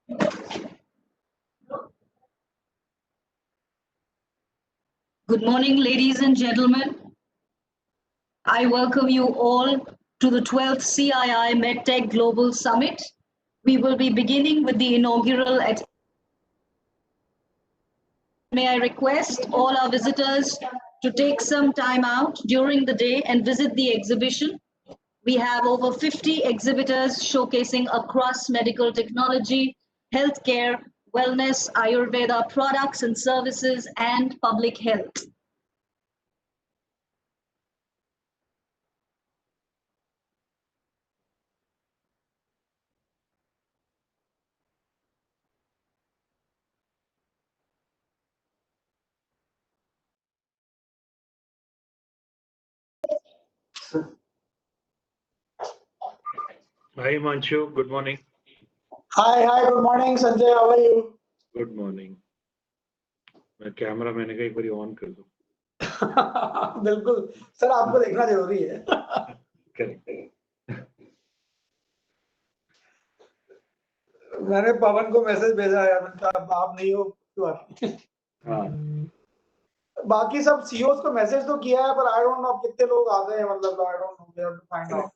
Good morning, ladies and gentlemen. I welcome you all to the 12th CII MedTech Global Summit. We will be beginning with the inaugural. May I request all our visitors to take some time out during the day and visit the exhibition. We have over 50 exhibitors showcasing across medical technology, healthcare, wellness, Ayurveda products and services, and public health. Hi, Manchu. Good morning. Hi. Good morning, Sanjay. How are you? Good morning. मैं camera मैंने कहा एक बारी on कर दो. बिल्कुल sir, आपको देखना जरूरी है. करेक्ट. मैंने पवन को मैसेज भेजा यार, आप नहीं हो तो हाँ. बाकी सब सीईओस को मैसेज तो किया है, पर आई डोंट नो कितने लोग आ गए हैं. मतलब I don't know, we have to find out.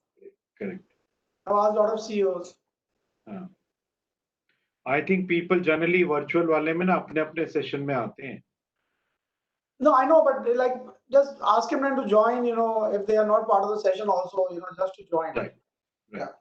Correct. I was lot of CEOs. हाँ. I think people generally virtual वाले में ना अपने अपने सेशन में आते हैं. No, I know, but like just ask him to join, you know, if they are not part of the session also, you know, just to join. Right. Yeah.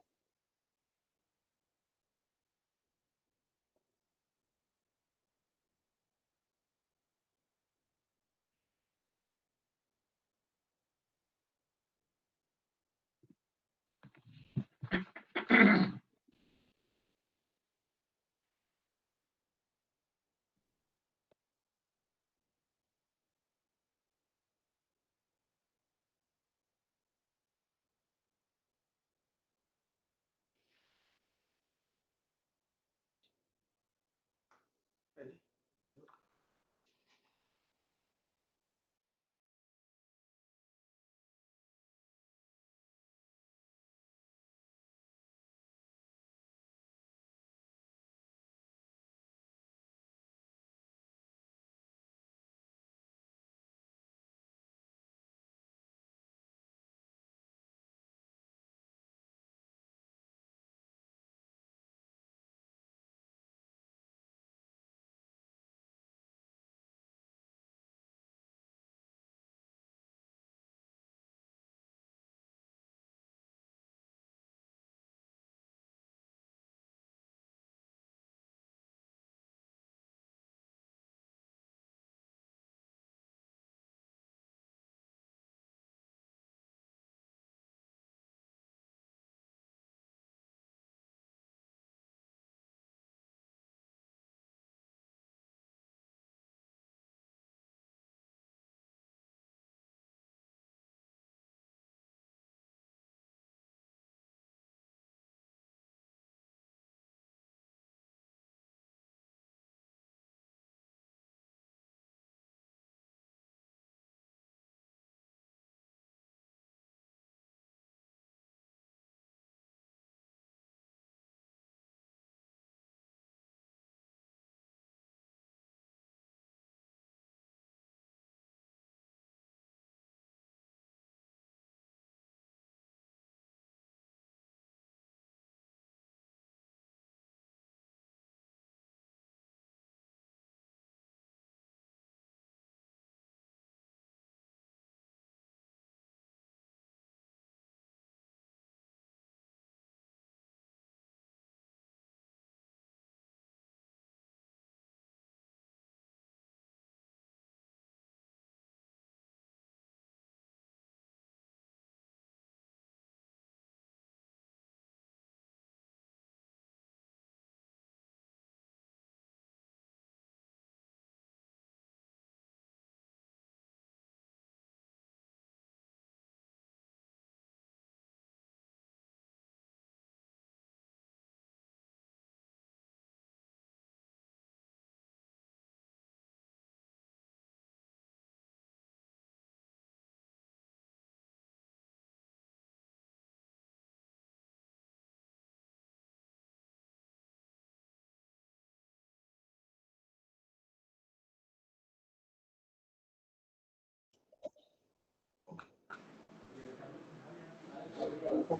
हाँ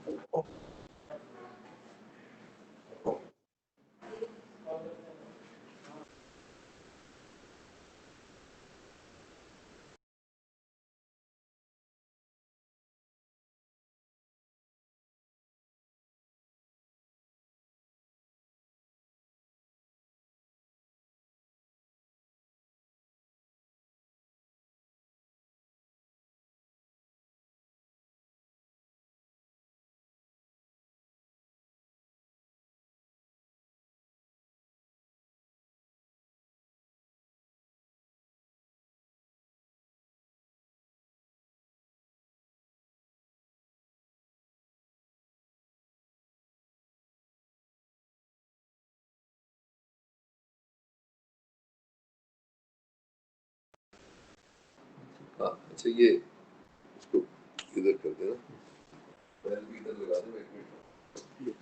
अच्छा ये इसको इधर कर देना पहले भी इधर लगा दो एक minute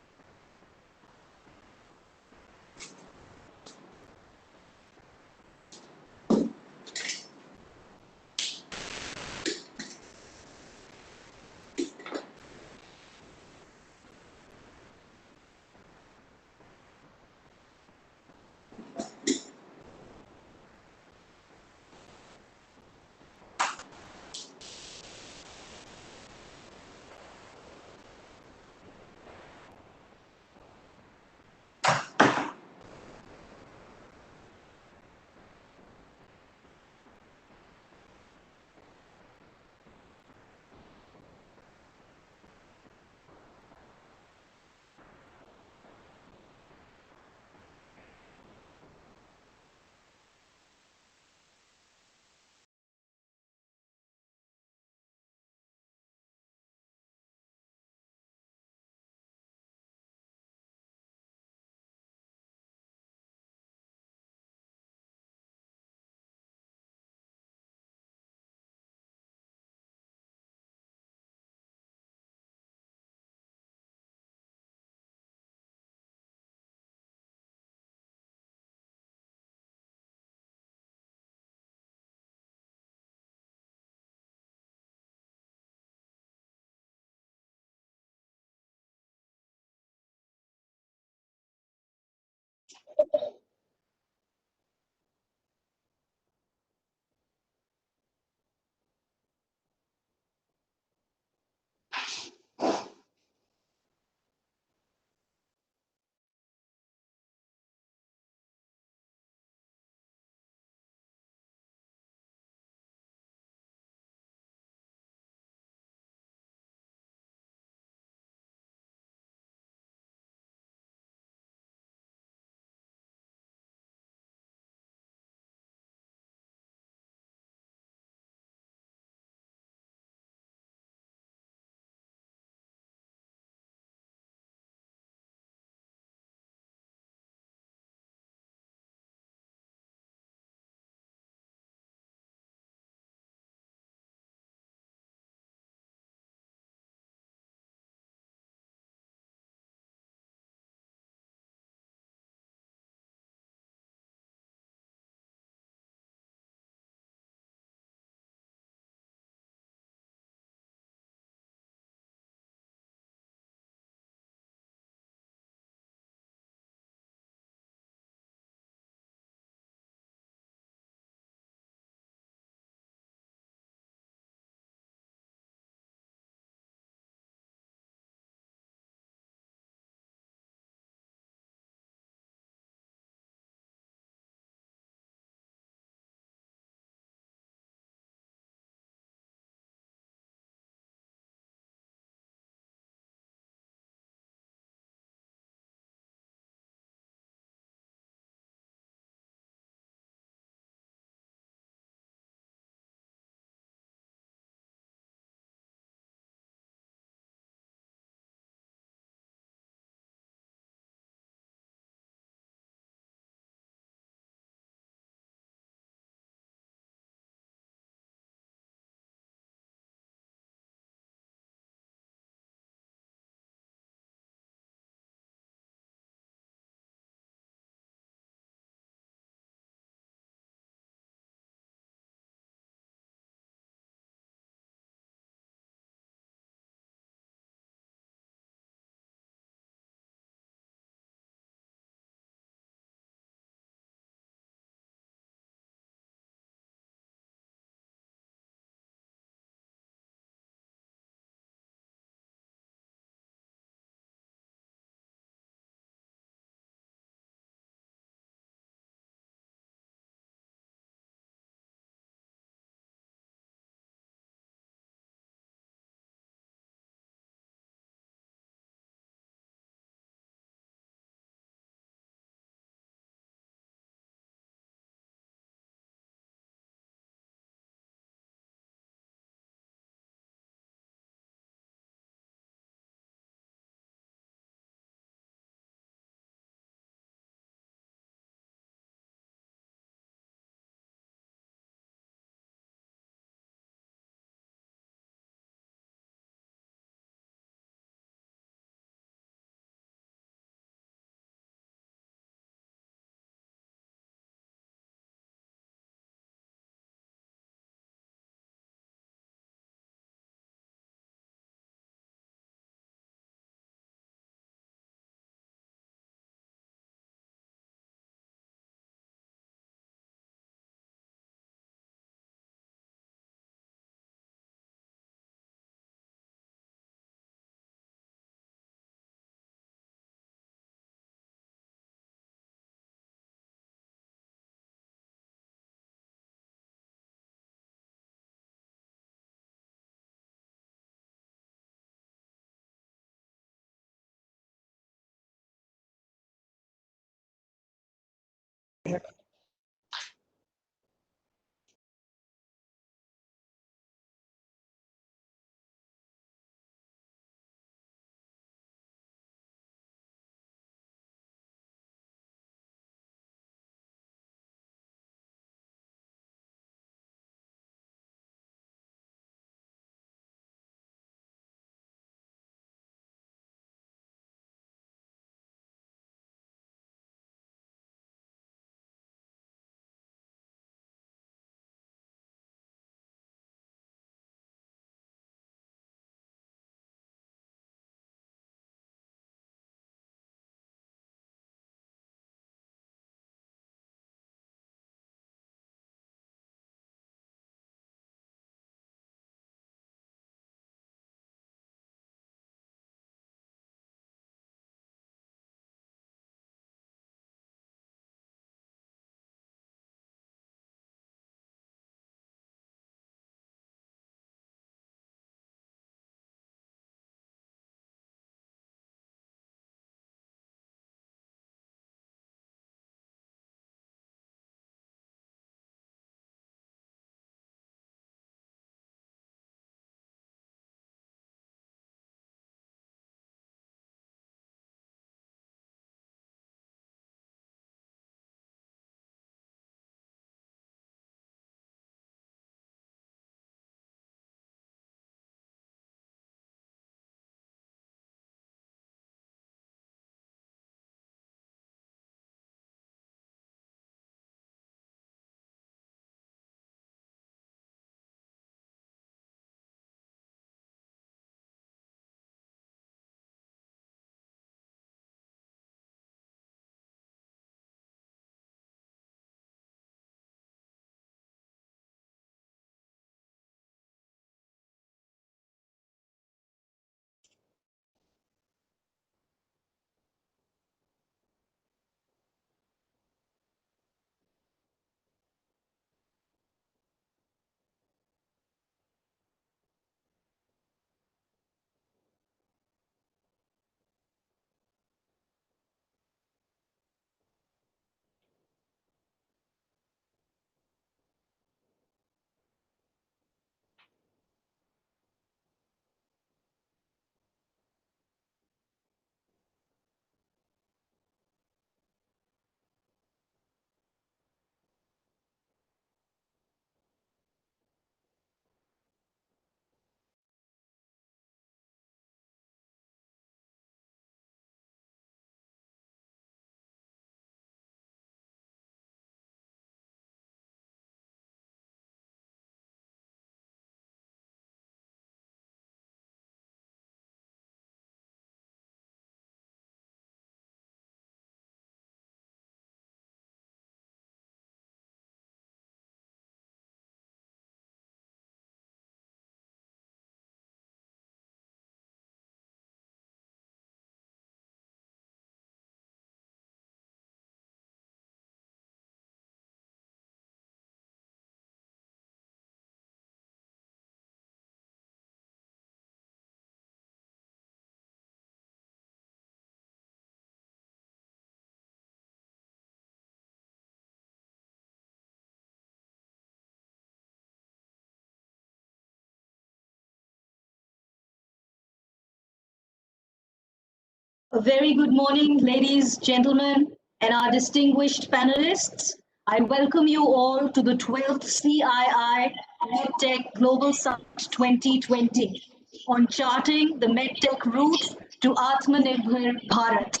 A very good morning, ladies, gentlemen, and our distinguished panelists. I welcome you all to the 12th CII MedTech Global Summit 2020 on charting the MedTech route to AtmaNirbhar Bharat.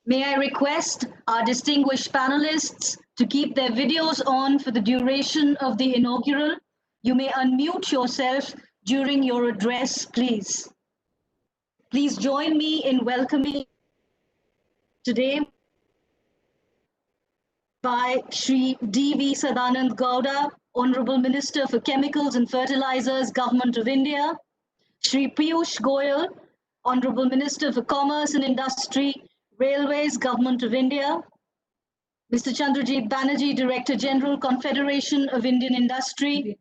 May I request our distinguished panelists to keep their videos on for the duration of the inaugural. You may unmute yourself during your address, please. Please join me in welcoming today by Shri D.V. Sadanand Gowda, Honorable Minister for Chemicals and Fertilizers, Government of India, Shri Piyush Goyal, Honorable Minister for Commerce and Industry, Railways, Government of India, Mr. Chandrajit Banerjee, Director General, Confederation of Indian Industry,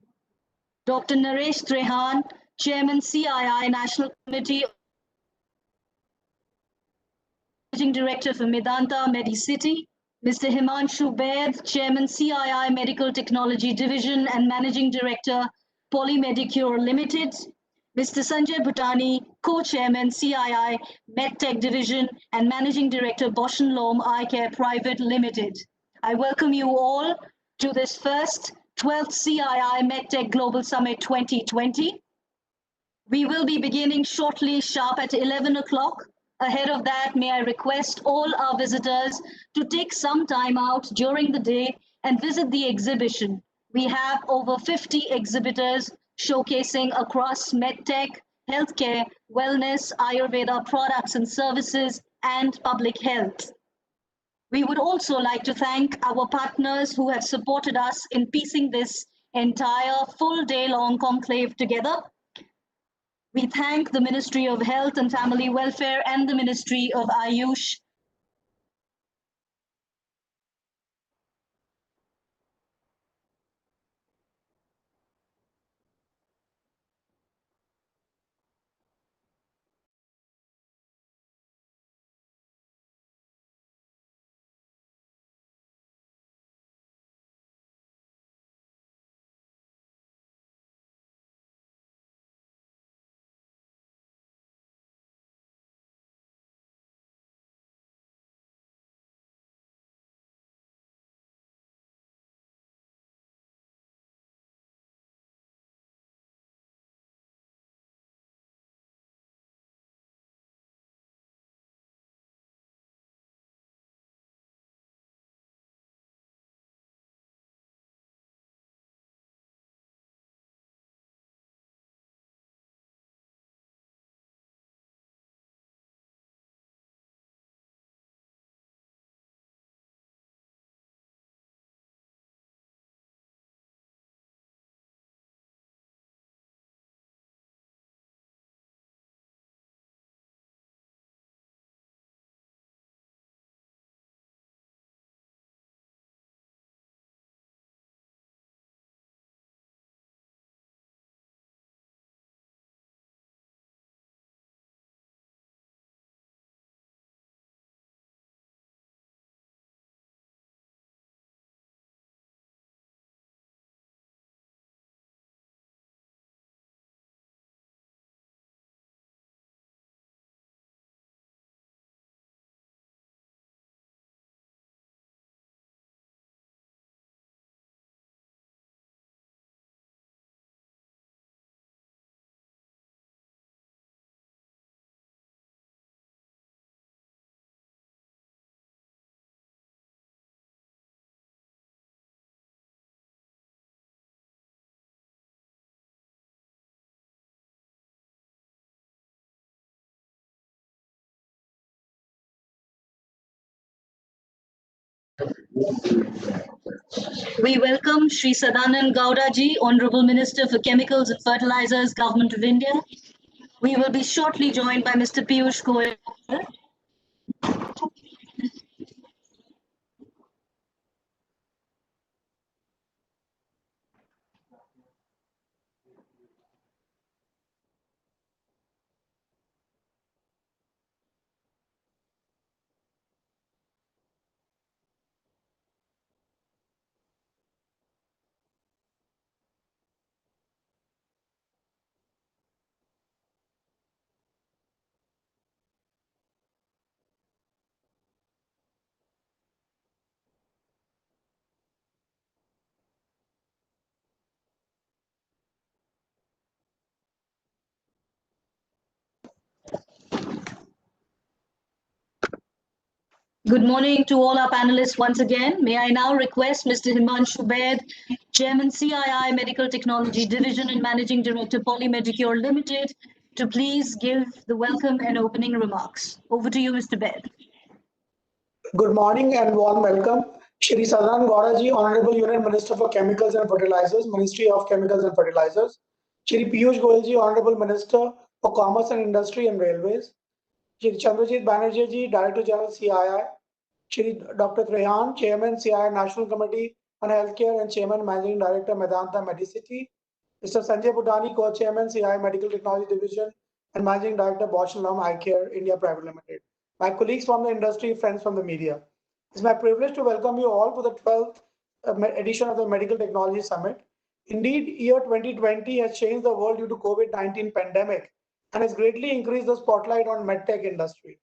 Dr. Naresh Trehan, Chairman CII, National Committee Managing Director for Medanta Medicity, Mr. Himanshu Baid, Chairman CII Medical Technology Division and Managing Director Polymedicure Limited, Mr. Sanjay Bhutani, Co-Chairman CII MedTech Division and Managing Director Bausch & Lomb Eye Care Private Limited. I welcome you all to this first 12th CII MedTech Global Summit 2020. We will be beginning shortly sharp at 11 o'clock. Ahead of that, may I request all our visitors to take some time out during the day and visit the exhibition. We have over 50 exhibitors showcasing across MedTech, healthcare, wellness, Ayurveda products and services, and public health. We would also like to thank our partners who have supported us in piecing this entire full day-long conclave together. We thank the Ministry of Health and Family Welfare and the Ministry of Ayush. We welcome Shri Sadanand Gowda ji, Honorable Minister for Chemicals and Fertilizers, Government of India. We will be shortly joined by Mr. Piyush Goyal. Good morning to all our panelists once again. May I now request Mr. Himanshu Baid, Chairman CII Medical Technology Division and Managing Director Polymedicure Limited, to please give the welcome and opening remarks. Over to you, Mr. Baid. Good morning and warm welcome. Shri Sadanand Gowda ji, Honorable Union Minister for Chemicals and Fertilizers, Ministry of Chemicals and Fertilizers. Shri Piyush Goyal ji, Honorable Minister for Commerce and Industry and Railways. Shri Chandrajit Banerjee ji, Director General CII. Shri Dr. Trehan, Chairman CII National Committee on Healthcare and Chairman Managing Director Medanta Medicity. Mr. Sanjay Bhutani, Co-Chairman CII Medical Technology Division and Managing Director Bausch & Lomb Eye Care India Private Limited. my colleagues from the industry, friends from the media. It's my privilege to welcome you all to the 12th edition of the Medical Technology Summit. Indeed, year 2020 has changed the world due to COVID-19 pandemic and has greatly increased the spotlight on MedTech industry.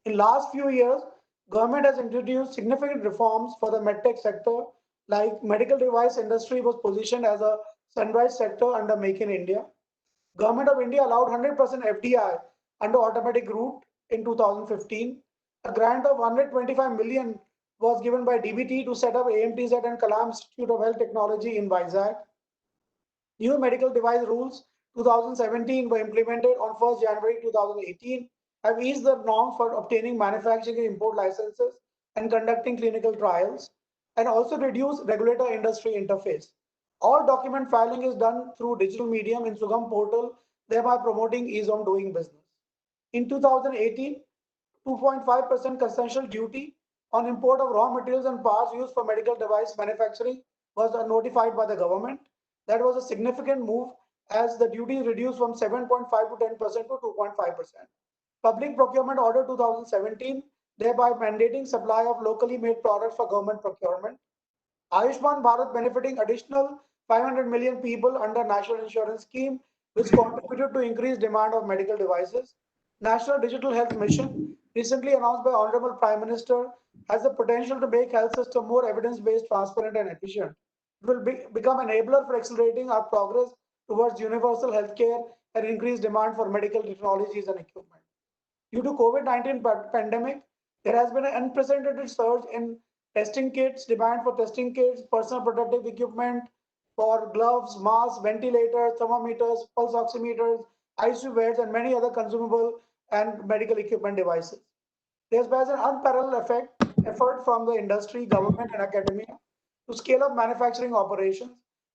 In last few years, government has introduced significant reforms for the MedTech sector, like medical device industry was positioned as a sunrise sector under Make in India. Government of India allowed 100% FDI under automatic route in 2015. A grant of 125 million was given by DBT to set up AMTZ and Kalam Institute of Health Technology in Vizag. New medical device rules 2017 were implemented on 1st January 2018, have eased the norms for obtaining manufacturing and import licenses and conducting clinical trials, and also reduced regulator industry interface. All document filing is done through digital medium in Sugam portal, thereby promoting ease of doing business. In 2018, 2.5% concessional duty on import of raw materials and parts used for medical device manufacturing was notified by the government. That was a significant move as the duty reduced from 7.5 to 10% to 2.5%. Public Procurement Order 2017, thereby mandating supply of locally made products for government procurement. Ayushman Bharat benefiting additional 500 million people under National Insurance Scheme, which contributed to increased demand of medical devices. National Digital Health Mission, recently announced by Honorable Prime Minister, has the potential to make health system more evidence-based, transparent, and efficient. It will become an enabler for accelerating our progress towards universal healthcare and increased demand for medical technologies and equipment. Due to COVID-19 pandemic, there has been an unprecedented surge in testing kits, demand for testing kits, personal protective equipment for gloves, masks, ventilators, thermometers, pulse oximeters, ICU beds, and many other consumable and medical equipment devices. There's been an unparalleled effort from the industry, government, and academia to scale up manufacturing operations,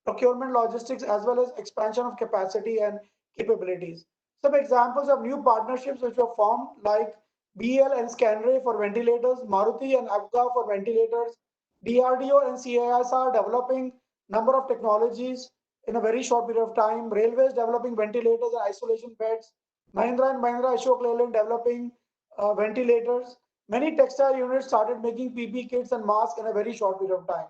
procurement logistics, as well as expansion of capacity and capabilities. Some examples of new partnerships which were formed, like BL and Scanray for ventilators, Maruti and Avga for ventilators, DRDO and CIS are developing number of technologies in a very short period of time, railways developing ventilators and isolation beds, Mahindra and Mahindra Ashok Leyland developing ventilators. Many textile units started making PP kits and masks in a very short period of time.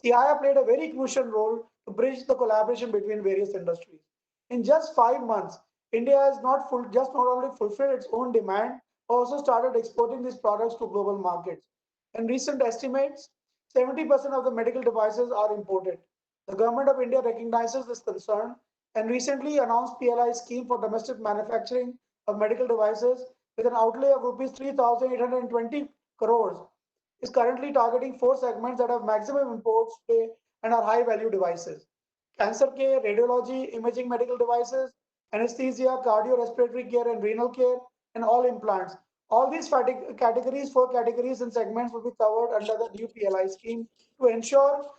CIA played a very crucial role to bridge the collaboration between various industries. In just 5 months, India has not only fulfilled its own demand, but also started exporting these products to global markets. In recent estimates, 70% of the medical devices are imported. The government of India recognizes this concern and recently announced PLI scheme for domestic manufacturing of medical devices with an outlay of rupees 3,820 crores is currently targeting 4 segments that have maximum imports today and are high value devices: cancer care, radiology, imaging medical devices, anesthesia, cardiorespiratory care, and renal care, and all implants. All these categories, 4 categories and segments will be covered under the new PLI scheme to ensure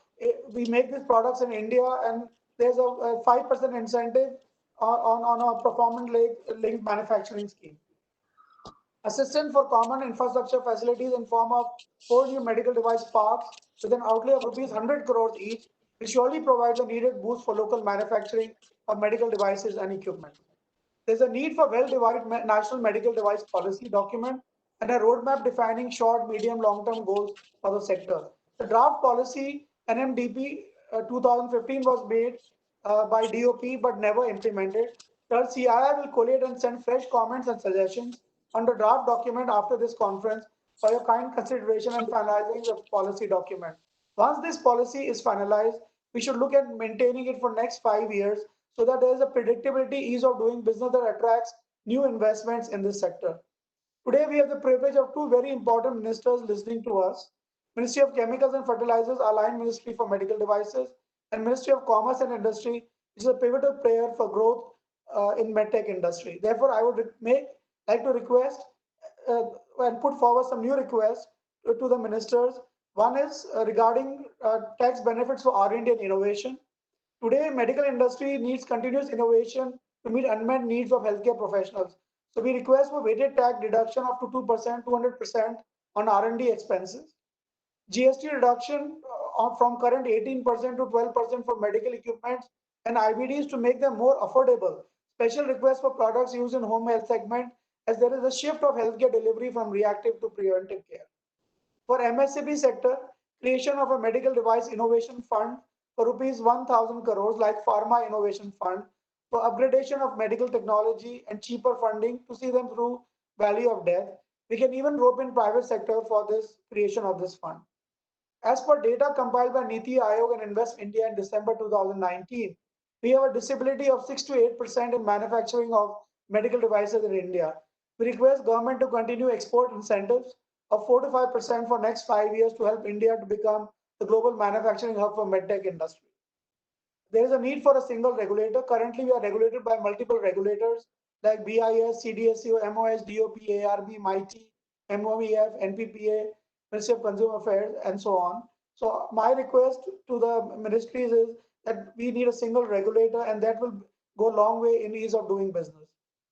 we make these products in India, and there's a 5% incentive on a performance-linked manufacturing scheme. Assistance for common infrastructure facilities in form of 4 new medical device parks with an outlay of rupees 100 crores each will surely provide the needed boost for local manufacturing of medical devices and equipment. There's a need for well-defined national medical device policy document and a roadmap defining short, medium, long-term goals for the sector. The draft policy NMDP 2015 was made by DOP but never implemented. Thus, CII will collate and send fresh comments and suggestions on the draft document after this conference for your kind consideration and finalizing the policy document. Once this policy is finalized, we should look at maintaining it for next 5 years so that there is a predictability, ease of doing business that attracts new investments in this sector. Today, we have the privilege of 2 very important ministers listening to us. Ministry of Chemicals and Fertilizers, aligned Ministry for Medical Devices, and Ministry of Commerce and Industry, which is a pivotal player for growth in medtech industry. Therefore, I would like to request and put forward some new requests to the ministers. One is regarding tax benefits for R&D and innovation. Today, medical industry needs continuous innovation to meet unmet needs of healthcare professionals. So we request for weighted tax deduction up to 2%, 200% on R&D expenses. GST reduction from current 18% to 12% for medical equipment and IBDs to make them more affordable. Special request for products used in home health segment as there is a shift of healthcare delivery from reactive to preventive care. For MSCB sector, creation of a medical device innovation fund for rupees 1,000 crores like Pharma Innovation Fund for upgradation of medical technology and cheaper funding to see them through valley of death. We can even rope in private sector for this creation of this fund. As per data compiled by Niti Aayog and Invest India in December 2019, we have a disability of 6 to 8% in manufacturing of medical devices in India. We request government to continue export incentives of 4 to 5% for next 5 years to help India to become the global manufacturing hub for MedTech industry. There is a need for a single regulator. Currently, we are regulated by multiple regulators like BIS, CDSCO, MOH, DOP, ARB, MIT, MOEF, NPPA, Ministry of Consumer Affairs, and so on. So my request to the ministries is that we need a single regulator, and that will go a long way in ease of doing business.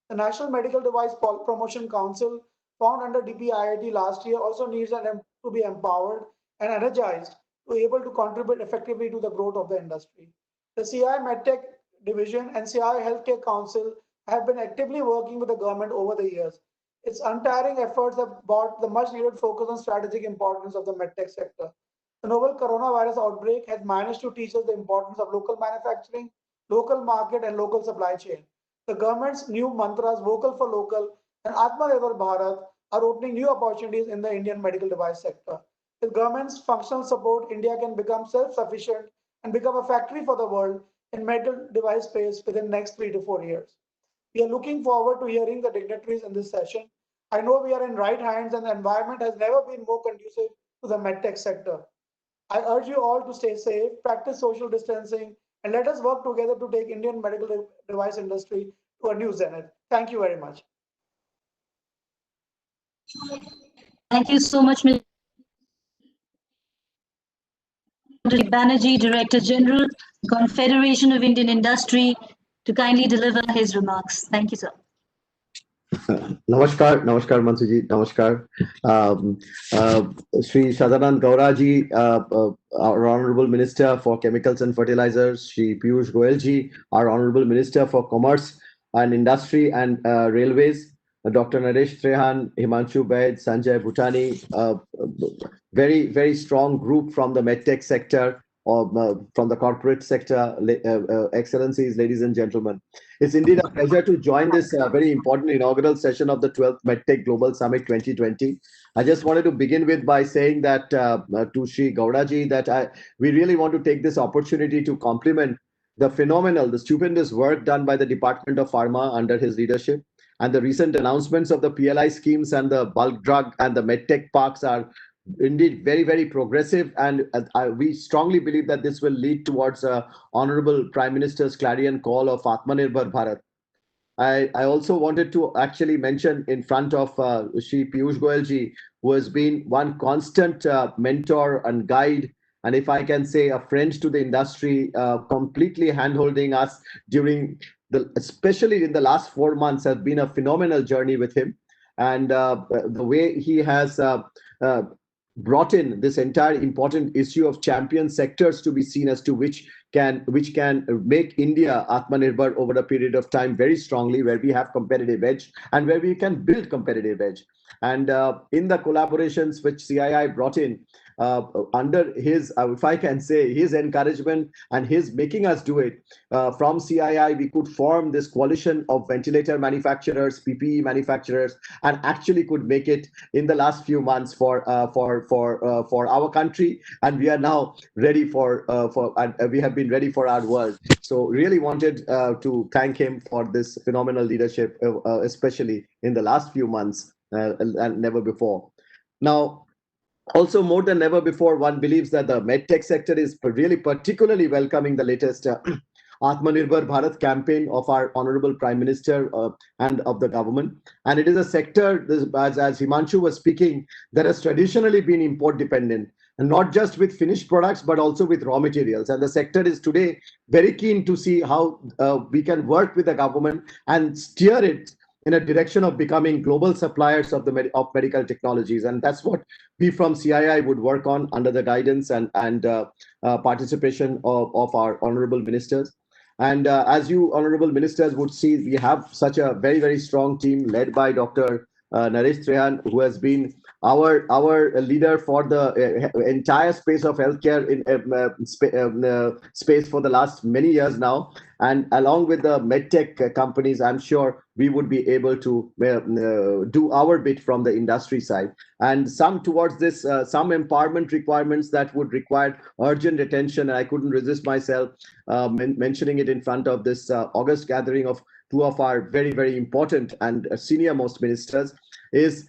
The National Medical Device Promotion Council, found under DPIIT last year, also needs to be empowered and energized to be able to contribute effectively to the growth of the industry. The CI MedTech Division and CI Healthcare Council have been actively working with the government over the years. Its untiring efforts have brought the much needed focus on strategic importance of the MedTech sector. The novel coronavirus outbreak has managed to teach us the importance of local manufacturing, local market, and local supply chain. The government's new mantras, vocal for local and AtmaNirbhar Bharat, are opening new opportunities in the Indian medical device sector. With government's functional support, India can become self-sufficient and become a factory for the world in medical device space within the next 3 to 4 years. We are looking forward to hearing the dignitaries in this session. I know we are in right hands and the environment has never been more conducive to the MedTech sector. I urge you all to stay safe, practice social distancing, and let us work together to take Indian medical device industry to a new zenith. Thank you very much. Thank you so much, Mr. Banerjee, Director General, Confederation of Indian Industry, to kindly deliver his remarks. Thank you, sir. Namaskar, Namaskar, Mansuji, Namaskar. Sri Sadanand Gauraji, our Honorable Minister for Chemicals and Fertilizers, Sri Piyush Goyalji, our Honorable Minister for Commerce and Industry and Railways, Dr. Naresh Trehan, Himanshu Baid, Sanjay Bhutani, very, very strong group from the MedTech sector, from the corporate sector, excellencies, ladies and gentlemen. It's indeed a pleasure to join this very important inaugural session of the 12th MedTech Global Summit 2020. I just wanted to begin with by saying that to Sri Gaudaji that we really want to take this opportunity to compliment the phenomenal, the stupendous work done by the Department of Pharma under his leadership. And the recent announcements of the PLI schemes and the bulk drug and the MedTech parks are indeed very, very progressive. And we strongly believe that this will lead towards Honorable Prime Minister's clarion call of AtmaNirbhar Bharat. I also wanted to actually mention in front of Shri Piyush Goyalji, who has been one constant mentor and guide, and if I can say a friend to the industry, completely handholding us during especially in the last 4 months, has been a phenomenal journey with him. And the way he has brought in this entire important issue of champion sectors to be seen as to which can make India Atmanirbhar over a period of time very strongly, where we have competitive edge and where we can build competitive edge. And in the collaborations which CII brought in, under his, if I can say, his encouragement and his making us do it, from CII, we could form this coalition of ventilator manufacturers, PPE manufacturers, and actually could make it in the last few months for our country. And we are now ready we have been ready for our world. So really wanted to thank him for this phenomenal leadership, especially in the last few months and never before. Now, also, more than ever before, one believes that the MedTech sector is really particularly welcoming the latest Atmanirbhar Bharat campaign of our Honorable Prime Minister and of the government. And it is a sector, as Himanshu was speaking, that has traditionally been import dependent, and not just with finished products, but also with raw materials. And the sector is today very keen to see how we can work with the government and steer it in a direction of becoming global suppliers of medical technologies. And that's what we from CII would work on under the guidance and participation of our honorable ministers. And as you honorable ministers would see, we have such a very, very strong team led by Dr. Naresh Trehan, who has been our leader for the entire space of healthcare in space for the last many years now. And along with the MedTech companies, I'm sure we would be able to do our bit from the industry side. And some towards this, some empowerment requirements that would require urgent attention. And I couldn't resist myself mentioning it in front of this August gathering of two of our very, very important and senior most ministers is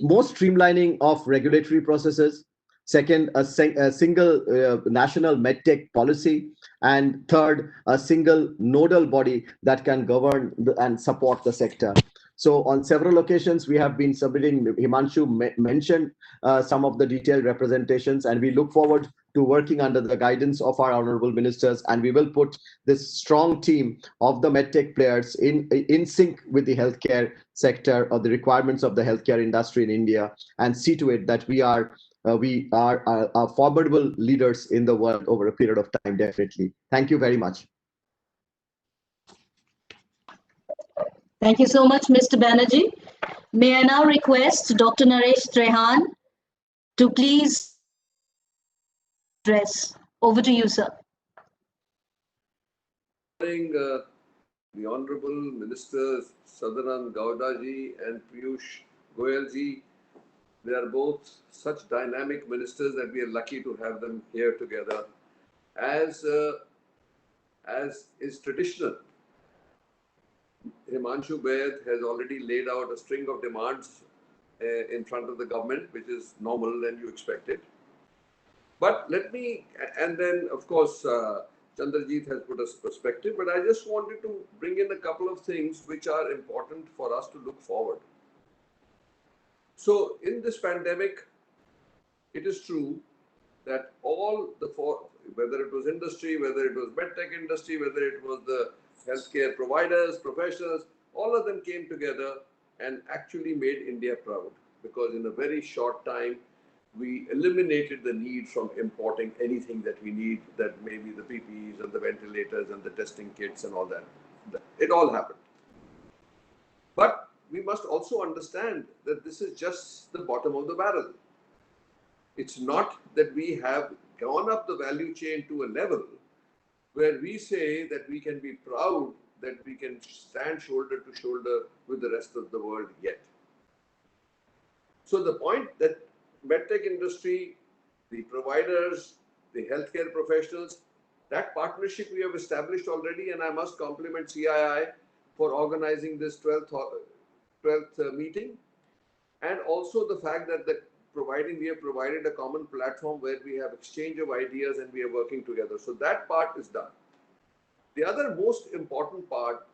more streamlining of regulatory processes. Second, a single national medtech policy. And third, a single nodal body that can govern and support the sector. So on several occasions, we have been submitting, Himanshu mentioned some of the detailed representations, and we look forward to working under the guidance of our honorable ministers, and we will put this strong team of the medtech players in sync with the healthcare sector or the requirements of the healthcare industry in India, and see to it that we are formidable leaders in the world over a period of time, definitely. Thank you very much. Thank you so much, Mr. Banerjee. May I now request Dr. Naresh Trehan to please address. Over to you, sir. The Honorable Ministers Sadanand Gowda ji and Piyush Goyal ji. They are both such dynamic ministers that we are lucky to have them here together. As is traditional, Himanshu Baid has already laid out a string of demands in front of the government, which is normal and you expect it. But let me, and then of course, Chandrajit has put a perspective, but I just wanted to bring in a couple of things which are important for us to look forward. So in this pandemic, it is true that all the four, whether it was industry, whether it was medtech industry, whether it was the healthcare providers, professionals, all of them came together and actually made India proud, because in a very short time, we eliminated the need from importing anything that we need, that maybe the PPEs and the ventilators and the testing kits and all that. It all happened. But we must also understand that this is just the bottom of the barrel. It's not that we have gone up the value chain to a level where we say that we can be proud that we can stand shoulder to shoulder with the rest of the world yet. So the point that medtech industry, the providers, the healthcare professionals, that partnership we have established already, and I must compliment CII for organizing this 12th meeting, and also the fact that we have provided a common platform where we have exchange of ideas and we are working together. So that part is done. The other most important part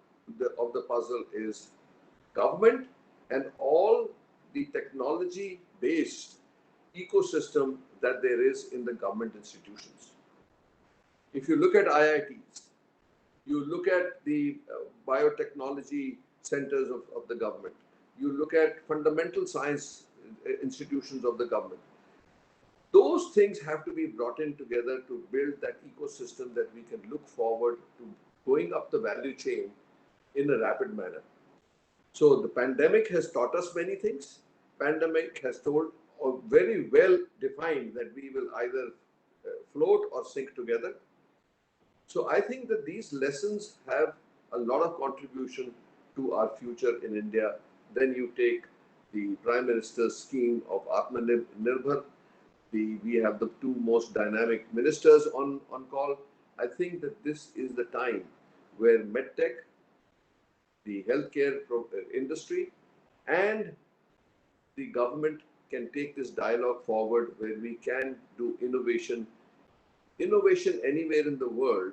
of the puzzle is government and all the technology-based ecosystem that there is in the government institutions. If you look at IITs, you look at the biotechnology centers of the government, you look at fundamental science institutions of the government, those things have to be brought in together to build that ecosystem that we can look forward to going up the value chain in a rapid manner. So the pandemic has taught us many things. Pandemic has told or very well defined that we will either float or sink together. So I think that these lessons have a lot of contribution to our future in India. Then you take the Prime Minister's scheme of Atma Nirbhar. We have the two most dynamic ministers on call. I think that this is the time where MedTech, the healthcare industry, and the government can take this dialogue forward, where we can do innovation. Innovation anywhere in the world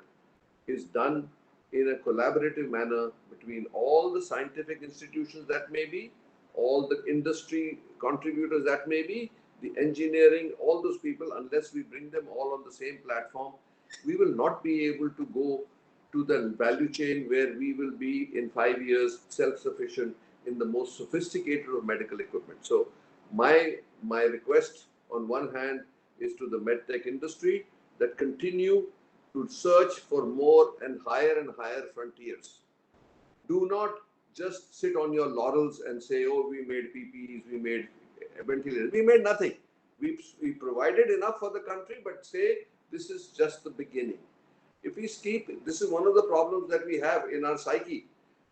is done in a collaborative manner between all the scientific institutions that may be, all the industry contributors that may be, the engineering, all those people. Unless we bring them all on the same platform, we will not be able to go to the value chain where we will be in 5 years self-sufficient in the most sophisticated of medical equipment. So my request on one hand is to the medtech industry that continue to search for more and higher frontiers. Do not just sit on your laurels and say, oh, we made PPEs, we made ventilators. We made nothing. We provided enough for the country, but say this is just the beginning. If we keep, this is one of the problems that we have in our psyche,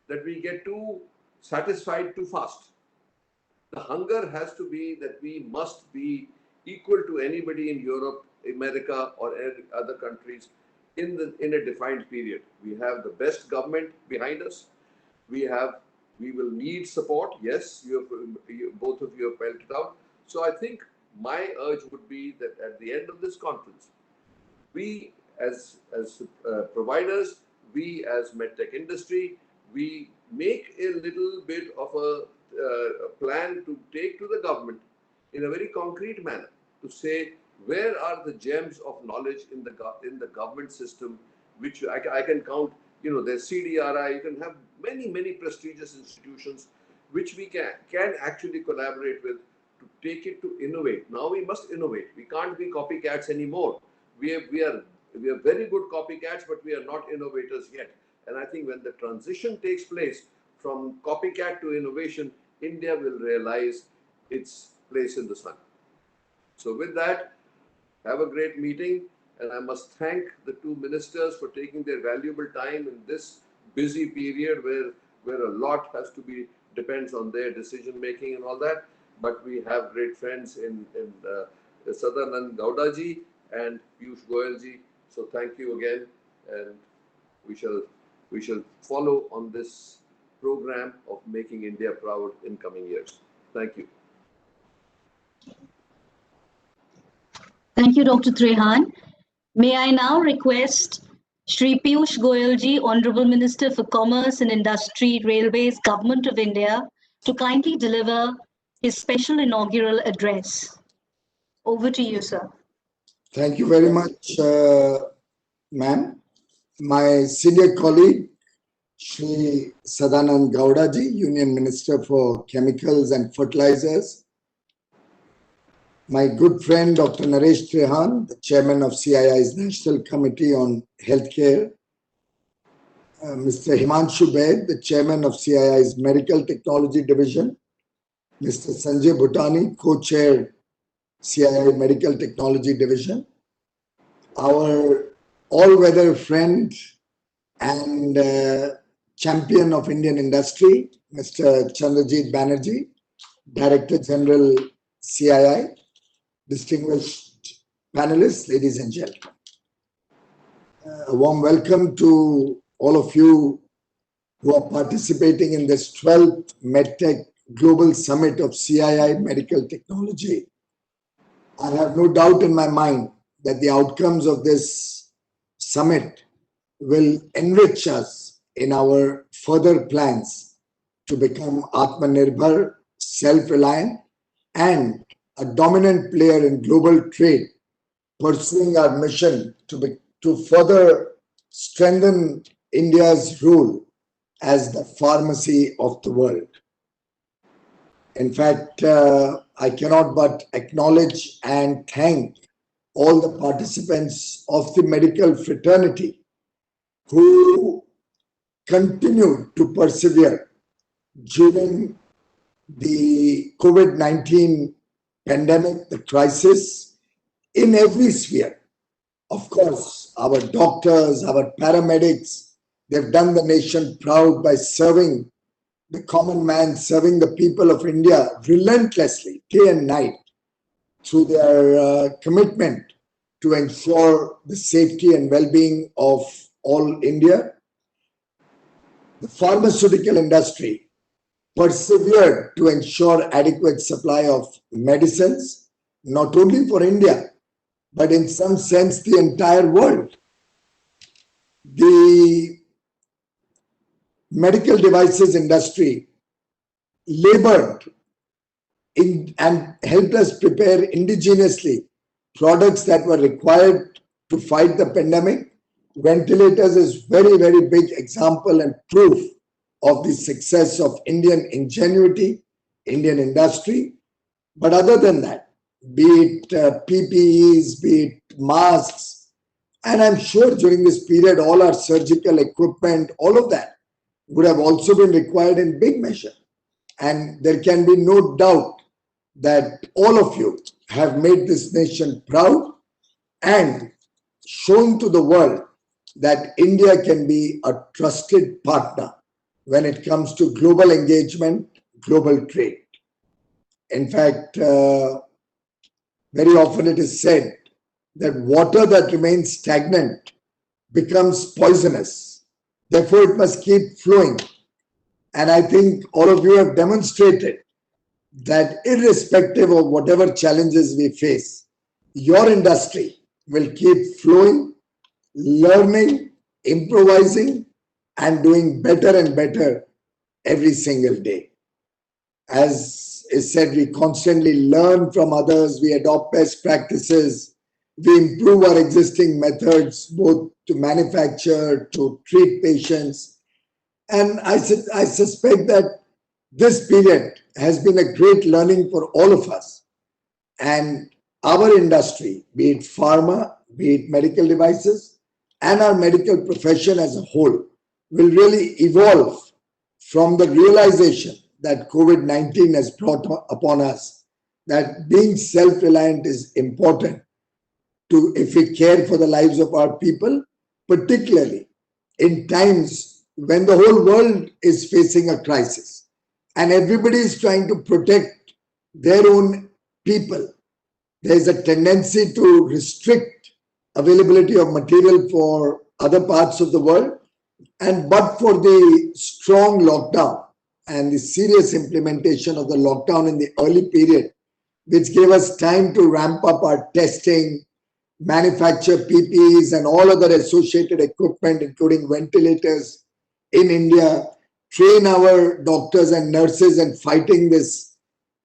that we get too satisfied too fast. The hunger has to be that we must be equal to anybody in Europe, America, or other countries in a defined period. We have the best government behind us. We will need support. Yes, both of you have spelled it out. So I think my urge would be that at the end of this conference, we as providers, we as MedTech industry, we make a little bit of a plan to take to the government in a very concrete manner to say where are the gems of knowledge in the government system, which I can count. You know, there's CDRI. You can have many prestigious institutions which we can actually collaborate with to take it to innovate. Now we must innovate. We can't be copycats anymore. We are very good copycats, but we are not innovators yet. And I think when the transition takes place from copycat to innovation, India will realize its place in the sun. So with that, have a great meeting. And I must thank the two ministers for taking their valuable time in this busy period where a lot has to be, depends on their decision making and all that. But we have great friends in Sadanand Gowdaji and Piyush Goyalji. So thank you again, and we shall follow on this program of making India proud in coming years. Thank you. Thank you, Dr. Trehan. May I now request Shri Piyush Goyalji, Honorable Minister for Commerce and Industry, Railways, Government of India, to kindly deliver his special inaugural address. Over to you, sir. Thank you very much, ma'am. My senior colleague, Shri Sadanand Gowdaji, Union Minister for Chemicals and Fertilizers. My good friend, Dr. Naresh Trehan, the Chairman of CII's National Committee on Healthcare. Mr. Himanshu Baid, the Chairman of CII's Medical Technology Division. Mr. Sanjay Bhutani, Co-Chair, CII Medical Technology Division. Our all-weather friend and champion of Indian industry, Mr. Chandrajit Banerjee, Director General, CII. Distinguished panelists, ladies and gentlemen. A warm welcome to all of you who are participating in this 12th MedTech Global Summit of CII Medical Technology. I have no doubt in my mind that the outcomes of this summit will enrich us in our further plans to become AtmaNirbhar, self-reliant, and a dominant player in global trade, pursuing our mission to further strengthen India's role as the pharmacy of the world. In fact, I cannot but acknowledge and thank all the participants of the medical fraternity who continue to persevere during the COVID-19 pandemic, the crisis, in every sphere. Of course, our doctors, our paramedics, they've done the nation proud by serving the common man, serving the people of India relentlessly, day and night, through their commitment to ensure the safety and well-being of all India. The pharmaceutical industry persevered to ensure adequate supply of medicines, not only for India, but in some sense the entire world. The medical devices industry labored and helped us prepare indigenously products that were required to fight the pandemic. Ventilators is very big example and proof of the success of Indian ingenuity, Indian industry. But other than that, be it PPEs, be it masks, And I'm sure during this period, all our surgical equipment, all of that would have also been required in big measure. And there can be no doubt that all of you have made this nation proud and shown to the world that India can be a trusted partner when it comes to global engagement, global trade. In fact, very often it is said that water that remains stagnant becomes poisonous. Therefore, it must keep flowing. And I think all of you have demonstrated that irrespective of whatever challenges we face, your industry will keep flowing, learning, improvising, and doing better and better every single day. As is said, we constantly learn from others, we adopt best practices, we improve our existing methods, both to manufacture, to treat patients. And I suspect that this period has been a great learning for all of us. And our industry, be it pharma, be it medical devices, and our medical profession as a whole, will really evolve from the realization that COVID-19 has brought upon us, that being self-reliant is important if we care for the lives of our people, particularly in times when the whole world is facing a crisis and everybody is trying to protect their own people. There is a tendency to restrict availability of material for other parts of the world, and but for the strong lockdown and the serious implementation of the lockdown in the early period, which gave us time to ramp up our testing, manufacture PPEs and all other associated equipment, including ventilators in India, train our doctors and nurses in fighting this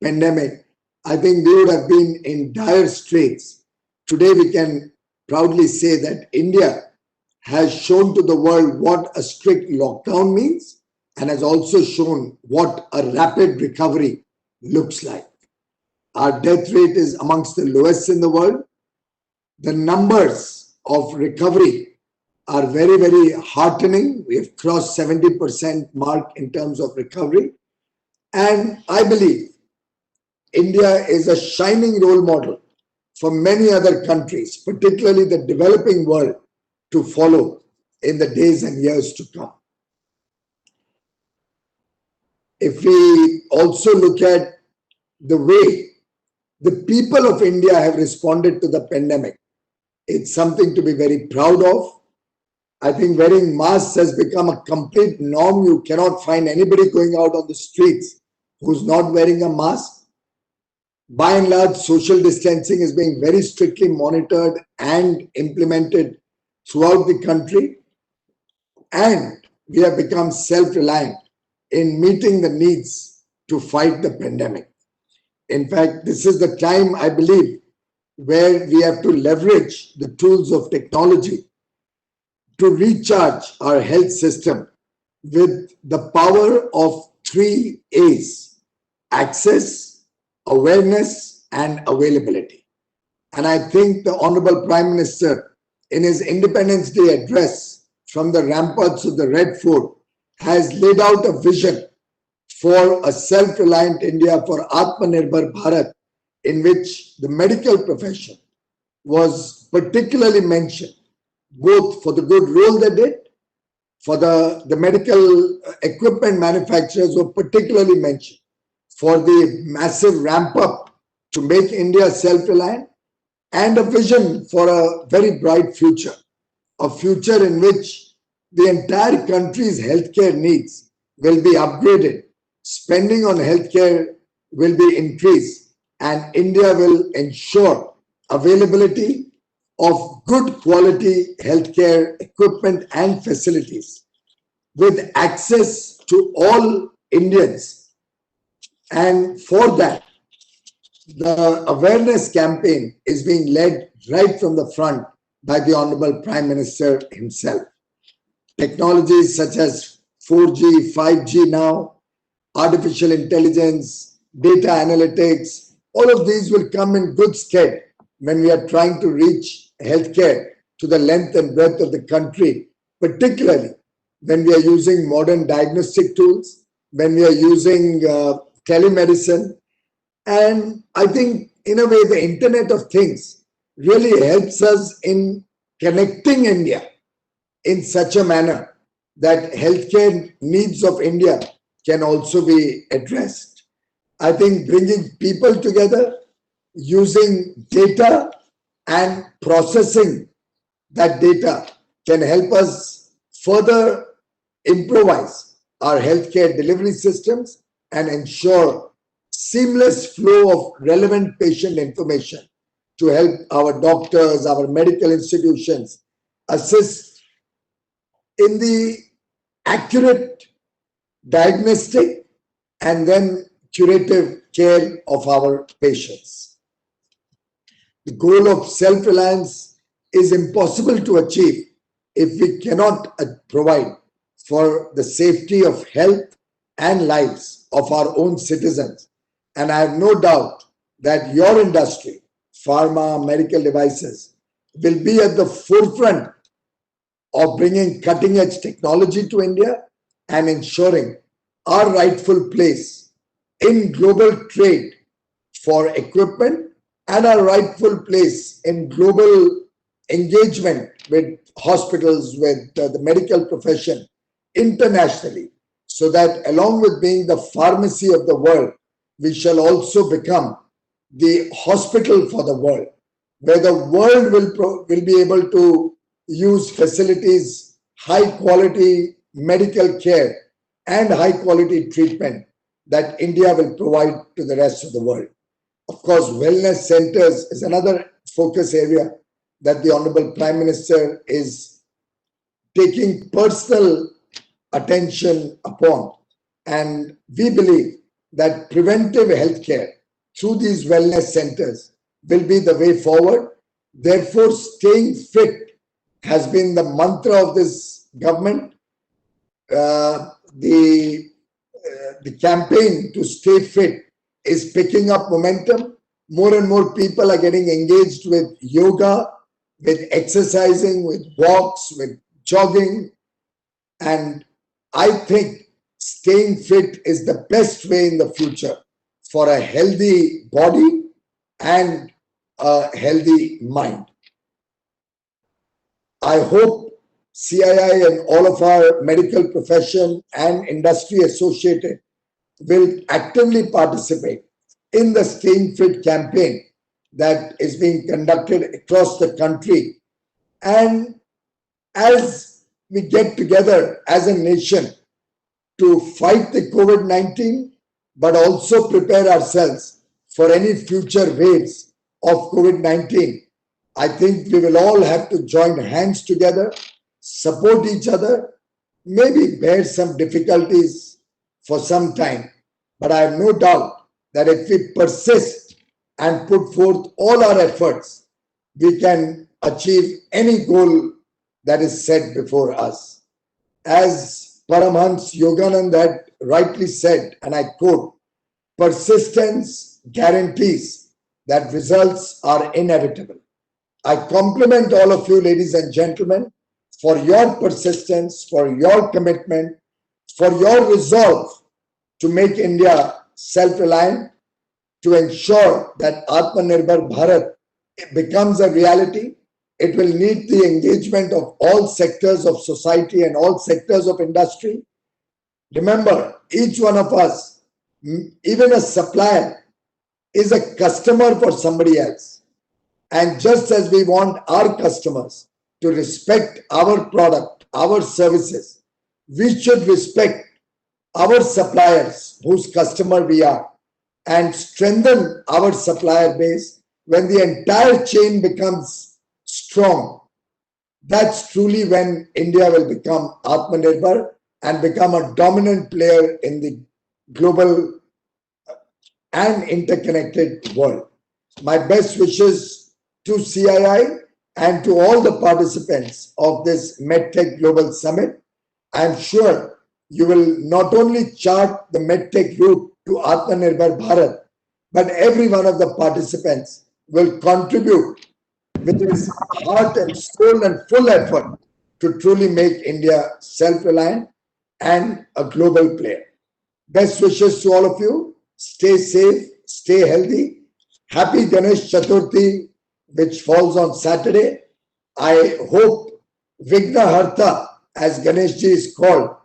pandemic, I think we would have been in dire straits. Today, we can proudly say that India has shown to the world what a strict lockdown means and has also shown what a rapid recovery looks like. Our death rate is amongst the lowest in the world. The numbers of recovery are very, very heartening. We've crossed 70% mark in terms of recovery. And I believe India is a shining role model for many other countries, particularly the developing world, to follow in the days and years to come. If we also look at the way the people of India have responded to the pandemic, it's something to be very proud of. I think wearing masks has become a complete norm. You cannot find anybody going out on the streets who's not wearing a mask. By and large, social distancing is being very strictly monitored and implemented throughout the country. And we have become self-reliant in meeting the needs to fight the pandemic. In fact, this is the time, I believe, where we have to leverage the tools of technology to recharge our health system with the power of 3 A's: access, awareness, and availability. And I think the Honorable Prime Minister, in his Independence Day address from the ramparts of the Red Fort, has laid out a vision for a self-reliant India, for AtmaNirbhar Bharat, in which the medical profession was particularly mentioned, both for the good role they did, for the medical equipment manufacturers were particularly mentioned, for the massive ramp up to make India self-reliant, and a vision for a very bright future, a future in which the entire country's healthcare needs will be upgraded, spending on healthcare will be increased, and India will ensure availability of good quality healthcare equipment and facilities with access to all Indians. And for that, the awareness campaign is being led right from the front by the Honorable Prime Minister himself. Technologies such as 4G, 5G now, artificial intelligence, data analytics, all of these will come in good stead when we are trying to reach healthcare to the length and breadth of the country, particularly when we are using modern diagnostic tools, when we are using telemedicine. And I think, in a way, the Internet of Things really helps us in connecting India in such a manner that healthcare needs of India can also be addressed. I think bringing people together, using data and processing that data can help us further improvise our healthcare delivery systems and ensure seamless flow of relevant patient information to help our doctors, our medical institutions assist in the accurate diagnostic and then curative care of our patients. The goal of self-reliance is impossible to achieve if we cannot provide for the safety of health and lives of our own citizens. And I have no doubt that your industry, pharma, medical devices, will be at the forefront of bringing cutting-edge technology to India and ensuring our rightful place in global trade for equipment and our rightful place in global engagement with hospitals, with the medical profession internationally, so that along with being the pharmacy of the world, we shall also become the hospital for the world, where the world will be able to use facilities, high quality medical care and high quality treatment that India will provide to the rest of the world. Of course, wellness centers is another focus area that the Honorable Prime Minister is taking personal attention upon. And we believe that preventive healthcare through these wellness centers will be the way forward. Therefore, staying fit has been the mantra of this government. The campaign to stay fit is picking up momentum. More and more people are getting engaged with yoga, with exercising, with walks, with jogging. And I think staying fit is the best way in the future for a healthy body and a healthy mind. I hope CII and all of our medical profession and industry associated will actively participate in the Staying Fit campaign that is being conducted across the country. And as we get together as a nation to fight the COVID-19, but also prepare ourselves for any future waves of COVID-19, I think we will all have to join hands together, support each other, maybe bear some difficulties for some time. But I have no doubt that if we persist and put forth all our efforts, we can achieve any goal that is set before us. As Paramhans Yoganand had rightly said, and I quote, persistence guarantees that results are inevitable. I compliment all of you, ladies and gentlemen, for your persistence, for your commitment, for your resolve to make India self-reliant, to ensure that AtmaNirbhar Bharat becomes a reality. It will need the engagement of all sectors of society and all sectors of industry. Remember, each one of us, even a supplier, is a customer for somebody else. And just as we want our customers to respect our product, our services, we should respect our suppliers whose customer we are and strengthen our supplier base. When the entire chain becomes strong, that's truly when India will become Atmanirbhar and become a dominant player in the global and interconnected world. My best wishes to CII and to all the participants of this MedTech Global Summit. I am sure you will not only chart the MedTech route to AtmaNirbhar Bharat, but every one of the participants will contribute with his heart and soul and full effort to truly make India self-reliant and a global player. Best wishes to all of you. Stay safe, stay healthy. Happy Ganesh Chaturthi, which falls on Saturday. I hope Vignaharta, as Ganesh ji is called,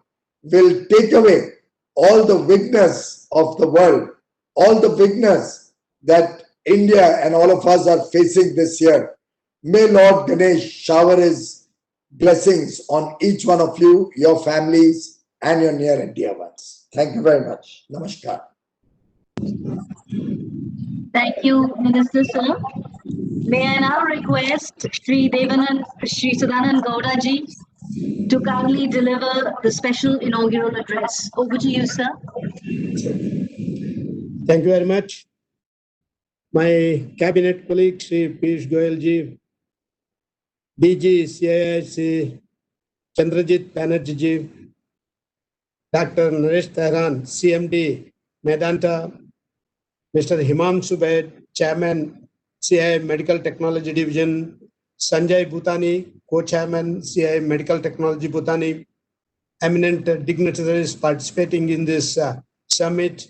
will take away all the vignas of the world, all the vignas that India and all of us are facing this year. May Lord Ganesh shower his blessings on each one of you, your families, and your near and dear ones. Thank you very much. Namaskar. Thank you, Minister Sir. May I now request Sri Sadanand Gowda ji to kindly deliver the special inaugural address. Over to you, sir. Thank you very much. My cabinet colleague, Sri Piyush Goyal ji, DG CII, Chandrajit Banerjee ji, Dr. Naresh Tehran, CMD, Medanta, Mr. Himanshu Baid, Chairman, CII Medical Technology Division, Sanjay Bhutani, Co-Chairman, CII Medical Technology Bhutani, eminent dignitaries participating in this summit,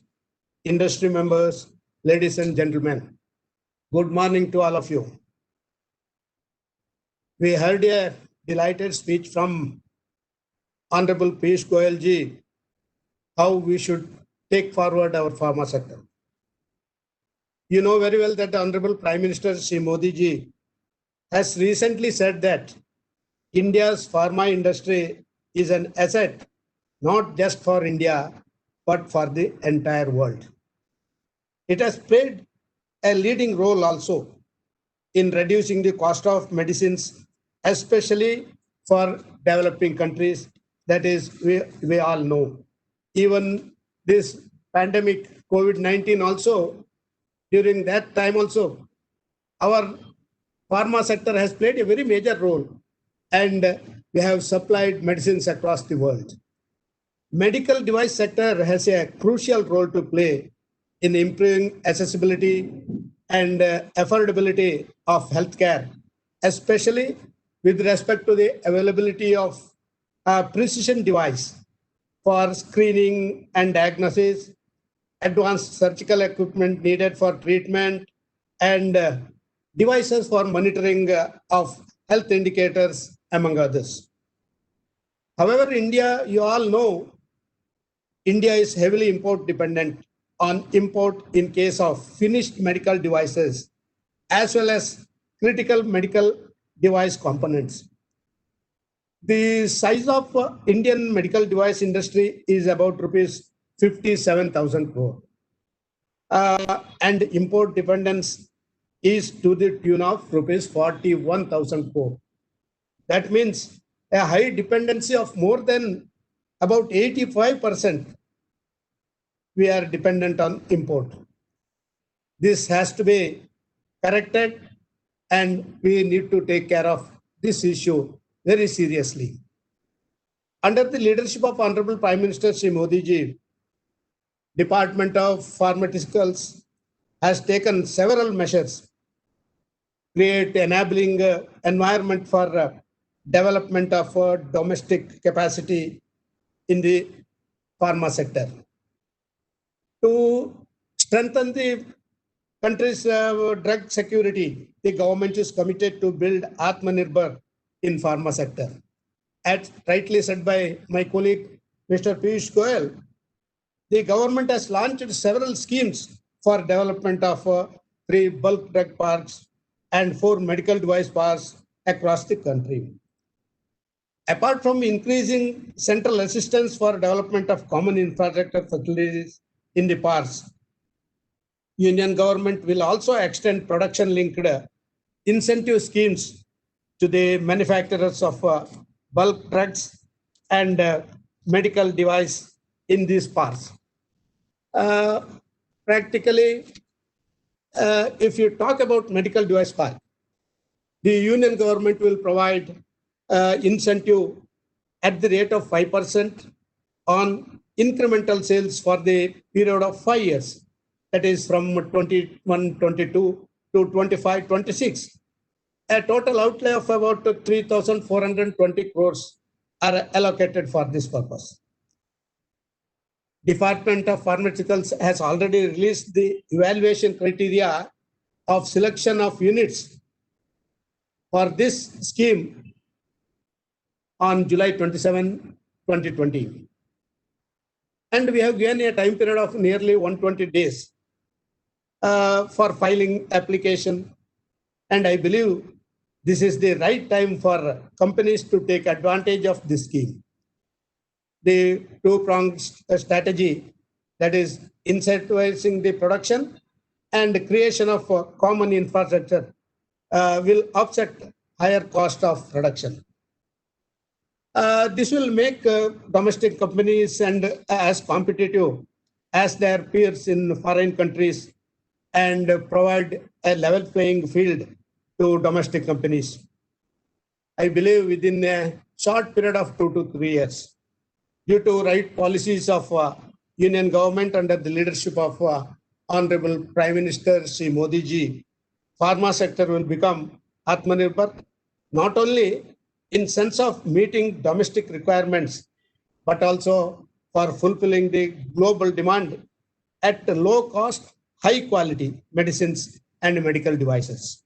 industry members, ladies and gentlemen. Good morning to all of you. We heard a delighted speech from Honorable Piyush Goyal ji, how we should take forward our pharma sector. You know very well that the Honorable Prime Minister Shri Modi ji has recently said that India's pharma industry is an asset, not just for India, but for the entire world. It has played a leading role also in reducing the cost of medicines, especially for developing countries. That is, we all know. Even this pandemic, COVID-19 also, during that time also, our pharma sector has played a very major role, and we have supplied medicines across the world. Medical device sector has a crucial role to play in improving accessibility and affordability of healthcare, especially with respect to the availability of precision device for screening and diagnosis, advanced surgical equipment needed for treatment, and devices for monitoring of health indicators, among others. However, India, you all know, India is heavily import dependent on import in case of finished medical devices, as well as critical medical device components. The size of Indian medical device industry is about rupees 57,000 crore. And import dependence is to the tune of rupees 41,000 crore. That means a high dependency of more than about 85%. We are dependent on import. This has to be corrected, and we need to take care of this issue very seriously. Under the leadership of Honorable Prime Minister Shri Modi ji, Department of Pharmaceuticals has taken several measures, create enabling environment for development of domestic capacity in the pharma sector. To strengthen the country's drug security, the government is committed to build AtmaNirbhar in pharma sector. As rightly said by my colleague, Mr. Piyush Goyal, the government has launched several schemes for development of 3 bulk drug parks and 4 medical device parks across the country. Apart from increasing central assistance for development of common infrastructure facilities in the parks, Union government will also extend production-linked incentive schemes to the manufacturers of bulk drugs and medical device in these parks. Practically, if you talk about medical device park, the Union government will provide incentive at the rate of 5% on incremental sales for the period of 5 years. That is from 21-22 to 25-26. A total outlay of about 3,420 crores are allocated for this purpose. Department of Pharmaceuticals has already released the evaluation criteria of selection of units for this scheme on July 27, 2020. And we have given a time period of nearly 120 days for filing application. And I believe this is the right time for companies to take advantage of this scheme. The two-pronged strategy, that is incentivizing the production and creation of common infrastructure, will offset higher cost of production. This will make domestic companies and as competitive as their peers in foreign countries and provide a level playing field to domestic companies. I believe within a short period of 2 to 3 years, due to right policies of Union government under the leadership of Honorable Prime Minister Sri Modi ji, pharma sector will become AtmaNirbhar, not only in sense of meeting domestic requirements, but also for fulfilling the global demand at low cost, high quality medicines and medical devices.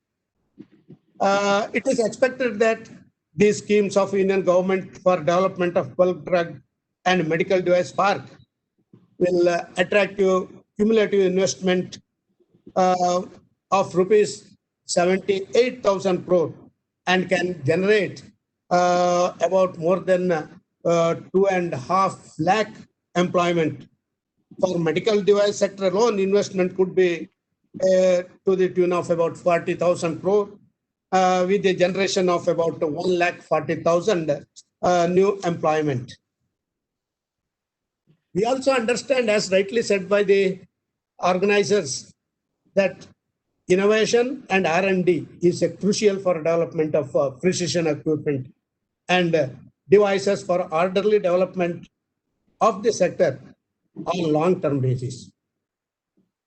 It is expected that these schemes of Union government for development of bulk drug and medical device park will attract cumulative investment of rupees 78,000 crore and can generate about more than 2.5 lakh employment. For medical device sector alone, investment could be to the tune of about 40,000 crore with a generation of about 1,40,000 new employment. We also understand, as rightly said by the organizers, that innovation and R&D is crucial for development of precision equipment and devices for orderly development of the sector on long-term basis.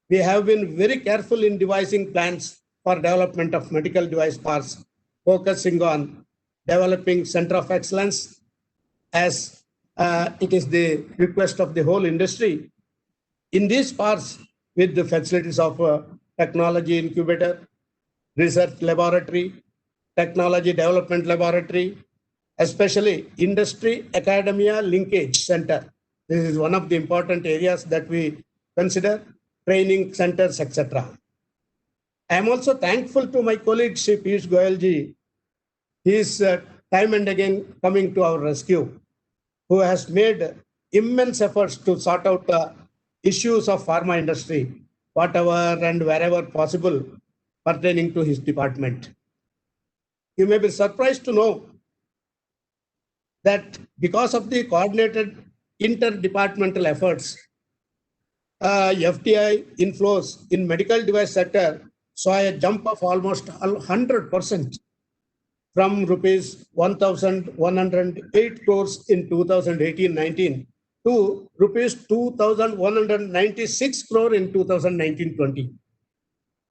We have been very careful in devising plans for development of medical device parts, focusing on developing center of excellence as it is the request of the whole industry. In these parts, with the facilities of technology incubator, research laboratory, technology development laboratory, especially industry academia linkage center. This is one of the important areas that we consider, training centers, etc. I am also thankful to my colleague Shri Piyush Goyal ji. He is time and again coming to our rescue, who has made immense efforts to sort out the issues of pharma industry, whatever and wherever possible pertaining to his department. You may be surprised to know that because of the coordinated interdepartmental efforts, FDI inflows in medical device sector saw a jump of almost 100% from rupees 1,108 crores in 2018-19 to rupees 2,196 crore in 2019-20.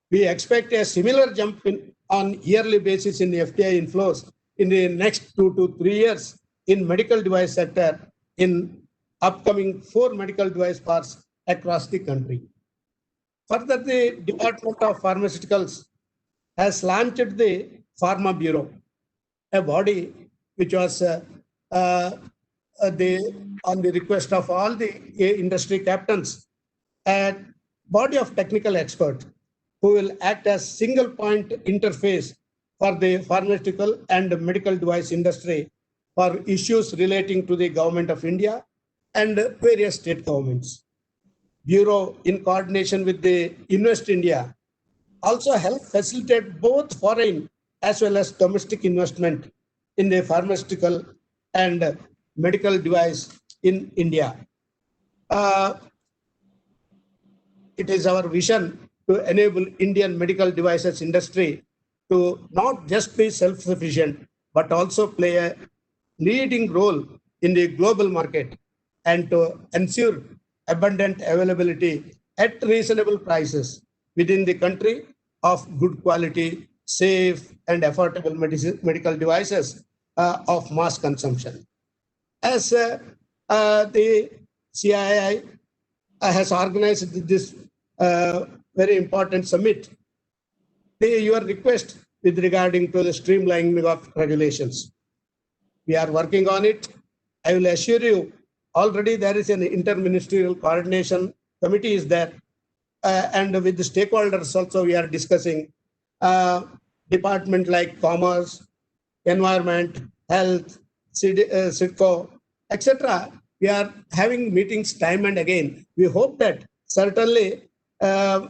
We expect a similar jump on yearly basis in the FDI inflows in the next 2 to 3 years in medical device sector in upcoming 4 medical device parks across the country. Further, the Department of Pharmaceuticals has launched the Pharma Bureau, a body which was on the request of all the industry captains, a body of technical experts who will act as single point interface for the pharmaceutical and medical device industry for issues relating to the Government of India and various state governments. Bureau, in coordination with the Invest India, also help facilitate both foreign as well as domestic investment in the pharmaceutical and medical device in India. It is our vision to enable Indian medical devices industry to not just be self-sufficient, but also play a leading role in the global market and to ensure abundant availability at reasonable prices within the country of good quality safe, and affordable medical devices of mass consumption. As the CII has organized this very important summit, your request with regarding to the streamlining of regulations. We are working on it. I will assure you, already there is an interministerial coordination committee is there, and with the stakeholders also we are discussing department like commerce, environment, health, CIDCO, etc. We are having meetings time and again. We hope that certainly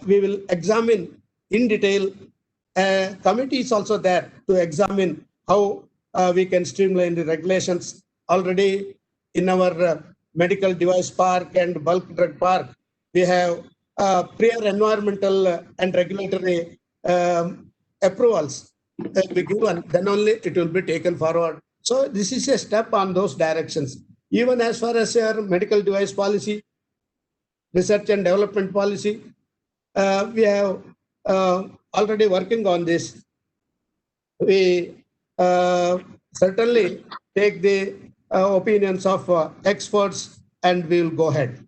we will examine in detail. Committee is also there to examine how we can streamline the regulations. Already in our medical device park and bulk drug park, we have prior environmental and regulatory approvals will be given, then only it will be taken forward. So this is a step on those directions. Even as far as our medical device policy, research and development policy, we have already working on this. We certainly take the opinions of experts and we will go ahead.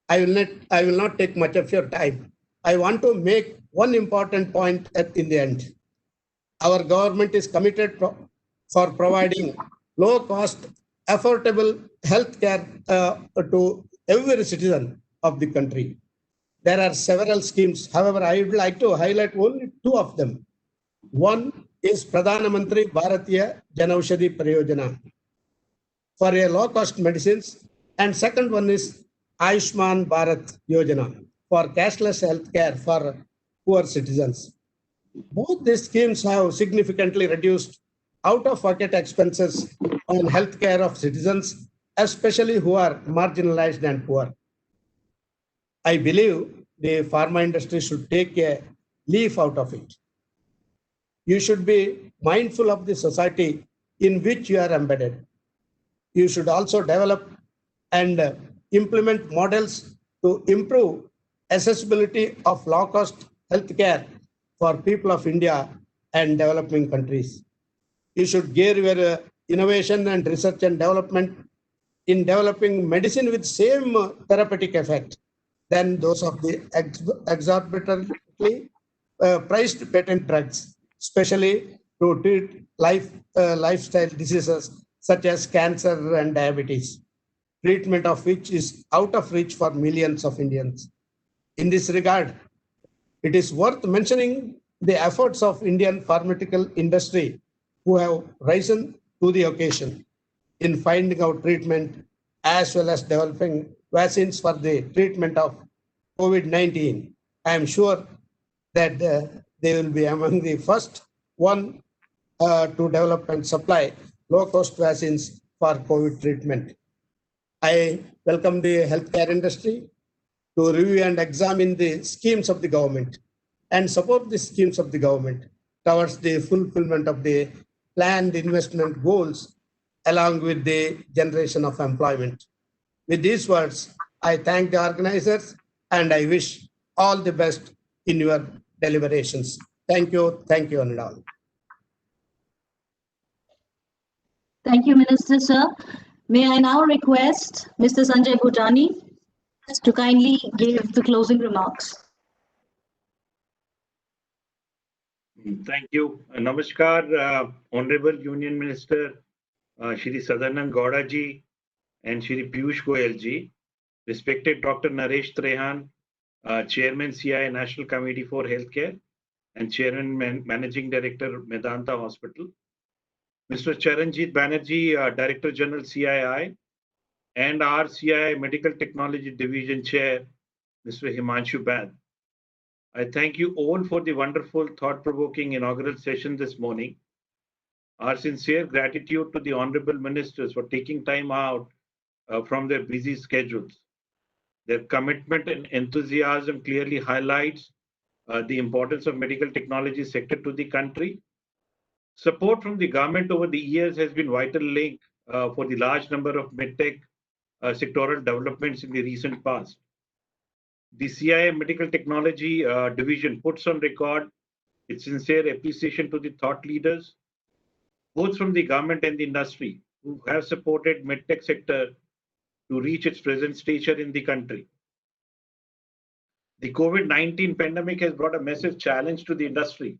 I will not take much of your time. I want to make one important point in the end. Our government is committed for providing low-cost, affordable healthcare to every citizen of the country. There are several schemes. However, I would like to highlight only two of them. One is Pradhan Mantri Bharatiya Janaushadhi Pariyojana for a low-cost medicines, and second one is Ayushman Bharat Yojana for cashless healthcare for poor citizens. Both these schemes have significantly reduced out-of-pocket expenses on healthcare of citizens, especially who are marginalized and poor. I believe the pharma industry should take a leaf out of it. You should be mindful of the society in which you are embedded. You should also develop and implement models to improve accessibility of low-cost healthcare for people of India and developing countries. You should gear your innovation and research and development in developing medicine with same therapeutic effect than those of the exorbitantly priced patent drugs, especially to treat lifestyle diseases such as cancer and diabetes, treatment of which is out of reach for millions of Indians. In this regard, it is worth mentioning the efforts of Indian pharmaceutical industry who have risen to the occasion in finding out treatment as well as developing vaccines for the treatment of COVID-19. I am sure that they will be among the first one to develop and supply low-cost vaccines for COVID treatment. I welcome the healthcare industry to review and examine the schemes of the government and support the schemes of the government towards the fulfillment of the planned investment goals along with the generation of employment. With these words, I thank the organizers and I wish all the best in your deliberations. Thank you, and all. Thank you, Minister, sir. May I now request Mr. Sanjay Bhutani to kindly give the closing remarks. Thank you. Namaskar, Honorable Union Minister Shri Sadanand Gowda ji and Shri Piyush Goyal ji, respected Dr. Naresh Trehan, Chairman CII National Committee for Healthcare and Chairman Managing Director Medanta Hospital, Mr. Charanjit Banerjee, Director General CII, and our CII Medical Technology Division Chair, Mr. Himanshu Bad. I thank you all for the wonderful, thought-provoking inaugural session this morning. Our sincere gratitude to the Honorable Ministers for taking time out from their busy schedules. Their commitment and enthusiasm clearly highlights the importance of medical technology sector to the country. Support from the government over the years has been vital link for the large number of MedTech sectoral developments in the recent past. The CII Medical Technology Division puts on record Its sincere appreciation to the thought leaders, both from the government and the industry, who have supported MedTech sector to reach its present stature in the country. The COVID-19 pandemic has brought a massive challenge to the industry.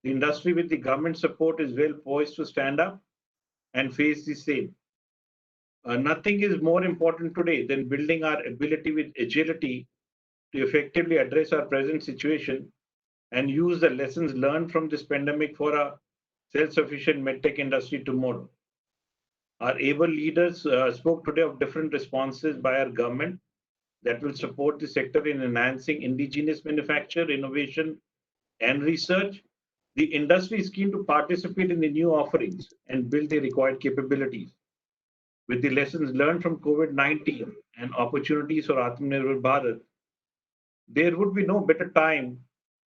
The industry with the government support is well poised to stand up and face the same. Nothing is more important today than building our ability with agility to effectively address our present situation and use the lessons learned from this pandemic for a self-sufficient medtech industry tomorrow. Our able leaders spoke today of different responses by our government that will support the sector in enhancing indigenous manufacture, innovation, and research. The industry is keen to participate in the new offerings and build the required capabilities. With the lessons learned from COVID-19 and opportunities for AtmaNirbhar Bharat, there would be no better time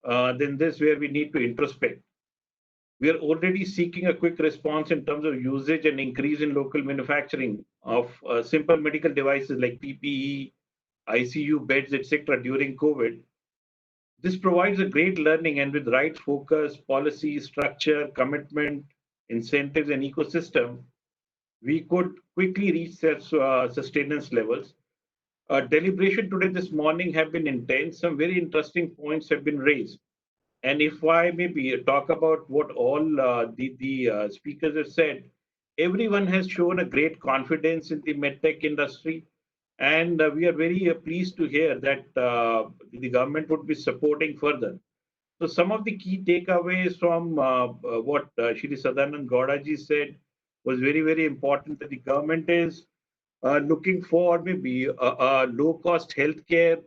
than this where we need to introspect. We are already seeking a quick response in terms of usage and increase in local manufacturing of simple medical devices like PPE, ICU beds, etc. during COVID. This provides a great learning, and with right focus, policy, structure, commitment, incentives, and ecosystem, we could quickly reach self-sustenance levels. Deliberation today this morning have been intense. Some very interesting points have been raised. And if I maybe talk about what all the speakers have said, everyone has shown a great confidence in the medtech industry. And we are very pleased to hear that the government would be supporting further. So some of the key takeaways from what Shri Sadanand Gowdaji said was very, very important, that the government is looking for maybe a low-cost healthcare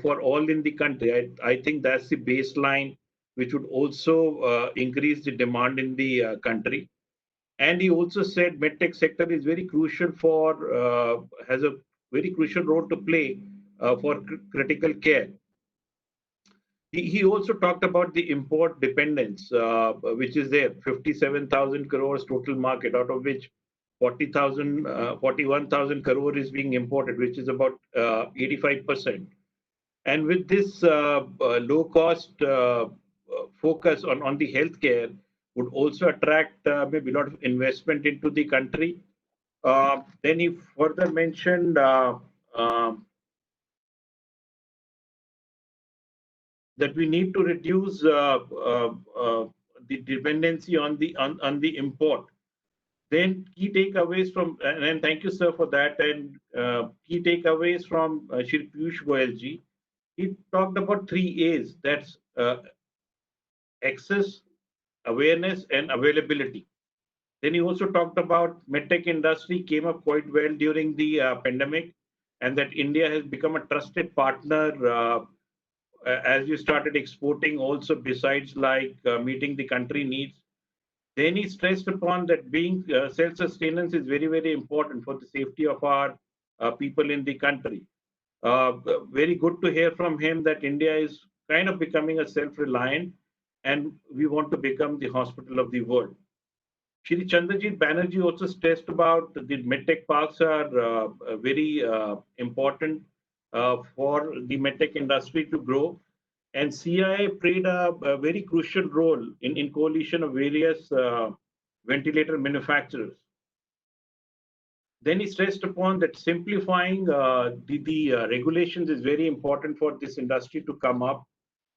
for all in the country. I think that's the baseline, which would also increase the demand in the country. And he also said medtech sector is very crucial for, has a very crucial role to play for critical care. He also talked about the import dependence, which is there, 57,000 crores total market, out of which 41,000 crore is being imported, which is about 85%. And with this low cost focus on the healthcare would also attract maybe a lot of investment into the country. Then he further mentioned that we need to reduce the dependency on the import. Then key takeaways from, and thank you, sir, for that. And key takeaways from Shri Piyush Goyalji. He talked about 3 A's. That's access, awareness, and availability. Then he also talked about medtech industry came up quite well during the pandemic, and that India has become a trusted partner as you started exporting also, besides like meeting the country needs. Then he stressed upon that being self-sustenance is very, very important for the safety of our people in the country. Very good to hear from him that India is kind of becoming a self-reliant, and we want to become the hospital of the world. Shri Chandrajit Banerjee also stressed about the medtech parks are very important for the medtech industry to grow. And CIA played a very crucial role in coalition of various ventilator manufacturers. Then he stressed upon that simplifying the regulations is very important for this industry to come up,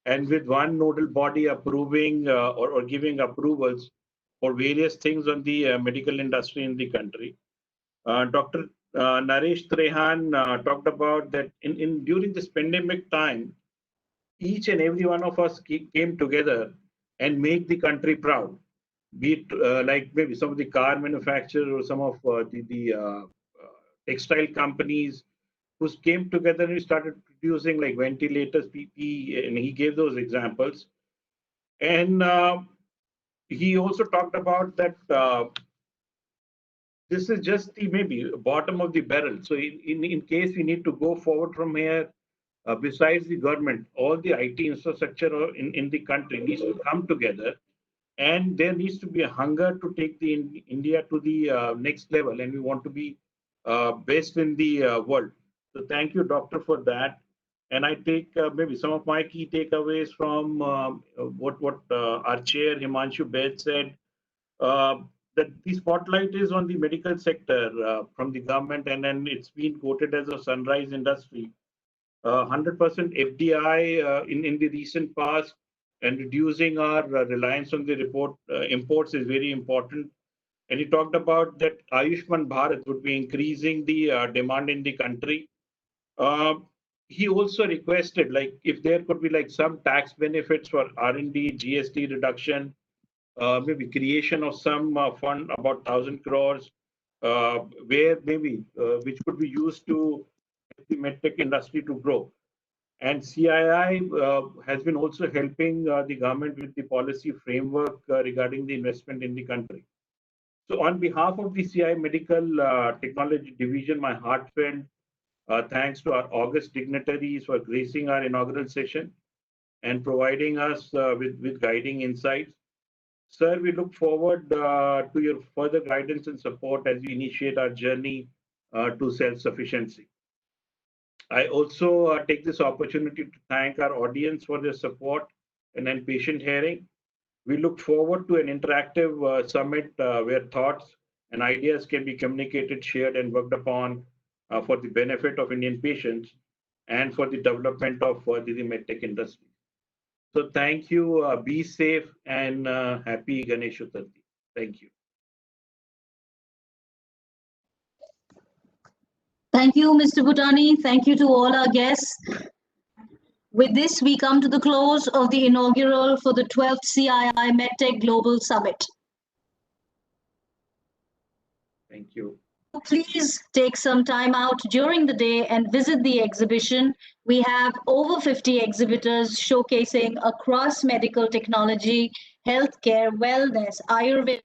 and with one nodal body approving or giving approvals for various things on the medical industry in the country. Dr. Naresh Trehan talked about that during this pandemic time, each and every one of us came together and make the country proud. Be it like maybe some of the car manufacturers or some of the textile companies who came together and we started producing like ventilators, PPE, and he gave those examples. And he also talked about that this is just the maybe bottom of the barrel. So in case we need to go forward from here, besides the government, all the IT infrastructure in the country needs to come together, and there needs to be a hunger to take the India to the next level, and we want to be best in the world. So thank you, doctor, for that. And I take maybe some of my key takeaways from what our chair Himanshu Baid said, uh, that the spotlight is on the medical sector from the government, and then it's been quoted as a sunrise industry. 100% FDI in the recent past, and reducing our reliance on the imports is very important. And he talked about that Ayushman Bharat would be increasing the demand in the country. Uh, he also requested, like, if there could be like some tax benefits for R&D, GST reduction, maybe creation of some fund about 1,000 crores, where maybe which could be used to help the medtech industry to grow. And CII has been also helping the government with the policy framework regarding the investment in the country. So, on behalf of the CII Medical Technology Division, my heartfelt thanks to our august dignitaries for gracing our inaugural session and providing us with guiding insights. Sir, we look forward to your further guidance and support as we initiate our journey to self-sufficiency. I also take this opportunity to thank our audience for their support and then patient hearing. We look forward to an interactive summit where thoughts and ideas can be communicated, shared, and worked upon for the benefit of Indian patients and for the development of the medtech industry. So thank you. Be safe and happy Ganesh Chaturthi. Thank you. Thank you, Mr. Bhutani. Thank you to all our guests. With this, we come to the close of the inaugural for the 12th CII MedTech Global Summit. Thank you. Please take some time out during the day and visit the exhibition. We have over 50 exhibitors showcasing across medical technology, healthcare, wellness, Ayurveda.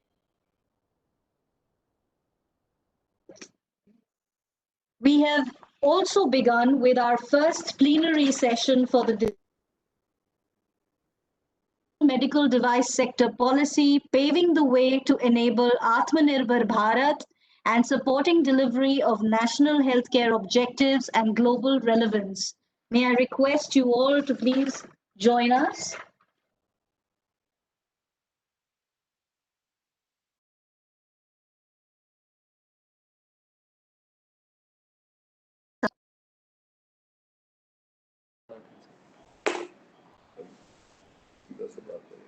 We have also begun with our first plenary session for the medical device sector policy, paving the way to enable AtmaNirbhar Bharat and supporting delivery of national healthcare objectives and global relevance. May I request you all to please join us? That's about it.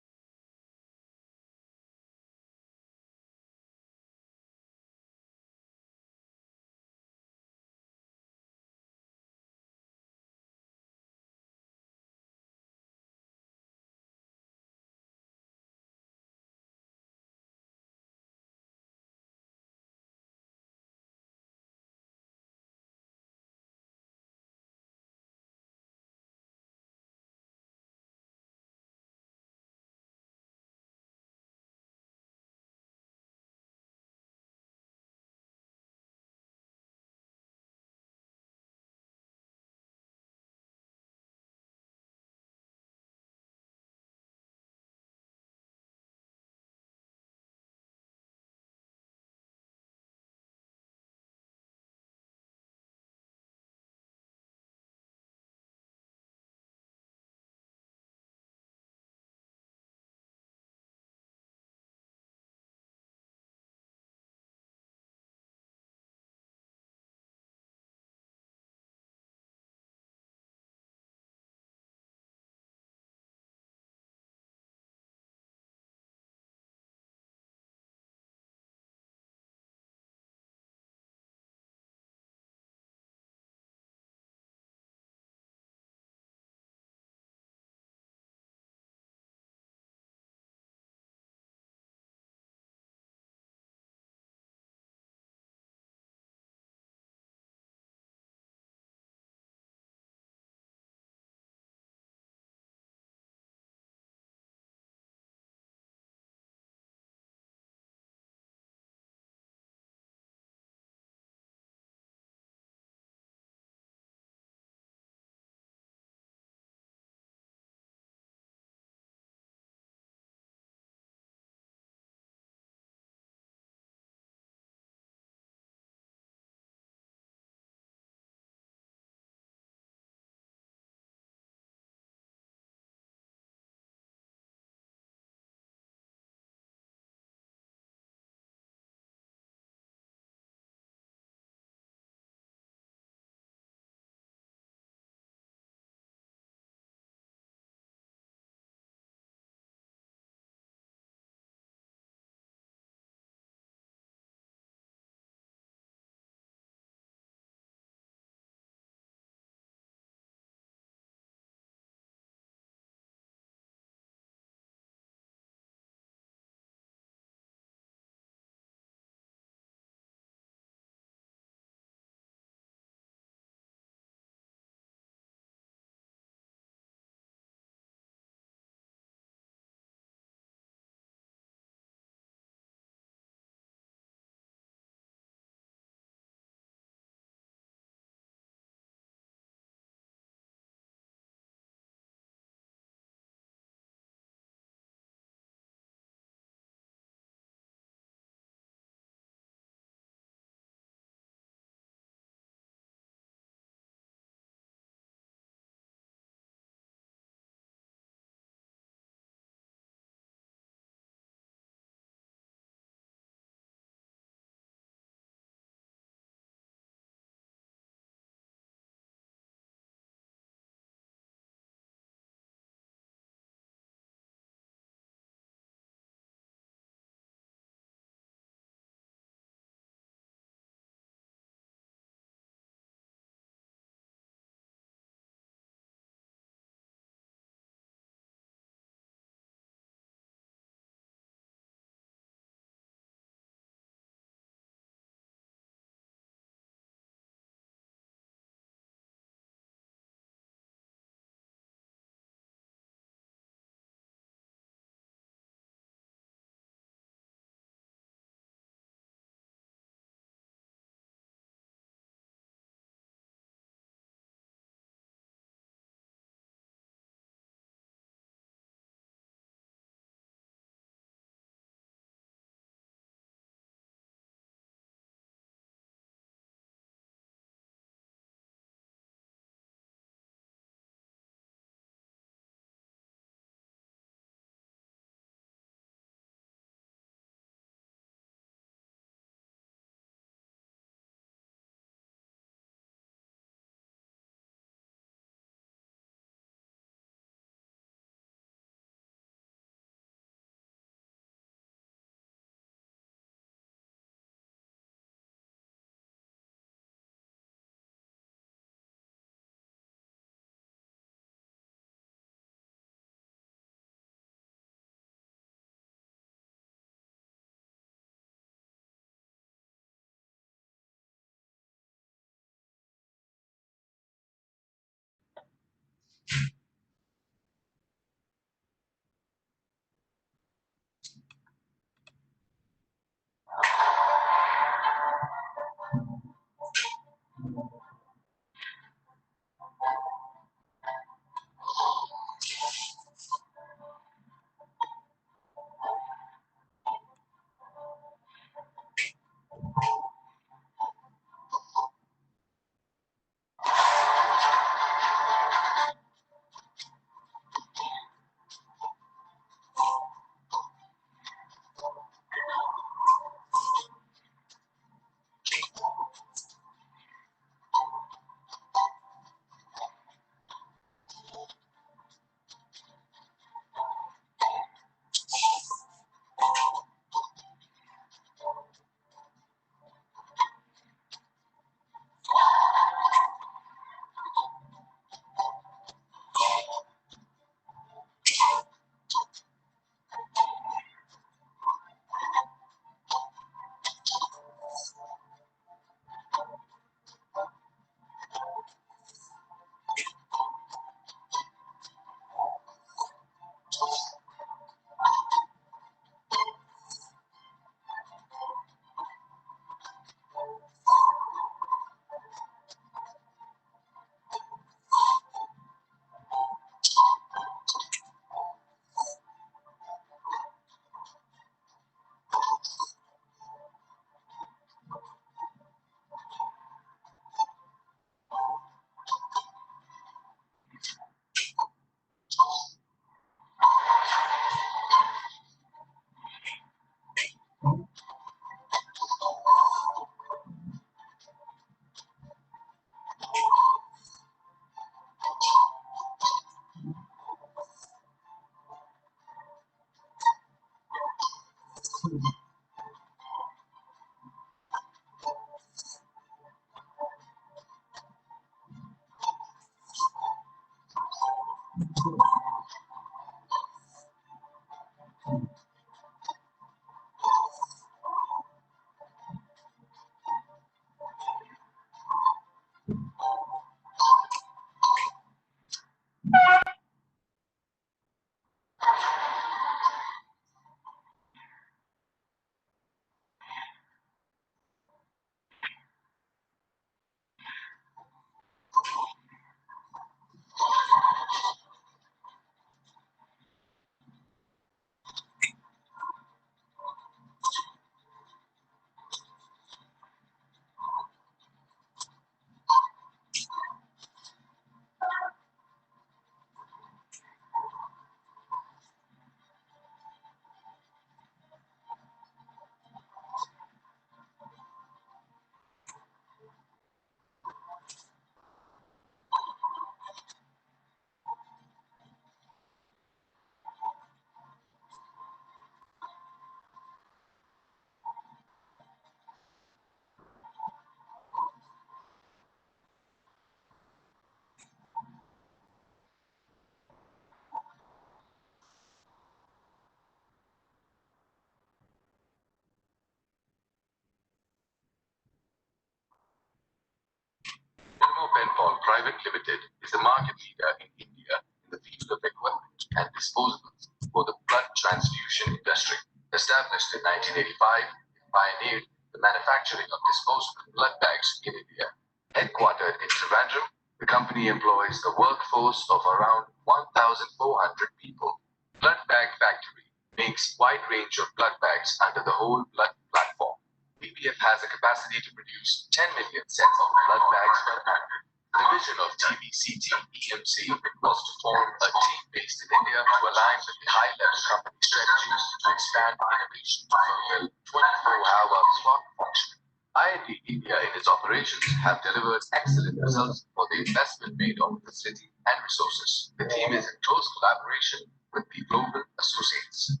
Penpal Private Limited is the market leader in India in the field of equipment and disposables for the blood transfusion industry. Established in 1985, it pioneered the manufacturing of disposable blood bags in India. Headquartered in Trivandrum, the company employs a workforce of around 1,400 people. Blood Bag Factory makes wide range of blood bags under the whole blood platform. BPF has a capacity to produce 10 million sets of blood bags per annum. The division of TBCT EMC was to form a team based in India to align with the high-level company strategies to expand innovation to fulfill 24-hour slot function. IND India in its operations have delivered excellent results for the investment made on facility and resources. The team is in close collaboration with the global associates.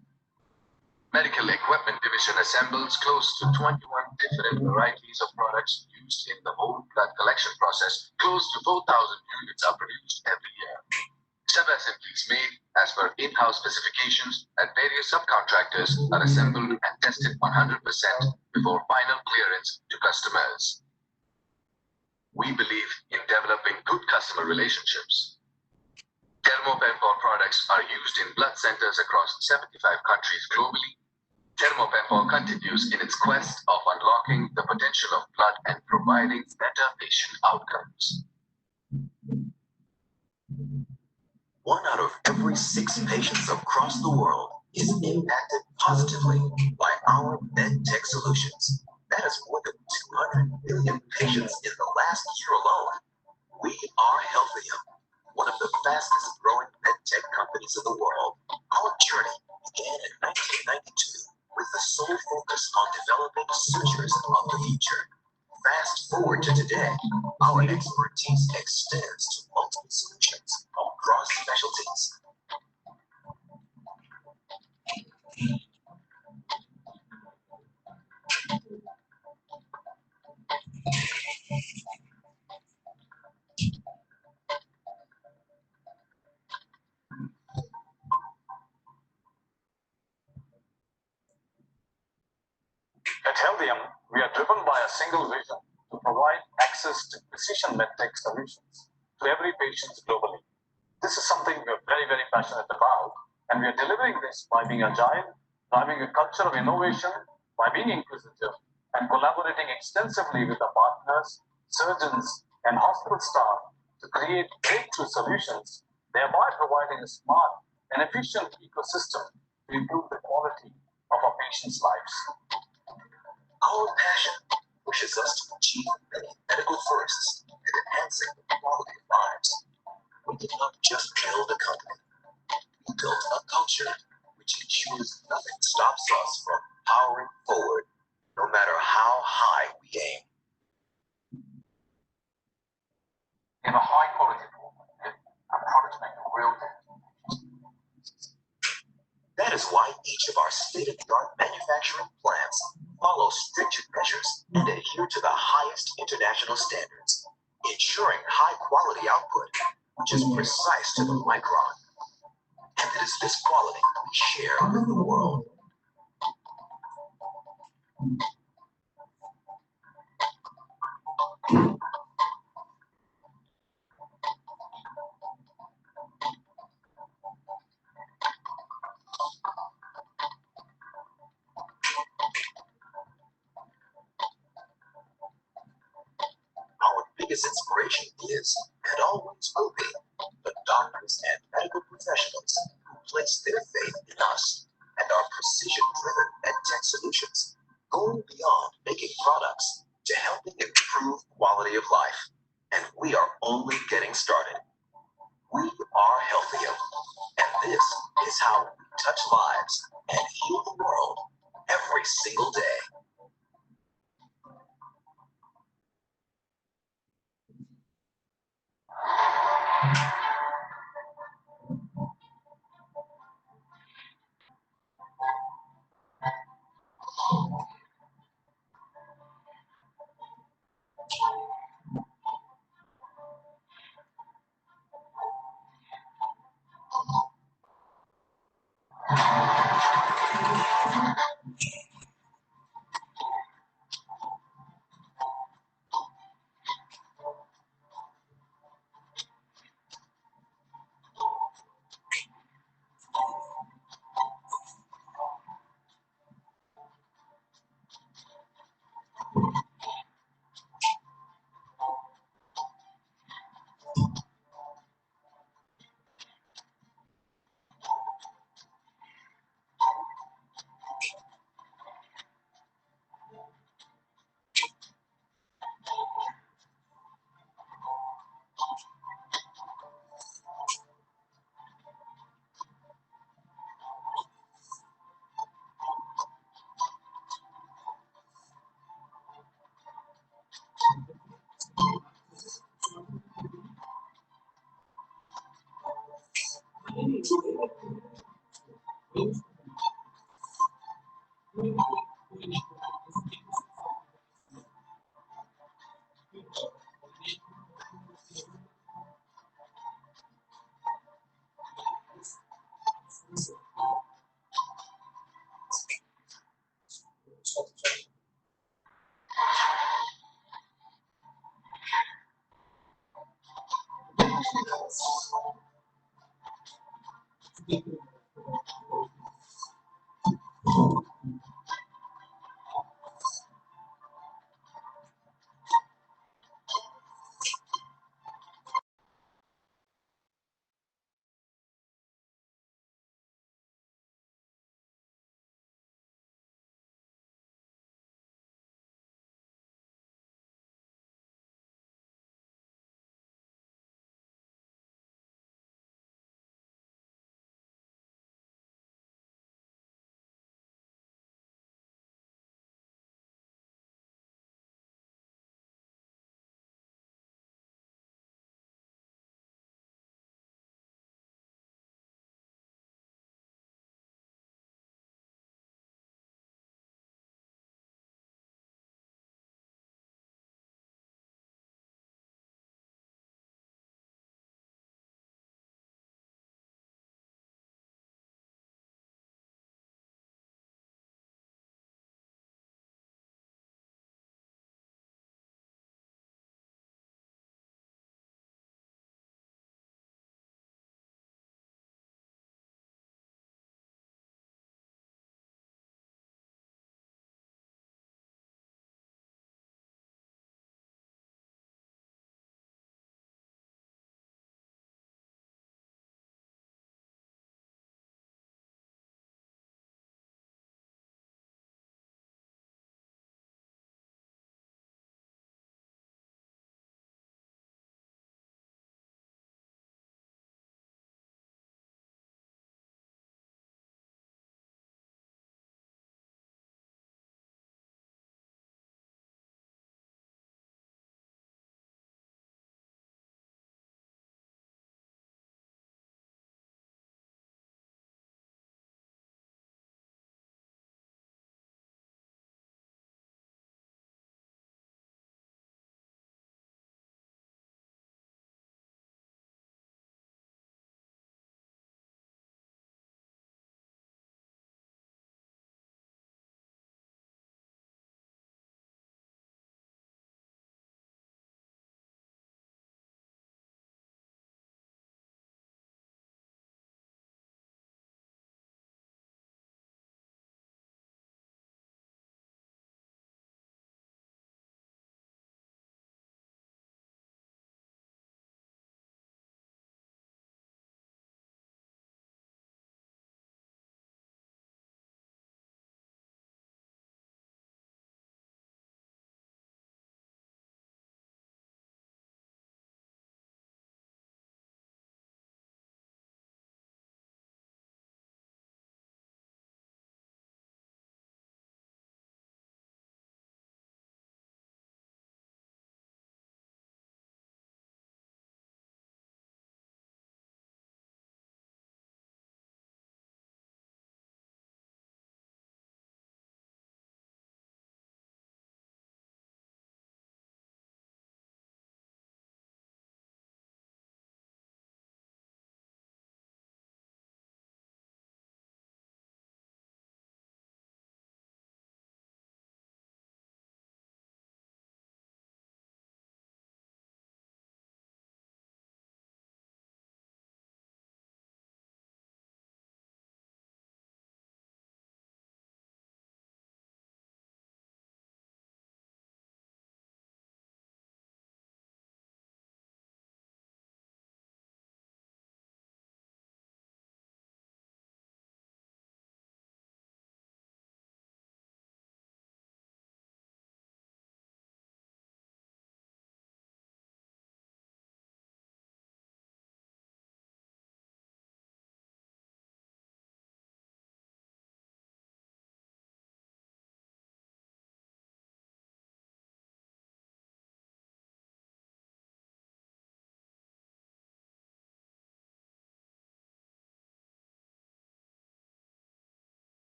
Medical Equipment Division assembles close to 21 different varieties of products used in the whole blood collection process. Close to 4,000 units are produced every year. Sub-assemblies made as per in-house specifications and various subcontractors are assembled and tested 100% before final clearance to customers. We believe in developing good customer relationships. Thermopentol products are used in blood centers across 75 countries globally. Thermopentol continues in its quest of unlocking the potential of blood and providing better patient outcomes. 1 out of every 6 patients across the world is impacted positively by our MedTech solutions. That is more than 200 million patients in the last year alone. We are Healthium, one of the fastest growing MedTech companies in the world. Our journey began in 1992 with the sole focus on developing sutures of the future. Fast forward to today, our expertise extends to multiple solutions across specialties. At Healthium, we are driven by a single vision to provide access to precision MedTech solutions to every patient globally. This is something we are very, very passionate about, and we are delivering this by being agile, driving a culture of innovation, by being inquisitive, and collaborating extensively with our partners, surgeons, and hospital staff to create breakthrough solutions, thereby providing a smart and efficient ecosystem to improve the quality of our patients' lives. Our passion pushes us to achieve many medical firsts and enhancing the quality of lives. We did not just build a company, we built a culture which ensures nothing stops us from powering forward, no matter how high we aim. We have a high quality program and products make a real difference. That is why each of our state-of-the-art manufacturing plants follow stringent measures and adhere to the highest international standards, ensuring high-quality output, which is precise to the micron. And it is this quality we share with the world. Our biggest inspiration is, and always will be, the doctors and medical professionals who place their faith in us and our precision-driven MedTech solutions, going beyond making products to helping improve quality of life. And we are only getting started. We are Healthium, and this is how we touch lives and heal the world every single day.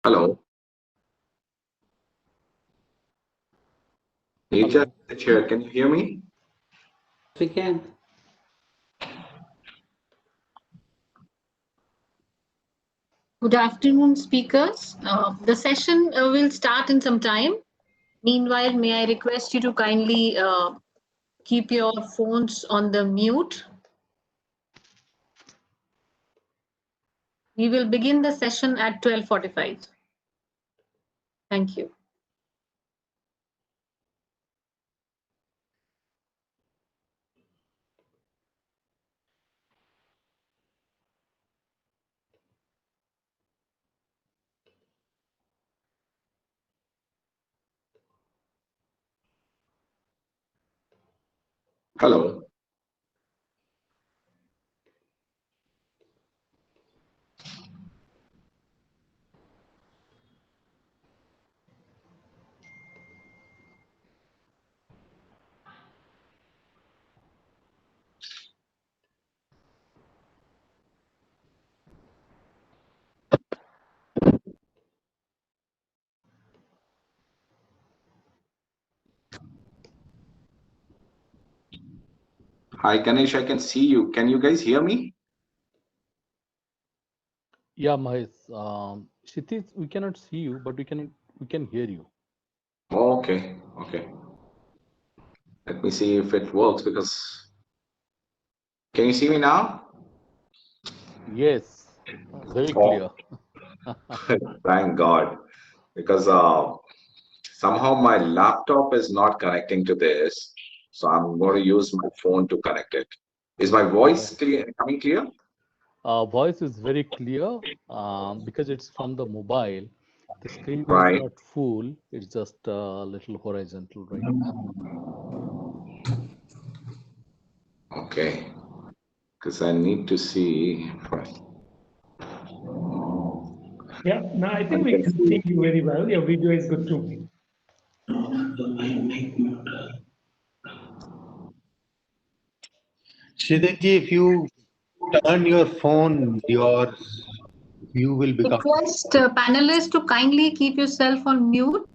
Hello. Hello. Chair, can you hear me? We can. Good afternoon, speakers. The session will start in some time. Meanwhile, may I request you to kindly keep your phones on the mute. We will begin the session at 12:45. Thank you. Hello. Hi, Ganesh, I can see you. Can you guys hear me? Yeah, Mahesh. Kshitij, we cannot see you, but we can hear you. Okay, okay. Let me see if it works because can you see me now? Yes, very Oh, clear. thank God. Because somehow my laptop is not connecting to this. So I'm going to use my phone to connect it. Is my voice clear, coming clear? Voice is very clear because it's from the mobile. The screen is Right. not full. It's just a little horizontal right now. Okay. Because I need to see. Yeah, no, I think we can can see. see you very well. Your video is good too. Shridharji, if you turn your phone, your view will become. Request panelists to kindly keep yourself on mute.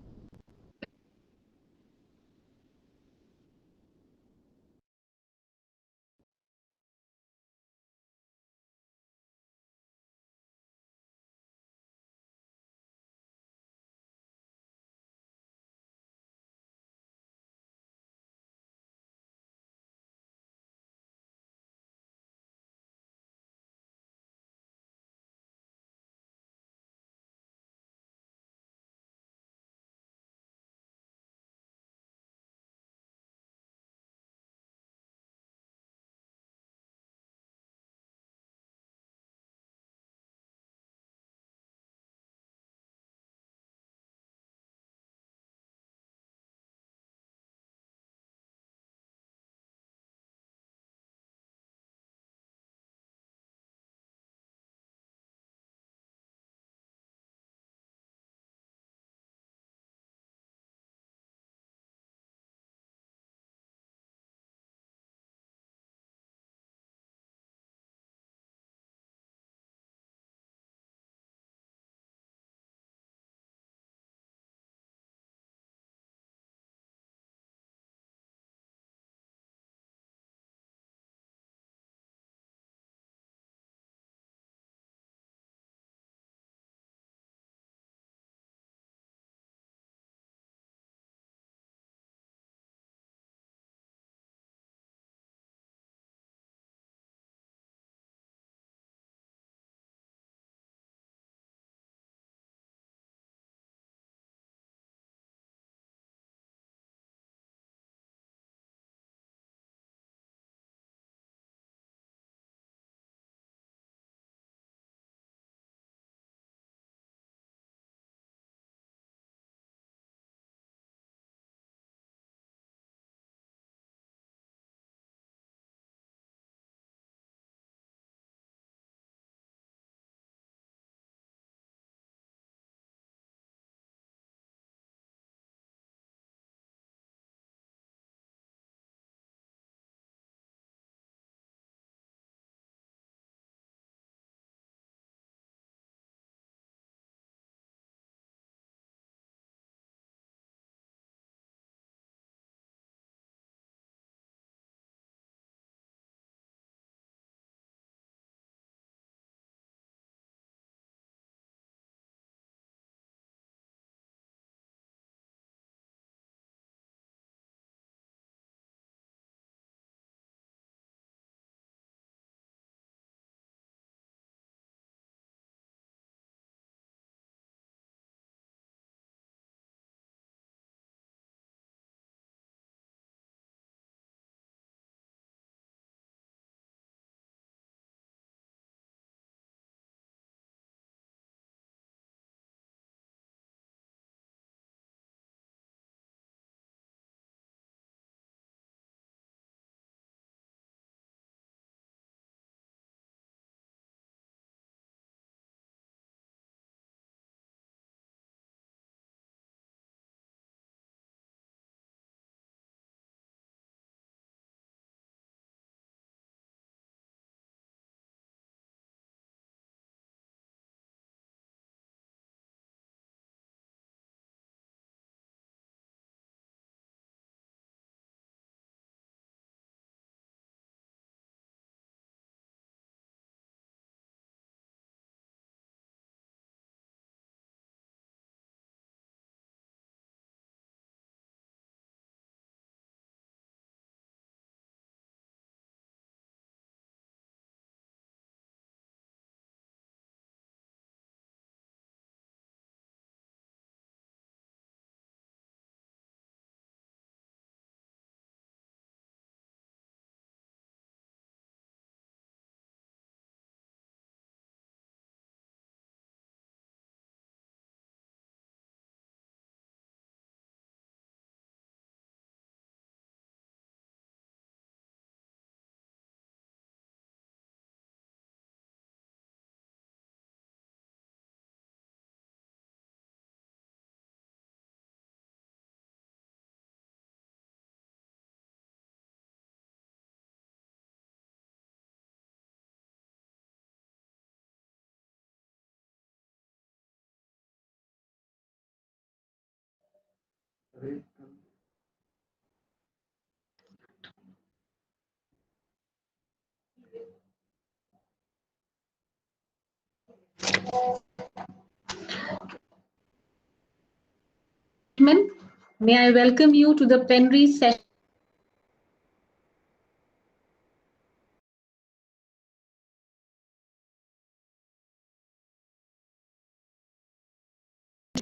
May I welcome you to the plenary session.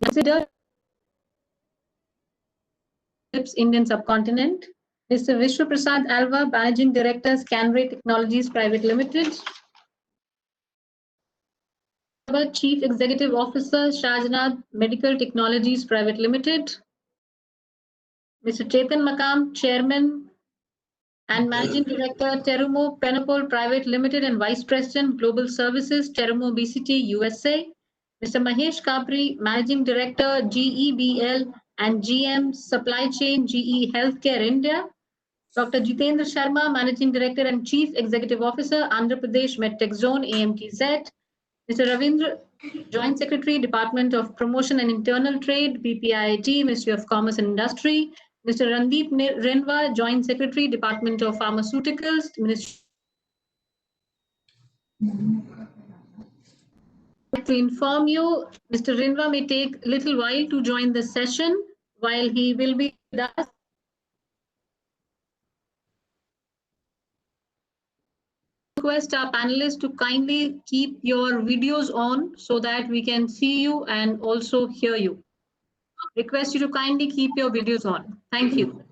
Consider Indian subcontinent. Mr. Vishwa Prasad Alva, Managing Director, Scanray Technologies Private Limited. Chief Executive Officer, Shahjanad Medical Technologies Private Limited. Mr. Chetan Makam, Chairman and Managing Director, Terumo Penopol Private Limited and Vice President, Global Services, Terumo BCT, USA. Mr. Mahesh Kapri, Managing Director, GEBL and GM Supply Chain, GE Healthcare India. Dr. Jitendra Sharma, Managing Director and Chief Executive Officer, Andhra Pradesh MedTech Zone, AMTZ. Mr. Ravindra, Joint Secretary, Department of Promotion and Internal Trade, BPIIT, Ministry of Commerce and Industry. Mr. Randeep Renwa, Joint Secretary, Department of Pharmaceuticals, Ministry. To inform you, Mr. Renwa may take a little while to join the session. While he will be with us, request our panelists to kindly keep your videos on so that we can see you and also hear you. Request you to kindly keep your videos on. Thank you.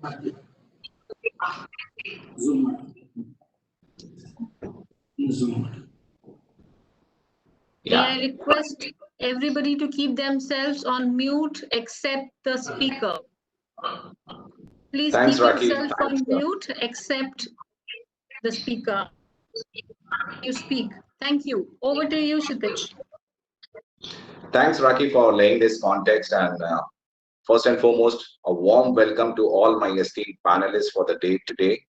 May I request everybody to keep themselves on mute except the speaker. Please keep yourself on mute except the speaker. You speak. Thank you. Over to you, Shitij. Thanks, Raki, for laying this context. And first and foremost, a warm welcome to all my esteemed panelists for the day today.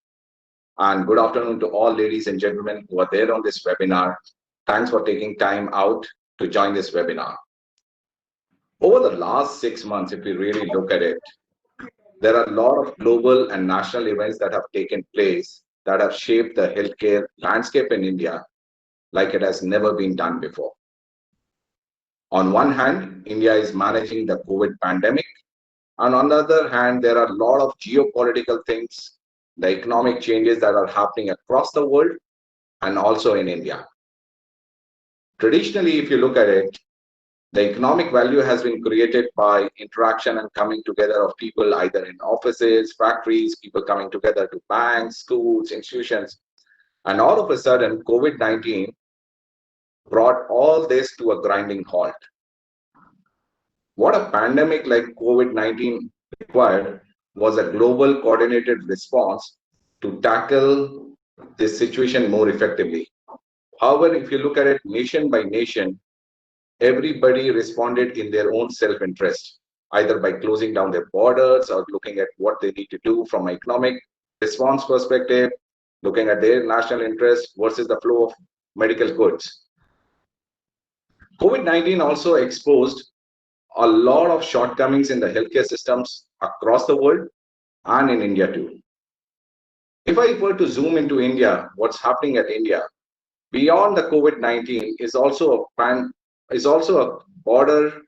And good afternoon to all ladies and gentlemen who are there on this webinar. Thanks for taking time out to join this webinar. Over the last 6 months, if we really look at it, there are a lot of global and national events that have taken place that have shaped the healthcare landscape in India like it has never been done before. On one hand, India is managing the COVID pandemic. And on the other hand, there are a lot of geopolitical things, the economic changes that are happening across the world and also in India. Traditionally, if you look at it, the economic value has been created by interaction and coming together of people either in offices, factories, people coming together to banks, schools, institutions. And all of a sudden, COVID-19 brought all this to a grinding halt. What a pandemic like COVID-19 required was a global coordinated response to tackle this situation more effectively. However, if you look at it nation by nation, everybody responded in their own self-interest, either by closing down their borders or looking at what they need to do from an economic response perspective, looking at their national interest versus the flow of medical goods. COVID-19 also exposed a lot of shortcomings in the healthcare systems across the world and in India too. If I were to zoom into India, what's happening at India, beyond the COVID-19 is also a border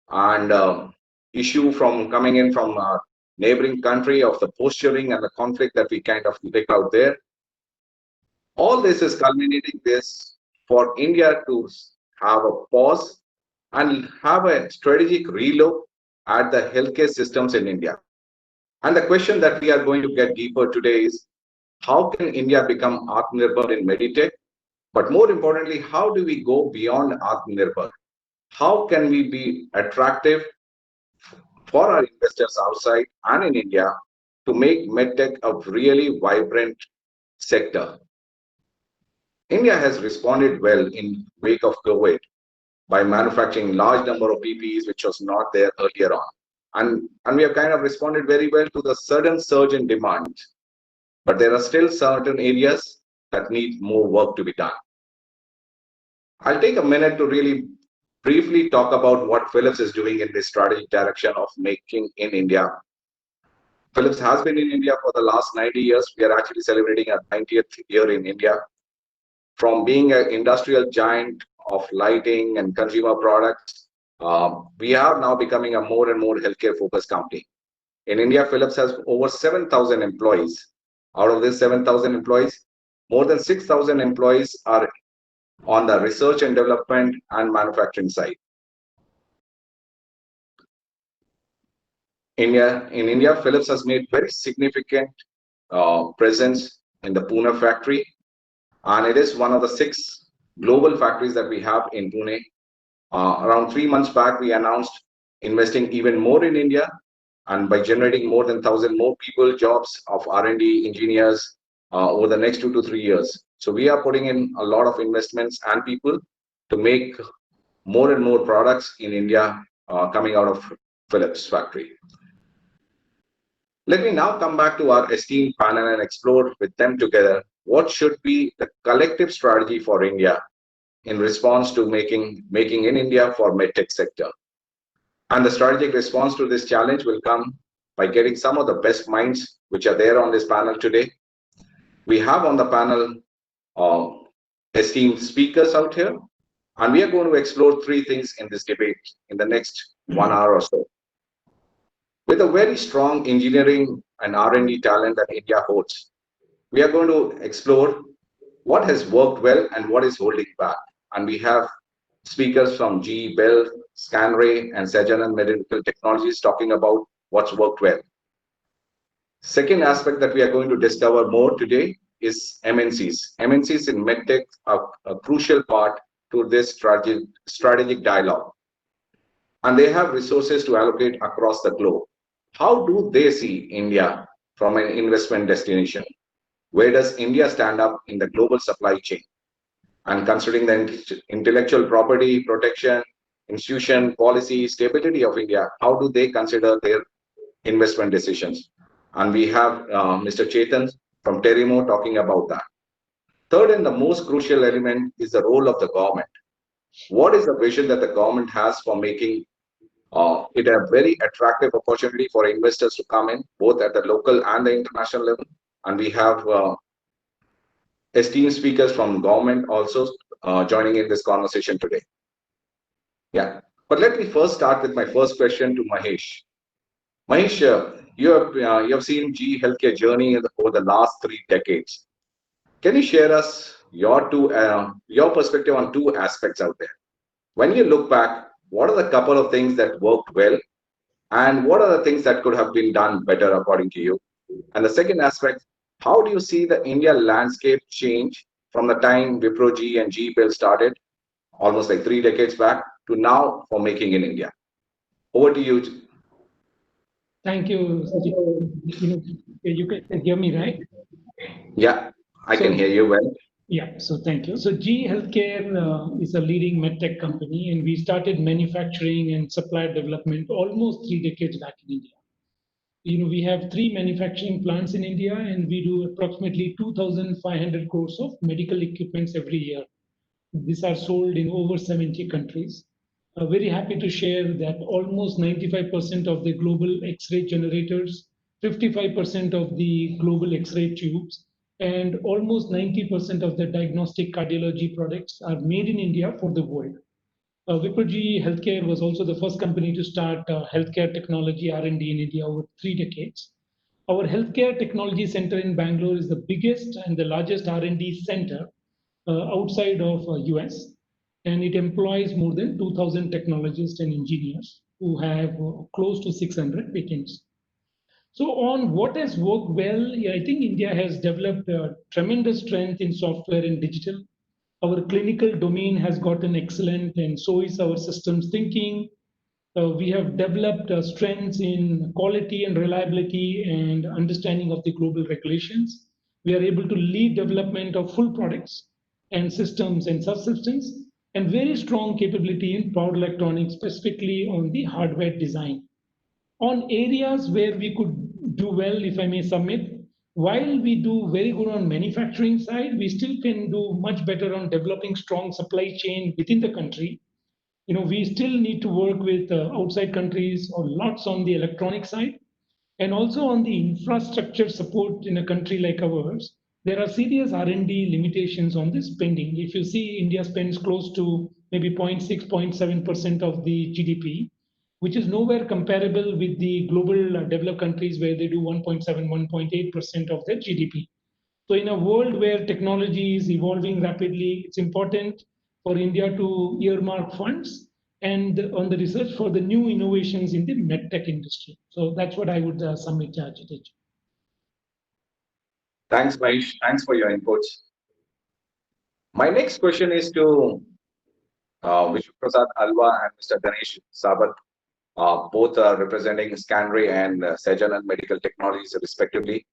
and issue from coming in from a neighboring country of the posturing and the conflict that we kind of pick out there. All this is culminating this for India to have a pause and have a strategic relook at the healthcare systems in India. And the question that we are going to get deeper today is, how can India become AtmaNirbhar in MedTech? But more importantly, how do we go beyond AtmaNirbhar? How can we be attractive for our investors outside and in India to make MedTech a really vibrant sector? India has responded well in wake of COVID by manufacturing large number of PPEs, which was not there earlier on. And we have kind of responded very well to the sudden surge in demand. But there are still certain areas that need more work to be done. I'll take a minute to really briefly talk about what Philips is doing in this strategic direction of making in India Philips has been in India for the last 90 years. We are actually celebrating our 90th year in India. From being an industrial giant of lighting and consumer products, we are now becoming a more and more healthcare focused company. In India, Philips has over 7,000 employees. Out of this 7,000 employees, more than 6,000 employees are on the research and development and manufacturing side. In India, Philips has made very significant presence in the Pune factory, and it is one of the 6 global factories that we have in Pune. Around 3 months back, we announced investing even more in India, and by generating more than 1,000 more people, jobs of R&D engineers over the next 2 to 3 years. So we are putting in a lot of investments and people to make more and more products in India coming out of Philips factory. Let me now come back to our esteemed panel and explore with them together what should be the collective strategy for India in response to making in India for MedTech sector. And the strategic response to this challenge will come by getting some of the best minds which are there on this panel today. We have on the panel esteemed speakers out here, and we are going to explore 3 things in this debate in the next 1 hour or so. With a very strong engineering and R&D talent that India holds, we are going to explore what has worked well and what is holding back. And we have speakers from GE, Bell, Scanray, and Sajanan Medical Technologies talking about what's worked well. Second aspect that we are going to discover more today is MNCs. MNCs in MedTech are a crucial part to this strategic dialogue. And they have resources to allocate across the globe. How do they see India from an investment destination? Where does India stand up in the global supply chain? And considering the intellectual property protection, institution, policy, stability of India, how do they consider their investment decisions? And we have Mr. Chetan from Terimo talking about that. Third and the most crucial element is the role of the government. What is the vision that the government has for making it a very attractive opportunity for investors to come in, both at the local and the international level? And we have esteemed speakers from government also joining in this conversation today. Yeah, but let me first start with my first question to Mahesh. Mahesh, you have seen GE Healthcare journey over the last 3 decades. Can you share us your perspective on 2 aspects out there? When you look back, what are the couple of things that worked well, and what are the things that could have been done better according to you? And the second aspect, how do you see the India landscape change from the time Wipro GE and GE Bell started, almost like 3 decades back, to now for making in India? Over to you. Thank you, Sajid. You can hear me, right? Yeah, I can hear you well. Yeah, so thank you. So GE Healthcare is a leading MedTech company, and we started manufacturing and supply development almost 3 decades back in India. We have 3 manufacturing plants in India, and we do approximately 2,500 crores of medical equipments every year. These are sold in over 70 countries. Very happy to share that almost 95% of the global X-ray generators, 55% of the global X-ray tubes, and almost 90% of the diagnostic cardiology products are made in India for the world. Wipro GE Healthcare was also the first company to start healthcare technology R&D in India over 3 decades. Our healthcare technology center in Bangalore is the biggest and the largest R&D center outside of US, and it employs more than 2,000 technologists and engineers who have close to 600 patents. So on what has worked well, I think India has developed tremendous strength in software and digital. Our clinical domain has gotten excellent, and so is our systems thinking. We have developed strengths in quality and reliability and understanding of the global regulations. We are able to lead development of full products and systems and subsystems, and very strong capability in power electronics, specifically on the hardware design. On areas where we could do well, if I may submit, while we do very good on manufacturing side, we still can do much better on developing strong supply chain within the country. We still need to work with outside countries or lots on the electronic side. And also on the infrastructure support in a country like ours, there are serious R&D limitations on the spending. If you see, India spends close to maybe 0.6, 0.7% of the GDP, which is nowhere comparable with the global developed countries where they do 1.7, 1.8% of their GDP. So in a world where technology is evolving rapidly, it's important for India to earmark funds and on the research for the new innovations in the MedTech industry. So that's what I would submit, Jitendra. Thanks, Mahesh. Thanks for your inputs. My next question is to Vishnu Prasad Alva and Mr. Ganesh Sabat, both are representing Scanray and Sejanan Medical Technologies respectively.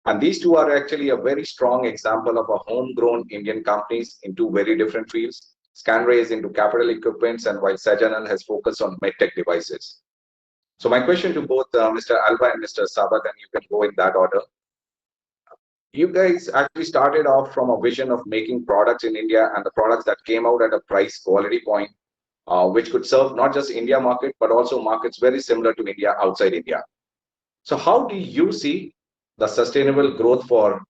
And these two are actually a very strong example of a homegrown Indian companies in two very different fields. Scanray is into capital equipments, and while Sejanan has focused on MedTech devices. So my question to both Mr. Alva and Mr. Sabat, and you can go in that order. You guys actually started off from a vision of making products in India, and the products that came out at a price quality point, which could serve not just India market, but also markets very similar to India outside India. So how do you see the sustainable growth for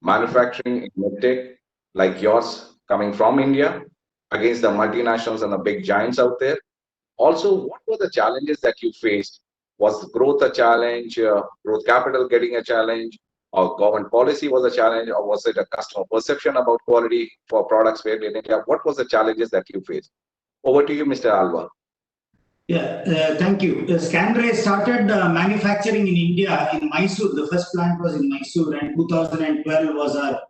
manufacturing in MedTech like yours coming from India against the multinationals and the big giants out there? Also, what were the challenges that you faced? Was growth a challenge, growth capital getting a challenge, or government policy was a challenge, or was it a customer perception about quality for products made in India? What was the challenges that you faced? Over to you, Mr. Alva. Yeah, thank you. Scanray started manufacturing in India in Mysore. The first plant was in Mysore, and 2012 was our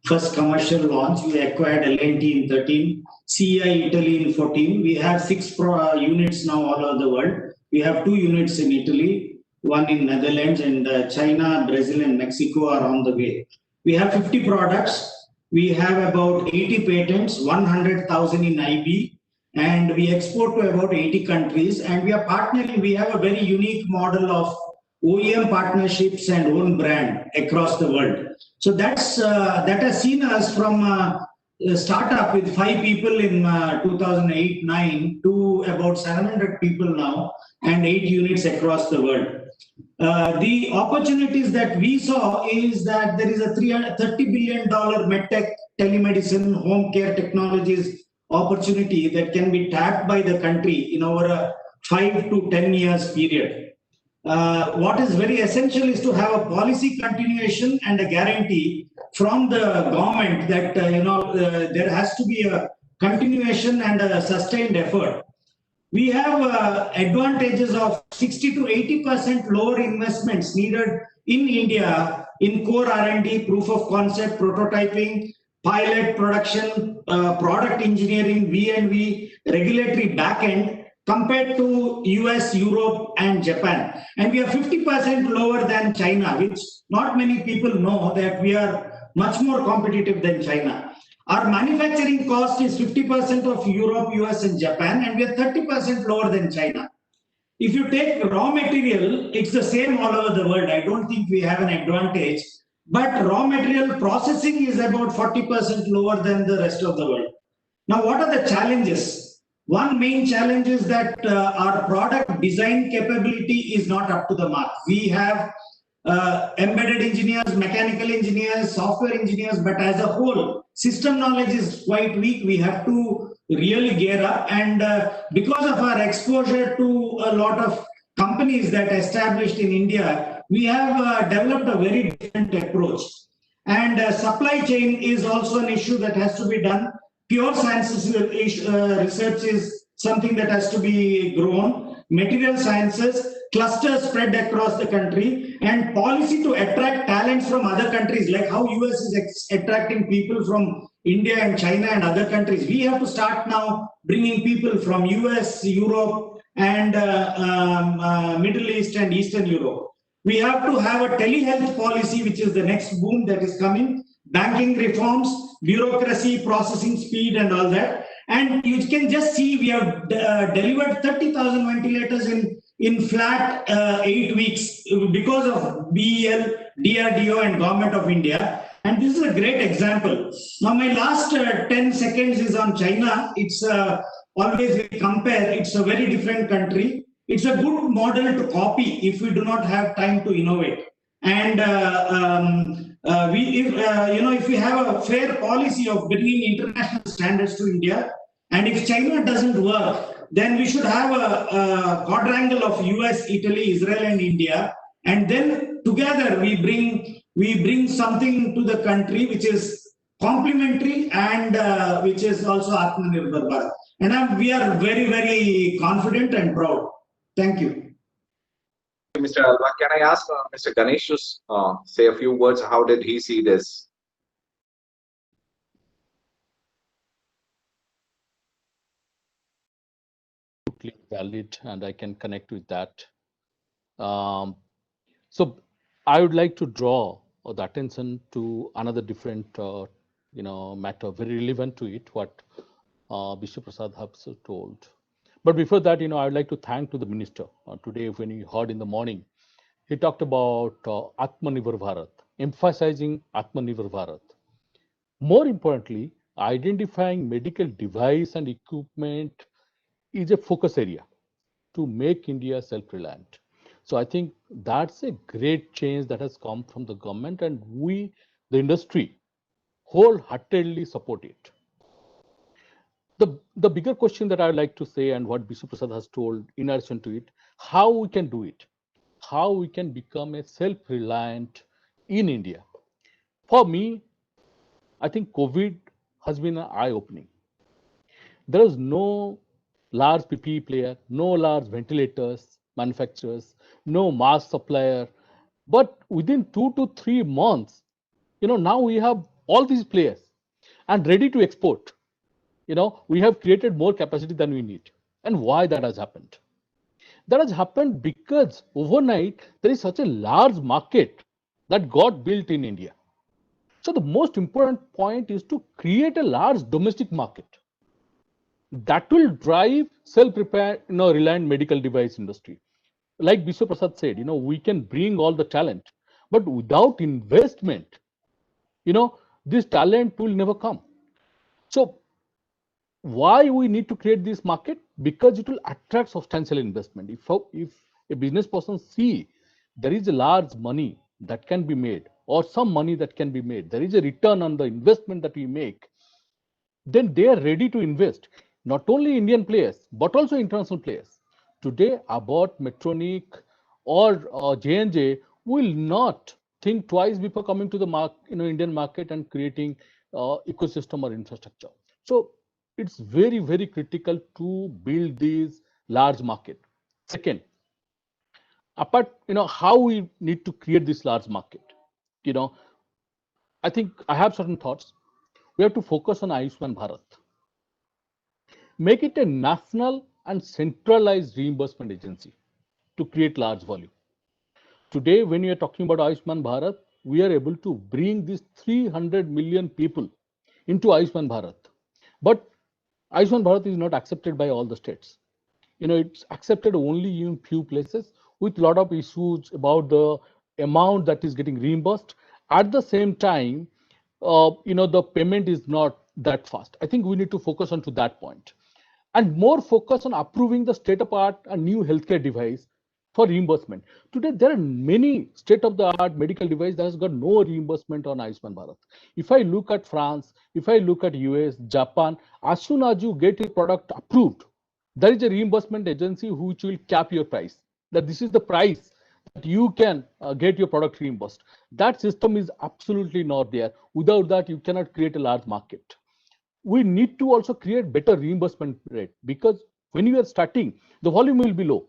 first commercial launch. We acquired L&T in 13, CEI Italy in 14. We have 6 units now all over the world. We have 2 units in Italy, 1 in Netherlands, and China, Brazil, and Mexico are on the way. We have 50 products. We have about 80 patents, 100,000 in IB. And we export to about 80 countries, and we are partnering. We have a very unique model of OEM partnerships and own brand across the world. So that has seen us from a startup with 5 people in 2008-9 to about 700 people now and 8 units across the world. The opportunities that we saw is that there is a $30 billion MedTech telemedicine home care technologies opportunity that can be tapped by the country in over a 5 to 10 years period. What is very essential is to have a policy continuation and a guarantee from the government that there has to be a continuation and a sustained effort. We have advantages of 60 to 80% lower investments needed in India in core R&D, proof of concept, prototyping, pilot production, product engineering, V&V, regulatory backend compared to US, Europe, and Japan. And we are 50% lower than China, which not many people know that we are much more competitive than China. Our manufacturing cost is 50% of Europe, US, and Japan, and we are 30% lower than China. If you take raw material, it's the same all over the world. I don't think we have an advantage. But raw material processing is about 40% lower than the rest of the world. Now, what are the challenges? One main challenge is that our product design capability is not up to the mark. We have embedded engineers, mechanical engineers, software engineers, but as a whole, system knowledge is quite weak. We have to really gear up. And because of our exposure to a lot of companies that established in India, we have developed a very different approach. And supply chain is also an issue that has to be done. Pure sciences research is something that has to be grown. Material sciences, clusters spread across the country, and policy to attract talents from other countries, like how US is attracting people from India and China and other countries. We have to start now bringing people from US, Europe, and Middle East and Eastern Europe. We have to have a telehealth policy, which is the next boom that is coming, banking reforms, bureaucracy, processing speed, and all that. And you can just see we have delivered 30,000 ventilators in flat 8 weeks because of BEL, DRDO, and Government of India. And this is a great example. Now, my last 10 seconds is on China. It's always we compare, it's a very different country. it's a good model to copy if we do not have time to innovate. And if we have a fair policy of bringing international standards to India, and if China doesn't work, then we should have a quadrangle of US, Italy, Israel, and India, and then together we bring something to the country which is complementary and which is also AtmaNirbhar Bharat. And we are very, very confident and proud. Thank you. Mr. Alva, can I ask Mr. Ganesh to say a few words? How did he see this? Valid, and I can connect with that. So I would like to draw the attention to another different, matter very relevant to it, what Vishnu Prasad has told. But before that, I would like to thank to the minister today when he heard in the morning, he talked about Atma Nirbhar Bharat, emphasizing Atma Nirbhar Bharat. More importantly, identifying medical device and equipment is a focus area to make India self-reliant. So I think that's a great change that has come from the government, and we, the industry, wholeheartedly support it. The bigger question that I would like to say, and what Vishnu Prasad has told in addition to it, how we can do it, how we can become a self-reliant in India. For me, I think COVID has been an eye-opening. There is no large PPE player, no large ventilators manufacturers, no mask supplier. But within 2 to 3 months, now we have all these players and ready to export. We have created more capacity than we need. And why that has happened? That has happened because overnight there is such a large market that got built in India. So the most important point is to create a large domestic market that will drive self-reliant medical device industry. Like Vishnu Prasad said, we can bring all the talent, but without investment, this talent will never come. So why we need to create this market? Because it will attract substantial investment. If a business person see there is a large money that can be made or some money that can be made, there is a return on the investment that we make, then they are ready to invest. Not only Indian players, but also international players. Today, Abbott, Medtronic, or J&J will not think twice before coming to the Indian market and creating ecosystem or infrastructure. So it's very, very critical to build this large market. Second, apart, how we need to create this large market. I think I have certain thoughts. We have to focus on Ayushman Bharat. Make it a national and centralized reimbursement agency to create large volume. Today, when we are talking about Ayushman Bharat, we are able to bring these 300 million people into Ayushman Bharat. But Ayushman Bharat is not accepted by all the states. It's accepted only in few places with a lot of issues about the amount that is getting reimbursed. At the same time, the payment is not that fast. I think we need to focus on to that point. And more focus on approving the state-of-the-art and new healthcare device for reimbursement. Today, there are many state-of-the-art medical devices that has got no reimbursement on Ayushman Bharat. If I look at France, if I look at US, Japan, as soon as you get a product approved, there is a reimbursement agency which will cap your price. That this is the price that you can get your product reimbursed. That system is absolutely not there. Without that, you cannot create a large market. We need to also create better reimbursement rate, because when you are starting, the volume will be low.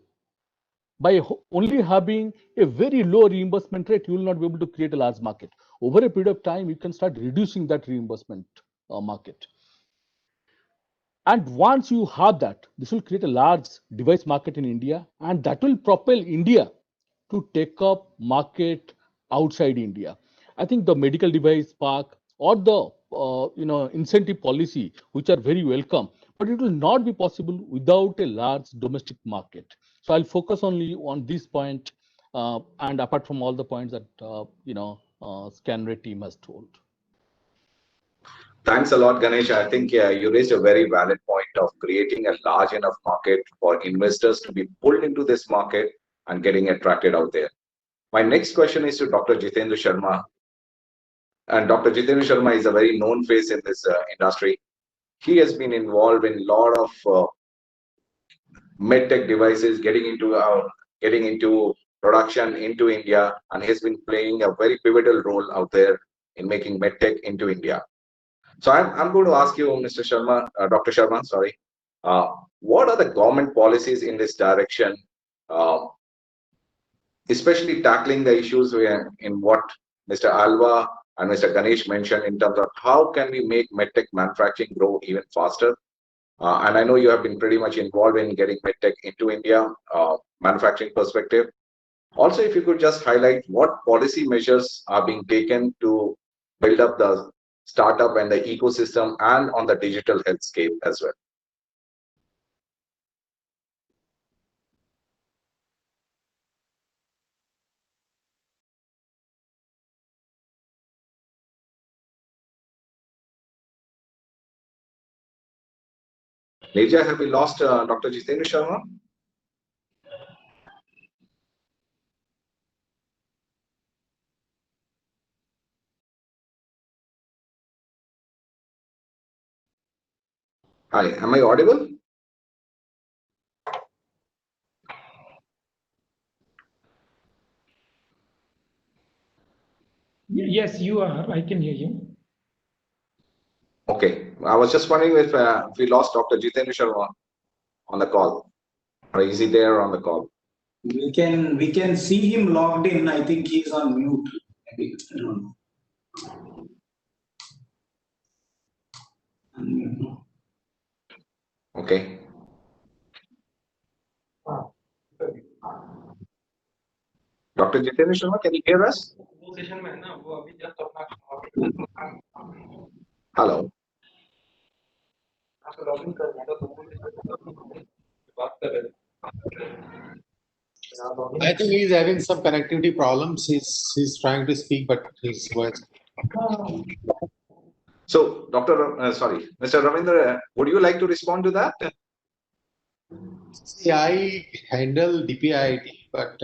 By only having a very low reimbursement rate, you will not be able to create a large market. Over a period of time, you can start reducing that reimbursement market. And once you have that, this will create a large device market in India, and that will propel India to take up market outside India. I think the medical device park or the incentive policy, which are very welcome, but it will not be possible without a large domestic market. So I'll focus only on this point, and apart from all the points that Scanray team has told. Thanks a lot, Ganesh. I think you raised a very valid point of creating a large enough market for investors to be pulled into this market and getting attracted out there. My next question is to Dr. Jitendra Sharma. And Dr. Jitendra Sharma is a very known face in this industry. He has been involved in a lot of MedTech devices getting into production into India, and has been playing a very pivotal role out there in making MedTech into India. So I'm going to ask you, Mr. Sharma, Dr. Sharma, sorry, what are the government policies in this direction, especially tackling the issues in what Mr. Alva and Mr. Ganesh mentioned in terms of how can we make MedTech manufacturing grow even faster? And I know you have been pretty much involved in getting MedTech into India, manufacturing perspective. Also, if you could just highlight what policy measures are being taken to build up the startup and the ecosystem and on the digital healthscape as well. Neerja, have we lost Dr. Jitendra Sharma? Hi, am I audible? Yes, you are. I can hear you. Okay, I was just wondering if we lost Dr. Jitendra Sharma on the call, or is he there on the call? We can see him logged in. I think he's on mute. Maybe, I don't know. Okay. Dr. Jitendra Sharma, can you hear us? Hello. I think he's having some connectivity problems. He's trying to speak, but his voice. So, Mr. Ravindra, would you like to respond to that? See, I handle DPIIT, but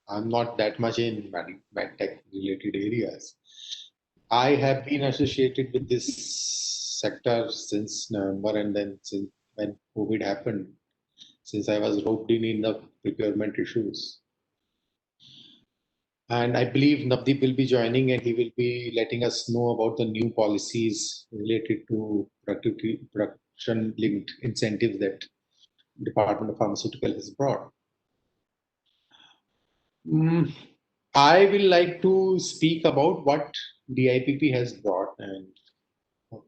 I'm not that much in MedTech related areas. I have been associated with this sector since November, and then since when COVID happened, since I was roped in the procurement issues. And I believe Navdeep will be joining, and he will be letting us know about the new policies related to production-linked incentives that Department of Pharmaceutical has brought. I will like to speak about what DIPP has brought, and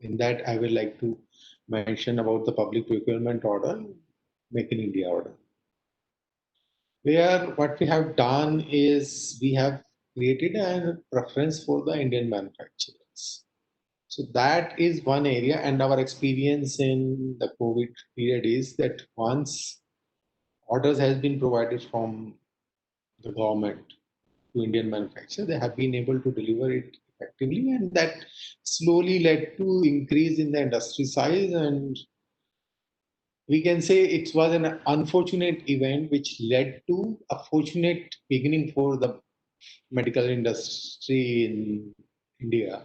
in that I will like to mention about the public procurement order, Make in India order, where what we have done is we have created a preference for the Indian manufacturers. So that is one area, and our experience in the COVID period is that once orders has been provided from the government to Indian manufacturers, they have been able to deliver it effectively, and that slowly led to increase in the industry size. And we can say it was an unfortunate event which led to a fortunate beginning for the medical industry in India,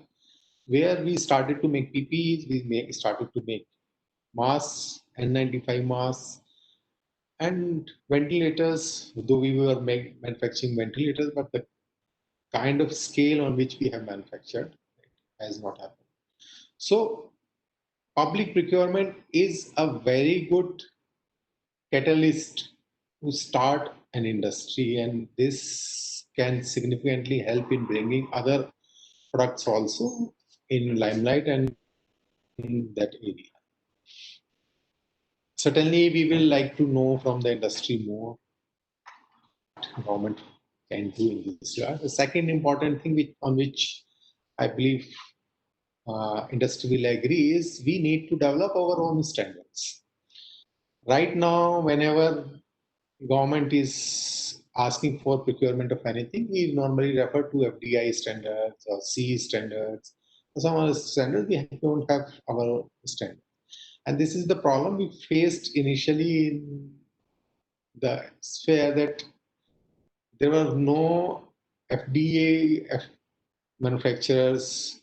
where we started to make PPEs, we started to make masks, N95 masks, and ventilators, though we were manufacturing ventilators, but the kind of scale on which we have manufactured has not happened. So public procurement is a very good catalyst to start an industry, and this can significantly help in bringing other products also in limelight and in that area. Certainly, we will like to know from the industry more what government can do in this regard. The second important thing on which I believe industry will agree is we need to develop our own standards. Right now, whenever government is asking for procurement of anything, we normally refer to FDI standards or CE standards some other standards, we don't have our own standard. And this is the problem we faced initially in the sphere, that there were no FDA manufacturers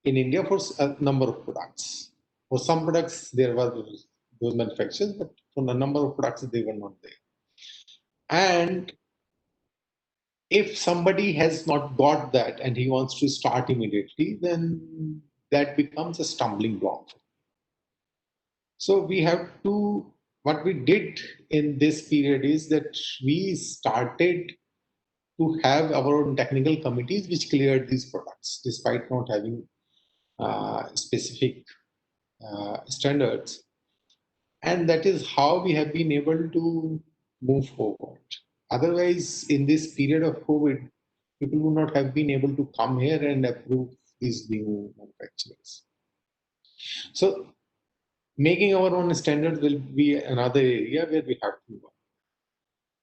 in India for a number of products. For some products, there were those manufacturers, but for a number of products, they were not there. And if somebody has not got that and he wants to start immediately, then that becomes a stumbling block. So we have to, what we did in this period is that we started to have our own technical committees which cleared these products despite not having specific standards. And that is how we have been able to move forward. Otherwise, in this period of COVID, people would not have been able to come here and approve these new manufacturers. So making our own standards will be another area where we have to work.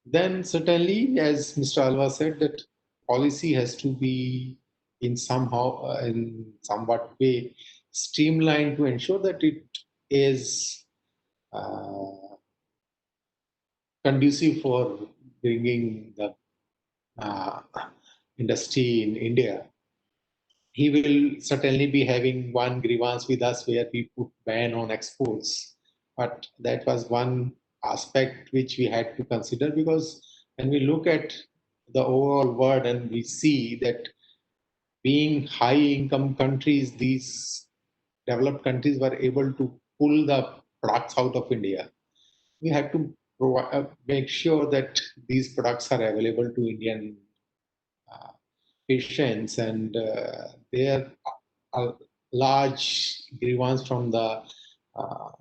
Then certainly, as Mr. Alva said, that policy has to be in somehow, in somewhat way, streamlined to ensure that it is conducive for bringing the industry in India. He will certainly be having one grievance with us where we put ban on exports. But that was one aspect which we had to consider, because when we look at the overall world and we see that being high income countries, these developed countries were able to pull the products out of India. We had to make sure that these products are available to Indian patients, and there are large grievance from the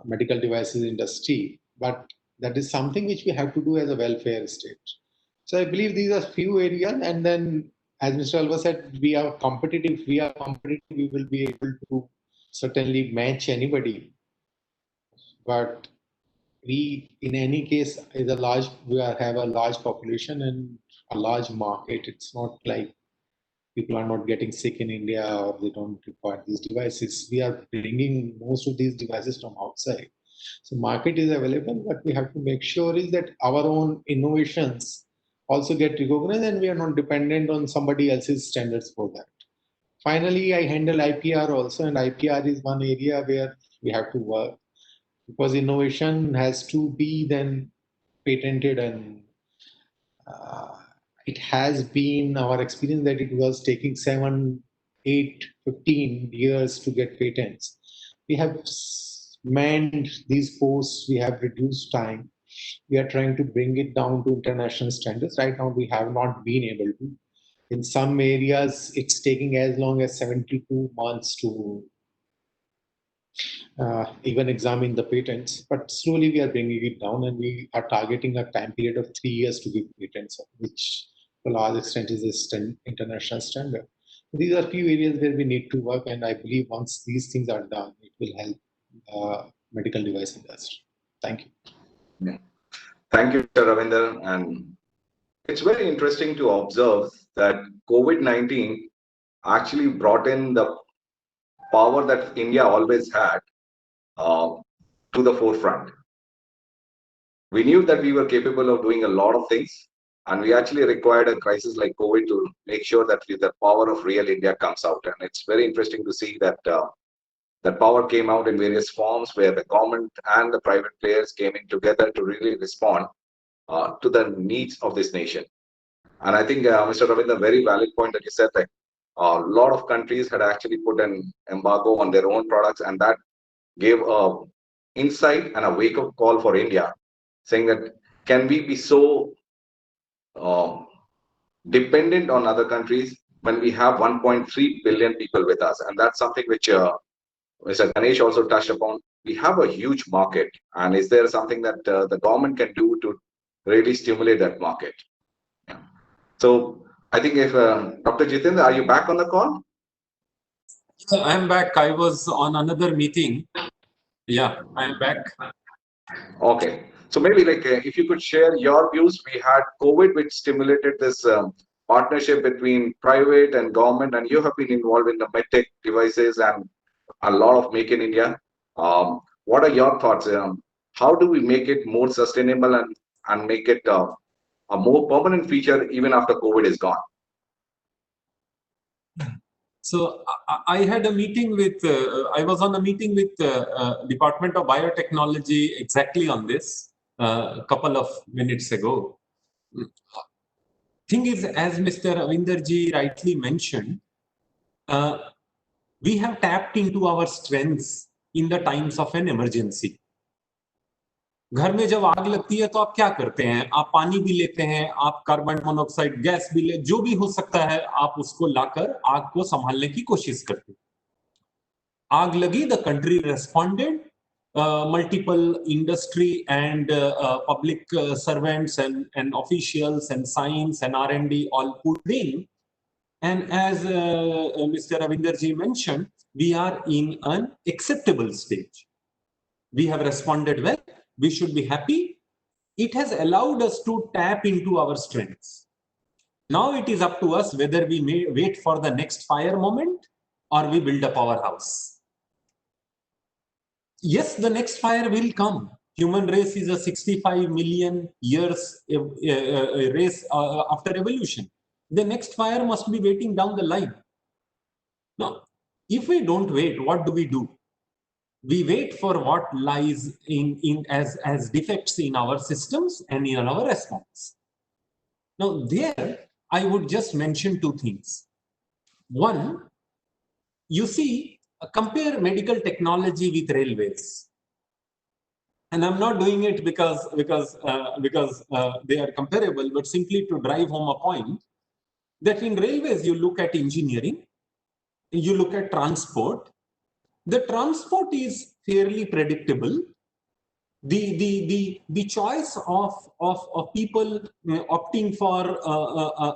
medical devices industry. But that is something which we have to do as a welfare state. So I believe these are few areas, and then as Mr. Alva said, we are competitive. If we are competitive, we will be able to certainly match anybody. But we, in any case, is a large. We have a large population and a large market. It's not like people are not getting sick in India or they don't require these devices. We are bringing most of these devices from outside. So market is available, but we have to make sure is that our own innovations also get recognized and we are not dependent on somebody else's standards for that. Finally, I handle IPR also, and IPR is one area where we have to work, because innovation has to be then patented, and it has been our experience that it was taking 7, 8, 15 years to get patents. We have manned these posts, we have reduced time. We are trying to bring it down to international standards. Right now, we have not been able to. In some areas, it's taking as long as 72 months to even examine the patents, but slowly we are bringing it down, and we are targeting a time period of 3 years to give patents, which to a large extent is a international standard. These are few areas where we need to work, and I believe once these things are done, it will help medical device industry. Thank you. Yeah. Thank you, Mr. Ravinder. And it's very interesting to observe that COVID-19 actually brought in the power that India always had to the forefront. We knew that we were capable of doing a lot of things, and we actually required a crisis like COVID to make sure that the power of real India comes out. And it's very interesting to see that that power came out in various forms, where the government and the private players came in together to really respond to the needs of this nation. And I think, Mr. Ravinder, very valid point that you said, that a lot of countries had actually put an embargo on their own products, and that gave a insight and a wake-up call for India, saying that can we be so dependent on other countries when we have 1.3 billion people with us? And that's something which Mr. Ganesh also touched upon. We have a huge market, and is there something that the government can do to really stimulate that market? Yeah. So I think if Dr. Jitendra, are you back on the call? I am back. I was on another meeting. Yeah, I am back. Okay. So maybe like if you could share your views. We had COVID, which stimulated this partnership between private and government, and you have been involved in the MedTech devices and a lot of Make in India. What are your thoughts? How do we make it more sustainable and make it a more permanent feature even after COVID is gone? So I had a meeting with, I was on a meeting with Department of Biotechnology exactly on this a couple of minutes ago. Thing is, as Mr. Ravinderji rightly mentioned, we have tapped into our strengths in the times of an emergency. घर में जब आग लगती है तो आप क्या करते हैं? आप पानी भी लेते हैं, आप कार्बन मोनोऑक्साइड गैस भी ले, जो भी हो सकता है आप उसको लाकर आग को संभालने की कोशिश करते हैं. आग लगी, the country responded, multiple industry and public servants and officials and science and R&D all put in. And as Mr. Ravinderji mentioned, we are in an acceptable stage. We have responded well. We should be happy. It has allowed us to tap into our strengths. Now it is up to us whether we may wait for the next fire moment or we build a powerhouse. Yes, the next fire will come. Human race is a 65 million years race after evolution. The next fire must be waiting down the line. Now, if we don't wait, what do? We wait for what lies as defects in our systems and in our response. Now, there, I would just mention two things. One, you see, compare medical technology with railways. And I'm not doing it because they are comparable, but simply to drive home a point that in railways, you look at engineering, you look at transport. The transport is fairly predictable. The choice of people opting for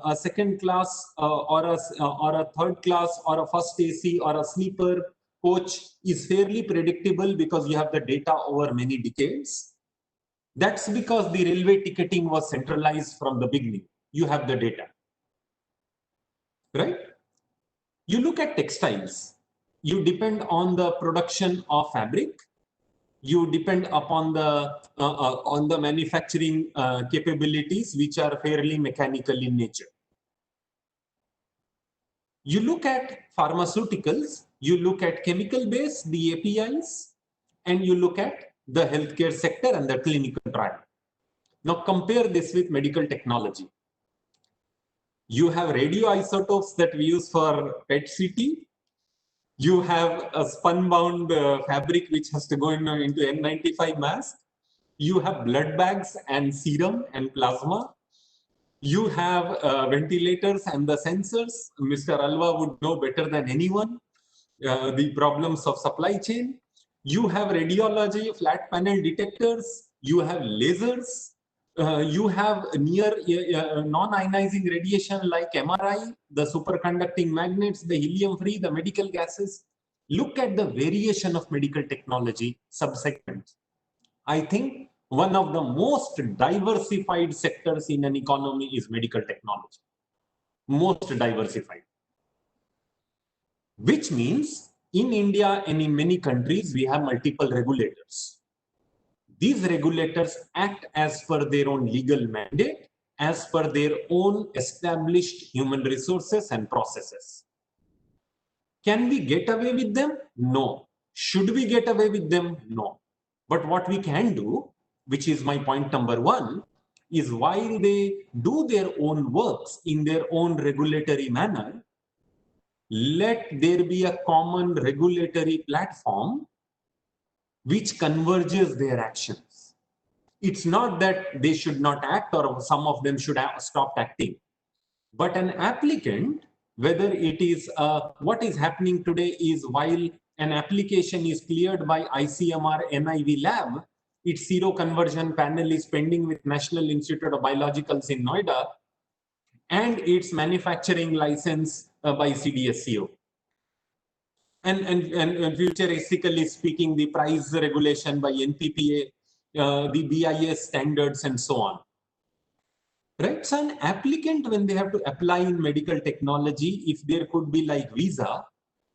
a second class or a third class or a first AC or a sleeper coach is fairly predictable because you have the data over many decades. That's because the railway ticketing was centralized from the beginning. You have the data, right? You look at textiles. You depend on the production of fabric. You depend upon the manufacturing capabilities, which are fairly mechanical in nature. You look at pharmaceuticals, you look at chemical base, the APIs, and you look at the healthcare sector and the clinical trial. Now compare this with medical technology. You have radioisotopes that we use for PET-CT. You have a spun-bound fabric which has to go into N95 mask. You have blood bags and serum and plasma. You have ventilators and the sensors. Mr. Alva would know better than anyone the problems of supply chain. You have radiology, flat panel detectors. You have lasers. You have near non-ionizing radiation like MRI, the superconducting magnets, the helium-free, the medical gases. Look at the variation of medical technology subsegments. I think one of the most diversified sectors in an economy is medical technology. Most diversified. Which means in India and in many countries, we have multiple regulators. These regulators act as per their own legal mandate, as per their own established human resources and processes. Can we get away with them? No. Should we get away with them? No. But what we can do, which is my point number one, is while they do their own works in their own regulatory manner, let there be a common regulatory platform which converges their actions. It's not that they should not act or some of them should have stopped acting. But an applicant, whether it is what is happening today is while an application is cleared by ICMR NIV lab, its zero conversion panel is pending with National Institute of Biologicals in Noida and its manufacturing license by CDSCO. And futuristically speaking, the price regulation by NPPA, the BIS standards and so on. right? So an applicant, when they have to apply in medical technology, if there could be like visa,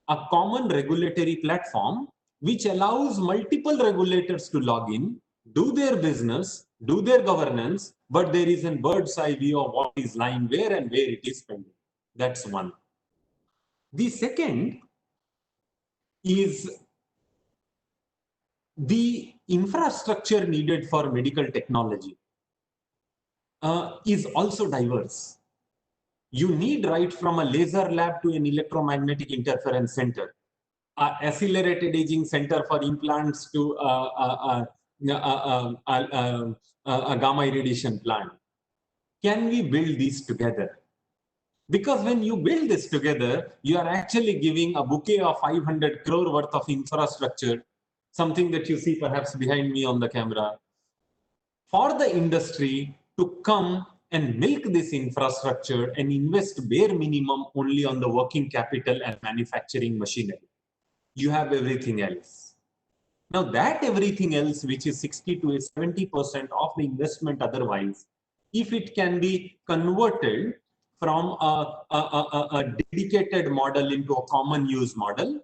a common regulatory platform which allows multiple regulators to log in, do their business, do their governance, but there is a bird's eye view of what is lying where and where it is pending. That's one. The second is the infrastructure needed for medical technology is also diverse. You need right from a laser lab to an electromagnetic interference center, accelerated aging center for implants to a gamma irradiation plant. Can we build these together? Because when you build this together, you are actually giving a bouquet of 500 crore worth of infrastructure, something that you see perhaps behind me on the camera, for the industry to come and milk this infrastructure and invest bare minimum only on the working capital and manufacturing machinery. You have everything else. Now that everything else, which is 60 to 70% of the investment otherwise, if it can be converted from a dedicated model into a common use model,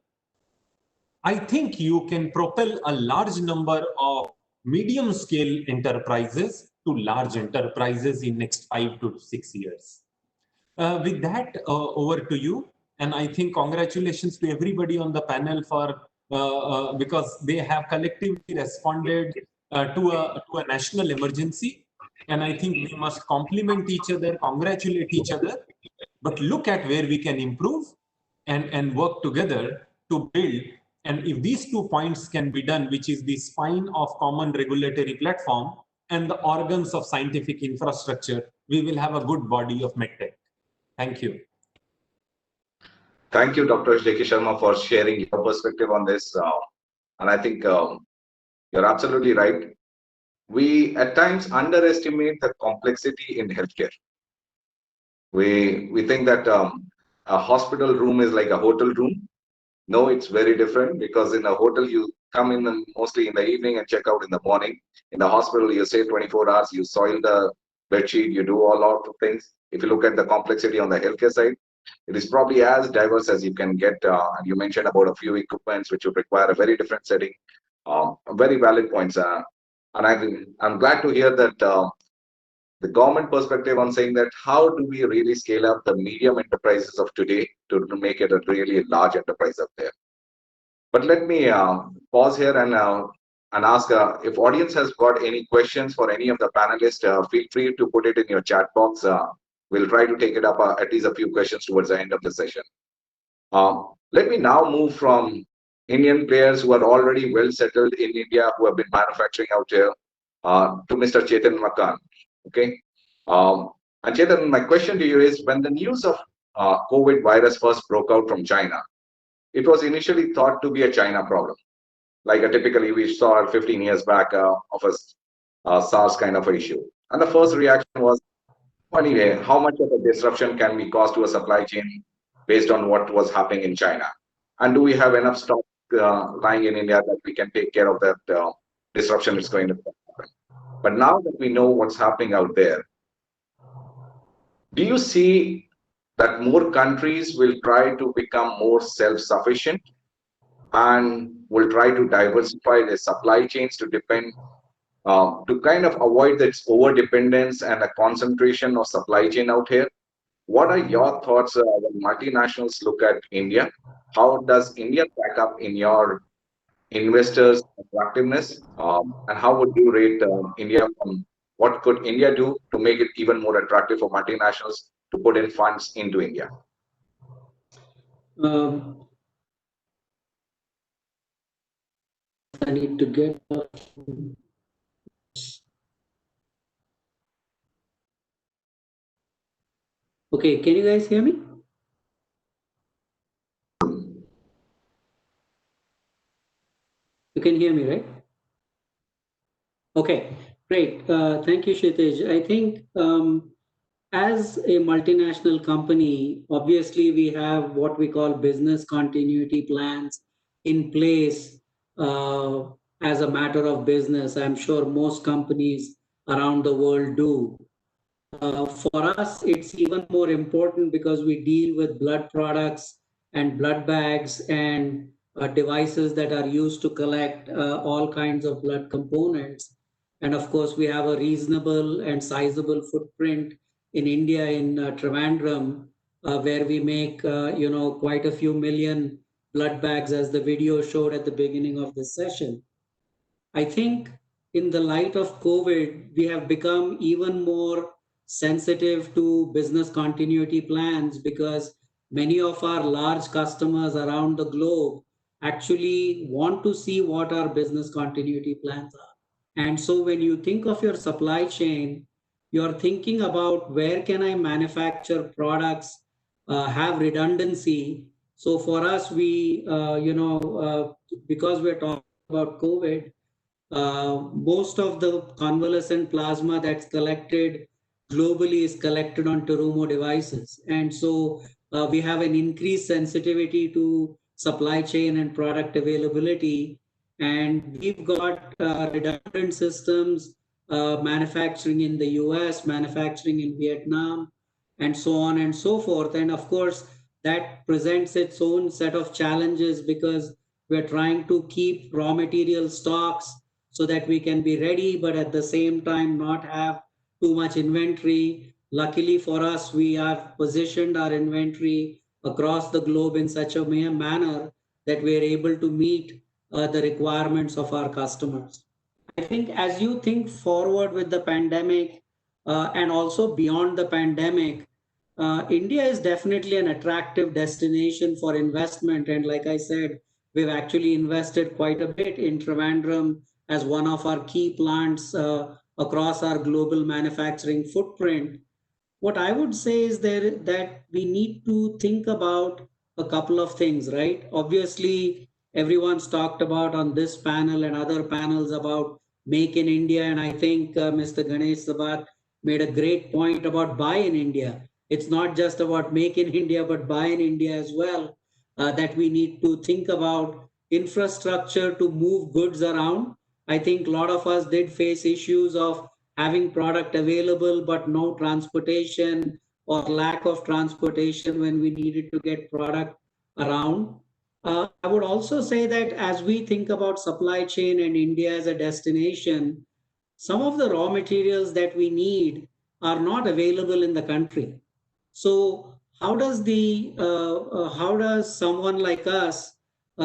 I think you can propel a large number of medium scale enterprises to large enterprises in next 5 to 6 years. With that, over to you. And I think congratulations to everybody on the panel for because they have collectively responded to a national emergency. And I think we must compliment each other, congratulate each other, but look at where we can improve and work together to build. And if these 2 points can be done, which is the spine of common regulatory platform and the organs of scientific infrastructure, we will have a good body of MedTech. Thank you. Thank you, Dr. J.K. Sharma, for sharing your perspective on this. And I think you're absolutely right. We at times underestimate the complexity in healthcare. We think that a hospital room is like a hotel room. No, it's very different, because in a hotel you come in mostly in the evening and check out in the morning. In the hospital you stay 24 hours, you soil the bedsheet, you do a lot of things. If you look at the complexity on the healthcare side, it is probably as diverse as you can get. And you mentioned about a few equipments which would require a very different setting. Very valid points. And I'm glad to hear that the government perspective on saying that how do we really scale up the medium enterprises of today to make it a really large enterprise up there. But let me pause here and ask if audience has got any questions for any of the panelists, feel free to put it in your chat box. We'll try to take it up at least a few questions towards the end of the session. Let me now move from Indian players who are already well settled in India, who have been manufacturing out here, to Mr. Chetan Makan. Okay. And Chetan, my question to you is, when the news of COVID virus first broke out from China, it was initially thought to be a China problem. Like typically we saw 15 years back of a SARS kind of issue. And the first reaction was, anyway, how much of a disruption can we cause to a supply chain based on what was happening in China? And do we have enough stock lying in India that we can take care of that disruption that's going to happen? But now that we know what's happening out there, do you see that more countries will try to become more self-sufficient and will try to diversify their supply chains to depend, to kind of avoid this over-dependence and a concentration of supply chain out here? What are your thoughts when multinationals look at India? How does India stack up in your investors' attractiveness? And how would you rate India from what could India do to make it even more attractive for multinationals to put in funds into India? I need to get. Okay, can you guys hear me? You can hear me, right? Okay, great. Thank you, Kshitij. I think as a multinational company, obviously we have what we call business continuity plans in place as a matter of business. I'm sure most companies around the world do. For us, it's even more important because we deal with blood products and blood bags and devices that are used to collect all kinds of blood components. And of course, we have a reasonable and sizable footprint in India, in Trivandrum, where we make quite a few million blood bags, as the video showed at the beginning of this session. I think in the light of COVID, we have become even more sensitive to business continuity plans because many of our large customers around the globe actually want to see what our business continuity plans are. And so when you think of your supply chain, you're thinking about where can I manufacture products, have redundancy. So for us, because we're talking about COVID, most of the convalescent plasma that's collected globally is collected on Terumo devices. And so we have an increased sensitivity to supply chain and product availability. And we've got redundant systems, manufacturing in the US, manufacturing in Vietnam, and so on and so forth. And of course, that presents its own set of challenges because we're trying to keep raw material stocks so that we can be ready, but at the same time not have too much inventory. Luckily for us, we have positioned our inventory across the globe in such a manner that we are able to meet the requirements of our customers. I think as you think forward with the pandemic and also beyond the pandemic, India is definitely an attractive destination for investment. And like I said, we've actually invested quite a bit in Trivandrum as one of our key plants across our global manufacturing footprint. What I would say is that we need to think about a couple of things, right? Obviously, everyone's talked about on this panel and other panels about Make in India. And I think Mr. Ganesh Sabat made a great point about Buy in India. It's not just about Make in India, but Buy in India as well, that we need to think about infrastructure to move goods around. I think a lot of us did face issues of having product available, but no transportation or lack of transportation when we needed to get product around. I would also say that as we think about supply chain and India as a destination, some of the raw materials that we need are not available in the country. So how does someone like us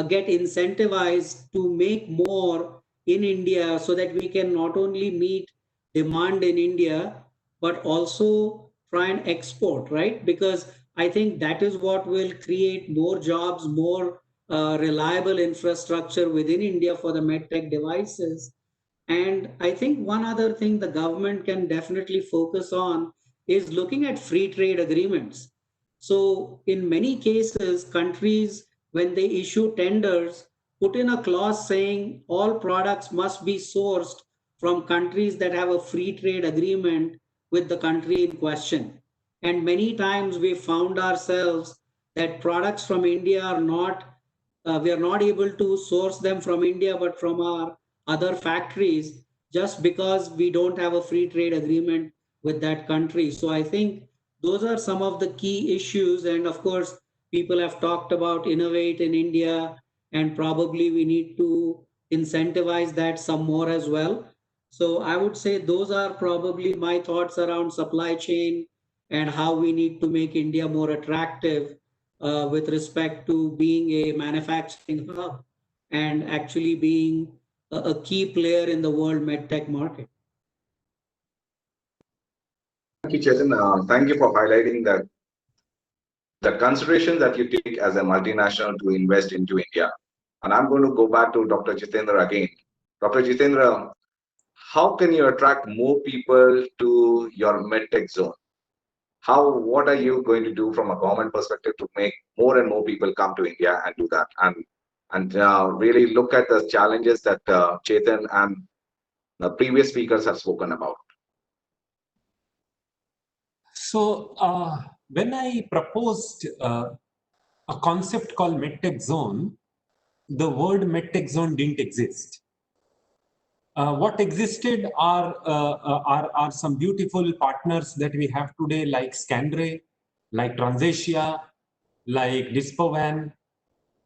get incentivized to make more in India so that we can not only meet demand in India, but also try and export, right? Because I think that is what will create more jobs, more reliable infrastructure within India for the MedTech devices. And I think one other thing the government can definitely focus on is looking at free trade agreements. So in many cases, countries, when they issue tenders, put in a clause saying all products must be sourced from countries that have a free trade agreement with the country in question. And many times we found ourselves that products from India are not, we are not able to source them from India, but from our other factories, just because we don't have a free trade agreement with that country. So I think those are some of the key issues. And of course, people have talked about innovate in India, and probably we need to incentivize that some more as well. So I would say those are probably my thoughts around supply chain and how we need to make India more attractive with respect to being a manufacturing hub and actually being a key player in the world medtech market. Thank you, Chetan. Thank you for highlighting that the consideration that you take as a multinational to invest into India. And I'm going to go back to Dr. Jitendra again. Dr. Jitendra, how can you attract more people to your MedTech zone? What are you going to do from a government perspective to make more and more people come to India and do that and really look at the challenges that Chetan and the previous speakers have spoken about? So when I proposed a concept called MedTech Zone, the word MedTech Zone didn't exist. What existed are some beautiful partners that we have today, like Scandray, like Transasia, like Dispovan,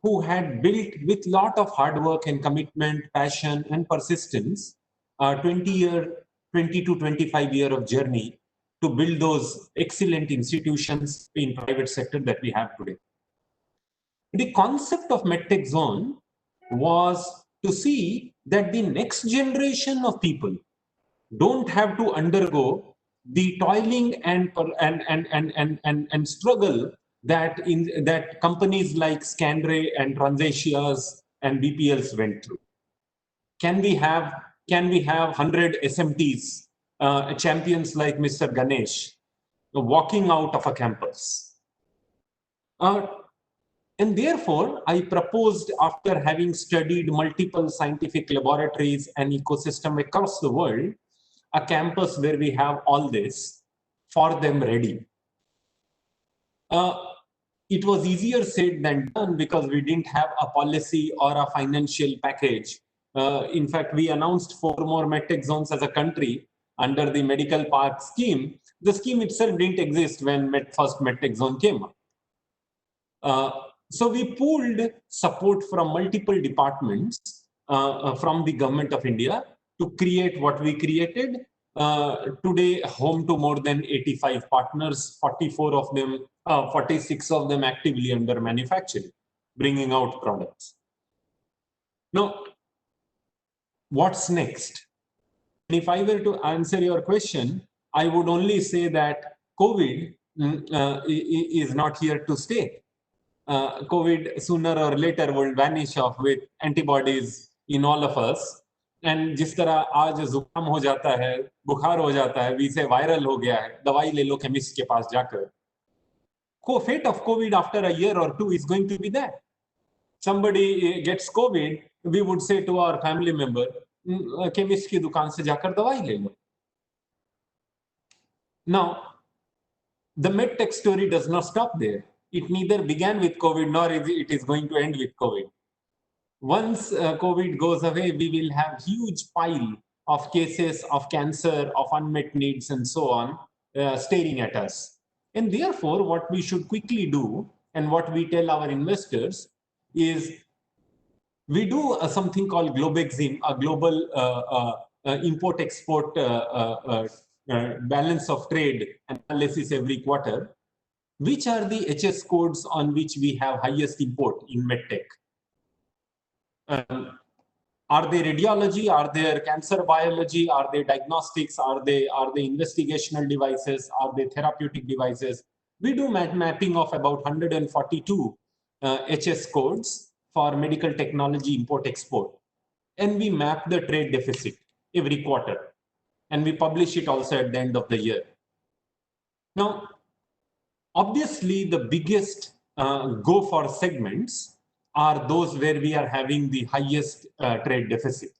who had built with lot of hard work and commitment, passion and persistence, 20 to 25 year of journey to build those excellent institutions in private sector that we have today. The concept of MedTech Zone was to see that the next generation of people don't have to undergo the toiling and struggle that companies like Scandray and Transasias and BPLs went through. Can we have 100 SMTs, champions like Mr. Ganesh, walking out of a campus? And therefore, I proposed, after having studied multiple scientific laboratories and ecosystem across the world, a campus where we have all this for them ready. It was easier said than done because we didn't have a policy or a financial package. In fact, we announced 4 more MedTech zones as a country under the medical park scheme. The scheme itself didn't exist when first MedTech zone came up. So we pooled support from multiple departments from the government of India to create what we created. Today, home to more than 85 partners, 46 of them actively under manufacturing, bringing out products. Now, what's next? If I were to answer your question, I would only say that COVID is not here to stay. COVID sooner or later will vanish off with antibodies in all of us. And जिस तरह आज जुकाम हो जाता है, बुखार हो जाता है, वी से वायरल हो गया है, दवाई ले लो केमिस्ट के पास जाकर. Fate of COVID after a year or 2 is going to be that. Somebody gets COVID, we would say to our family member, chemist की दुकान से जाकर दवाई ले लो. Now, the MedTech story does not stop there. It neither began with COVID nor it is going to end with COVID. Once COVID goes away, we will have huge pile of cases of cancer, of unmet needs and so on staring at us. And therefore, what we should quickly do and what we tell our investors is we do something called Globexim, a global import-export balance of trade analysis every quarter. Which are the HS codes on which we have highest import in MedTech? Are they radiology? Are they cancer biology? Are they diagnostics? Are they investigational devices? Are they therapeutic devices? We do mapping of about 142 HS codes for medical technology import-export. And we map the trade deficit every quarter. And we publish it also at the end of the year. Now, obviously, the biggest go for segments are those where we are having the highest trade deficit.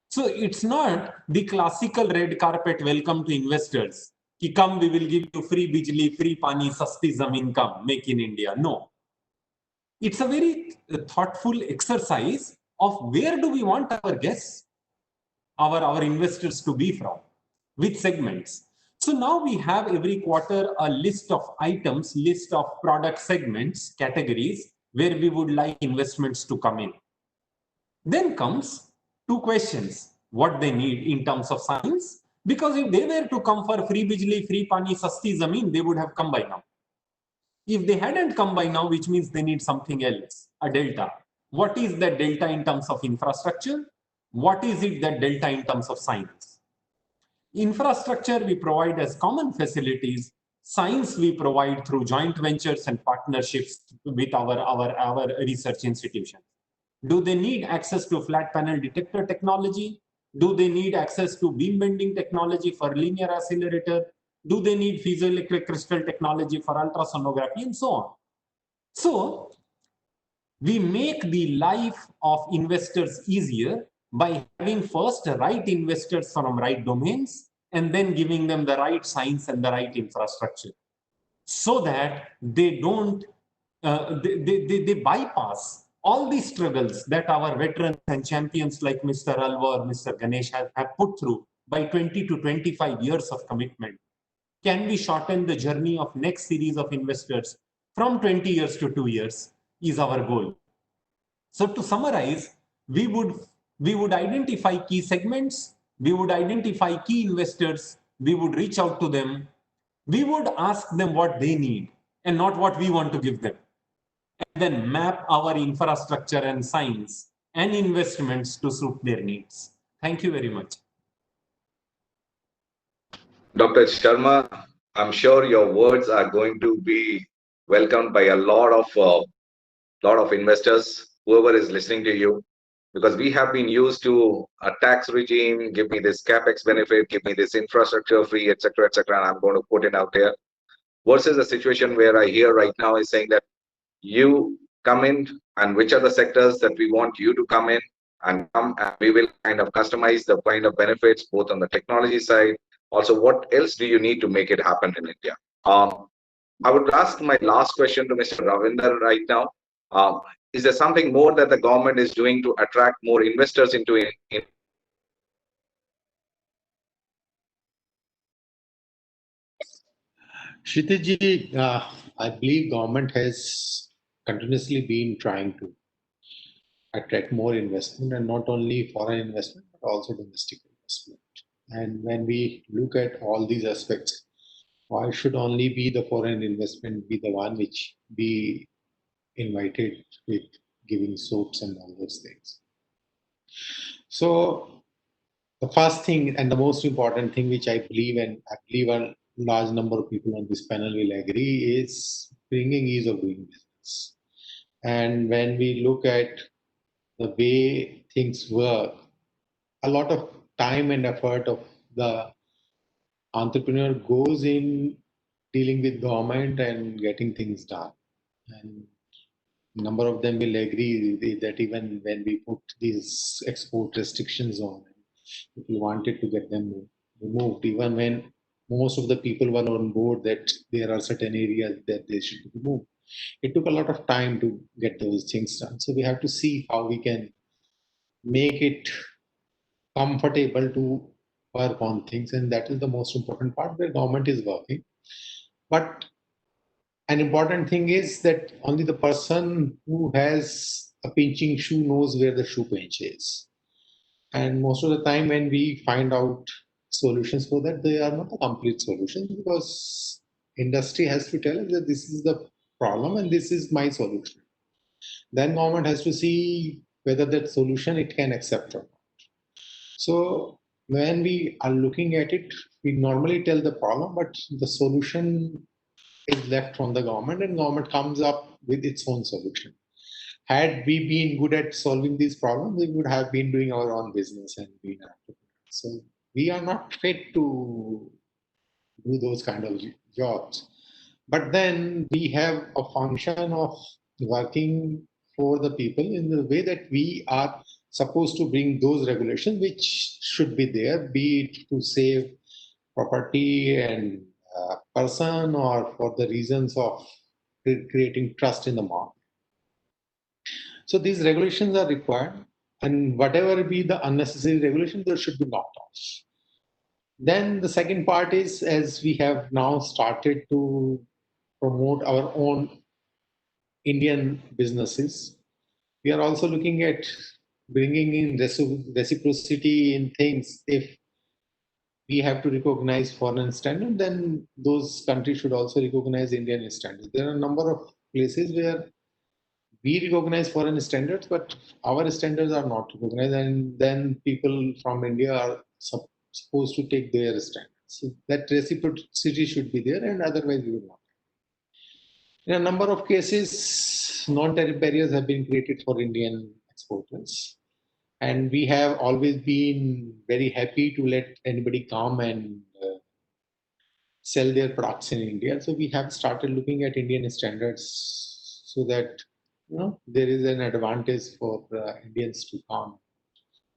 So it's not the classical red carpet welcome to investors. Ki come, we will give you free bijli, free pani, sasti zameen come, make in India. No. It's a very thoughtful exercise of where do we want our guests, our investors to be from, which segments. So now we have every quarter a list of items, list of product segments, categories, where we would like investments to come in. Then comes 2 questions, what they need in terms of science, because if they were to come for free bijli, free pani, sasti zameen, they would have come by now. If they hadn't come by now, which means they need something else, a delta. What is that delta in terms of infrastructure? What is it that delta in terms of science? Infrastructure we provide as common facilities. Science we provide through joint ventures and partnerships with our research institutions. Do they need access to flat panel detector technology? Do they need access to beam bending technology for linear accelerator? Do they need piezoelectric crystal technology for ultrasonography and so on? So we make the life of investors easier by having first the right investors from right domains and then giving them the right science and the right infrastructure so that they don't, they bypass all these struggles that our veterans and champions like Mr. Alva or Mr. Ganesh have put through by 20 to 25 years of commitment, can we shorten the journey of next series of investors from 20 years to 2 years is our goal. So to summarize, we would identify key segments, we would identify key investors, we would reach out to them, we would ask them what they need and not what we want to give them, and then map our infrastructure and science and investments to suit their needs. Thank you very much. Dr. Sharma, I'm sure your words are going to be welcomed by a lot of investors, whoever is listening to you, because we have been used to a tax regime, give me this capex benefit, give me this infrastructure free, etc., etc., and I'm going to put it out there. Versus a situation where I hear right now is saying that you come in and which are the sectors that we want you to come in and come, and we will kind of customize the kind of benefits both on the technology side. Also, what else do you need to make it happen in India? I would ask my last question to Mr. Ravinder right now. Is there something more that the government is doing to attract more investors into it? Kshitij, I believe government has continuously been trying to attract more investment, and not only foreign investment, but also domestic investment. And when we look at all these aspects, why should only be the foreign investment be the one which be invited with giving soaps and all those things? So the first thing and the most important thing which I believe, and I believe a large number of people on this panel will agree, is bringing ease of doing business. And when we look at the way things work, a lot of time and effort of the entrepreneur goes in dealing with government and getting things done. And a number of them will agree that even when we put these export restrictions on, if we wanted to get them removed, even when most of the people were on board that there are certain areas that they should be removed, it took a lot of time to get those things done. So we have to see how we can make it comfortable to work on things, and that is the most important part where government is working. But an important thing is that only the person who has a pinching shoe knows where the shoe pinch is. And most of the time when we find out solutions for that, they are not a complete solution, because industry has to tell us that this is the problem and this is my solution. Then government has to see whether that solution it can accept or not. So when we are looking at it, we normally tell the problem, but the solution is left from the government, and government comes up with its own solution. Had we been good at solving these problems, we would have been doing our own business and been entrepreneurs. So we are not fit to do those kind of jobs. But then we have a function of working for the people in the way that we are supposed to bring those regulations which should be there, be it to save property and person, or for the reasons of creating trust in the market. So these regulations are required, and whatever be the unnecessary regulation, those should be knocked off. Then the second part is, as we have now started to promote our own Indian businesses, we are also looking at bringing in reciprocity in things. If we have to recognize foreign standards, then those countries should also recognize Indian standards. There are a number of places where we recognize foreign standards, but our standards are not recognized, and then people from India are supposed to take their standards. So that reciprocity should be there, and otherwise we will not. In a number of cases, non-tariff barriers have been created for Indian exporters. And we have always been very happy to let anybody come and sell their products in India. So we have started looking at Indian standards so that there is an advantage for Indians to come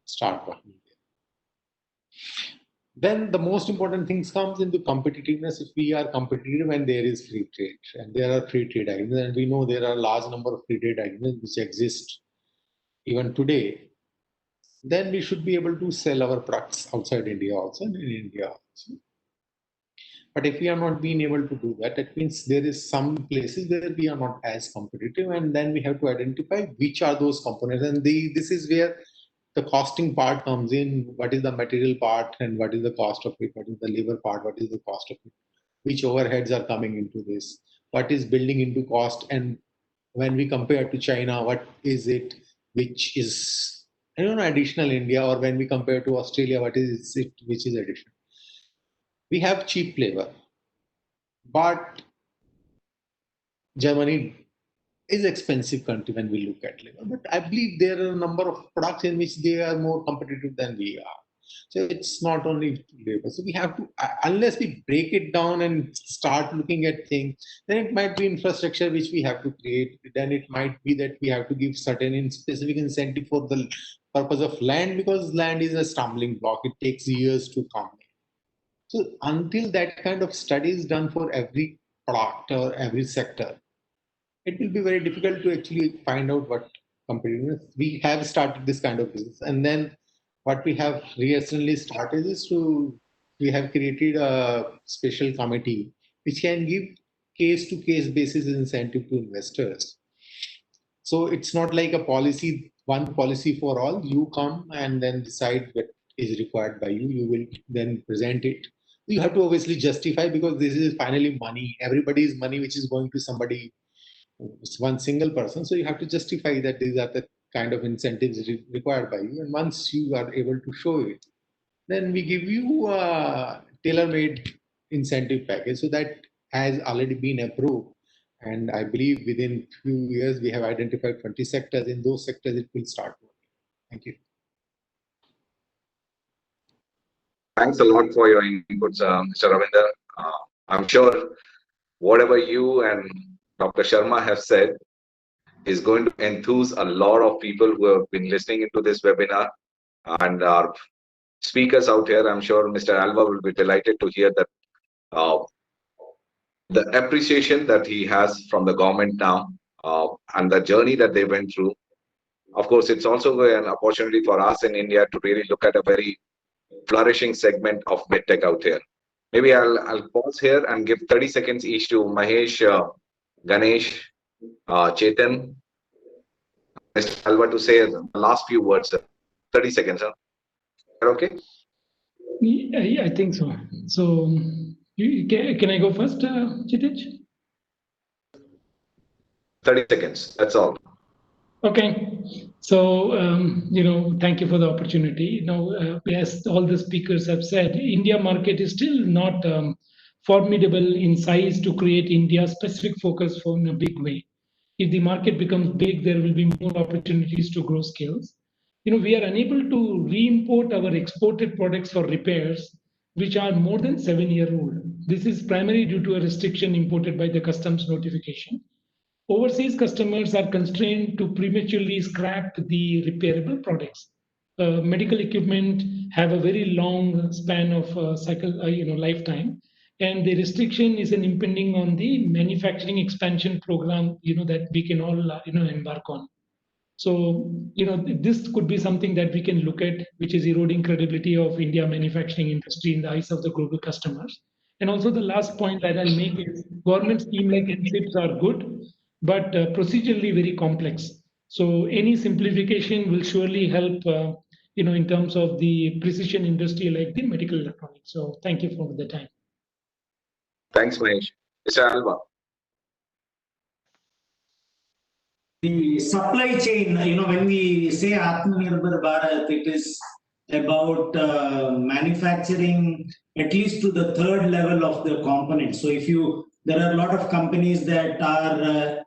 start working there. Then the most important things comes into competitiveness. If we are competitive and there is free trade, and there are free trade agreements, and we know there are a large number of free trade agreements which exist even today, then we should be able to sell our products outside India also and in India also. But if we are not being able to do that, that means there is some places where we are not as competitive, and then we have to identify which are those components. And this is where the costing part comes in. What is the material part and what is the cost of it? What is the labor part? What is the cost of it? Which overheads are coming into this? What is building into cost? And when we compare to China, what is it which is, I don't know, additional India? Or when we compare to Australia, what is it which is additional? We have cheap labor, but Germany is expensive country when we look at labor. But I believe there are a number of products in which they are more competitive than we are. So it's not only labor. So we have to, unless we break it down and start looking at things, then it might be infrastructure which we have to create. Then it might be that we have to give certain specific incentive for the purpose of land, because land is a stumbling block. It takes years to come. So until that kind of study is done for every product or every sector, it will be very difficult to actually find out what competitiveness. We have started this kind of business, and then what we have recently started is we have created a special committee which can give case-to-case basis incentive to investors. So it's not like a policy, one policy for all. You come and then decide what is required by you. You will then present it. You have to obviously justify, because this is finally money. Everybody's money which is going to somebody, one single person. So you have to justify that these are the kind of incentives required by you. And once you are able to show it, then we give you a tailor-made incentive package. So that has already been approved. And I believe within few years, we have identified 20 sectors. In those sectors, it will start working. Thank you. Thanks a lot for your inputs, Mr. Ravinder. I'm sure whatever you and Dr. Sharma have said is going to enthuse a lot of people who have been listening into this webinar, and our speakers out here. I'm sure Mr. Alva will be delighted to hear that the appreciation that he has from the government now, and the journey that they went through. Of course, it's also an opportunity for us in India to really look at a very flourishing segment of medtech out here. Maybe I'll pause here and give 30 seconds each to Mahesh, Ganesh, Chetan, Mr. Alva to say the last few words. 30 seconds, huh? Okay? Yeah, I think so. So, can I go first, Chitij? 30 seconds, that's all. Okay. So, thank you for the opportunity. As all the speakers have said, India market is still not formidable in size to create India-specific focus in a big way. If the market becomes big, there will be more opportunities to grow skills. We are unable to re-import our exported products for repairs, which are more than 7-year-old. This is primarily due to a restriction imported by the customs notification. Overseas customers are constrained to prematurely scrap the repairable products. Medical equipment have a very long span of lifetime, and the restriction is an impending on the manufacturing expansion program, that we can all, embark on. So, this could be something that we can look at, which is eroding credibility of India manufacturing industry in the eyes of the global customers. And also the last point that I'll make is government scheme like NCIPs are good, but procedurally very complex. So any simplification will surely help, in terms of the precision industry like the medical electronics. So thank you for the time. Thanks, Mahesh. Mr. Alva. The supply chain, when we say AtmaNirbhar Bharat, it is about manufacturing at least to the third level of the components. So there are a lot of companies that are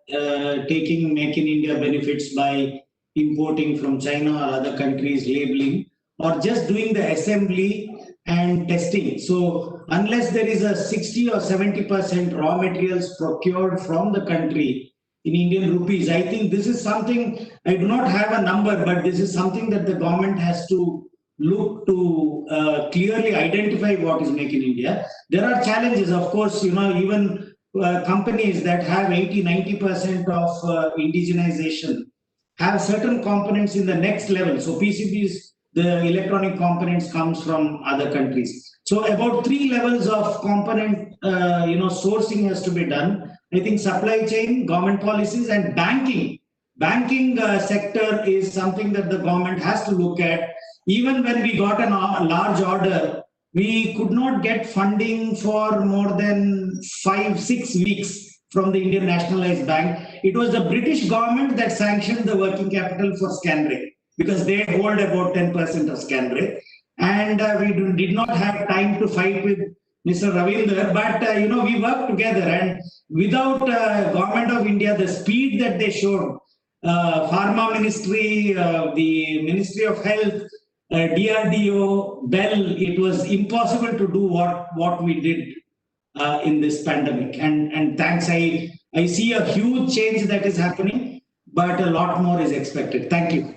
taking Make in India benefits by importing from China or other countries, labeling, or just doing the assembly and testing. So unless there is a 60 or 70% raw materials procured from the country in Indian rupees, I think this is something, I do not have a number, but this is something that the government has to look to clearly identify what is Make in India. There are challenges, of course, even companies that have 80-90% of indigenization have certain components in the next level. So PCBs, the electronic components comes from other countries. So about 3 levels of component, sourcing has to be done. I think supply chain, government policies, and banking. Banking sector is something that the government has to look at. Even when we got a large order, we could not get funding for more than 5-6 weeks from the Indian Nationalized Bank. It was the British government that sanctioned the working capital for Scanray because they hold about 10% of Scanray. And we did not have time to fight with Mr. Ravinder, but we worked together, and without Government of India, the speed that they showed, Pharma Ministry, the Ministry of Health, DRDO, Bell, it was impossible to do what we did in this pandemic. And thanks, I see a huge change that is happening, but a lot more is expected. Thank you.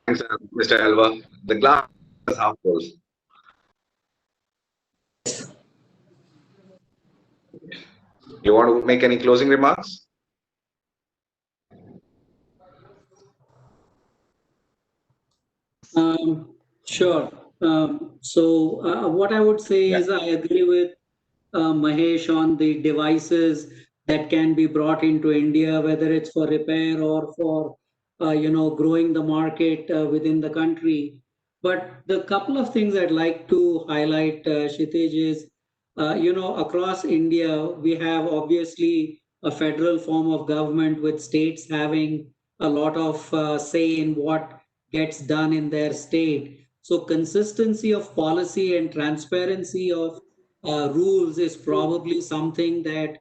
Thanks, Mr. Alva. The glass is half full. You want to make any closing remarks? Sure. What I would say is I agree with Mahesh on the devices that can be brought into India, whether it's for repair or for growing the market within the country. But the couple of things I'd like to highlight, Kshitij, is across India we have obviously a federal form of government with states having a lot of say in what gets done in their state. So consistency of policy and transparency of rules is probably something that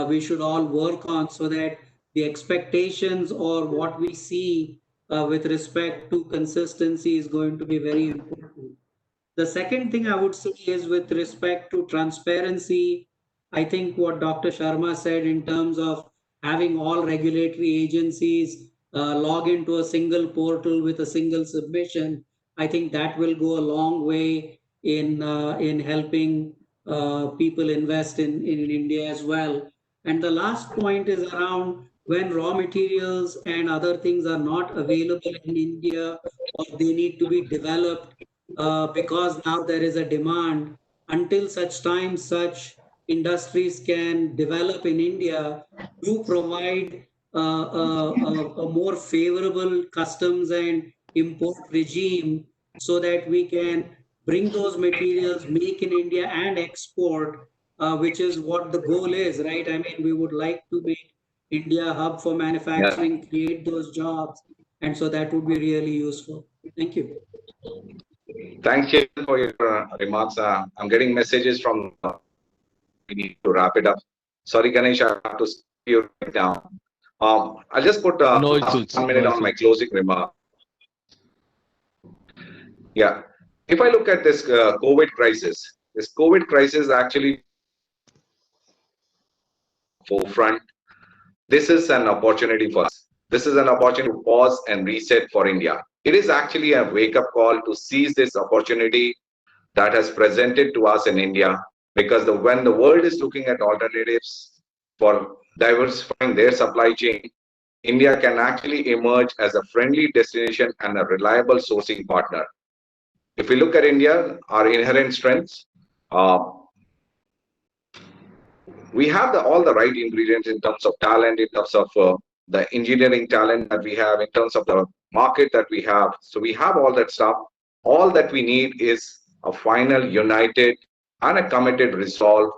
we should all work on, so that the expectations or what we see with respect to consistency is going to be very important. The second thing I would say is with respect to transparency, I think what Dr. Sharma said in terms of having all regulatory agencies log into a single portal with a single submission, I think that will go a long way in helping people invest in India as well. And the last point is around when raw materials and other things are not available in India, or they need to be developed because now there is a demand, until such time such industries can develop in India, do provide a more favorable customs and import regime so that we can bring those materials, make in India and export, which is what the goal is, right? I mean, we would like to make India a hub for manufacturing, create those jobs. And so that would be really useful. Thank you. Thank you for your remarks. I'm getting messages from, we need to wrap it up. Sorry, Ganesh, I have to see you right down. I'll just put 1 minute on my closing remark. Yeah. If I look at this COVID crisis actually forefront, this is an opportunity for us. This is an opportunity to pause and reset for India. It is actually a wake-up call to seize this opportunity that has presented to us in India, because when the world is looking at alternatives for diversifying their supply chain, India can actually emerge as a friendly destination and a reliable sourcing partner. If we look at India, our inherent strengths, we have all the right ingredients in terms of talent, in terms of the engineering talent that we have, in terms of the market that we have. So we have all that stuff. All that we need is a final united and a committed resolve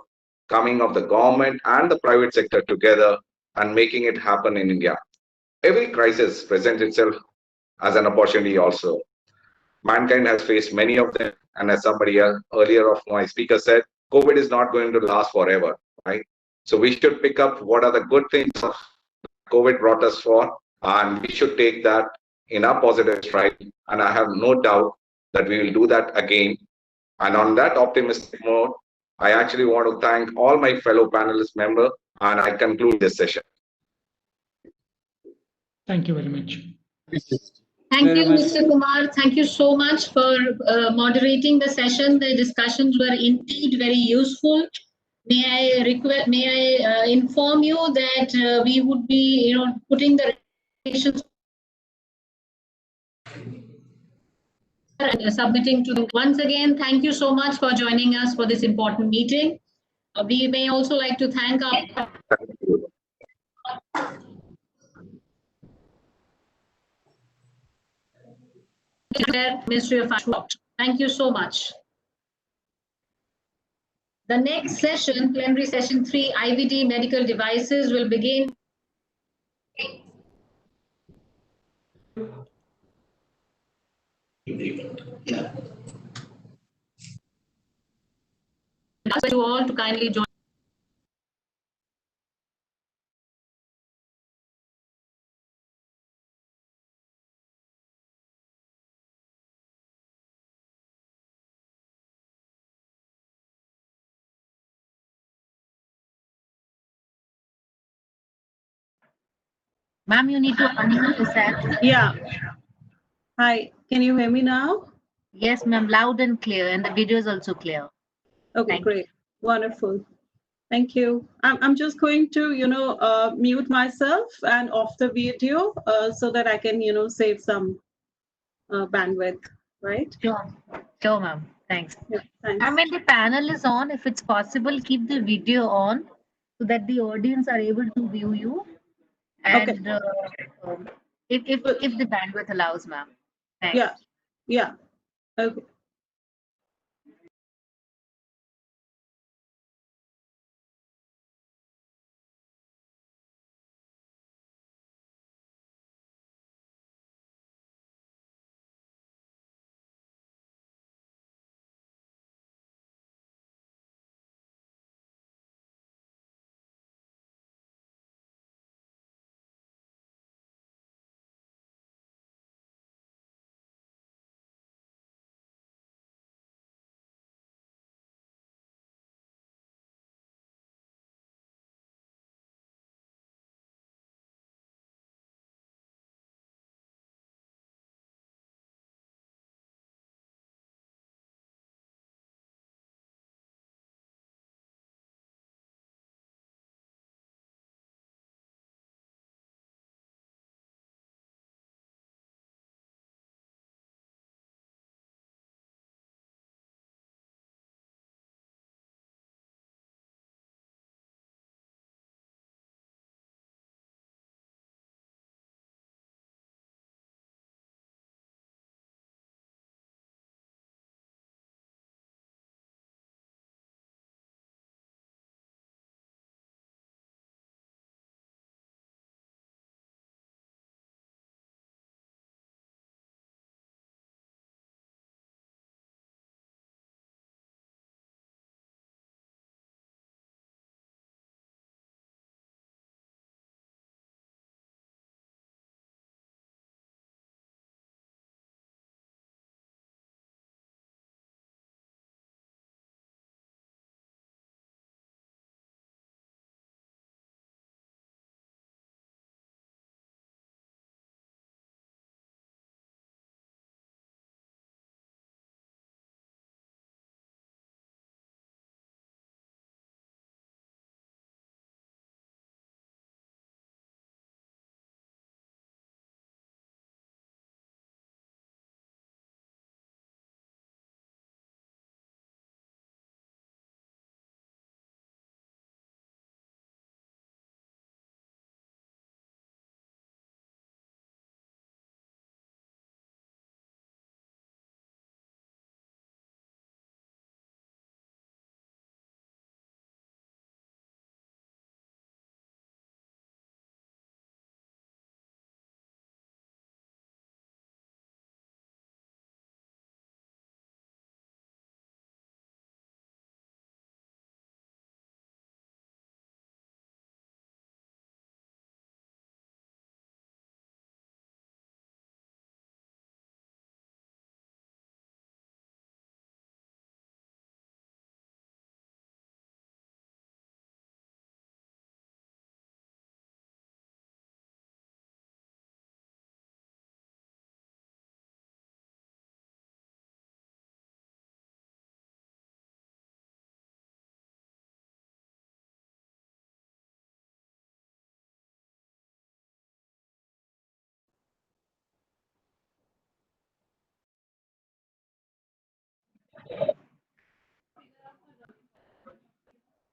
coming of the government and the private sector together and making it happen in India. Every crisis presents itself as an opportunity also. Mankind has faced many of them, and as somebody else, earlier of my speaker said, COVID is not going to last forever, right? So we should pick up what are the good things COVID brought us for, and we should take that in a positive stride. And I have no doubt that we will do that again. And on that optimistic note, I actually want to thank all my fellow panelist members, and I conclude this session. Thank you very much. Thank very you, much. Mr. Kumar. Thank you so much for moderating the session. The discussions were indeed very useful. May I inform you that we would be, putting the recommendations and submitting to them. Once again, thank you so much for joining us for this important meeting. We may also like to thank our Ministry of Finance. Thank you so much. The next session, plenary session 3, IVD medical devices, will begin. Ask you all to kindly join. Ma'am, you need to unmute yourself. Yeah. Hi, can you hear me now? Yes, ma'am, loud and clear, and the video is also clear. Okay, Thank great. Wonderful. Thank you. I'm just going to, mute myself and off the video so that I can, save some bandwidth, right? Sure. Sure, ma'am. Thanks. Yeah, thanks. I mean, the panel is on. If it's possible, keep the video on so that the audience are able to view you. And if the bandwidth allows, ma'am. Thanks. Yeah, yeah. Okay.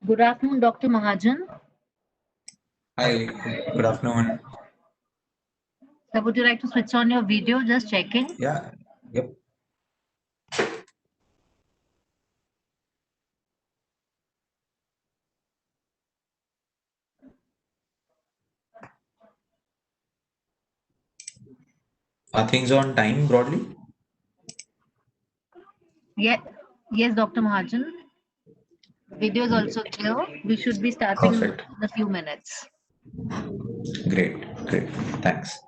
Good afternoon, Dr. Mahajan. Hi, good afternoon. Sir, would you like to switch on your video? Just checking. Yeah, yep. Are things on time broadly? Yeah. Yes, Dr. Mahajan. Video is also clear. We should be starting Perfect. in a few minutes. Great, great. Thanks.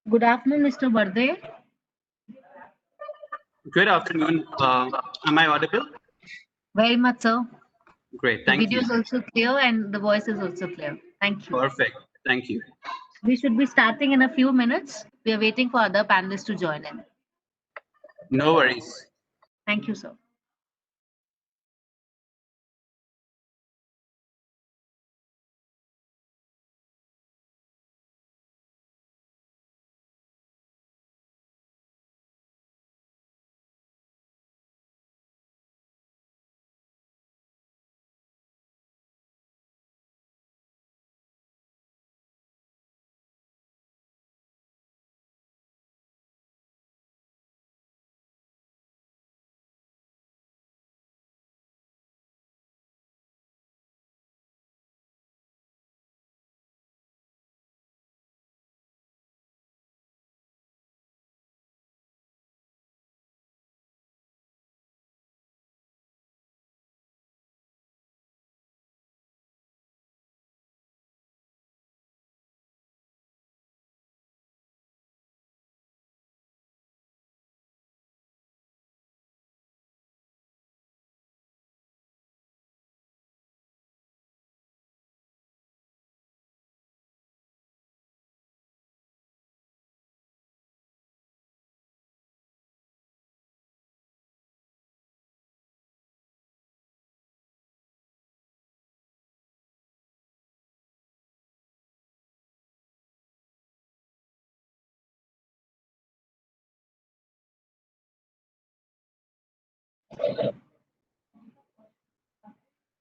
Good afternoon, Mr. Barde. Good afternoon. Am I audible? Very much, sir. Great. The Thank video you. is also clear and the voice is also clear. Thank you. Perfect. Thank you. We should be starting in a few minutes. We are waiting for other panelists to join in. No worries. Thank you, sir.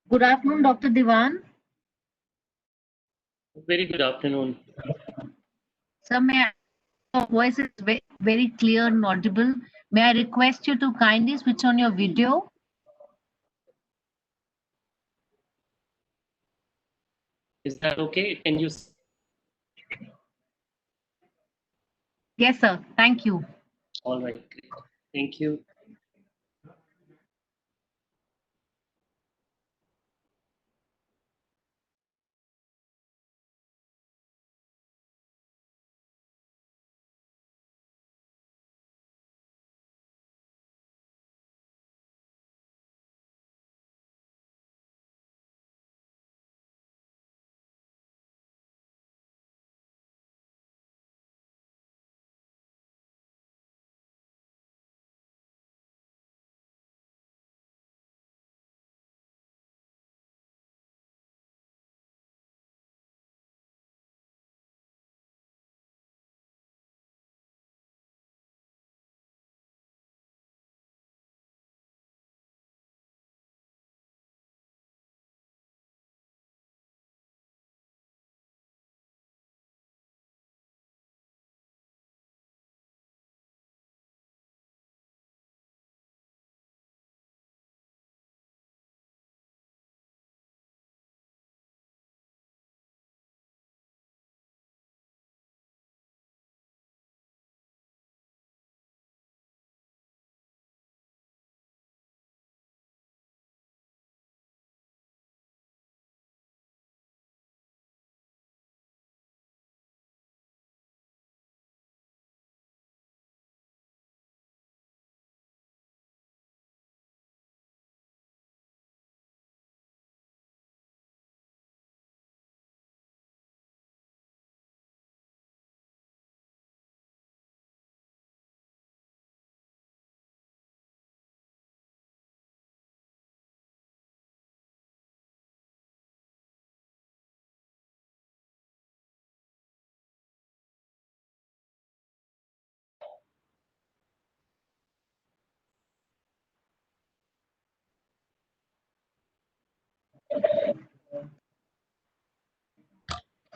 Good afternoon, Dr. Diwan. Very good afternoon. Sir, your voice is very clear and audible. May I request you to kindly switch on your video? Is that okay? Can you? Yes, sir. Thank you. All right. Thank you.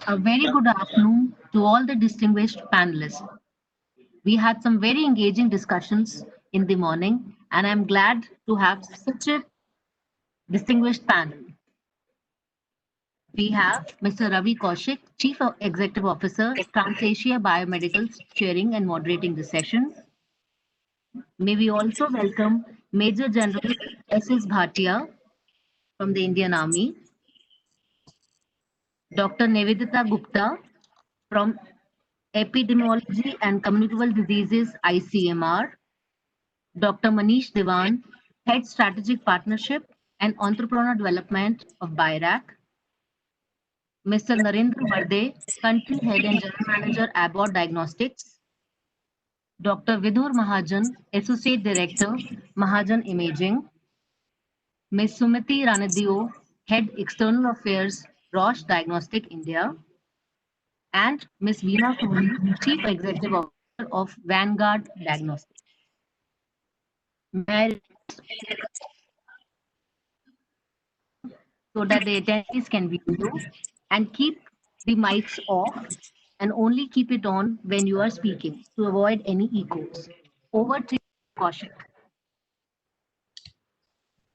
A very good afternoon to all the distinguished panelists. We had some very engaging discussions in the morning, and I'm glad to have such a distinguished panel. We have Mr. Ravi Kaushik, Chief Executive Officer, Transasia Biomedicals, chairing and moderating the session. May we also welcome Major General S.S. Bhatia from the Indian Army, Dr. Nivedita Gupta from Epidemiology and Communicable Diseases ICMR, Dr. Manish Devan, Head Strategic Partnership and Entrepreneur Development of BIRAC, Mr. Narendra Varde, Country Head and General Manager, Abbott Diagnostics, Dr. Vidur Mahajan, Associate Director, Mahajan Imaging, Ms. Sumiti Ranadio, Head External Affairs, Roche Diagnostic India, and Ms. Veena Kohli, Chief Executive Officer of Vanguard Diagnostics. May I so that the attendees can view you and keep the mics off and only keep it on when you are speaking to avoid any echoes. Over to you, Kaushik.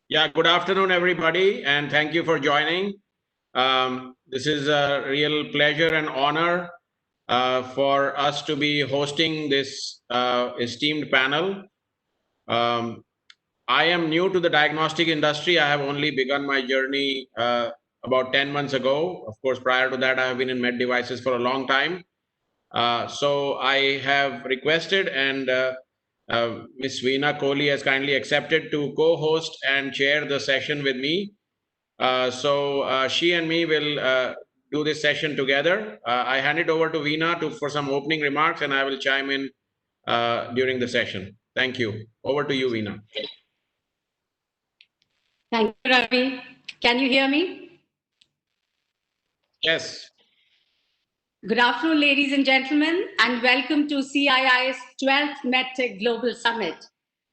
Yeah, good afternoon, everybody, and thank you for joining. This is a real pleasure and honor for us to be hosting this esteemed panel. I am new to the diagnostic industry. I have only begun my journey about 10 months ago. Of course, prior to that, I have been in med devices for a long time. So I have requested and Ms. Veena Kohli has kindly accepted to co-host and chair the session with me. So she and me will do this session together. I hand it over to Veena for some opening remarks and I will chime in during the session. Thank you. Over to you, Veena. Thank you, Ravi. Can you hear me? Yes. Good afternoon, ladies and gentlemen, and welcome to CII's 12th MedTech Global Summit.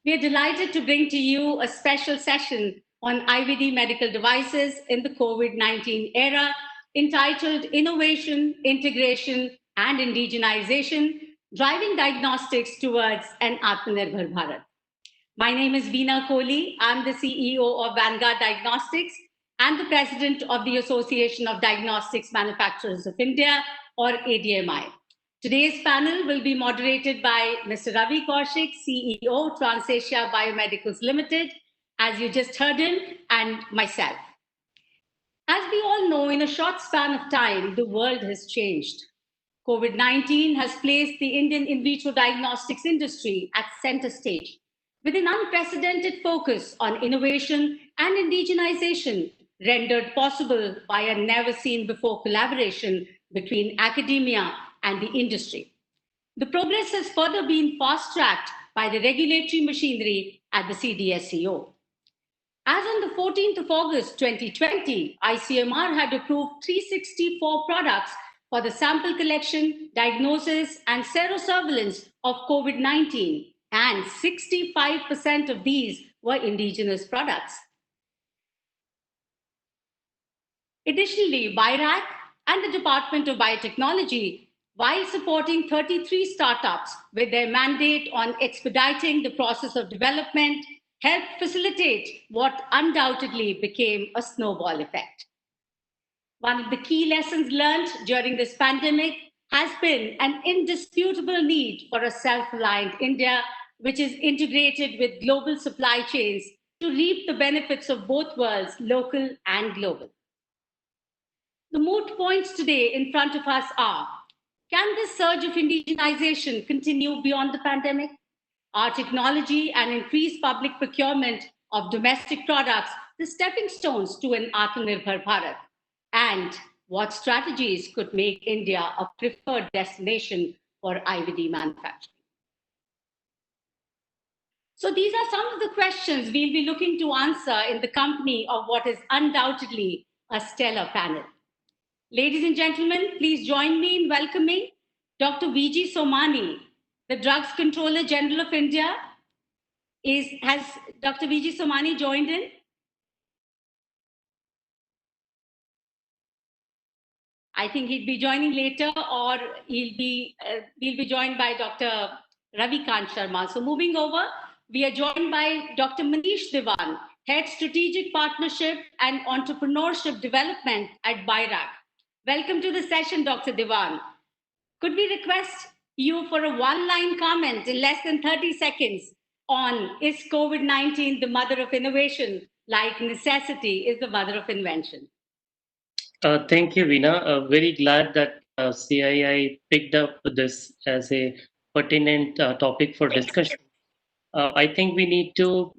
We are delighted to bring to you a special session on IVD medical devices in the COVID-19 era, entitled Innovation, Integration, and Indigenization, Driving Diagnostics Towards an AtmaNirbhar Bharat. My name is Veena Kohli. I'm the CEO of Vanguard Diagnostics and the President of the Association of Diagnostics Manufacturers of India, or ADMI. Today's panel will be moderated by Mr. Ravi Kaushik, CEO, Transasia Biomedicals Limited, as you just heard him, and myself. As we all know, in a short span of time, the world has changed. COVID-19 has placed the Indian in vitro diagnostics industry at center stage, with an unprecedented focus on innovation and indigenization rendered possible by a never-seen-before collaboration between academia and the industry. The progress has further been fast-tracked by the regulatory machinery at the CDSCO. As on the 14th of August 2020, ICMR had approved 364 products for the sample collection, diagnosis, and serosurveillance of COVID-19, and 65% of these were indigenous products. Additionally, BIRAC and the Department of Biotechnology, while supporting 33 startups with their mandate on expediting the process of development, helped facilitate what undoubtedly became a snowball effect. One of the key lessons learned during this pandemic has been an indisputable need for a self-reliant India, which is integrated with global supply chains to reap the benefits of both worlds, local and global. The moot points today in front of us are: can this surge of indigenization continue beyond the pandemic? Are technology and increased public procurement of domestic products the stepping stones to an AtmaNirbhar Bharat? And what strategies could make India a preferred destination for IVD manufacturing? So these are some of the questions we'll be looking to answer in the company of what is undoubtedly a stellar panel. Ladies and gentlemen, please join me in welcoming Dr. V.G. Somani, the Drugs Controller General of India. Has Dr. V.G. Somani joined in? I think he'll be joining later, or we'll be joined by Dr. Ravikant Sharma. So moving over, we are joined by Dr. Manish Diwan, Head Strategic Partnership and Entrepreneurship Development at BIRAC. Welcome to the session, Dr. Diwan. Could we request you for a one-line comment in less than 30 seconds on, is COVID-19 the mother of innovation, like necessity is the mother of invention? Thank you, Veena. Very glad that CII picked up this as a pertinent topic for discussion. I think we need to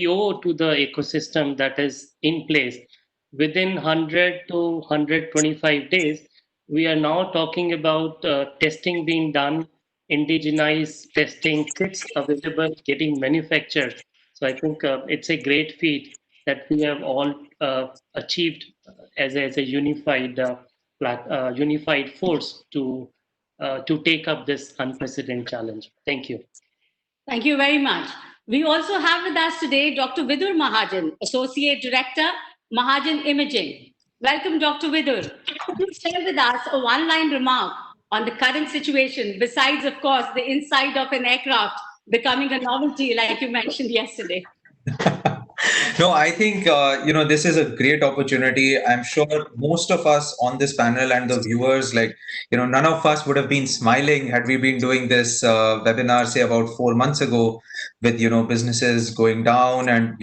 owe to the ecosystem that is in place. Within 100 to 125 days, we are now talking about testing being done, indigenized testing kits available, getting manufactured. So I think it's a great feat that we have all achieved as a unified unified force to take up this unprecedented challenge. Thank you. Thank you very much. We also have with us today Dr. Vidur Mahajan, Associate Director, Mahajan Imaging. Welcome, Dr. Vidur. Could you share with us a one-line remark on the current situation, besides, of course, the inside of an aircraft becoming a novelty, like you mentioned yesterday? No, I think, this is a great opportunity. I'm sure most of us on this panel and the viewers, none of us would have been smiling had we been doing this webinar, say, about 4 months ago with, businesses going down and,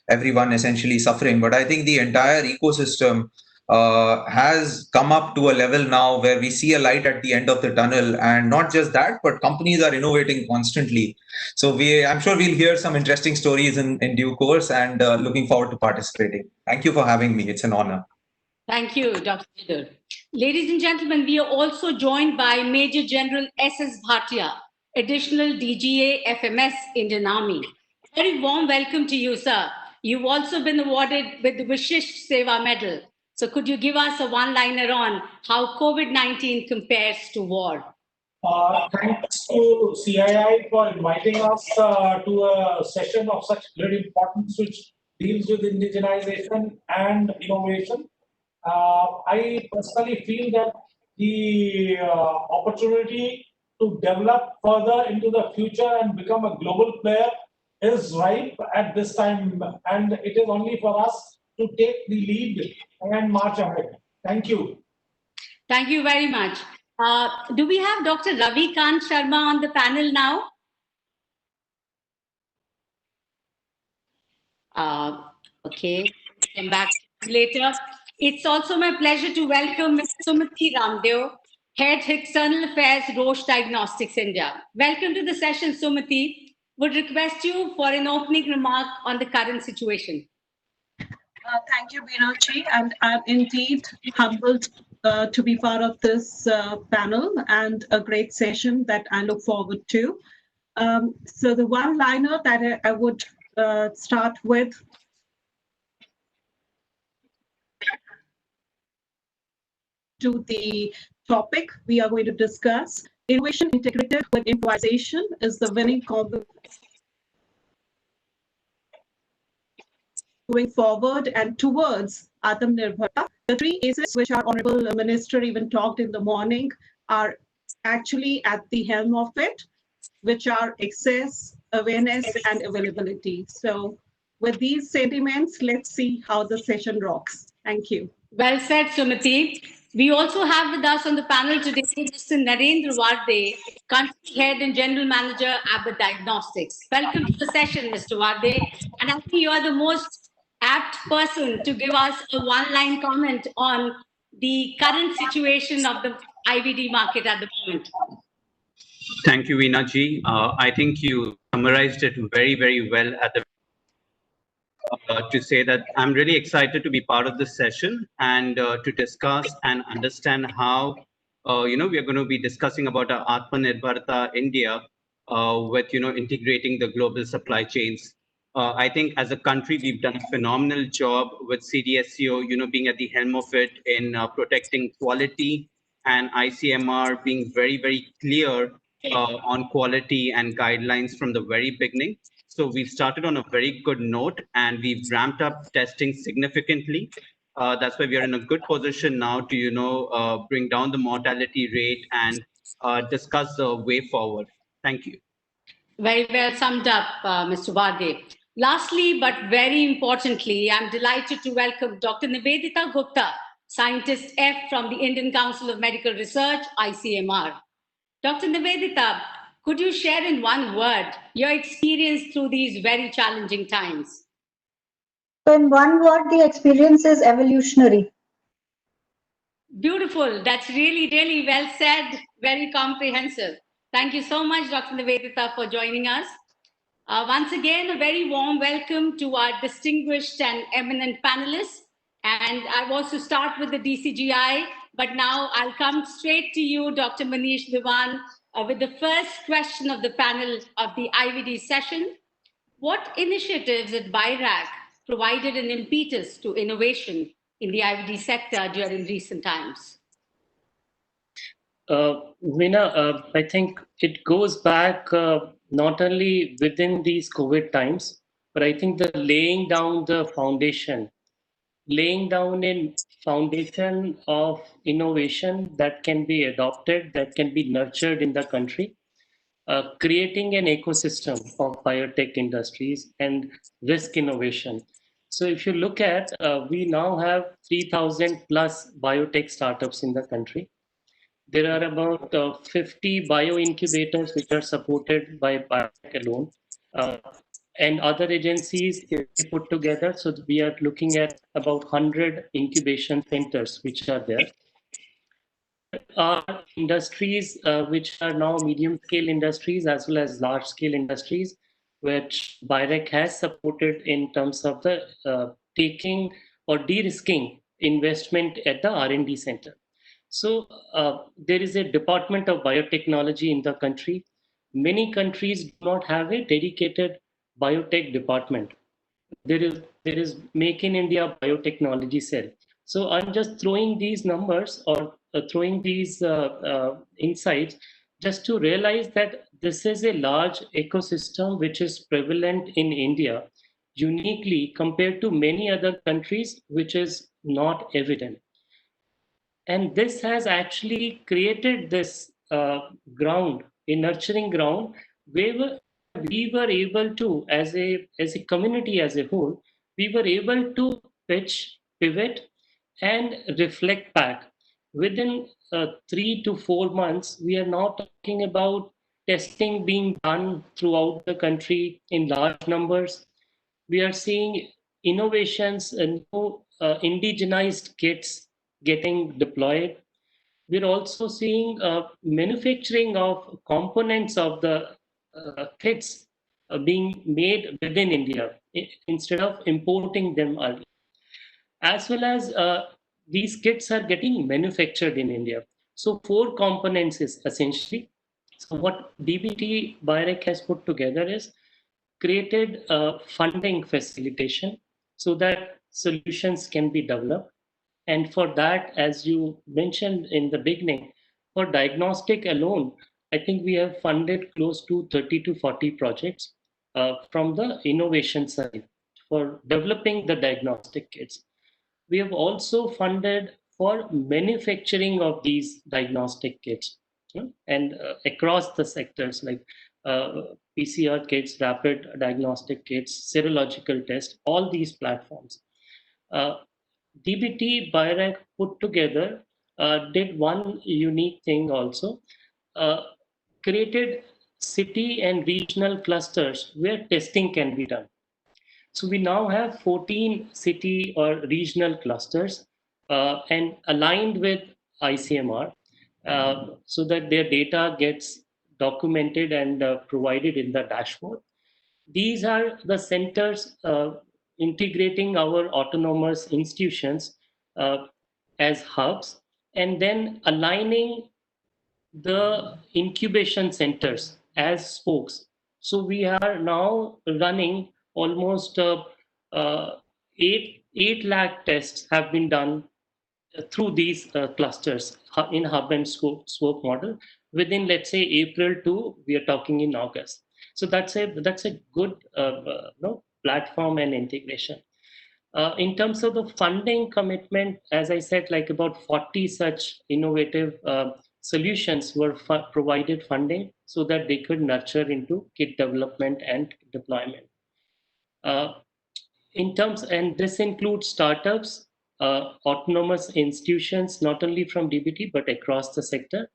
everyone essentially suffering. But I think the entire ecosystem has come up to a level now where we see a light at the end of the tunnel. And not just that, but companies are innovating constantly. So I'm sure we'll hear some interesting stories in due course, and looking forward to participating. Thank you for having me. It's an honor. Thank you, Dr. Vidur. Ladies and gentlemen, we are also joined by Major General S.S. Bhatia, Additional DGA FMS Indian Army. Very warm welcome to you, sir. You've also been awarded with the Vishisht Seva Medal. So could you give us a one-liner on how COVID-19 compares to war? Thanks to CII for inviting us to a session of such great importance, which deals with indigenization and innovation. I personally feel that the opportunity to develop further into the future and become a global player is ripe at this time, and it is only for us to take the lead and march ahead. Thank you. Thank you very much. Do we have Dr. Ravikant Sharma on the panel now? Okay, come back later. It's also my pleasure to welcome Ms. Sumati Ramdeo, Head External Affairs, Roche Diagnostics India. Welcome to the session, Sumati. Would request you for an opening remark on the current situation. Thank you, Binochi, and I'm indeed humbled to be part of this panel and a great session that I look forward to. So the one-liner that I would start with to the topic we are going to discuss. Innovation integrated with improvisation is the winning combo. Going forward and towards Atma Nirbharta, the three A's which our Honorable Minister even talked in the morning are actually at the helm of it, which are access, awareness, and availability. So with these sentiments, let's see how the session rocks. Thank you. Well said, Sumati. We also have with us on the panel today Mr. Narendra Varde, Country Head and General Manager, Abbott Diagnostics. Welcome to the session, Mr. Varde. And I think you are the most apt person to give us a one-line comment on the current situation of the IVD market at the moment. Thank you, Veena ji. I think you summarized it very, very well at the to say that I'm really excited to be part of this session and to discuss and understand how we are going to be discussing about our Atma Nirbharta India with integrating the global supply chains. I think as a country we've done a phenomenal job with CDSCO being at the helm of it in protecting quality, and ICMR being very, very clear on quality and guidelines from the very beginning. So we've started on a very good note, and we've ramped up testing significantly. That's why we are in a good position now to, bring down the mortality rate and discuss the way forward. Thank you. Very well summed up, Mr. Varghese. Lastly, but very importantly, I'm delighted to welcome Dr. Nivedita Gupta, Scientist F from the Indian Council of Medical Research, ICMR. Dr. Nivedita, could you share in one word your experience through these very challenging times? So in one word, the experience is evolutionary. Beautiful. That's really, really well said. Very comprehensive. Thank you so much, Dr. Nivedita, for joining us. Once again, a very warm welcome to our distinguished and eminent panelists. And I was to start with the DCGI, but now I'll come straight to you, Dr. Manish Diwan, with the first question of the panel of the IVD session. What initiatives at BIRAC provided an impetus to innovation in the IVD sector during recent times? Veena, I think it goes back not only within these COVID times, but I think the laying down the foundation, laying down a foundation of innovation that can be adopted, that can be nurtured in the country, creating an ecosystem of biotech industries and risk innovation. So if you look at, we now have 3,000 plus biotech startups in the country. There are about 50 bio incubators which are supported by biotech alone. And other agencies put together. So we are looking at about 100 incubation centers which are there. Are industries which are now medium scale industries as well as large scale industries, which BIRAC has supported in terms of the taking or de-risking investment at the R&D center. So there is a department of biotechnology in the country. Many countries do not have a dedicated biotech department. There is Make in India biotechnology cell. So I'm just throwing these numbers or throwing these insights just to realize that this is a large ecosystem which is prevalent in India uniquely compared to many other countries, which is not evident. And this has actually created this ground, a nurturing ground, where we were able to, as a community as a whole, we were able to pitch, pivot, and reflect back. Within 3 to 4 months, we are now talking about testing being done throughout the country in large numbers. We are seeing innovations and new indigenized kits getting deployed. We're also seeing manufacturing of components of the kits being made within India instead of importing them earlier. As well as these kits are getting manufactured in India. So 4 components is essentially. So what DBT BIRAC has put together is created funding facilitation so that solutions can be developed. And for that, as you mentioned in the beginning, for diagnostic alone, I think we have funded close to 30 to 40 projects from the innovation side for developing the diagnostic kits. We have also funded for manufacturing of these diagnostic kits, and across the sectors like PCR kits, rapid diagnostic kits, serological tests, all these platforms. DBT BIRAC put together did one unique thing also, created city and regional clusters where testing can be done. So we now have 14 city or regional clusters and aligned with ICMR so that their data gets documented and provided in the dashboard. These are the centers integrating our autonomous institutions as hubs and then aligning the incubation centers as spokes. So we are now running almost 8 lakh tests have been done through these clusters in hub and spoke model within, let's say, April to we are talking in August. So that's a good platform and integration. In terms of the funding commitment, as I said, like about 40 such innovative solutions were provided funding so that they could nurture into kit development and deployment. In terms, and this includes startups, autonomous institutions, not only from DBT, but across the sector,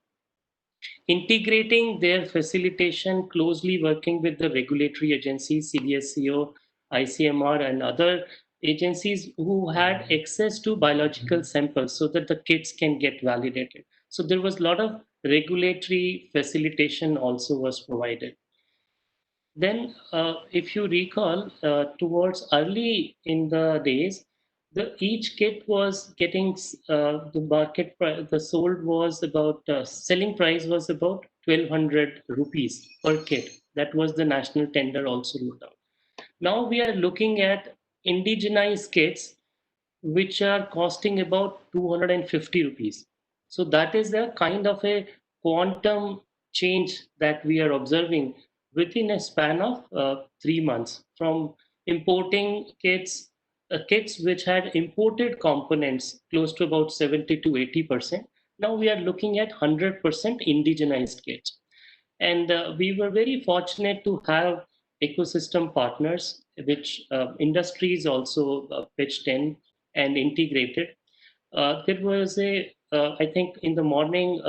integrating their facilitation, closely working with the regulatory agencies, CDSCO, ICMR, and other agencies who had access to biological samples so that the kits can get validated. So there was a lot of regulatory facilitation also was provided. Then, if you recall, towards early in the days, each kit was getting the market price, the sold was about selling price was about 1200 rupees per kit. That was the national tender also looked out. Now we are looking at indigenized kits which are costing about 250 rupees. So that is a kind of a quantum change that we are observing within a span of 3 months from importing kits which had imported components close to about 70 to 80%. Now we are looking at 100% indigenized kits. And we were very fortunate to have ecosystem partners, which industries also pitched in and integrated. There was I think in the morning,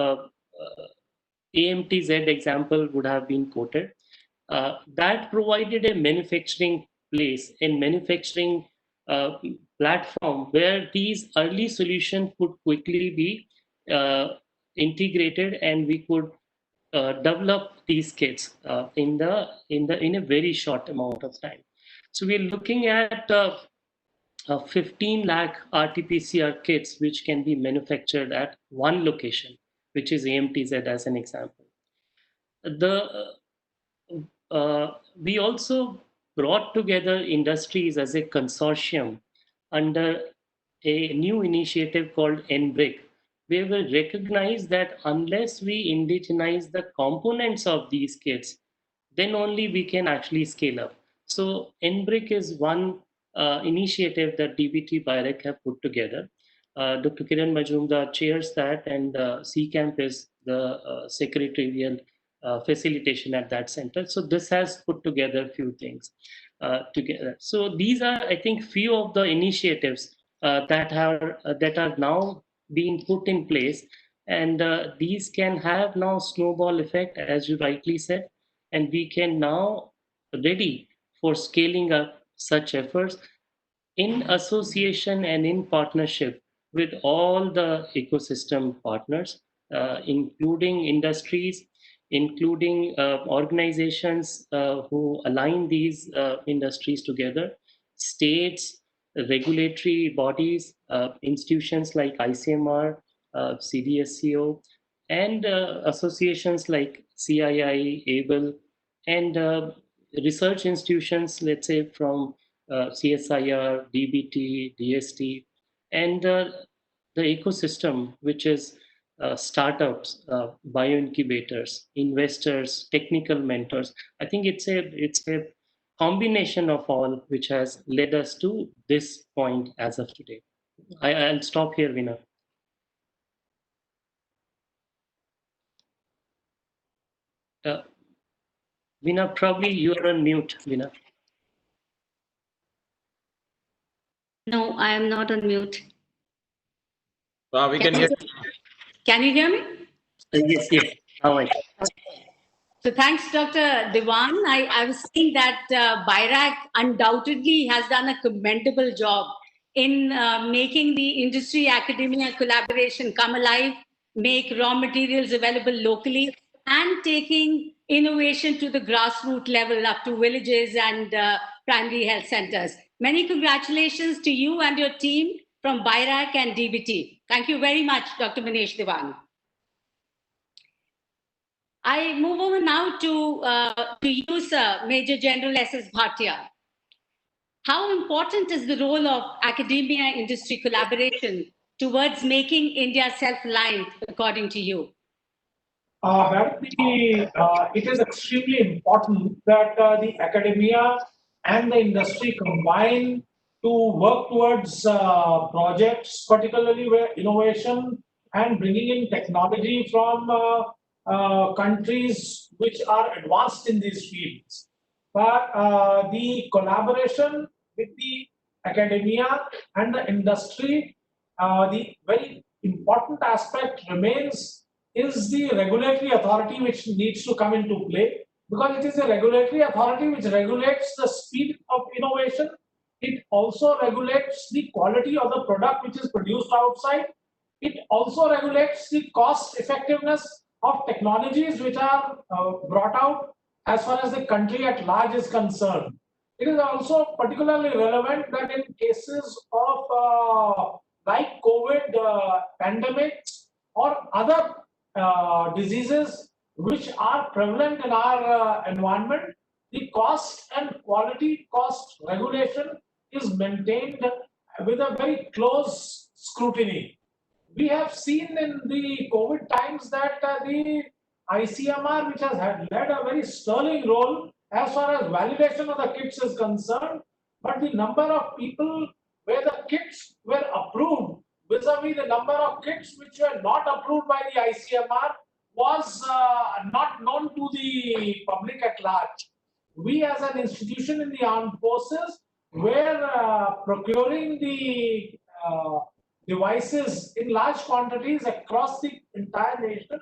AMTZ example would have been quoted. That provided a manufacturing place and manufacturing platform where these early solutions could quickly be integrated, and we could develop these kits in a very short amount of time. So we're looking at 15 lakh RT-PCR kits which can be manufactured at one location, which is AMTZ as an example. We also brought together industries as a consortium under a new initiative called NBRIC, where we recognize that unless we indigenize the components of these kits, then only we can actually scale up. So NBRIC is one initiative that DBT BIREC have put together. Dr. Kiran Majumdar chairs that, and CCAMP is the secretarial facilitation at that center. So this has put together a few things together. So these are, I think, few of the initiatives that are now being put in place, and these can have now snowball effect, as you rightly said, and we can now ready for scaling up such efforts in association and in partnership with all the ecosystem partners, including industries, including organizations who align these industries together, states, regulatory bodies, institutions like ICMR, CDSCO, and associations like CII, ABLE, and research institutions, let's say from CSIR, DBT, DST, and the ecosystem, which is startups, bioincubators, investors, technical mentors. I think it's a combination of all which has led us to this point as of today. I'll stop here, Veena. Veena, probably you are on mute, Veena. No, I am not on mute. We can hear you. Can you hear me? Yes, yes. Now I can. So thanks, Dr. Dewan. I was saying that BIRAC undoubtedly has done a commendable job in making the industry-academia collaboration come alive, make raw materials available locally, and taking innovation to the grassroots level up to villages and primary health centers. Many congratulations to you and your team from BIRAC and DBT. Thank you very much, Dr. Manesh Dewan. I move over now to you, sir, Major General S.S. Bhatia. How important is the role of academia-industry collaboration towards making India self-reliant, according to you? It is extremely important that the academia and the industry combine to work towards projects, particularly where innovation and bringing in technology from countries which are advanced in these fields. But the collaboration with the academia and the industry, the very important aspect remains is the regulatory authority which needs to come into play, because it is a regulatory authority which regulates the speed of innovation. It also regulates the quality of the product which is produced outside. It also regulates the cost effectiveness of technologies which are brought out as far as the country at large is concerned. It is also particularly relevant that in cases of like COVID pandemic or other diseases which are prevalent in our environment, the cost and quality cost regulation is maintained with a very close scrutiny. We have seen in the COVID times that the ICMR, which has had led a very sterling role as far as validation of the kits is concerned, but the number of people where the kits were approved vis-a-vis the number of kits which were not approved by the ICMR was not known to the public at large. We as an institution in the armed forces were procuring the devices in large quantities across the entire nation.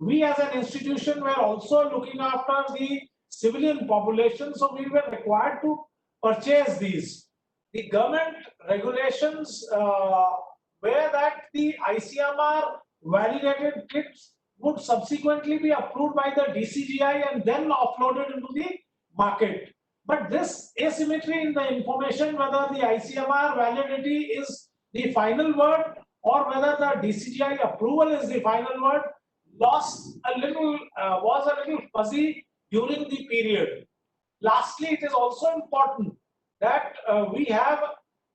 We as an institution were also looking after the civilian population, so we were required to purchase these. The government regulations were that the ICMR validated kits would subsequently be approved by the DCGI and then offloaded into the market. But this asymmetry in the information, whether the ICMR validity is the final word or whether the DCGI approval is the final word, was a little fuzzy during the period. Lastly, it is also important that we have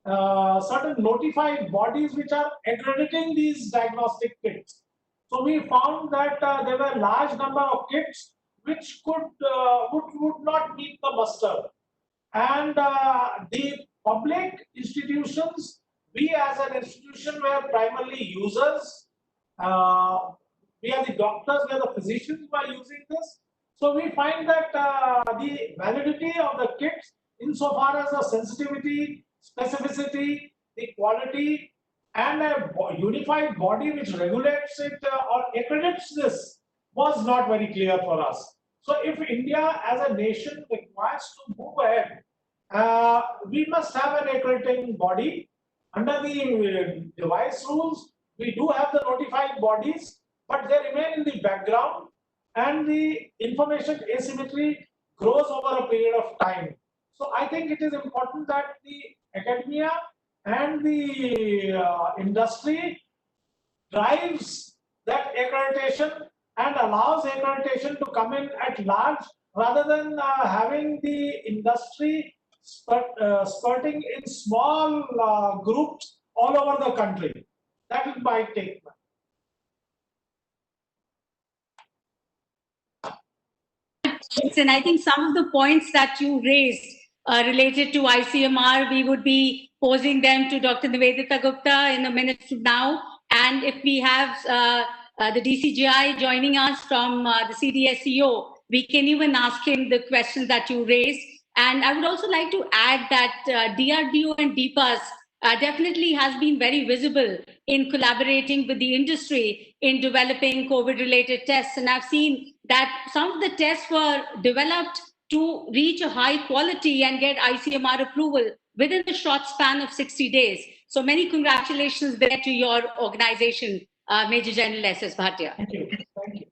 certain notified bodies which are accrediting these diagnostic kits. So we found that there were a large number of kits which would not meet the muster. And the public institutions, we as an institution were primarily users. We are the doctors, we are the physicians who are using this. So we find that the validity of the kits insofar as the sensitivity, specificity, the quality, and a unified body which regulates it or accredits this was not very clear for us. So if India as a nation requires to move ahead, we must have an accrediting body. Under the device rules, we do have the notified bodies, but they remain in the background and the information asymmetry grows over a period of time. So I think it is important that the academia and the industry drives that accreditation and allows accreditation to come in at large rather than having the industry spurting in small groups all over the country. That is my take. And I think some of the points that you raised related to ICMR, we would be posing them to Dr. Nivedita Gupta in a minute from now. And if we have the DCGI joining us from the CDSEO, we can even ask him the questions that you raised. And I would also like to add that DRDO and DPAS definitely has been very visible in collaborating with the industry in developing COVID-related tests. And I've seen that some of the tests were developed to reach a high quality and get ICMR approval within the short span of 60 days. So many congratulations there to your organization, Major General S.S. Bhatia. Thank you. Thank you.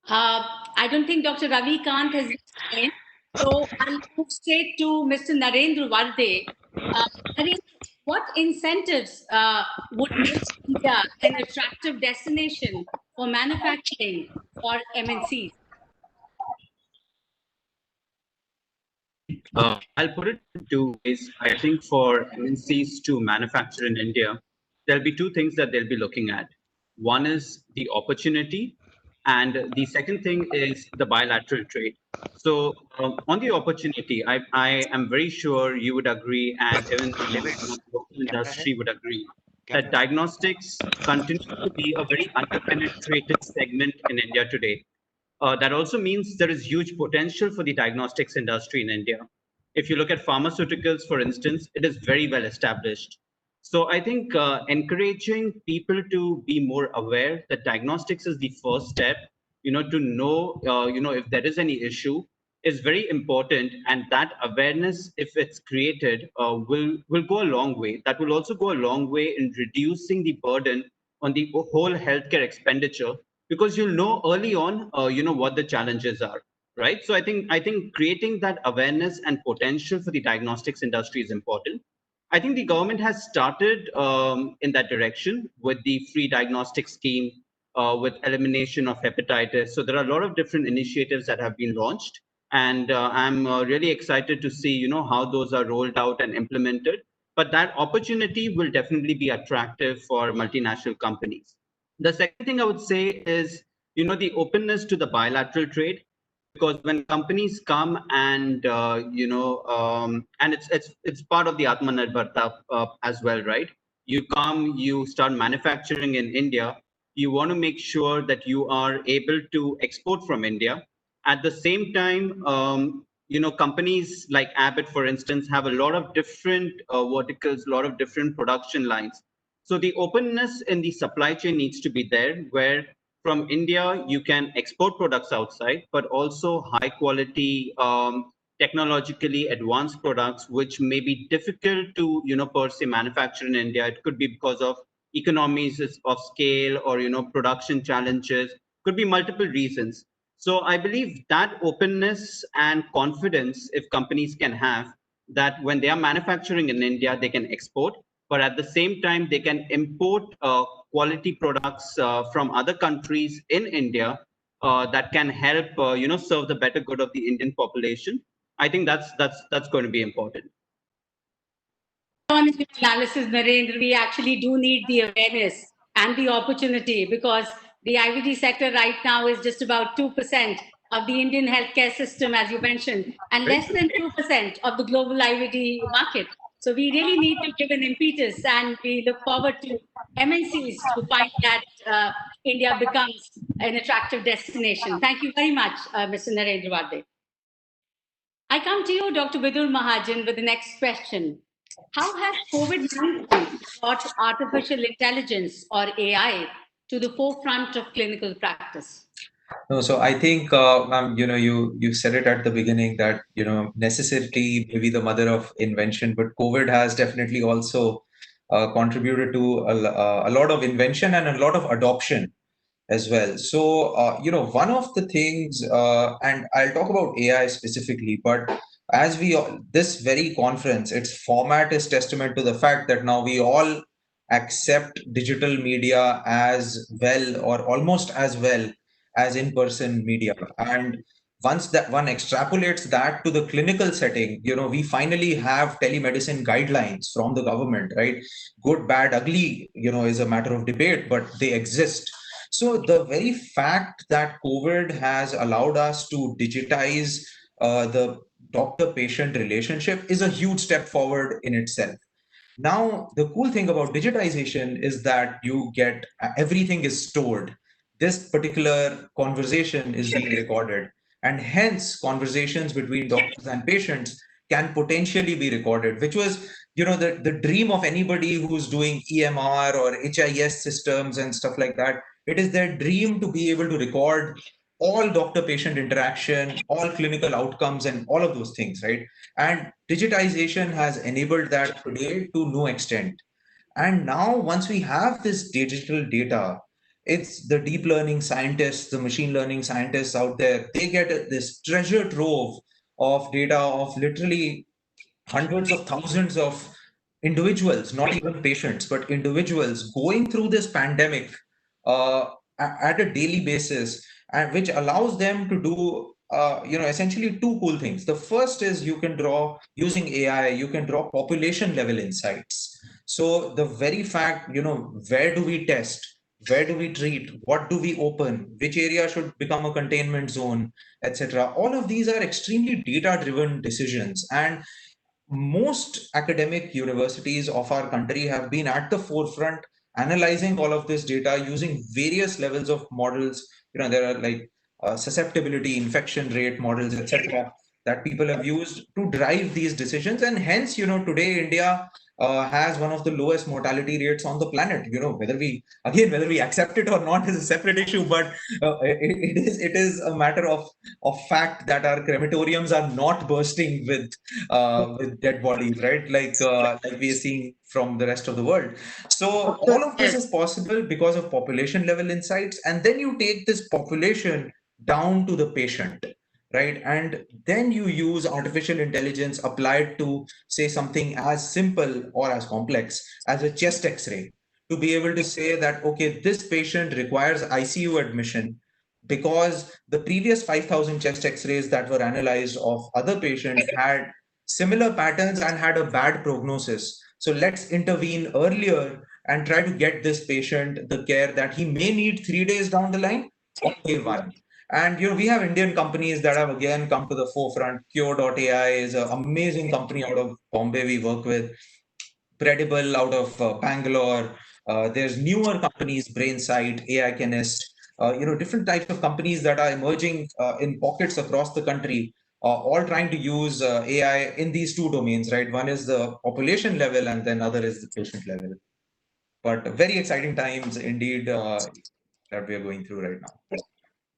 I don't think Dr. Ravi Kant has explained. So I'll move straight to Mr. Narendra Varde. What incentives would make India an attractive destination for manufacturing for MNCs? I'll put it in two ways. I think for MNCs to manufacture in India, there'll be two things that they'll be looking at. One is the opportunity And the second thing is the bilateral trade. So on the opportunity, I am very sure you would agree, and even the local industry would agree, that diagnostics continues to be a very underpenetrated segment in India today. That also means there is huge potential for the diagnostics industry in India. If you look at pharmaceuticals, for instance, it is very well established. So I think encouraging people to be more aware that diagnostics is the first step, to know, if there is any issue is very important. And that awareness, if it's created, will go a long way. That will also go a long way in reducing the burden on the whole healthcare expenditure, because you'll know early on, what the challenges are, right? So I think creating that awareness and potential for the diagnostics industry is important. I think the government has started in that direction with the free diagnostic scheme, with elimination of hepatitis. So there are a lot of different initiatives that have been launched, and I'm really excited to see, how those are rolled out and implemented. But that opportunity will definitely be attractive for multinational companies. The second thing I would say is, the openness to the bilateral trade, because when companies come and and it's part of the Atma Nirbharta as well, right? You come, you start manufacturing in India. You want to make sure that you are able to export from India. At the same time, companies like Abbott, for instance, have a lot of different verticals, a lot of different production lines. So the openness in the supply chain needs to be there, where from India, you can export products outside, but also high quality, technologically advanced products, which may be difficult to, per se manufacture in India. It could be because of economies of scale or, production challenges, could be multiple reasons. So I believe that openness and confidence, if companies can have, that when they are manufacturing in India, they can export, but at the same time, they can import quality products from other countries in India that can help, serve the better good of the Indian population. I think that's going to be important. On your analysis, Narendra, we actually do need the awareness and the opportunity, because the IVD sector right now is just about 2% of the Indian healthcare system, as you mentioned, and less than 2% of the global IVD market. So we really need to give an impetus, and we look forward to MNCs to find that India becomes an attractive destination. Thank you very much, Mr. Narendra Bharat. I come to you, Dr. Vidul Mahajan, with the next question. How has COVID-19 brought artificial intelligence, or AI, to the forefront of clinical practice? No, so I think you said it at the beginning that necessity may be the mother of invention, but COVID has definitely also contributed to a lot of invention and a lot of adoption as well. So one of the things, and I'll talk about AI specifically, but as this very conference, its format is testament to the fact that now we all accept digital media as well, or almost as well as in-person media. And once that one extrapolates that to the clinical setting, we finally have telemedicine guidelines from the government, right? Good, bad, ugly, is a matter of debate, but they exist. So the very fact that COVID has allowed us to digitize the doctor-patient relationship is a huge step forward in itself. Now, the cool thing about digitization is that you get everything is stored. This particular conversation is being recorded, and hence conversations between doctors and patients can potentially be recorded, which was the dream of anybody who's doing EMR or HIS systems and stuff like that. It is their dream to be able to record all doctor-patient interaction, all clinical outcomes, and all of those things, right? And digitization has enabled that today to no extent. And now, once we have this digital data, it's the deep learning scientists, the machine learning scientists out there, they get this treasure trove of data of literally hundreds of thousands of individuals, not even patients, but individuals going through this pandemic at a daily basis, and which allows them to do essentially two cool things. The first is you can draw, using AI, you can draw population level insights. So the very fact, where do we test? Where do we treat? What do we open? Which area should become a containment zone, etc.? All of these are extremely data-driven decisions. And most academic universities of our country have been at the forefront analyzing all of this data using various levels of models. There are like susceptibility, infection rate models, etc., that people have used to drive these decisions. And hence, today India has one of the lowest mortality rates on the planet. Whether we accept it or not is a separate issue, but it is a matter of fact that our crematoriums are not bursting with dead bodies, right? Like we are seeing from the rest of the world. So all of this is possible because of population level insights, and then you take this population down to the patient, right? And then you use artificial intelligence applied to say something as simple or as complex as a chest x-ray, to be able to say that, okay, this patient requires ICU admission because the previous 5,000 chest x-rays that were analyzed of other patients had similar patterns and had a bad prognosis. So let's intervene earlier and try to get this patient the care that he may need 3 days down the line or day one. And we have Indian companies that have again come to the forefront. Cure.ai is an amazing company out of Bombay we work with. Predible out of Bangalore. There's newer companies, Brainsight, AI Chemist, different types of companies that are emerging in pockets across the country, all trying to use AI in these two domains, right? One is the population level and then other is the patient level. But very exciting times indeed that we are going through right now.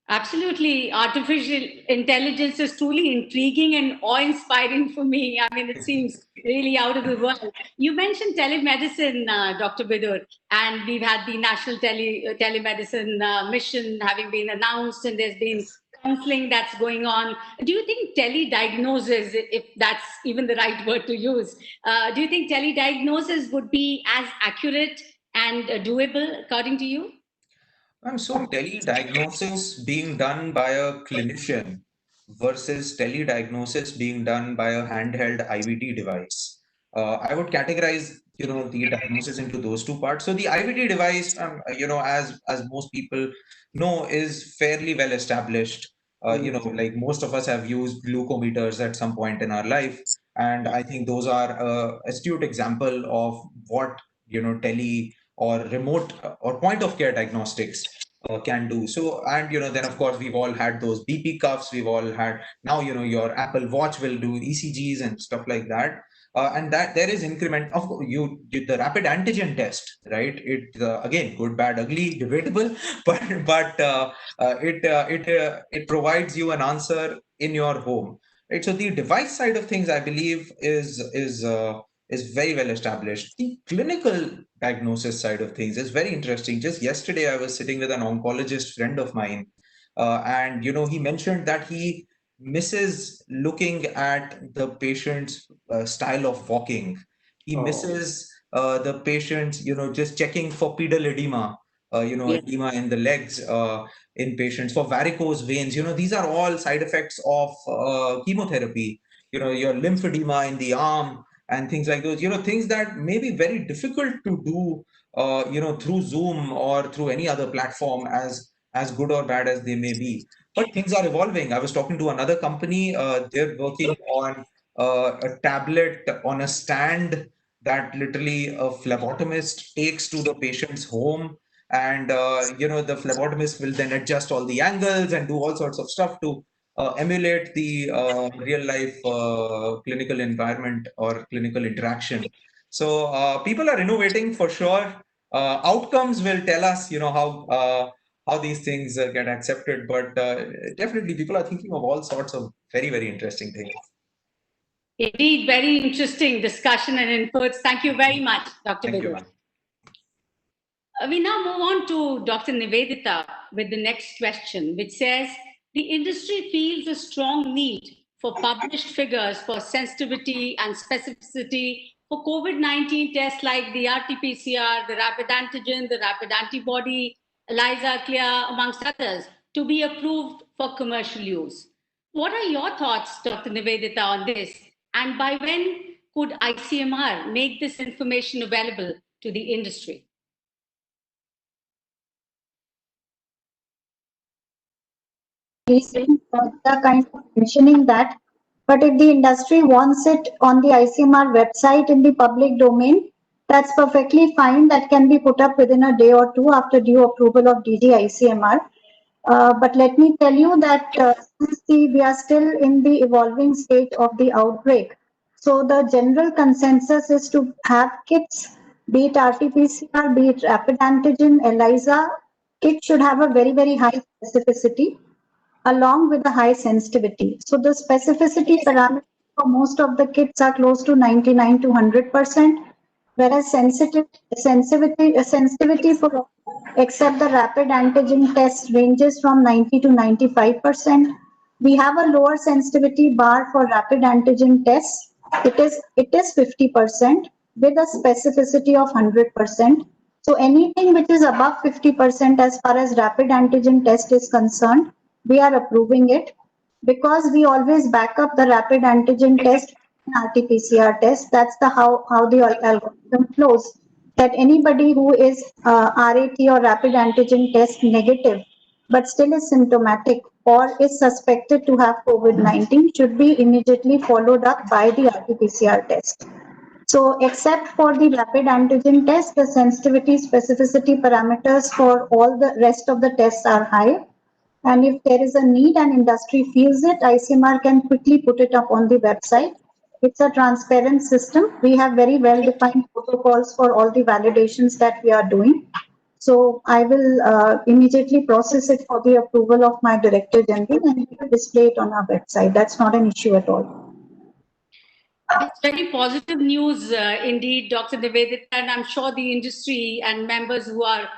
Absolutely. Artificial intelligence is truly intriguing and awe-inspiring for me. I mean, it seems really out of the world. You mentioned telemedicine, Dr. Bidur, and we've had the national telemedicine mission having been announced, and there's been counseling that's going on. Do you think telediagnosis, if that's even the right word to use, do you think telediagnosis would be as accurate and doable, according to you? And so telediagnosis being done by a clinician versus telediagnosis being done by a handheld IVD device. I would categorize, the diagnosis into those two parts. So the IVD device, as most people know, is fairly well established. Like most of us have used glucometers at some point in our life, and I think those are a astute example of what tele or remote or point of care diagnostics can do. So, and then of course we've all had those BP cuffs. We've all had now, your Apple Watch will do ECGs and stuff like that. And that there is increment of you did the rapid antigen test, right? It again, good, bad, ugly, debatable, but it provides you an answer in your home, right? So the device side of things, I believe, is very well established. The clinical diagnosis side of things is very interesting. Just yesterday, I was sitting with an oncologist friend of mine, and he mentioned that he misses looking at the patient's style of walking. He misses the patient's, just checking for pedal edema, edema in the legs in patients, for varicose veins. These are all side effects of chemotherapy. Your lymphedema in the arm and things like those. Things that may be very difficult to do, through Zoom or through any other platform, as good or bad as they may be. But things are evolving. I was talking to another company. They're working on a tablet on a stand that literally a phlebotomist takes to the patient's home, and the phlebotomist will then adjust all the angles and do all sorts of stuff to emulate the real life clinical environment or clinical interaction. So people are innovating for sure. Outcomes will tell us, how these things get accepted, but definitely people are thinking of all sorts of very, very interesting things. Indeed, very interesting discussion and inputs. Thank you very much, Dr. Bidur. We now move on to Dr. Nivedita with the next question, which says, the industry feels a strong need for published figures for sensitivity and specificity for COVID-19 tests like the RT-PCR, the rapid antigen, the rapid antibody, ELISA, CLIA, amongst others, to be approved for commercial use. What are your thoughts, Dr. Nivedita, on this? And by when could ICMR make this information available to the industry? they're kind of mentioning that. But if the industry wants it on the ICMR website in the public domain, that's perfectly fine. That can be put up within a day or two after due approval of DG ICMR. But let me tell you that we are still in the evolving state of the outbreak. So the general consensus is to have kits, be it RT-PCR, be it rapid antigen, ELISA. Kit should have a very, very high specificity along with a high sensitivity. So the specificity parameters for most of the kits are close to 99 to 100%, whereas sensitivity for except the rapid antigen test ranges from 90 to 95%. We have a lower sensitivity bar for rapid antigen tests. It is 50% with a specificity of 100%. So anything which is above 50% as far as rapid antigen test is concerned, we are approving it because we always back up the rapid antigen test and RT-PCR test. That's how the algorithm flows. That anybody who is RAT or rapid antigen test negative but still is symptomatic or is suspected to have COVID-19 should be immediately followed up by the RT-PCR test. So except for the rapid antigen test, the sensitivity specificity parameters for all the rest of the tests are high. And if there is a need and industry feels it, ICMR can quickly put it up on the website. It's a transparent system. We have very well-defined protocols for all the validations that we are doing. So I will immediately process it for the approval of my Director General and we will display it on our website. That's not an issue at all. That's very positive news indeed, Dr. Nivedita, and I'm sure the industry and members who are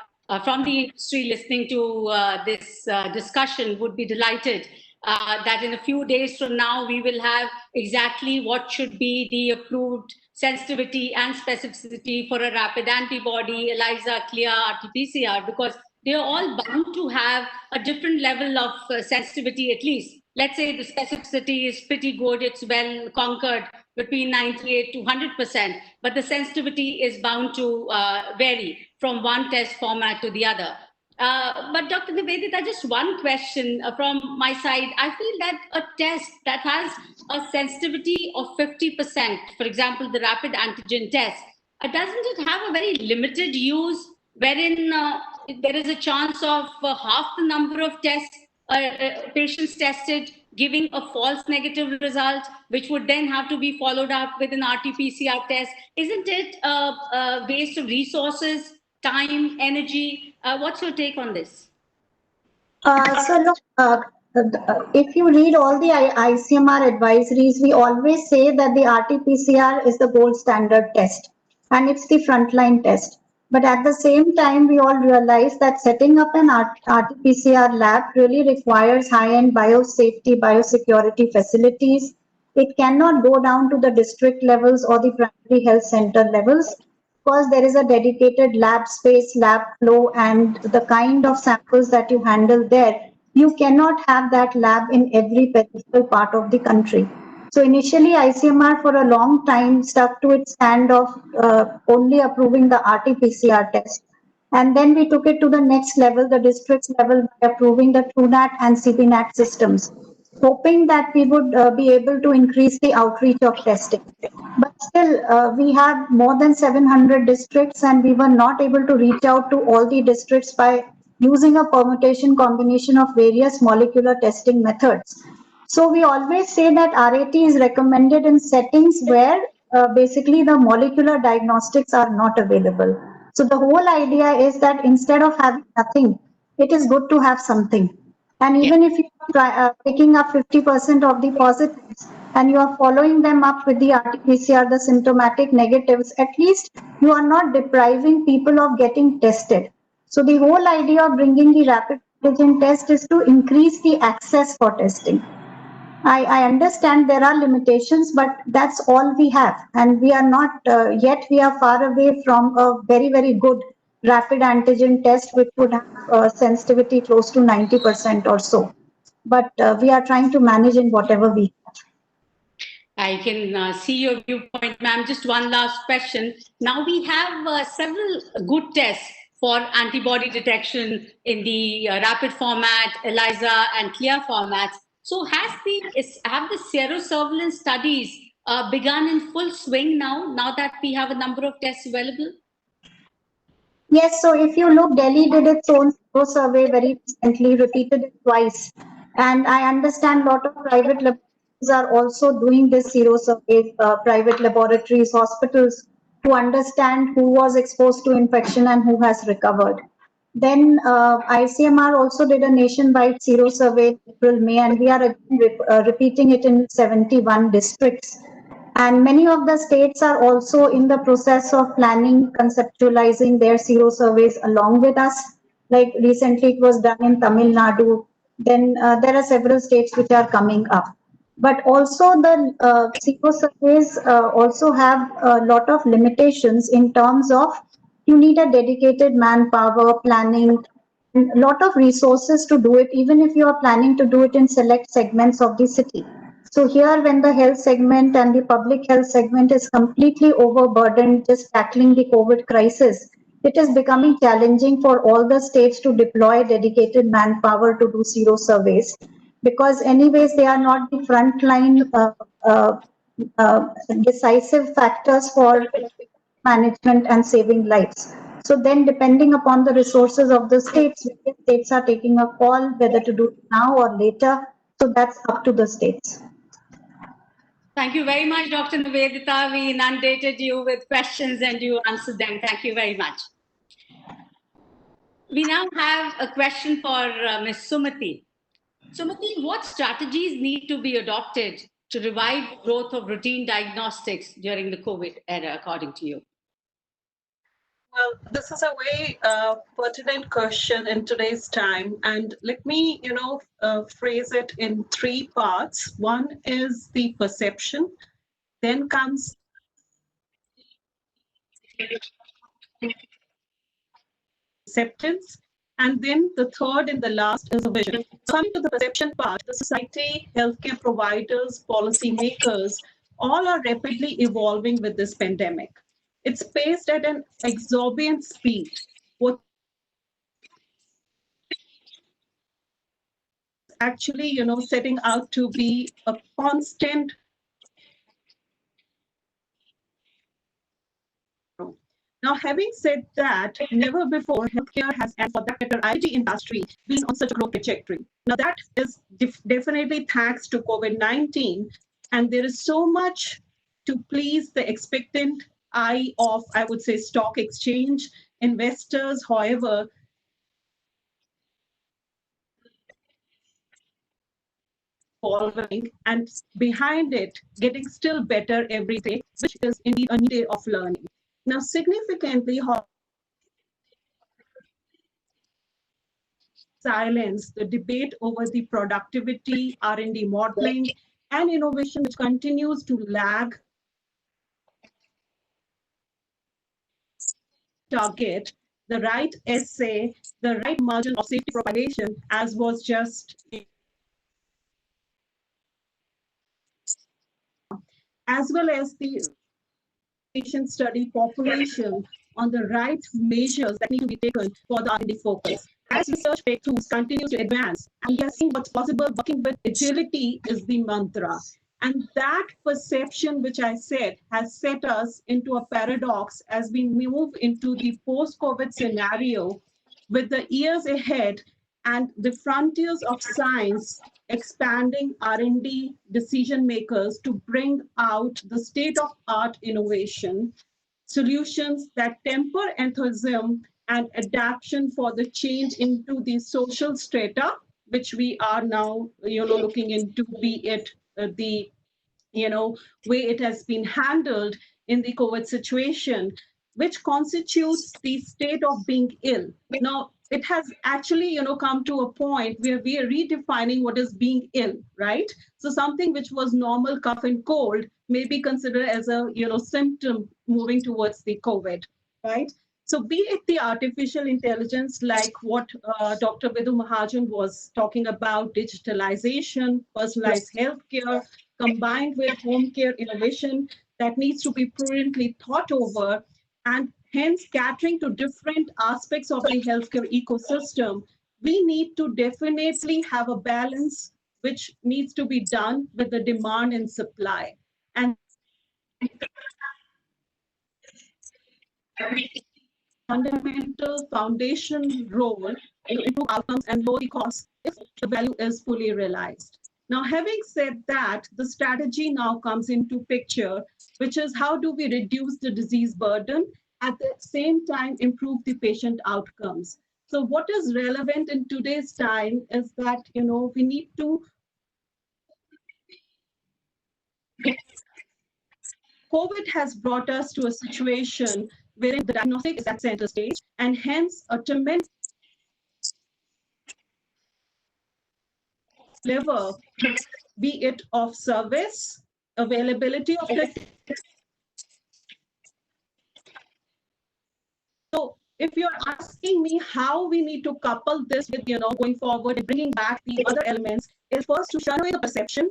from the industry listening to this discussion would be delighted that in a few days from now, we will have exactly what should be the approved sensitivity and specificity for a rapid antibody, ELISA, CLIA, RT-PCR, because they are all bound to have a different level of sensitivity at least. Let's say the specificity is pretty good, it's well conquered between 98 to 100%, but the sensitivity is bound to vary from one test format to the other. But Dr. Nivedita, just one question from my side. I feel that a test that has a sensitivity of 50%, for example, the rapid antigen test, doesn't it have a very limited use wherein there is a chance of half the number of tests patients tested giving a false negative result, which would then have to be followed up with an RT-PCR test? Isn't it a waste of resources, time, energy? What's your take on this? If you read all the ICMR advisories, we always say that the RT-PCR is the gold standard test and it's the frontline test. But at the same time, we all realize that setting up an RT-PCR lab really requires high-end biosafety, biosecurity facilities. It cannot go down to the district levels or the primary health center levels because there is a dedicated lab space, lab flow, and the kind of samples that you handle there. You cannot have that lab in every peripheral part of the country. So initially, ICMR for a long time stuck to its stand of only approving the RT-PCR test. And then we took it to the next level, the district level, by approving the TrueNat and CBNat systems, hoping that we would be able to increase the outreach of testing. But still, we have more than 700 districts and we were not able to reach out to all the districts by using a permutation combination of various molecular testing methods. So we always say that RAT is recommended in settings where basically the molecular diagnostics are not available. So the whole idea is that instead of having nothing, it is good to have something. And even if you are picking up 50% of the positives and you are following them up with the RT-PCR, the symptomatic negatives, at least you are not depriving people of getting tested. So the whole idea of bringing the rapid antigen test is to increase the access for testing. I understand there are limitations, but that's all we have. And we are not, yet we are far away from a very, very good rapid antigen test, which would have sensitivity close to 90% or so. But we are trying to manage in whatever we have. I can see your viewpoint, ma'am. Just one last question. Now we have several good tests for antibody detection in the rapid format, ELISA, and CLIA formats. So have the serosurveillance studies begun in full swing now that we have a number of tests available? Yes, so if you look, Delhi did its own survey very recently, repeated it twice. And I understand a lot of private laboratories are also doing this zero survey, private laboratories, hospitals, to understand who was exposed to infection and who has recovered. Then ICMR also did a nationwide zero survey in April, May, and we are again repeating it in 71 districts. And many of the states are also in the process of planning, conceptualizing their zero surveys along with us. Like recently it was done in Tamil Nadu. Then there are several states which are coming up. But also the zero surveys also have a lot of limitations in terms of you need a dedicated manpower, planning, a lot of resources to do it, even if you are planning to do it in select segments of the city. So here, when the health segment and the public health segment is completely overburdened just tackling the COVID crisis, it is becoming challenging for all the states to deploy dedicated manpower to do zero surveys, because anyways, they are not the frontline decisive factors for management and saving lives. So then depending upon the resources of the states are taking a call whether to do it now or later. So that's up to the states. Thank you very much, Dr. Nivedita. We inundated you with questions and you answered them. Thank you very much. We now have a question for Ms. Sumati. Sumati, what strategies need to be adopted to revive growth of routine diagnostics during the COVID era, according to you? Well, this is a very pertinent question in today's time, and let me, phrase it in three parts. One is the perception, then comes acceptance, and then the third and the last is a vision. Coming to the perception part, the society, healthcare providers, policymakers, all are rapidly evolving with this pandemic. It's paced at an exorbitant speed. What actually, setting out to be a constant. Now, having said that, never before healthcare has, and for that matter, IT industry, been on such a growth trajectory. Now, that is definitely thanks to COVID-19, and there is so much to please the expectant eye of, I would say, stock exchange investors. However, evolving and behind it getting still better every day, which is indeed a new day of learning. Now, significantly, silence the debate over the productivity, R&D modeling, and innovation, which continues to lag target the right assay, the right margin of safety propagation, as was just as well as the patient study population on the right measures that need to be taken for the R&D focus. As research breakthroughs continue to advance, and we are seeing what's possible, working with agility is the mantra. And that perception, which I said, has set us into a paradox as we move into the post-COVID scenario with the years ahead and the frontiers of science expanding R&D decision makers to bring out the state-of-art innovation, solutions that temper enthusiasm and adaptation for the change into the social strata, which we are now, looking into, be it the, way it has been handled in the COVID situation, which constitutes the state of being ill. Now, it has actually, come to a point where we are redefining what is being ill, right? So something which was normal cough and cold may be considered as a, symptom moving towards the COVID, right? So be it the artificial intelligence, like what Dr. Vidhu Mahajan was talking about, digitalization, personalized healthcare, combined with home care innovation that needs to be prudently thought over, and hence catering to different aspects of the healthcare ecosystem, we need to definitely have a balance which needs to be done with the demand and supply. And fundamental foundation role to improve outcomes and lower the costs if the value is fully realized. Now, having said that, the strategy now comes into picture, which is how do we reduce the disease burden, at the same time improve the patient outcomes. So what is relevant in today's time is that, we need to COVID has brought us to a situation wherein the diagnostic is at center stage, and hence a tremendous level, be it of service, availability of the. So if you're asking me how we need to couple this with, going forward and bringing back the other elements, is first to shun away the perception,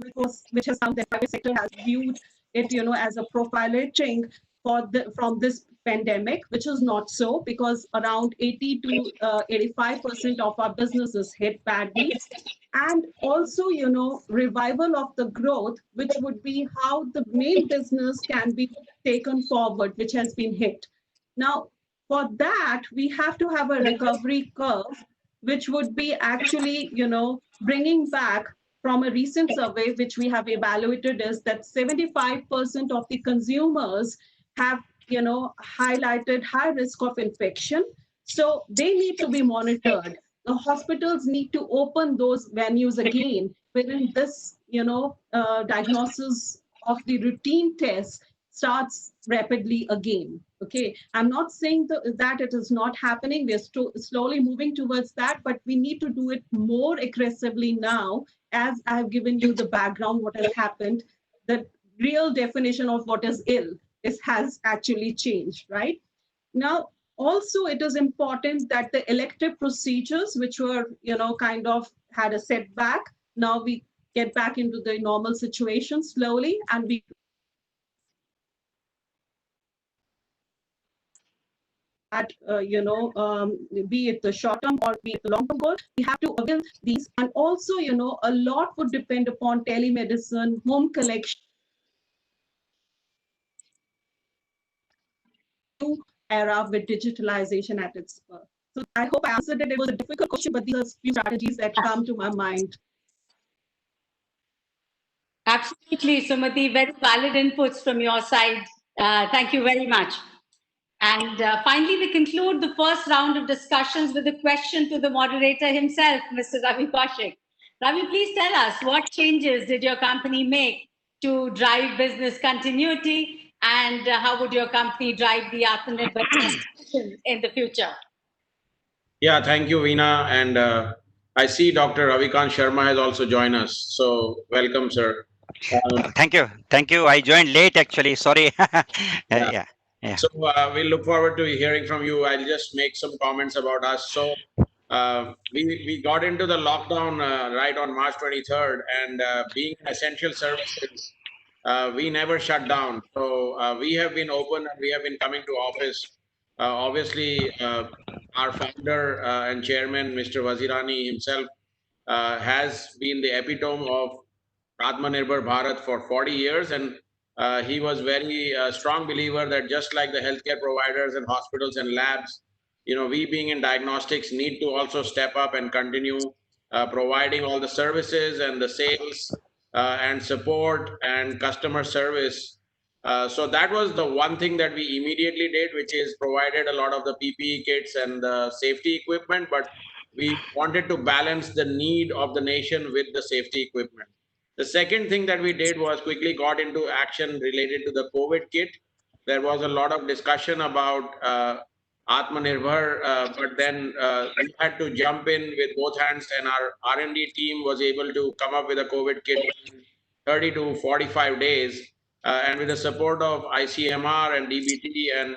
which has come that private sector has viewed it, as a profiling from this pandemic, which is not so, because around 80 to 85% of our business is hit badly. And also, revival of the growth, which would be how the main business can be taken forward, which has been hit. Now, for that, we have to have a recovery curve, which would be actually, bringing back from a recent survey, which we have evaluated, is that 75% of the consumers have, highlighted high risk of infection. So they need to be monitored. The hospitals need to open those venues again, wherein this, diagnosis of the routine tests starts rapidly again. Okay, I'm not saying that it is not happening. We're slowly moving towards that, but we need to do it more aggressively now, as I've given you the background, what has happened. The real definition of what is ill has actually changed, right? Now, also, it is important that the elective procedures, which were, kind of had a setback, now we get back into the normal situation slowly, and we at, be it the short term or be it the long term goal, we have to avail these. And also, a lot would depend upon telemedicine, home collection, era with digitalization at its birth. So I hope I answered it. It was a difficult question, but these are few strategies that come to my mind. Absolutely, Sumati. Very valid inputs from your side. Thank you very much. And finally, we conclude the first round of discussions with a question to the moderator himself, Mr. Ravi Kaushik. Ravi, please tell us, what changes did your company make to drive business continuity, and how would your company drive the Atma Nirbharta in the future? Yeah, thank you, Veena. And I see Dr. Ravikant Sharma has also joined us. So welcome, sir. Thank you. Thank you. I joined late, actually. Sorry. Yeah. So we look forward to hearing from you. I'll just make some comments about us. So we got into the lockdown right on March 23rd, and being an essential services, we never shut down. So we have been open and we have been coming to office. Obviously, our founder and chairman, Mr. Wazirani himself, has been the epitome of AtmaNirbhar Bharat for 40 years. And he was very strong believer that just like the healthcare providers and hospitals and labs, we being in diagnostics need to also step up and continue providing all the services and the sales and support and customer service. So that was the one thing that we immediately did, which is provided a lot of the PPE kits and the safety equipment, but we wanted to balance the need of the nation with the safety equipment. The second thing that we did was quickly got into action related to the COVID kit. There was a lot of discussion about AtmaNirbhar, but then we had to jump in with both hands, and our R&D team was able to come up with a COVID kit in 30 to 45 days. And with the support of ICMR and DBT and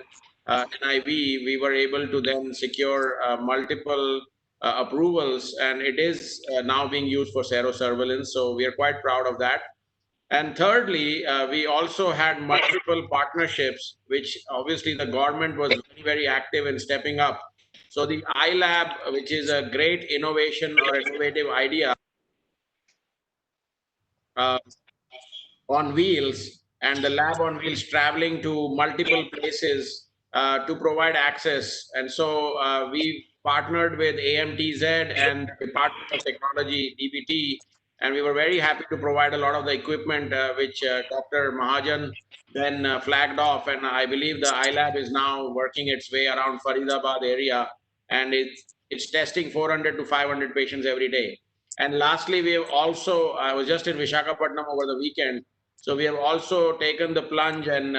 NIV, we were able to then secure multiple approvals, and it is now being used for serosurveillance. So we are quite proud of that. And thirdly, we also had multiple partnerships, which obviously the government was very, very active in stepping up. So the iLab, which is a great innovation or innovative idea, uh, on wheels, and the lab on wheels traveling to multiple places to provide access. And so we partnered with AMTZ and the Department of Technology, DBT, and we were very happy to provide a lot of the equipment which Dr. Mahajan then flagged off. And I believe the iLab is now working its way around Faridabad area, and it's testing 400 to 500 patients every day. And lastly, we have also, I was just in Visakhapatnam over the weekend, so we have also taken the plunge and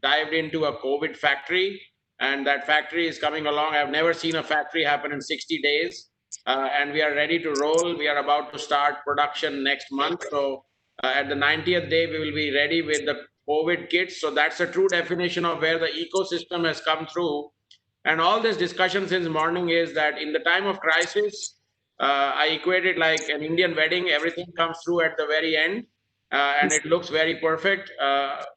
dived into a COVID factory, and that factory is coming along. I've never seen a factory happen in 60 days, and we are ready to roll. We are about to start production next month. So at the 90th day, we will be ready with the COVID kits. So that's a true definition of where the ecosystem has come through. And all this discussion since morning is that in the time of crisis, I equate it like an Indian wedding. Everything comes through at the very end, and it looks very perfect.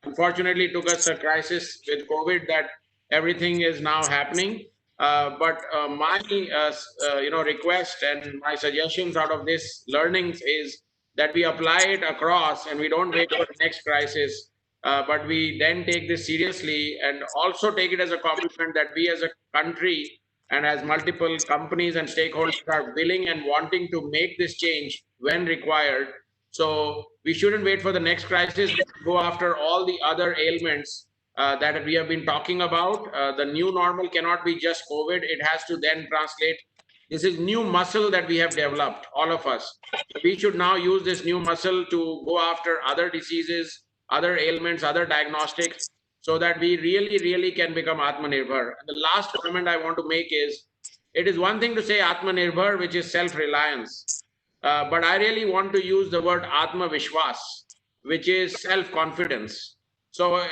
Unfortunately, it took us a crisis with COVID that everything is now happening. But my request and my suggestions out of this learnings is that we apply it across and we don't wait for the next crisis, but we then take this seriously and also take it as a compliment that we as a country and as multiple companies and stakeholders are willing and wanting to make this change when required. So we shouldn't wait for the next crisis. We should go after all the other ailments that we have been talking about. The new normal cannot be just COVID. It has to then translate. This is new muscle that we have developed, all of us. We should now use this new muscle to go after other diseases, other ailments, other diagnostics, so that we really, really can become Atmanirbhar. And the last comment I want to make is, it is one thing to say Atmanirbhar, which is self-reliance. But I really want to use the word Atma Vishwas, which is self-confidence. So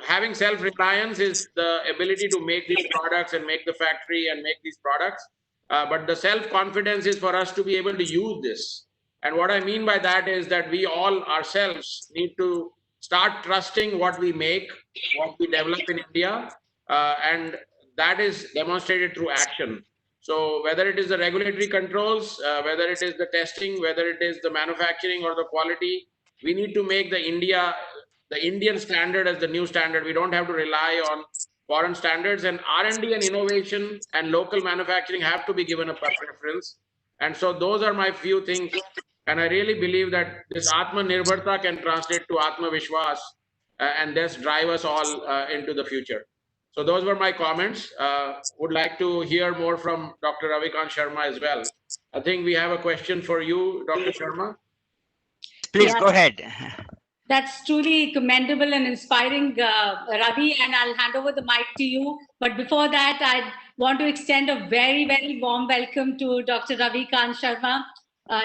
having self-reliance is the ability to make these products and make the factory and make these products. But the self-confidence is for us to be able to use this. And what I mean by that is that we all ourselves need to start trusting what we make, what we develop in India, and that is demonstrated through action. So whether it is the regulatory controls, whether it is the testing, whether it is the manufacturing or the quality, we need to make the Indian standard as the new standard. We don't have to rely on foreign standards, and R&D and innovation and local manufacturing have to be given a preference. And so those are my few things. And I really believe that this Atma Nirbharta can translate to Atma Vishwas and thus drive us all into the future. So those were my comments. Would like to hear more from Dr. Ravikant Sharma as well. I think we have a question for you, Dr. Sharma. Please go ahead. That's truly commendable and inspiring, Ravi, and I'll hand over the mic to you. But before that, I want to extend a very, very warm welcome to Dr. Ravikant Sharma,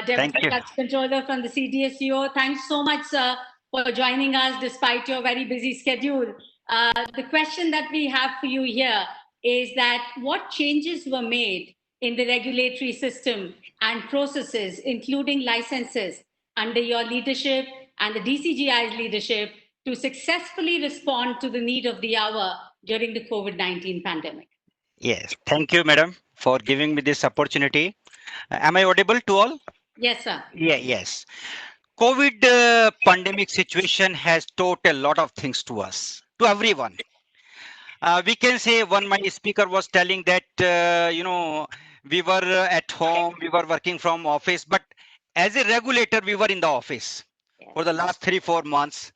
Deputy Tax Controller from the CDSCO. Thanks so much, sir, for joining us despite your very busy schedule. The question that we have for you here is that what changes were made in the regulatory system and processes, including licenses, under your leadership and the DCGI's leadership to successfully respond to the need of the hour during the COVID-19 pandemic? Yes, thank you, madam, for giving me this opportunity. Am I audible to all? Yes, sir. Yeah, yes. COVID pandemic situation has taught a lot of things to us, to everyone. We can say my speaker was telling that, we were at home, we were working from office, but as a regulator, we were in the office for the last 3-4 months.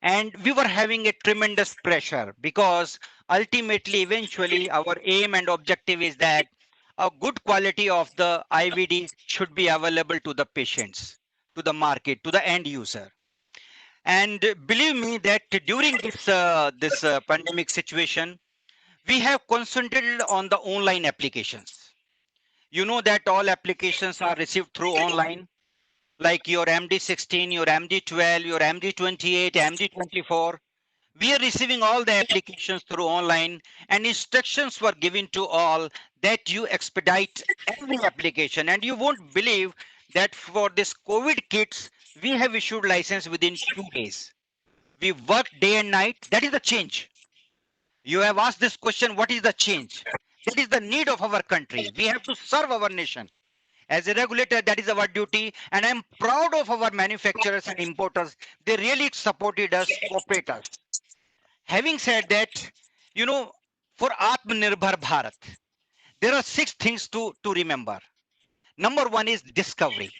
And we were having a tremendous pressure because ultimately, eventually, our aim and objective is that a good quality of the IVD should be available to the patients, to the market, to the end user. And believe me that during this pandemic situation, we have concentrated on the online applications. You know that all applications are received through online, like your MD16, your MD12, your MD28, MD24. We are receiving all the applications through online, and instructions were given to all that you expedite every application. And you won't believe that for this COVID kits, We have issued license within 2 days. We work day and night. That is the change. You have asked this question, what is the change? That is the need of our country. We have to serve our nation. As a regulator, that is our duty. And I'm proud of our manufacturers and importers. They really supported us, cooperate us. Having said that, for AtmaNirbhar Bharat, there are 6 things to remember. Number 1 is discovery,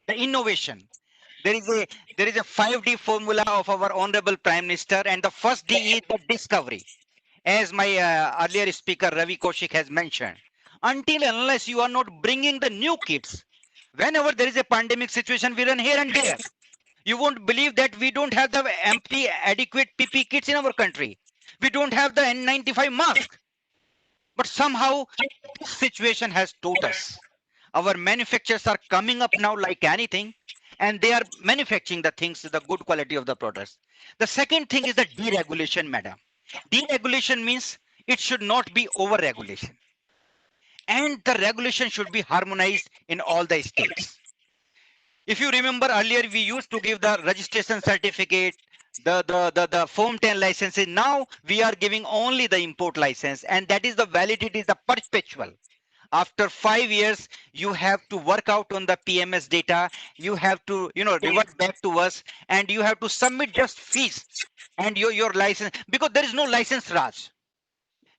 the innovation. There is a 5D formula of our honorable Prime Minister, and the first D is the discovery. As my earlier speaker Ravi Kaushik has mentioned, until unless you are not bringing the new kits, whenever there is a pandemic situation, we run here and there. You won't believe that we don't have the empty adequate PP kits in our country. We don't have the N95 mask. But somehow this situation has taught us. Our manufacturers are coming up now like anything, and they are manufacturing the things to the good quality of the products. The second thing is the deregulation, madam. Deregulation means it should not be over-regulation. And the regulation should be harmonized in all the states. If you remember earlier, we used to give the registration certificate, the Form 10 licenses. Now we are giving only the import license, and that is the validity is the perpetual. After 5 years, you have to work out on the PMS data. You have to, revert back to us, and you have to submit just fees and your license, because there is no license, Raj.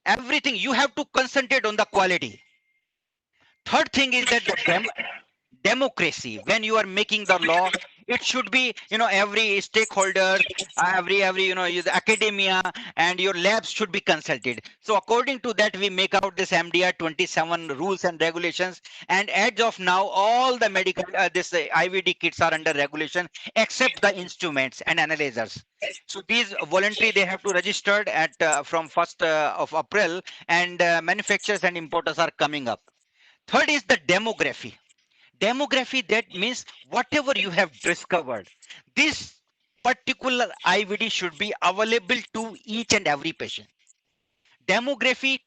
Everything you have to concentrate on the quality. Third thing is that the democracy. When you are making the law, it should be, every stakeholder, every the academia and your labs should be consulted. So according to that, we make out this MDR 27 rules and regulations, and as of now all the medical IVD kits are under regulation except the instruments and analyzers. So these voluntary, they have to register at from 1st of April, and manufacturers and importers are coming up. Third is the demography. Demography, that means whatever you have discovered, this particular IVD should be available to each and every patient. Demography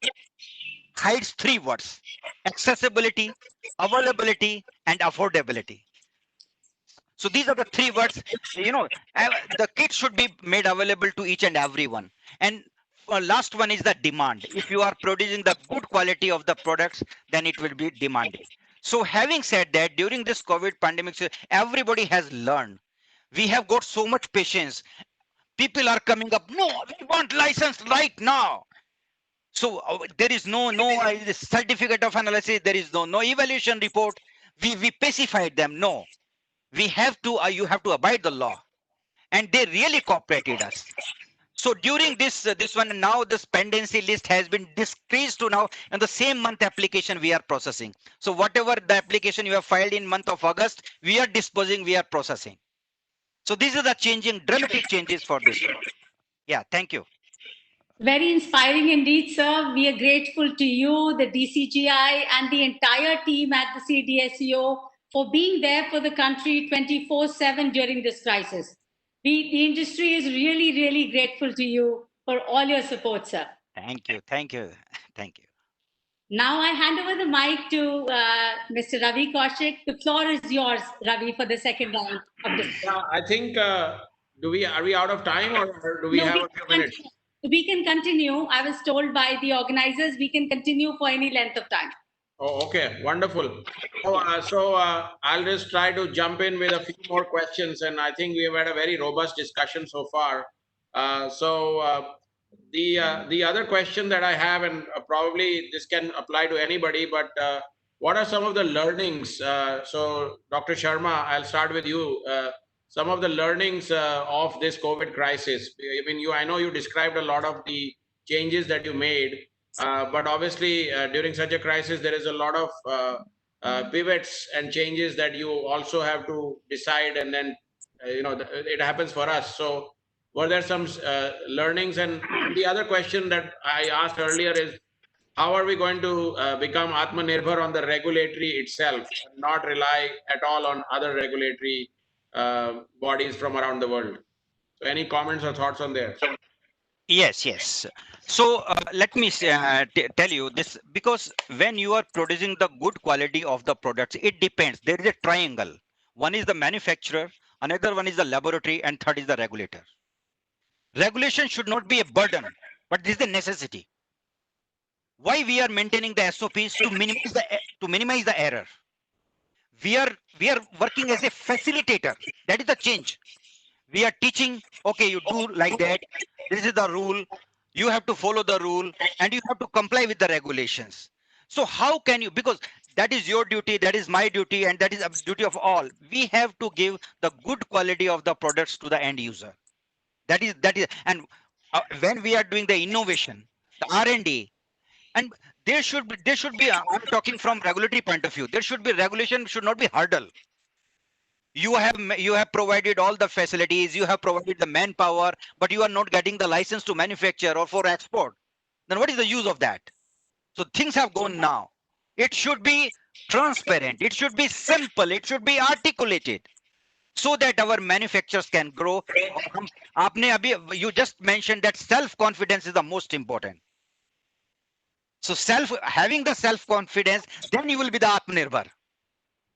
hides 3 words: accessibility, availability, and affordability. So these are the 3 words. The kit should be made available to each and everyone. And last one is the demand. If you are producing the good quality of the products, then it will be demanded. So having said that, during this COVID pandemic, everybody has learned. We have got so much patience. People are coming up, no, we want license right now. So there is no certificate of analysis. There is no evaluation report. We pacified them. No, we have to, you have to abide the law. And they really cooperated us. So during this one, now this pendency list has been decreased to now, and the same month application we are processing. So whatever the application you have filed in month of August, we are disposing, we are processing. So these are the dramatic changes for this. Yeah, thank you. Very inspiring indeed, sir. We are grateful to you, the DCGI, and the entire team at the CDSCO for being there for the country 24/7 during this crisis. The industry is really, really grateful to you for all your support, sir. Thank you, thank you, thank you. Now I hand over the mic to Mr. Ravi Kaushik. The floor is yours, Ravi, for the second round of this. Yeah, I think, are we out of time, or do we have a few minutes? We can continue. I was told by the organizers we can continue for any length of time. Oh, okay, wonderful. So I'll just try to jump in with a few more questions, and I think we have had a very robust discussion so far. The other question that I have, and probably this can apply to anybody, but what are some of the learnings? So Dr. Sharma, I'll start with you. Some of the learnings of this COVID crisis. I mean, I know you described a lot of the changes that you made, but obviously during such a crisis, there is a lot of pivots and changes that you also have to decide, and then it happens for us. So were there some learnings? And the other question that I asked earlier is, how are we going to become Atma-Nirbhar on the regulatory itself, and not rely at all on other regulatory bodies from around the world? So any comments or thoughts on there? Yes. So let me tell you this, because when you are producing the good quality of the products, it depends. There is a triangle. One is the manufacturer, another one is the laboratory, and third is the regulator. Regulation should not be a burden, but this is a necessity. Why we are maintaining the SOPs? To minimize the error. We are working as a facilitator. That is the change. We are teaching, okay, you do like that. This is the rule. You have to follow the rule and you have to comply with the regulations. So how can you, because that is your duty, that is my duty, and that is a duty of all. We have to give the good quality of the products to the end user. That is, and when we are doing the innovation, the R&D, and there should be, I'm talking from regulatory point of view, there should be regulation, should not be hurdle. You have provided all the facilities, you have provided the manpower, but you are not getting the license to manufacture or for export. Then what is the use of that? So things have gone now. It should be transparent, it should be simple, it should be articulated, so that our manufacturers can grow. You just mentioned that self-confidence is the most important. So having the self-confidence, then you will be the Atmanirbhar.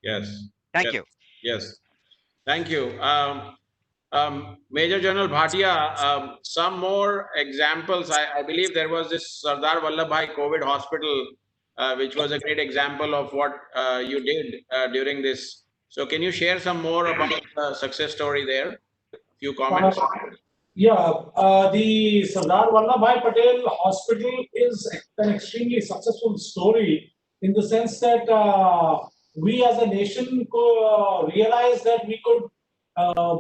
Yes. Thank yes. you. Yes. Thank you. Major General Bhatia, some more examples. I believe there was this Sardar Vallabhbhai COVID hospital, which was a great example of what you did during this. So can you share some more about the success story there? A few comments? The Sardar Vallabhbhai Patel Hospital is an extremely successful story in the sense that we as a nation realized that we could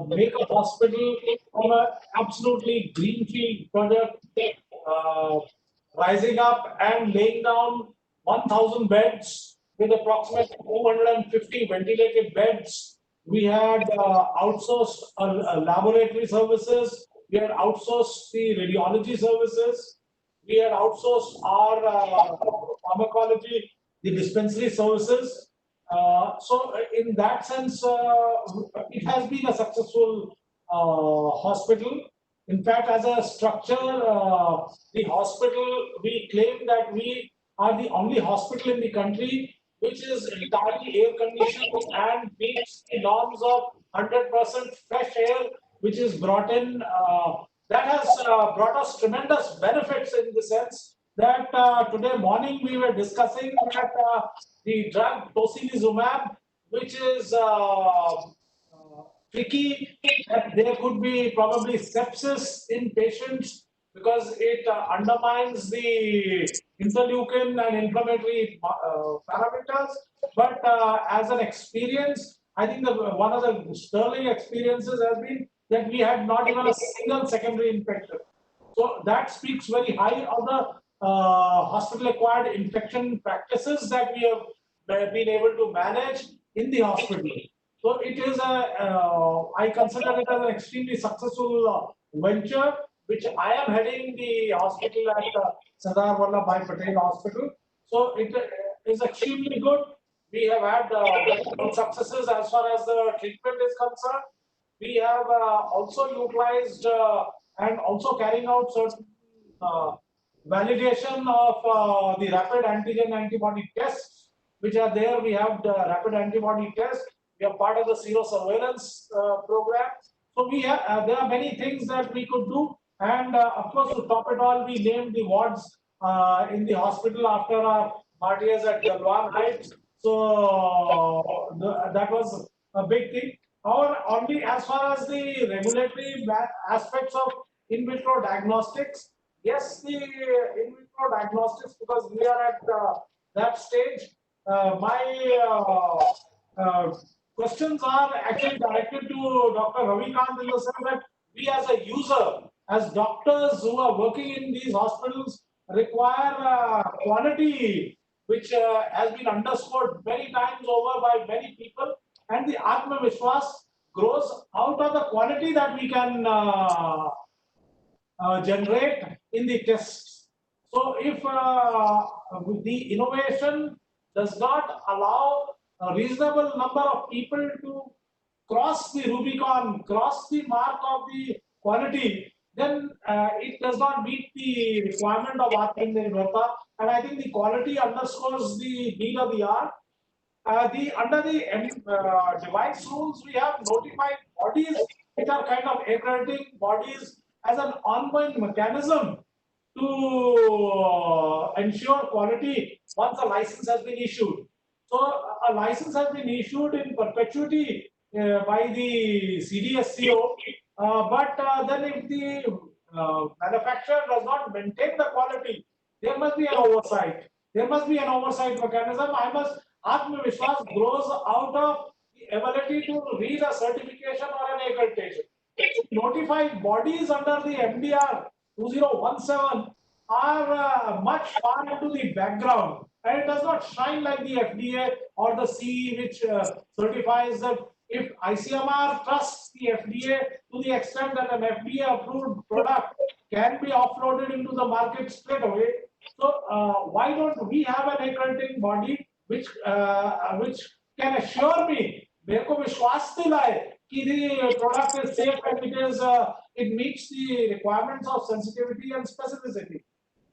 make a hospital on an absolutely greenfield project, rising up and laying down 1,000 beds with approximately 250 ventilated beds. We had outsourced laboratory services. We had outsourced the radiology services. We had outsourced our pharmacology, the dispensary services. So in that sense, it has been a successful hospital. In fact, as a structure, the hospital, we claim that we are the only hospital in the country which is entirely air conditioned and meets the norms of 100% fresh air, which is brought in. That has brought us tremendous benefits in the sense that today morning we were discussing that the drug tocilizumab, which is tricky, that there could be probably sepsis in patients because it undermines the interleukin and inflammatory parameters. But as an experience, I think one of the sterling experiences has been that we had not even a single secondary infection. So that speaks very high of the hospital-acquired infection practices that we have been able to manage in the hospital. So it is I consider it as an extremely successful venture, which I am heading the hospital at Sardar Vallabhbhai Patel Hospital. So it is extremely good. We have had good successes as far as the treatment is concerned. We have also utilized and also carrying out certain validation of the rapid antigen antibody tests, which are there. We have the rapid antibody test. We are part of the zero surveillance program. So we have there are many things that we could do, and of course, to top it all, we named the wards in the hospital after our martyrs at Galwan Heights. So that was a big thing. However, only as far as the regulatory aspects of in vitro diagnostics, yes, the in vitro diagnostics, because we are at that stage. My questions are actually directed to Dr. Ravikant in the sense that we as a user, as doctors who are working in these hospitals, require quality, which has been underscored many times over by many people, and the Atma Vishwas grows out of the quality that we can generate in the tests. So if the innovation does not allow a reasonable number of people to cross the Rubicon, cross the mark of the quality, then it does not meet the requirement of Atma Nirbharta. And I think the quality underscores the need of the hour. Under the device rules, we have notified bodies which are kind of accrediting bodies as an ongoing mechanism to ensure quality once a license has been issued. So a license has been issued in perpetuity by the CDSCO, but then if the manufacturer does not maintain the quality, there must be an oversight. There must be an oversight mechanism. Atma Vishwas grows out of the ability to read a certification or an accreditation. Notified bodies under the MDR 2017 are much far into the background, and it does not shine like the FDA or the CE, which certifies that if ICMR trusts the FDA to the extent that an FDA approved product can be offloaded into the market straight away. So why don't we have an accrediting body which can assure me, मेरे को विश्वास दिलाए कि the product is safe and it meets the requirements of sensitivity and specificity.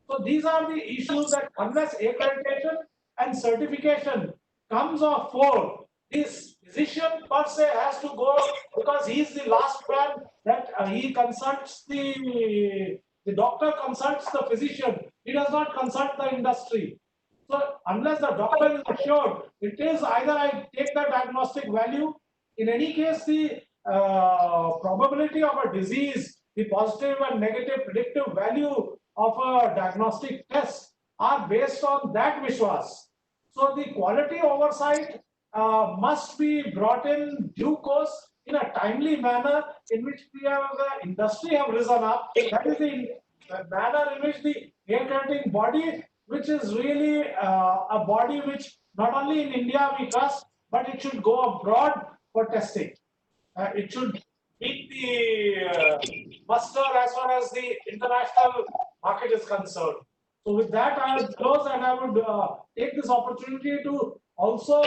So these are the issues that unless accreditation and certification comes of fore, this physician per se has to go because he is the last man that he consults the doctor consults the physician. He does not consult the industry. So unless the doctor is assured, it is either I take the diagnostic value. In any case, the probability of a disease, the positive and negative predictive value of a diagnostic test are based on that Vishwas. So the quality oversight must be brought in due course in a timely manner in which we have the industry have risen up. That is the manner in which the accrediting body, which is really a body which not only in India we trust, but it should go abroad for testing. It should meet the muster as far as the international market is concerned. So with that, I would close and I would take this opportunity to also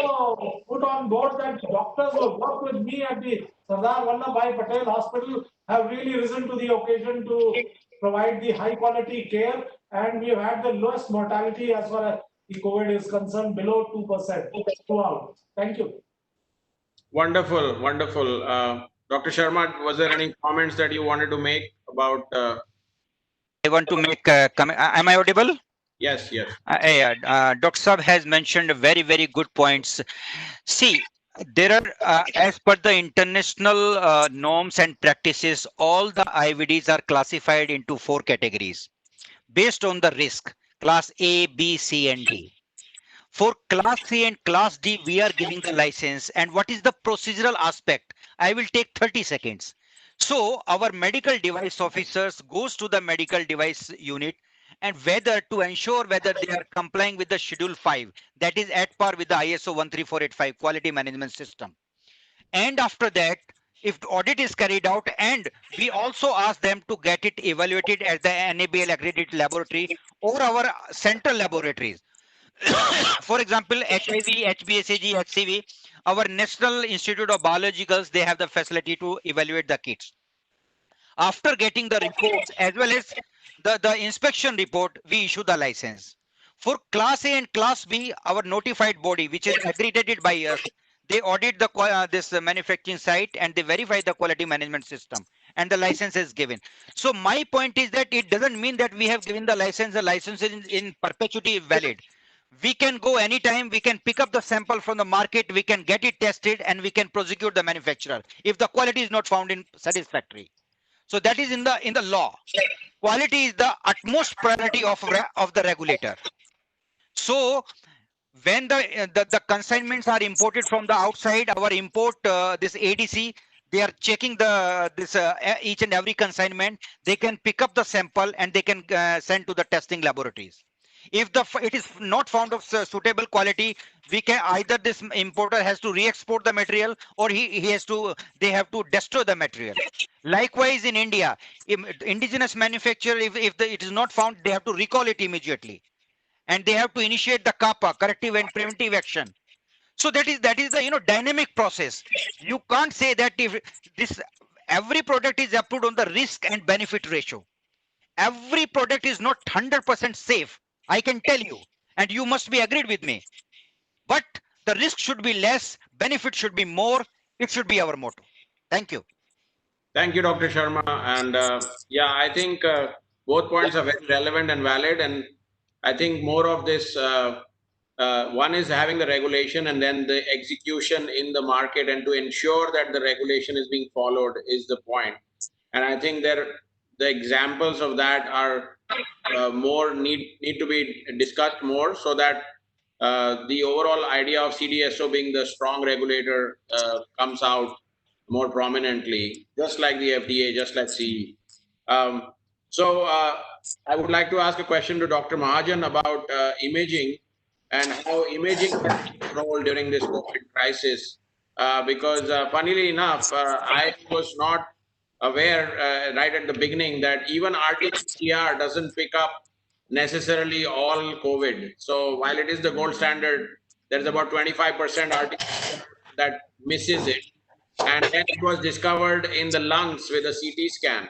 put on board that doctors who have worked with me at the Sardar Vallabhbhai Patel Hospital have really risen to the occasion to provide the high quality care, and we have had the lowest mortality as far as the COVID is concerned, below 2% throughout. Thank you. Wonderful, wonderful. Dr. Sharma, was there any comments that you wanted to make about? I want to make a comment. Am I audible? Yes, yes. Dr. Saab has mentioned very, very good points. See, there are, as per the international norms and practices, all the IVDs are classified into 4 categories based on the risk, class A, B, C, and D. For class C and class D, we are giving the license. And what is the procedural aspect? I will take 30 seconds. So our medical device officers goes to the medical device unit and whether to ensure whether they are complying with the schedule 5, that is at par with the ISO 13485 quality management system. And after that, if the audit is carried out, and we also ask them to get it evaluated at the NABL accredited laboratory or our central laboratories. For example, HIV, HBsAg, HCV, our National Institute of Biologicals, they have the facility to evaluate the kits. After getting the reports as well as the inspection report, we issue the license. For class A and class B, our notified body, which is accredited by us, they audit this manufacturing site and they verify the quality management system and the license is given. So my point is that it doesn't mean that we have given the license is in perpetuity valid. We can go anytime, we can pick up the sample from the market, we can get it tested and we can prosecute the manufacturer if the quality is not found in satisfactory. So that is in the law. Quality is the utmost priority of the regulator. So when the consignments are imported from the outside, our import this ADC, they are checking each and every consignment. They can pick up the sample and they can send to the testing laboratories. If it is not found of suitable quality, we can either this importer has to re-export the material or they have to destroy the material. Likewise in India, indigenous manufacturer, if it is not found, they have to recall it immediately. And they have to initiate the CAPA, corrective and preventive action. So that is the dynamic process. You can't say that if every product is approved on the risk and benefit ratio. Every product is not 100% safe. I can tell you, and you must be agreed with me. But the risk should be less, benefit should be more. It should be our motto. Thank you. Thank you, Dr. Sharma. And yeah, I think both points are very relevant and valid. And I think more of this, one is having the regulation and then the execution in the market, and to ensure that the regulation is being followed is the point. And I think the examples of that are more need to be discussed more, so that the overall idea of CDSO being the strong regulator comes out more prominently, just like the FDA, just like CE. So I would like to ask a question to Dr. Mahajan about imaging and how imaging has played a role during this COVID crisis. Because funnily enough, I was not aware right at the beginning that even RT-PCR doesn't pick up necessarily all COVID. So while it is the gold standard, there's about 25% RT-PCR that misses it. And then it was discovered in the lungs with a CT scan.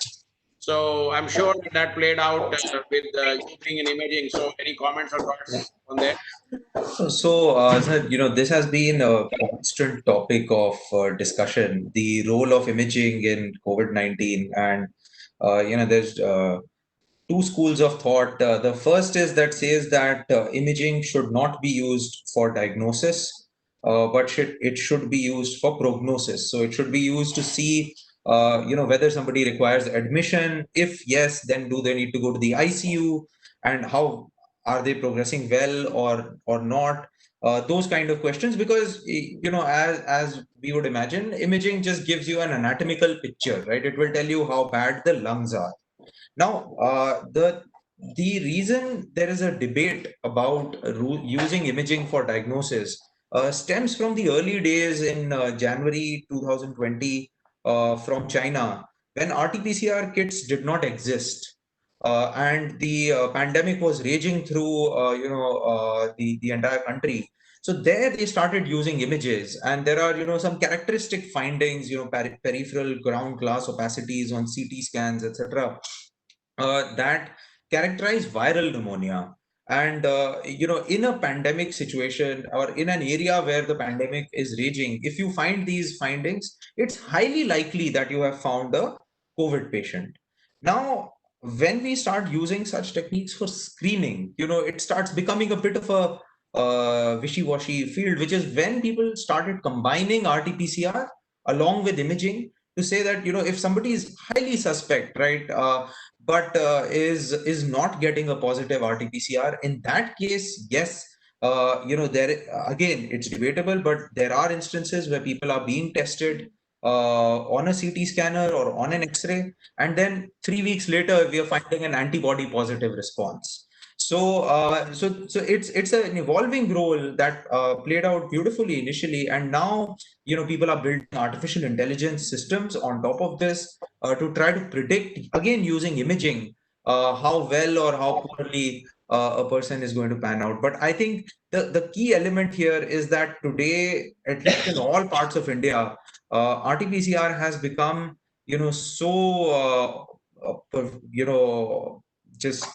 So I'm sure that played out with you being in imaging. So any comments or thoughts on that? Sir, this has been a constant topic of discussion, the role of imaging in COVID-19. And, there's two schools of thought. The first is that says that imaging should not be used for diagnosis, but it should be used for prognosis. So it should be used to see, whether somebody requires admission. If yes, then do they need to go to the ICU, and how are they progressing well or not? Those kind of questions, because as we would imagine, imaging just gives you an anatomical picture, right? It will tell you how bad the lungs are. Now, the reason there is a debate about using imaging for diagnosis stems from the early days in January 2020 from China, when RT-PCR kits did not exist. And the pandemic was raging through, the entire country. So there they started using images, and there are, some characteristic findings, peripheral ground glass opacities on CT scans, etc., that characterize viral pneumonia. And, in a pandemic situation or in an area where the pandemic is raging, if you find these findings, it's highly likely that you have found a COVID patient. Now, when we start using such techniques for screening, it starts becoming a bit of a wishy-washy field, which is when people started combining RT-PCR along with imaging to say that, if somebody is highly suspect, right, but is not getting a positive RT-PCR, in that case, yes, there again, it's debatable, but there are instances where people are being tested on a CT scanner or on an X-ray, and then 3 weeks later we are finding an antibody positive response. So it's an evolving role that played out beautifully initially, and now people are building artificial intelligence systems on top of this to try to predict, again using imaging, how well or how poorly a person is going to pan out. But I think the key element here is that today, at least in all parts of India, RT-PCR has become so just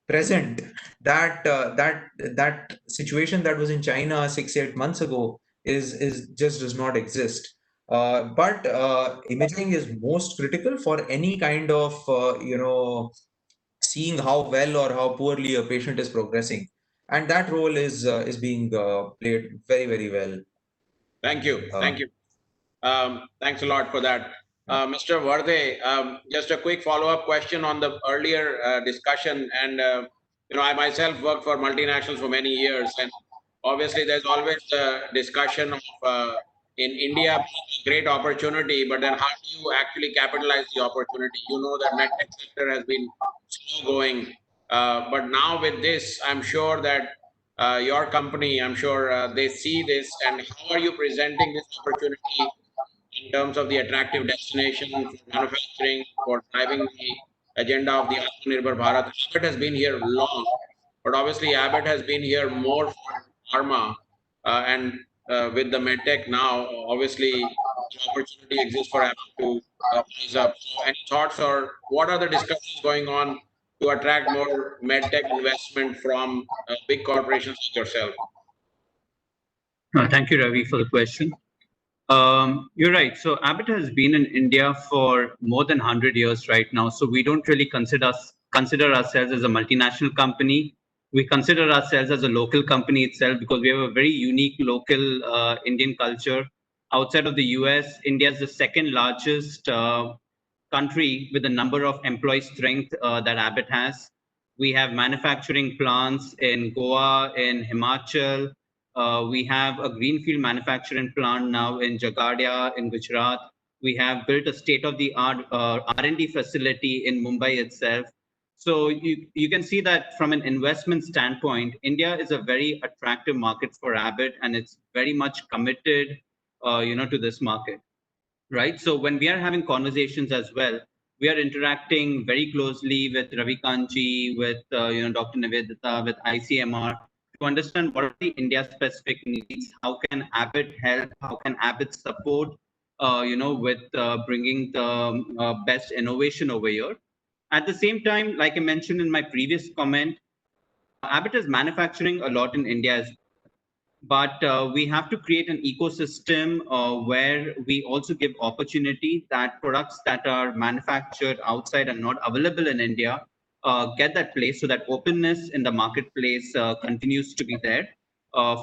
present that that situation that was in China 6-8 months ago is just does not exist. But imaging is most critical for any kind of seeing how well or how poorly a patient is progressing, and that role is being played very, very well. Thank you. Thank you. Thanks a lot for that. Mr. Vardhe, just a quick follow-up question on the earlier discussion. And, I myself worked for multinationals for many years. And obviously, there's always the discussion of in India being a great opportunity, but then how do you actually capitalize the opportunity? The MedTech sector has been slow going. But now with this, I'm sure that your company, I'm sure they see this. And how are you presenting this opportunity in terms of the attractive destination for manufacturing, for driving the agenda of the AtmaNirbhar Bharat? Abbott has been here long, but obviously Abbott has been here more for pharma, and with the MedTech now, obviously the opportunity exists for Abbott to rise up. So any thoughts, or what are the discussions going on to attract more MedTech investment from big corporations like yourself? Thank you, Ravi, for the question. You're right. So Abbott has been in India for more than 100 years right now. So we don't really consider ourselves as a multinational company. We consider ourselves as a local company itself because we have a very unique local Indian culture. Outside of the US, India is the second largest country with the number of employee strength that Abbott has. We have manufacturing plants in Goa, in Himachal. We have a greenfield manufacturing plant now in Jagadia, in Gujarat. We have built a state-of-the-art R&D facility in Mumbai itself. So you can see that from an investment standpoint, India is a very attractive market for Abbott, and it's very much committed, to this market, right? So when we are having conversations as well, we are interacting very closely with Ravi Kanchi, with Dr. Nivedita, with ICMR to understand what are the India-specific needs. How can Abbott help? How can Abbott support? With bringing the best innovation over here. At the same time, like I mentioned in my previous comment, Abbott is manufacturing a lot in India as well. But we have to create an ecosystem where we also give opportunity that products that are manufactured outside and not available in India get that place, so that openness in the marketplace continues to be there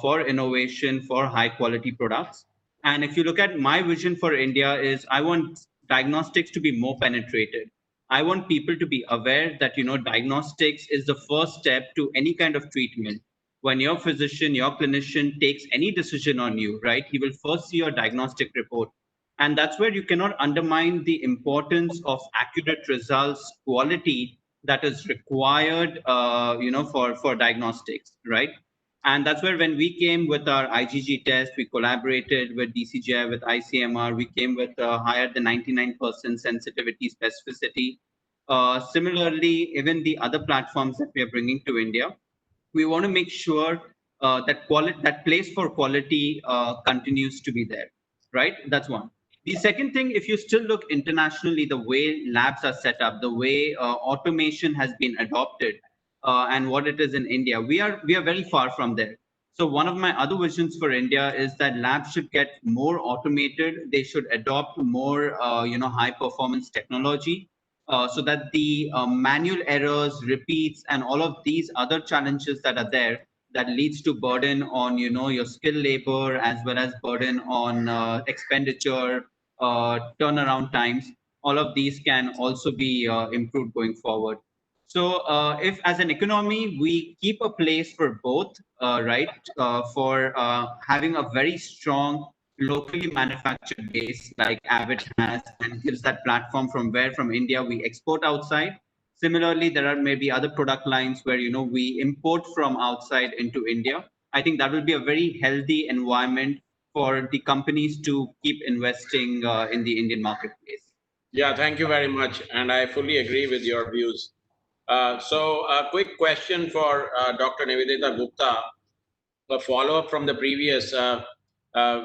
for innovation, for high quality products. And if you look at my vision for India is I want diagnostics to be more penetrated. I want people to be aware that, diagnostics is the first step to any kind of treatment. When your physician, your clinician takes any decision on you, right, he will first see your diagnostic report. And that's where you cannot undermine the importance of accurate results, quality that is required, for diagnostics, right? And that's where when we came with our IgG test, we collaborated with DCGI, with ICMR, we came with higher than 99% sensitivity specificity. Similarly, even the other platforms that we are bringing to India, we want to make sure that place for quality continues to be there, right? That's one. The second thing, if you still look internationally, the way labs are set up, the way automation has been adopted, and what it is in India, we are very far from there. So one of my other visions for India is that labs should get more automated. They should adopt more, high performance technology. So that the manual errors, repeats, and all of these other challenges that are there that leads to burden on your skilled labor, as well as burden on expenditure, turnaround times. All of these can also be improved going forward. So if as an economy we keep a place for both, right, for having a very strong locally manufactured base like Abbott has, and gives that platform from India we export outside. Similarly, there are maybe other product lines where we import from outside into India. I think that will be a very healthy environment for the companies to keep investing in the Indian marketplace. Yeah, thank you very much, and I fully agree with your views. So a quick question for Dr. Nivedita Gupta, a follow-up from the previous.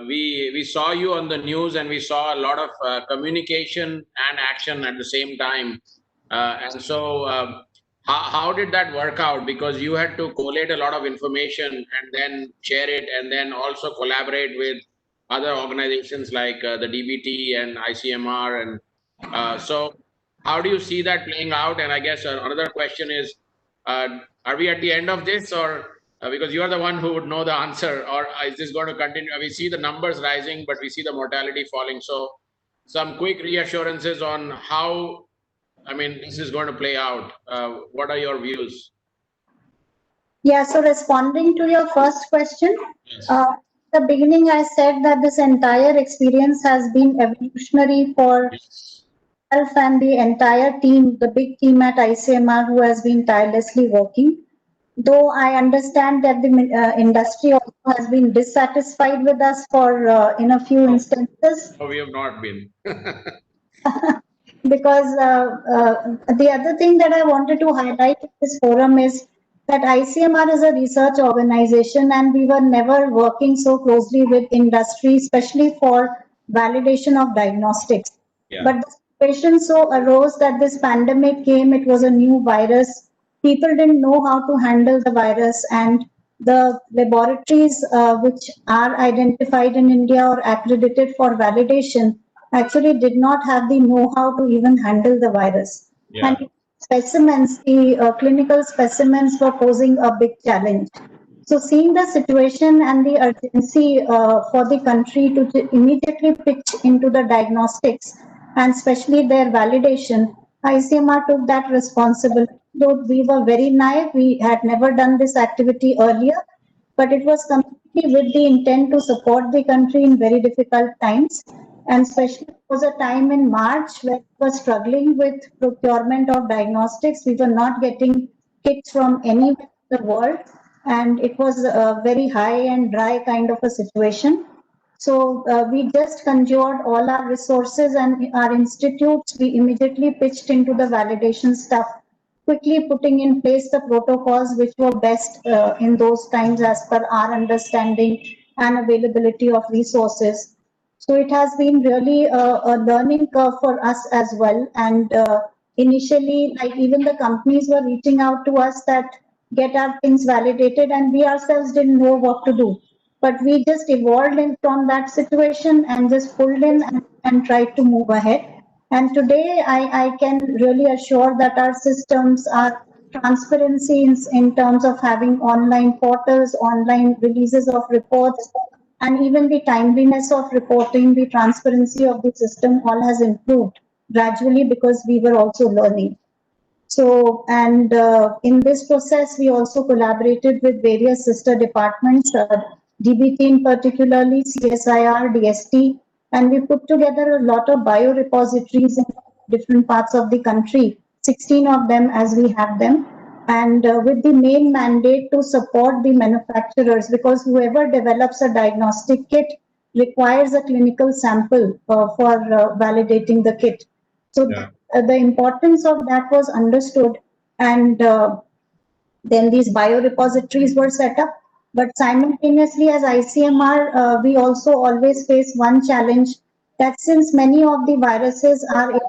We saw you on the news, and we saw a lot of communication and action at the same time. And so how did that work out? Because you had to collate a lot of information and then share it, and then also collaborate with other organizations like the DBT and ICMR. And so how do you see that playing out? And I guess another question is, are we at the end of this, or because you are the one who would know the answer, or is this going to continue? We see the numbers rising, but we see the mortality falling. So some quick reassurances on how, this is going to play out. What are your views? Yeah, so responding to your first question, the beginning I said that this entire experience has been evolutionary for myself and the entire team, the big team at ICMR who has been tirelessly working. Though I understand that the industry also has been dissatisfied with us for in a few instances. No, we have not been. Because the other thing that I wanted to highlight in this forum is that ICMR is a research organization, and we were never working so closely with industry, especially for validation of diagnostics. Yeah. But the situation so arose that this pandemic came, it was a new virus. People didn't know how to handle the virus, and the laboratories which are identified in India or accredited for validation actually did not have the know-how to even handle the virus. Yeah. And specimens, the clinical specimens were posing a big challenge. So seeing the situation and the urgency for the country to immediately pitch into the diagnostics and especially their validation, ICMR took that responsibility. Though we were very naive, we had never done this activity earlier, but it was completely with the intent to support the country in very difficult times. And especially it was a time in March when we were struggling with procurement of diagnostics. We were not getting kits from anywhere in the world, and it was a very high and dry kind of a situation. So we just conjured all our resources and our institutes. We immediately pitched into the validation stuff, quickly putting in place the protocols which were best in those times as per our understanding and availability of resources. So it has been really a learning curve for us as well. And initially, like even the companies were reaching out to us that get our things validated, and we ourselves didn't know what to do. But we just evolved in from that situation and just pulled in and tried to move ahead. And today, I can really assure that our systems, our transparency in terms of having online portals, online releases of reports, and even the timeliness of reporting, the transparency of the system all has improved gradually because we were also learning. So, and in this process, we also collaborated with various sister departments, DBT in particularly, CSIR, DST, and we put together a lot of biorepositories in different parts of the country, 16 of them as we have them, and with the main mandate to support the manufacturers, because whoever develops a diagnostic kit requires a clinical sample for validating the kit. So Yeah. the importance of that was understood, and then these biorepositories were set up. But simultaneously, as ICMR, we also always face one challenge, that since many of the viruses are in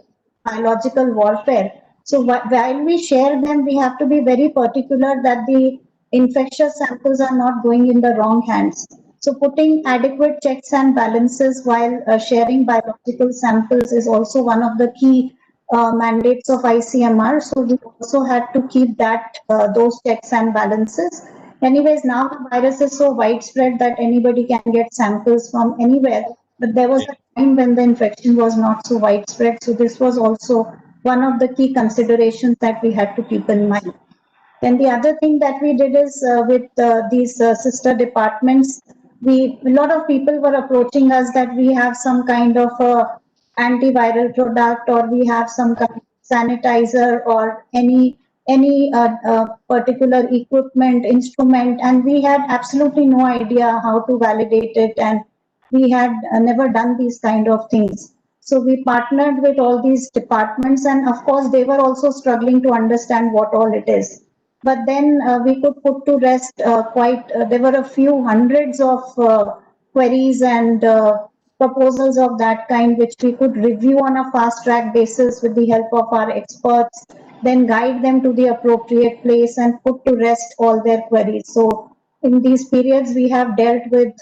biological warfare, so while we share them, we have to be very particular that the infectious samples are not going in the wrong hands. So putting adequate checks and balances while sharing biological samples is also one of the key mandates of ICMR. So we also had to keep that those checks and balances. Anyways, now the virus is so widespread that anybody can get samples from anywhere. But there was a time when the infection was not so widespread. So this was also one of the key considerations that we had to keep in mind. And the other thing that we did is with these sister departments, a lot of people were approaching us that we have some kind of antiviral product, or we have some kind of sanitizer, or any particular equipment, instrument, and we had absolutely no idea how to validate it, and we had never done these kind of things. So we partnered with all these departments, and of course they were also struggling to understand what all it is. But then we could put to rest there were a few hundreds of queries and proposals of that kind, which we could review on a fast track basis with the help of our experts, then guide them to the appropriate place and put to rest all their queries. So in these periods, we have dealt with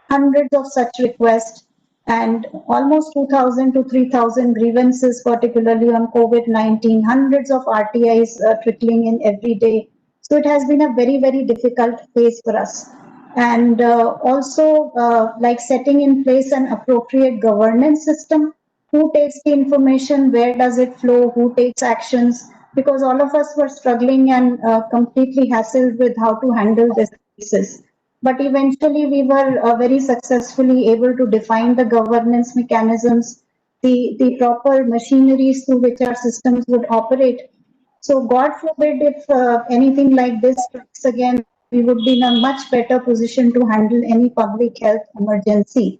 hundreds of such requests and almost 2,000 to 3,000 grievances, particularly on COVID-19, hundreds of RTIs trickling in every day. So it has been a very, very difficult phase for us. And also like setting in place an appropriate governance system. Who takes the information? Where does it flow? Who takes actions? Because all of us were struggling and completely hassled with how to handle this cases. But eventually we were very successfully able to define the governance mechanisms, the proper machineries through which our systems would operate. So God forbid if anything like this strikes again, we would be in a much better position to handle any public health emergency.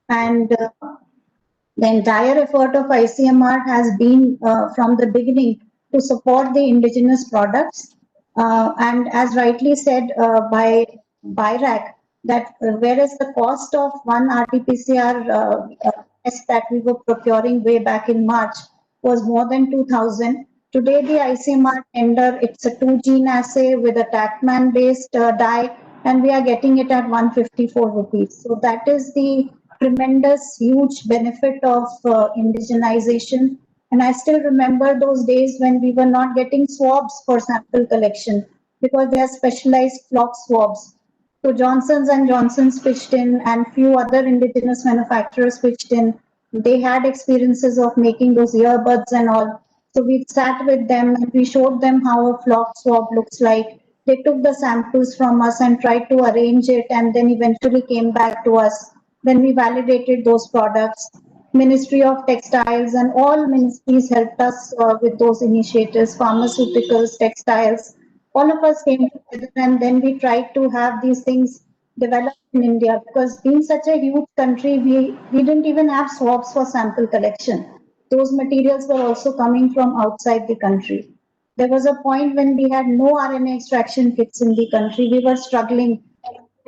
And the entire effort of ICMR has been from the beginning to support the indigenous products. And as rightly said by BIRAC, that whereas the cost of one RT-PCR test that we were procuring way back in March was more than 2,000, today the ICMR tender, it's a 2-gene assay with a TACMAN-based dye, and we are getting it at 154 rupees. So that is the tremendous, huge benefit of indigenization. And I still remember those days when we were not getting swabs for sample collection because they are specialized flock swabs. So Johnson's and Johnson's pitched in, and few other indigenous manufacturers pitched in. They had experiences of making those earbuds and all. So we sat with them and we showed them how a flock swab looks like. They took the samples from us and tried to arrange it, and then eventually came back to us. Then we validated those products. Ministry of Textiles and all ministries helped us with those initiatives, pharmaceuticals, textiles. All of us came together, and then we tried to have these things developed in India, because being such a huge country, we didn't even have swabs for sample collection. Those materials were also coming from outside the country. There was a point when we had no RNA extraction kits in the country. We were struggling.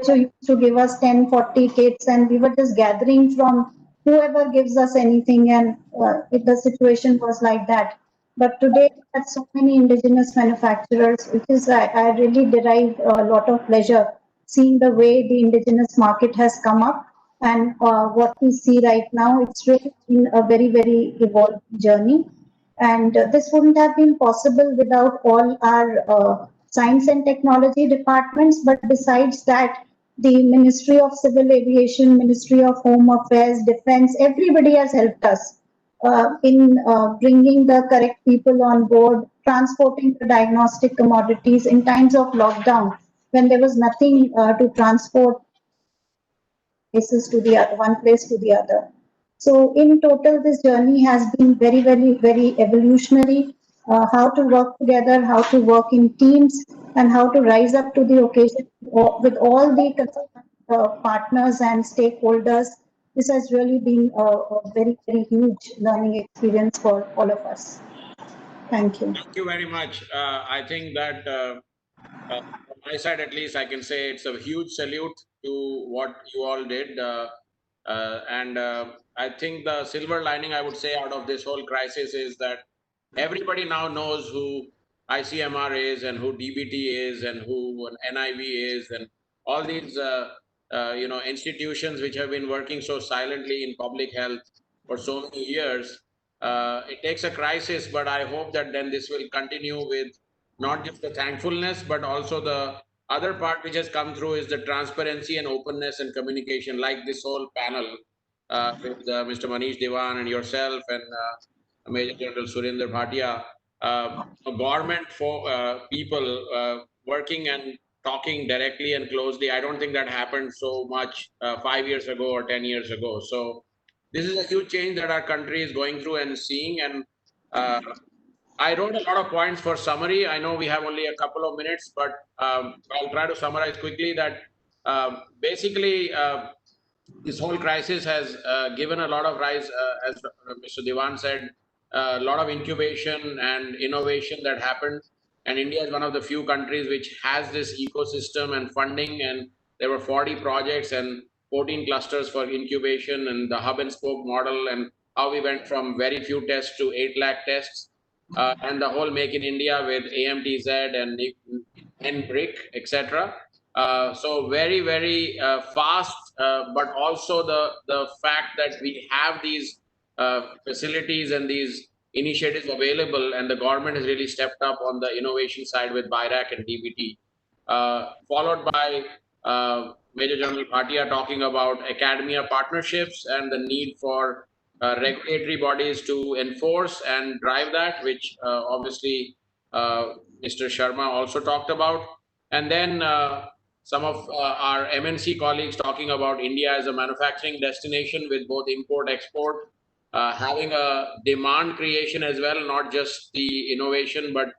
So used to give us 10, 40 kits, and we were just gathering from whoever gives us anything, and the situation was like that. But today, there are so many indigenous manufacturers, which is I really derive a lot of pleasure seeing the way the indigenous market has come up, and what we see right now. It's really been a very, very evolving journey. And this wouldn't have been possible without all our science and technology departments. But besides that, the Ministry of Civil Aviation, Ministry of Home Affairs, Defense, everybody has helped us in bringing the correct people on board, transporting the diagnostic commodities in times of lockdown when there was nothing to transport places to the one place to the other. So in total, this journey has been very, very, very evolutionary. How to work together, how to work in teams, and how to rise up to the occasion with all the partners and stakeholders. This has really been a very, very huge learning experience for all of us. Thank you. Thank you very much. I think that from my side, at least, I can say it's a huge salute to what you all did. And I think the silver lining, I would say, out of this whole crisis is that everybody now knows who ICMR is and who DBT is and who an NIV is, and all these institutions which have been working so silently in public health for so many years. It takes a crisis, but I hope that then this will continue with not just the thankfulness, but also the other part which has come through is the transparency and openness and communication, like this whole panel with Mr. Manish Devan and yourself and Major General Surinder Bhatia, government people working and talking directly and closely. I don't think that happened so much 5 years ago or 10 years ago. So this is a huge change that our country is going through and seeing. And I wrote a lot of points for summary. I know we have only a couple of minutes, but I'll try to summarize quickly that basically this whole crisis has given a lot of rise, as Mr. Diwan said, a lot of incubation and innovation that happened. And India is one of the few countries which has this ecosystem and funding. And there were 40 projects and 14 clusters for incubation and the hub and spoke model, and how we went from very few tests to 8 lakh tests. And the whole Make in India with AMTZ and NBRIC, etc. So very, very fast, but also the fact that we have these facilities and these initiatives available, and the government has really stepped up on the innovation side with BIRAC and DBT, followed by Major General Bhatia talking about academia partnerships and the need for regulatory bodies to enforce and drive that, which obviously Mr. Sharma also talked about. And then some of our MNC colleagues talking about India as a manufacturing destination with both import, export, having a demand creation as well, not just the innovation, but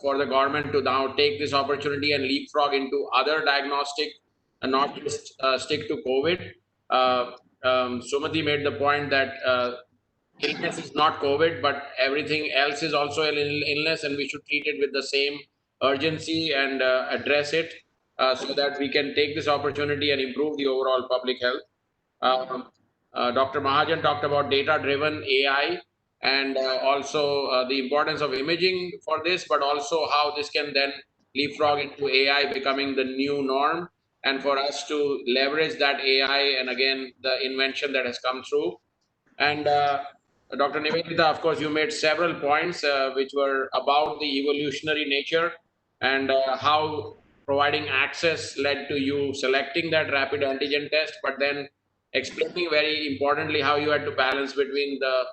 for the government to now take this opportunity and leapfrog into other diagnostic and not just stick to COVID. Sumati made the point that illness is not COVID, but everything else is also an illness, and we should treat it with the same urgency and address it so that we can take this opportunity and improve the overall public health. Dr. Mahajan talked about data-driven AI and also the importance of imaging for this, but also how this can then leapfrog into AI becoming the new norm, and for us to leverage that AI and again the invention that has come through. And Dr. Nivedita, of course, you made several points which were about the evolutionary nature and how providing access led to you selecting that rapid antigen test, but then explaining very importantly how you had to balance between the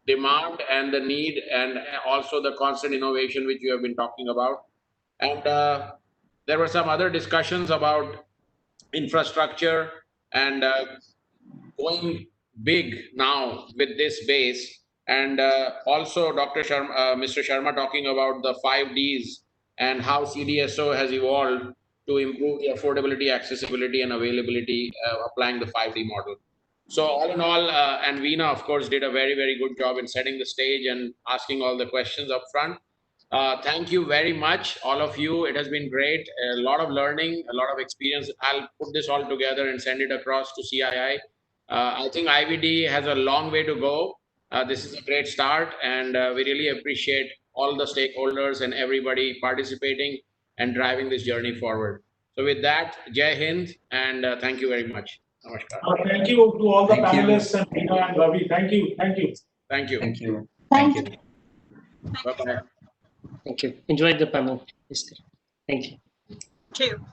demand and the need and also the constant innovation which you have been talking about. And there were some other discussions about infrastructure and going big now with this base, and also Mr. Sharma talking about the 5Ds and how CDSO has evolved to improve the affordability, accessibility, and availability applying the 5D model. So all in all, and Veena, of course, did a very, very good job in setting the stage and asking all the questions up front. Thank you very much, all of you. It has been great. A lot of learning, a lot of experience. I'll put this all together and send it across to CII. I think IVD has a long way to go. This is a great start, and we really appreciate all the stakeholders and everybody participating and driving this journey forward. So with that, Jai Hind, and thank you very much. Namaskar. Thank you to all the panelists and Veena and Ravi. Thank you. Thank you. Thank you. Thank you. Thank you. Bye-bye. Thank you. Enjoyed the panel. Thank you. Thank you.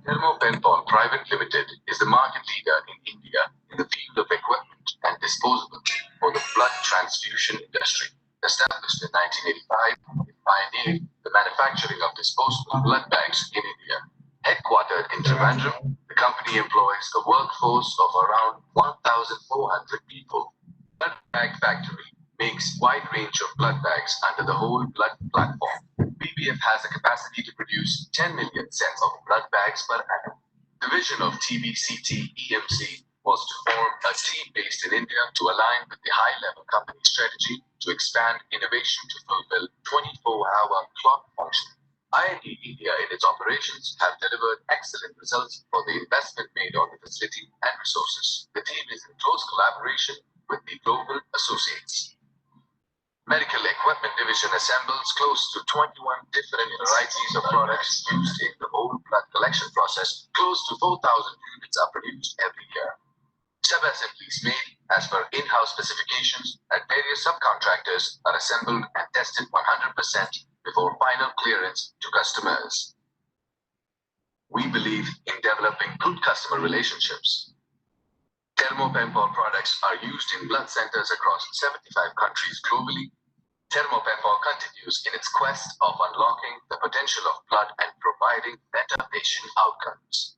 Thermo Private Limited is the market leader in India in the field of equipment and disposable for the blood transfusion industry. Established in 1985, it pioneered the manufacturing of disposable blood bags in India. Headquartered in Trivandrum, the company employs a workforce of around 1,400 people. Blood Bag Factory makes wide range of blood bags under the whole blood platform. BBF has a capacity to produce 10 million sets of blood bags per annum. Division of TBCT EMC was to form a team based in India to align with the high-level company strategy to expand innovation to fulfill 24-hour clock function. IIT India in its operations have delivered excellent results for the investment made on the facility and resources. The team is in close collaboration with the global associates. Medical Equipment Division assembles close to 21 different varieties of products used in the whole blood collection process. Close to 4,000 units are produced every year. Sub-assemblies made as per in-house specifications at various subcontractors are assembled and tested 100% before final clearance to customers. We believe in developing good customer relationships. Thermopempol products are used in blood centers across 75 countries globally. Thermopempol continues in its quest of unlocking the potential of blood and providing better patient outcomes.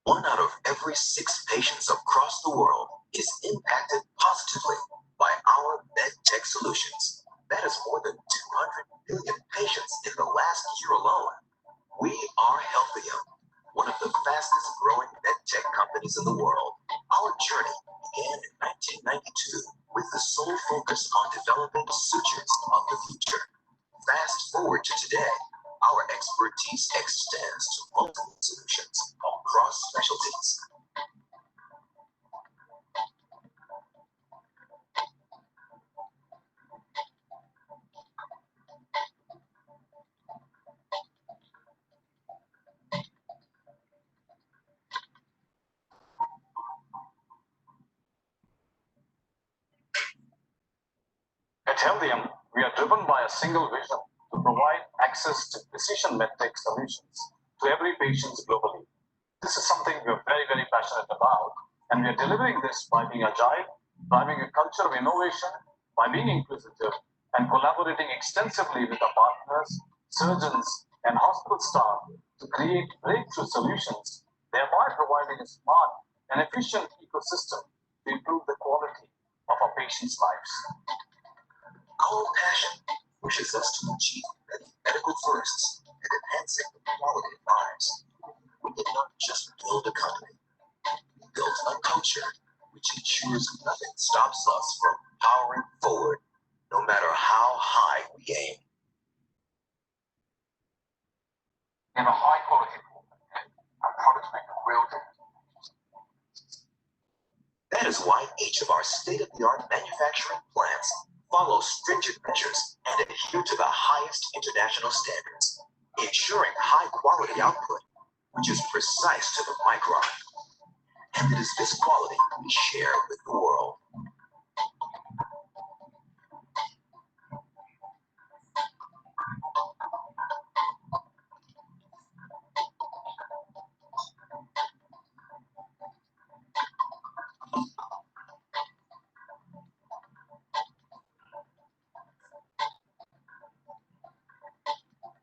1 out of every 6 patients across the world is impacted positively by our MedTech solutions. That is more than 200 million patients in the last year alone. We are Healthium, one of the fastest growing MedTech companies in the world. Our journey began in 1992 with the sole focus on developing sutures of the future. Fast forward to today, our expertise extends to multiple solutions across specialties. At Healthium, we are driven by a single vision to provide access to precision MedTech solutions to every patient globally. This is something we are very, very passionate about, and we are delivering this by being agile, driving a culture of innovation, by being inquisitive, and collaborating extensively with our partners, surgeons, and hospital staff to create breakthrough solutions, thereby providing a smart and efficient ecosystem to improve the quality of our patients' lives. Our passion pushes us to achieve medical firsts and enhancing the quality of lives. We did not just build a company, we built a culture which ensures nothing stops us from powering forward, no matter how high we aim. In a high quality our products make a real difference. That is why each of our state-of-the-art manufacturing plants follow stringent measures and adhere to the highest international standards, ensuring high-quality output, which is precise to the micron. And it is this quality we share with the world.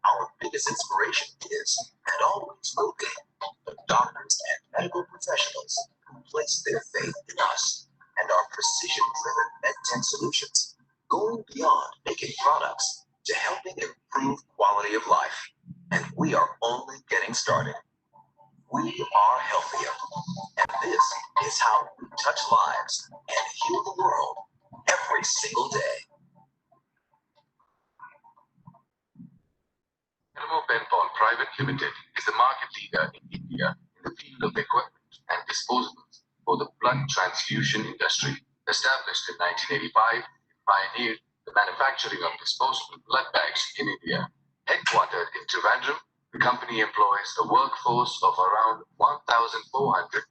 Our biggest inspiration is, and always will be, the doctors and medical professionals who place their faith in us and our precision-driven MedTech solutions, going beyond making products to helping improve quality of life. And we are only getting started. We are healthier. And this is how we touch lives and heal the world every single day. Benpal Private Limited is the market leader in India in the field of equipment and disposables for the blood transfusion industry. Established in 1985, it pioneered the manufacturing of disposable blood bags in India. Headquartered in Trivandrum, the company employs a workforce of around 1,400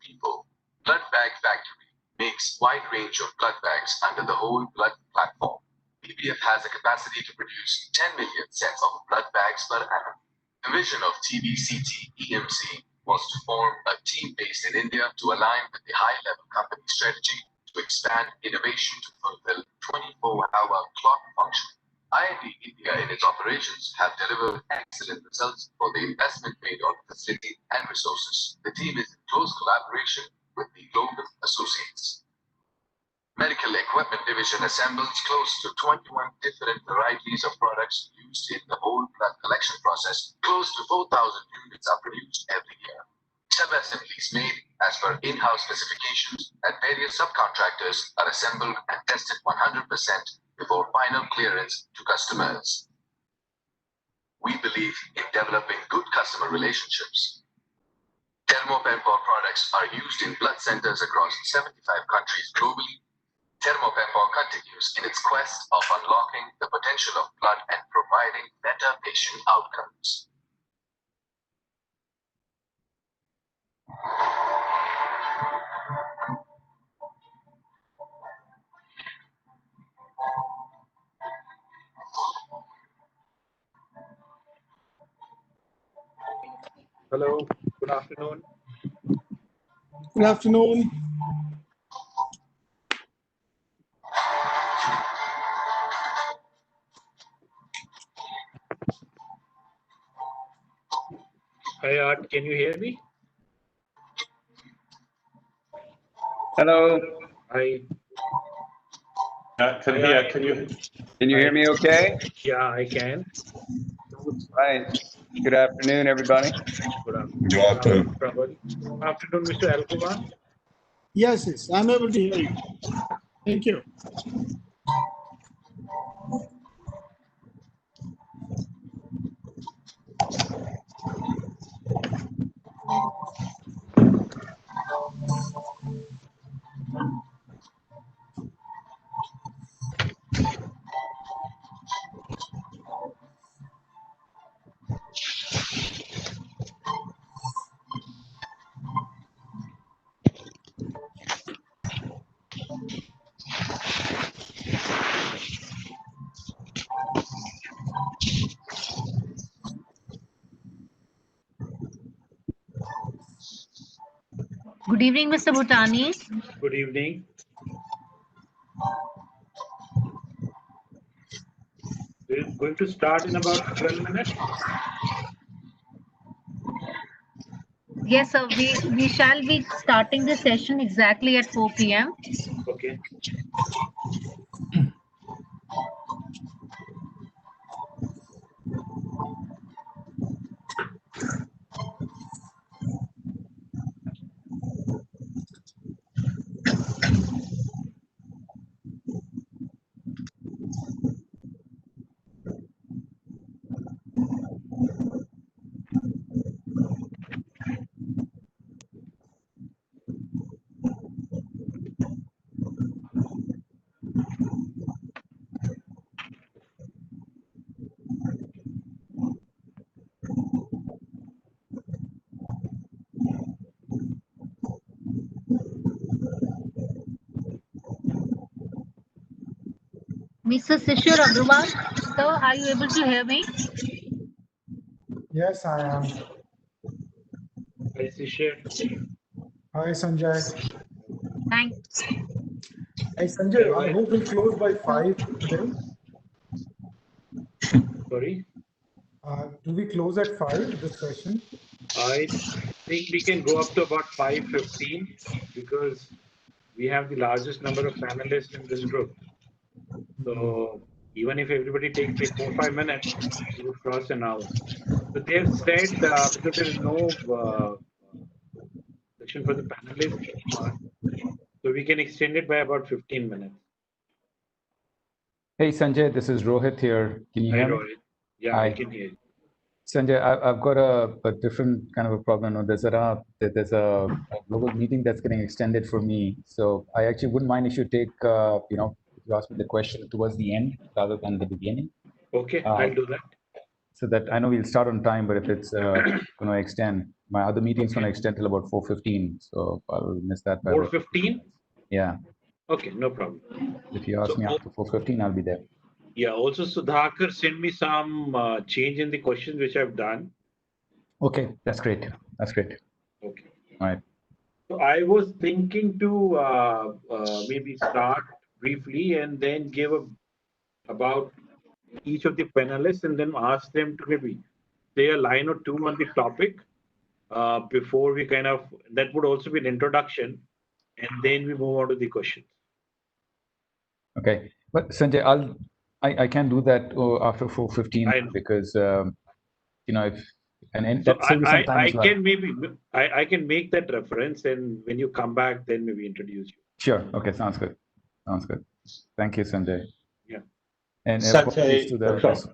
people. Blood Bag Factory makes wide range of blood bags under the whole blood platform. PPF has a capacity to produce 10 million sets of blood bags per annum. The vision of TBCT EMC was to form a team based in India to align with the high-level company strategy to expand innovation to fulfill 24-hour clock function. IIT India in its operations have delivered excellent results for the investment made on facility and resources. The team is in close collaboration with the global associates. Medical Equipment Division assembles close to 21 different varieties of products used in the whole blood collection process. Close to 4,000 units are produced every year. Sub-assemblies made as per in-house specifications and various subcontractors are assembled and tested 100% before final clearance to customers. We believe in developing good customer relationships. Thermopempor products are used in blood centers across 75 countries globally. Thermopempor continues in its quest of unlocking the potential of blood and providing better patient outcomes. Hello, good afternoon. Good afternoon. Hi Art, can you hear me? Hello. Hi. Can you hear me okay? Yeah, I can. Right. Good afternoon, everybody. Good afternoon. Good afternoon, Mr. Alkuban. Yes, I'm able to hear you. Thank you. Good evening, Mr. Bhutani. Good evening. We're going to start in about 12 minutes. Yes, sir. We shall be starting the session exactly at 4 p.m. Okay. Mr. Sishir Agrawal, sir, are you able to hear me? Yes, I am. Hi, Sishir. Hi, Sanjay. Thanks. Hey, Sanjay, I hope we'll close by 5 today. Sorry? Do we close at 5, this session? I think we can go up to about 5:15 because we have the largest number of panelists in this group. So Even if everybody takes like 4 or 5 minutes, we would cross an hour. So they have said because there is no section for the panelists, so we can extend it by about 15 minutes. Hey Sanjay, this is Rohit here. Can you Hi, hear me? Rohit. Yeah, Hi. I can hear you. Sanjay, I've got a different kind of a problem. There's a global meeting that's getting extended for me. So I actually wouldn't mind if you take, if you ask me the question towards the end rather than the beginning. Okay, I'll do that. So that I know we'll start on time, but if it's going to extend, my other meeting's going to extend till about 4:15. So I'll miss that by about 4:15? Yeah. Okay, no problem. If you ask me after 4:15, I'll be there. Yeah, also Sudhakar sent me some change in the questions which I've done. Okay, that's great. That's great. Okay. All right. So I was thinking to maybe start briefly and then give about each of the panelists and then ask them to maybe say a line or two on the topic before we that would also be an introduction, and then we move on to the questions. Okay, but Sanjay, I can do that after 4:15 because if and So that saves me some time I as well. can maybe I can make that reference, and when you come back, then maybe introduce you. Sure. Okay, sounds good. Sounds good. Thank you, Sanjay. Yeah. And apologies to the rest.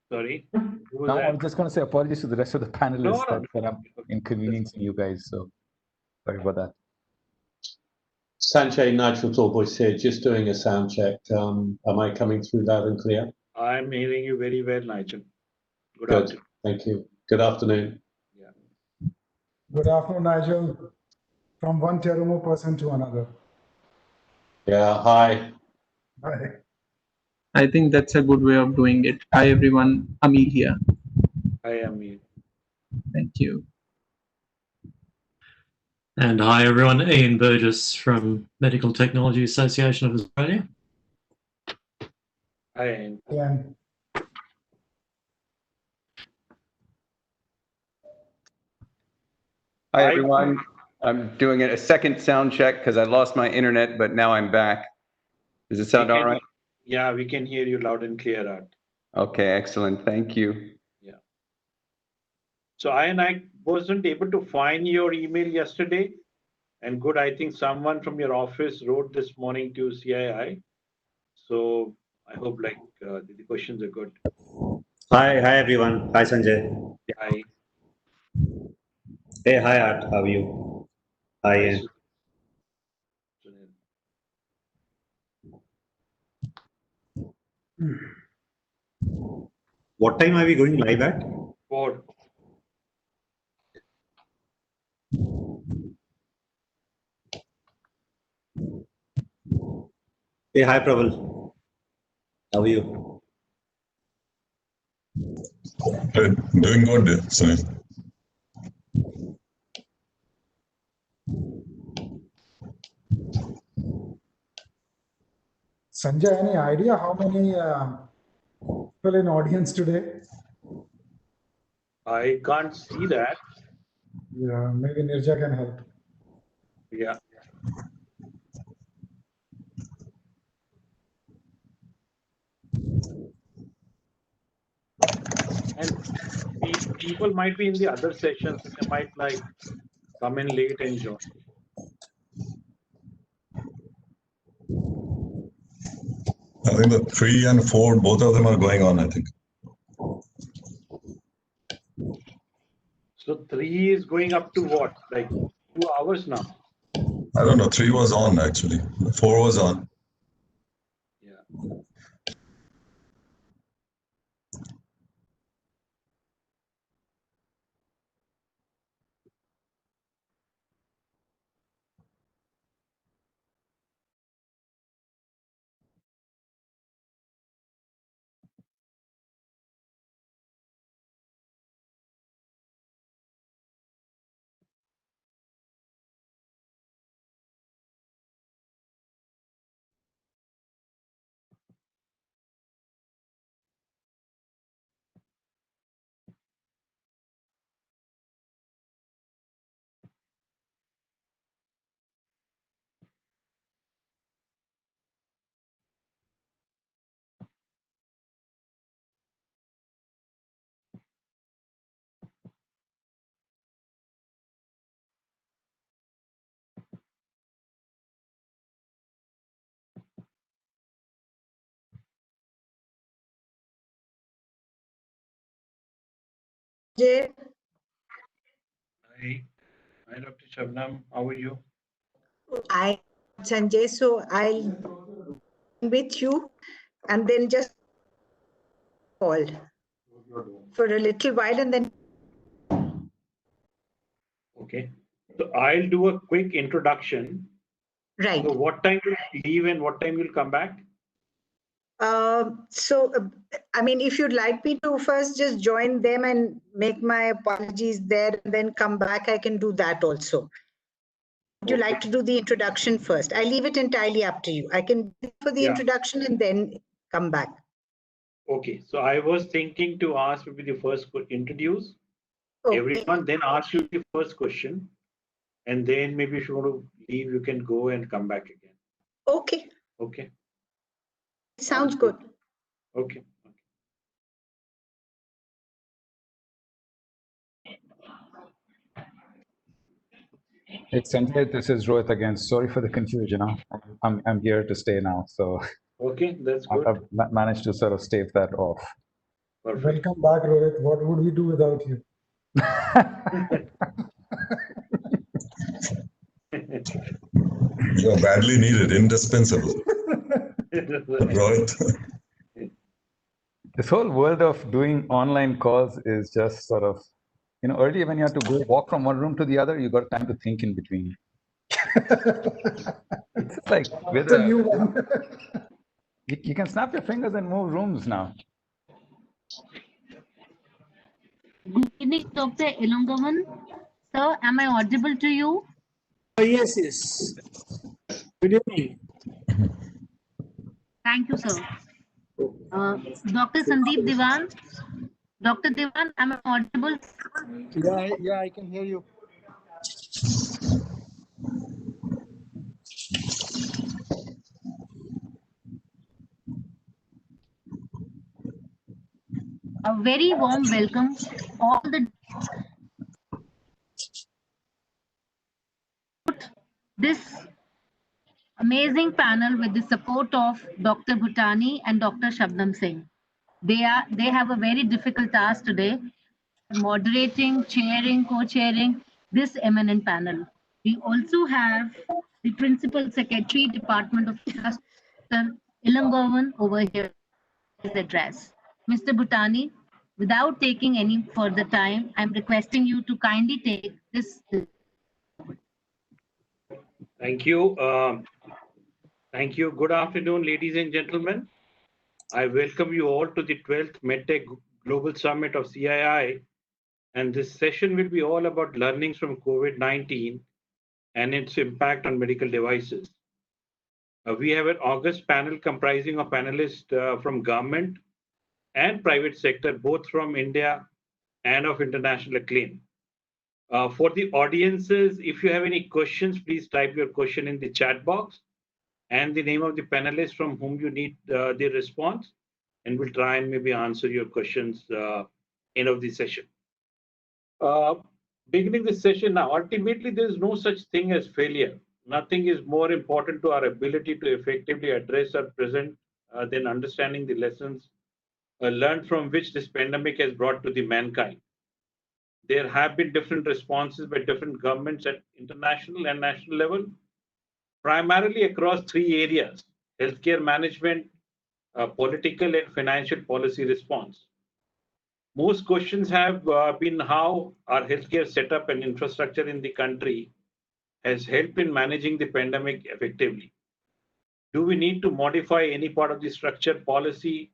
Sorry. No, I was just going to say apologies to the rest of the panelists No. that I'm inconveniencing you guys. So sorry about that. Sanjay, Nigel Tallboys here, just doing a sound check. Am I coming through loud and clear? I'm hearing you very well, Nigel. Good Good. afternoon. Thank you. Good afternoon. Good afternoon, Nigel. From one Terumo person to another. Yeah, hi. Hi. I think that's a good way of doing it. Hi everyone, Amit here. Hi, Amit. Thank you. And hi everyone, Ian Burgess from Medical Technology Association of Australia. Hi, Ian. Yeah. Hi, everyone. I'm doing a second sound check because I lost my internet, but now I'm back. Does it sound all right? Yeah, we can hear you loud and clear, Art. Okay, excellent. Thank you. Yeah. So I wasn't able to find your email yesterday. And good, I think someone from your office wrote this morning to CII. So I hope the questions are good. Hi everyone. Hi Sanjay. Hi. Hey, hi Art. How are you? Hi Ian. What time are we going live at? 4. Hey, hi Praval. How are you? Doing good, Sunil. Sanjay, any idea how many people in audience today? I can't see that. Yeah, maybe Nirja can help. Yeah. And people might be in the other sessions. They might come in late and join. I think the 3 and 4, both of them are going on, I think. So 3 is going up to what? 2 hours now? I don't know. 3 was on, actually. 4 was on. Yeah. Jay. Hi, Dr. Shabnam. How are you? I Sanjay, so I'll with you and then just call for a little while and then. Okay. So I'll do a quick introduction. Right. So what time you leave and what time you'll come back? I mean, if you'd like me to first just join them and make my apologies there and then come back, I can do that also. Would you like to do the introduction first? I leave it entirely up to you. I can do for the introduction and then come back. Okay. So I was thinking to ask maybe the first introduce everyone, then ask you the first question. And then maybe if you want to leave, you can go and come back again. Okay. Okay. Sounds good. Okay. It's Sanjay, this is Rohit again. Sorry for the confusion. I'm here to stay now. So okay, that's good. I've managed to sort of stave that off. Welcome back, Rohit. What would we do without you? You're badly needed, indispensable. Rohit. This whole world of doing online calls is just sort of, earlier when you had to go walk from one room to the other, you got time to think in between. It's like with a new one. You can snap your fingers and move rooms now. Good evening, Dr. Ilungavan. Sir, am I audible to you? Yes, yes. Good evening. Thank you, sir. Dr. Sandeep Diwan. Dr. Diwan, am I audible? Yeah, I can hear you. A very warm welcome to all the this amazing panel with the support of Dr. Bhutani and Dr. Shabnam Singh. They have a very difficult task today, moderating, chairing, co-chairing this eminent panel. We also have the Principal Secretary, Department of Trust, Mr. Ilangovan over here, his address. Mr. Bhutani, without taking any further time, I'm requesting you to kindly take this. Thank you. Thank you. Good afternoon, ladies and gentlemen. I welcome you all to the 12th MedTech Global Summit of CII. And this session will be all about learnings from COVID-19 and its impact on medical devices. We have an August panel comprising of panelists from government and private sector, both from India and of international acclaim. For the audiences, if you have any questions, please type your question in the chat box and the name of the panelist from whom you need the response, and we'll try and maybe answer your questions end of the session. Beginning the session now, ultimately there is no such thing as failure. Nothing is more important to our ability to effectively address our present than understanding the lessons learned from which this pandemic has brought to the mankind. There have been different responses by different governments at international and national level, primarily across three areas: healthcare management, political and financial policy response. Most questions have been how our healthcare setup and infrastructure in the country has helped in managing the pandemic effectively. Do we need to modify any part of the structure policy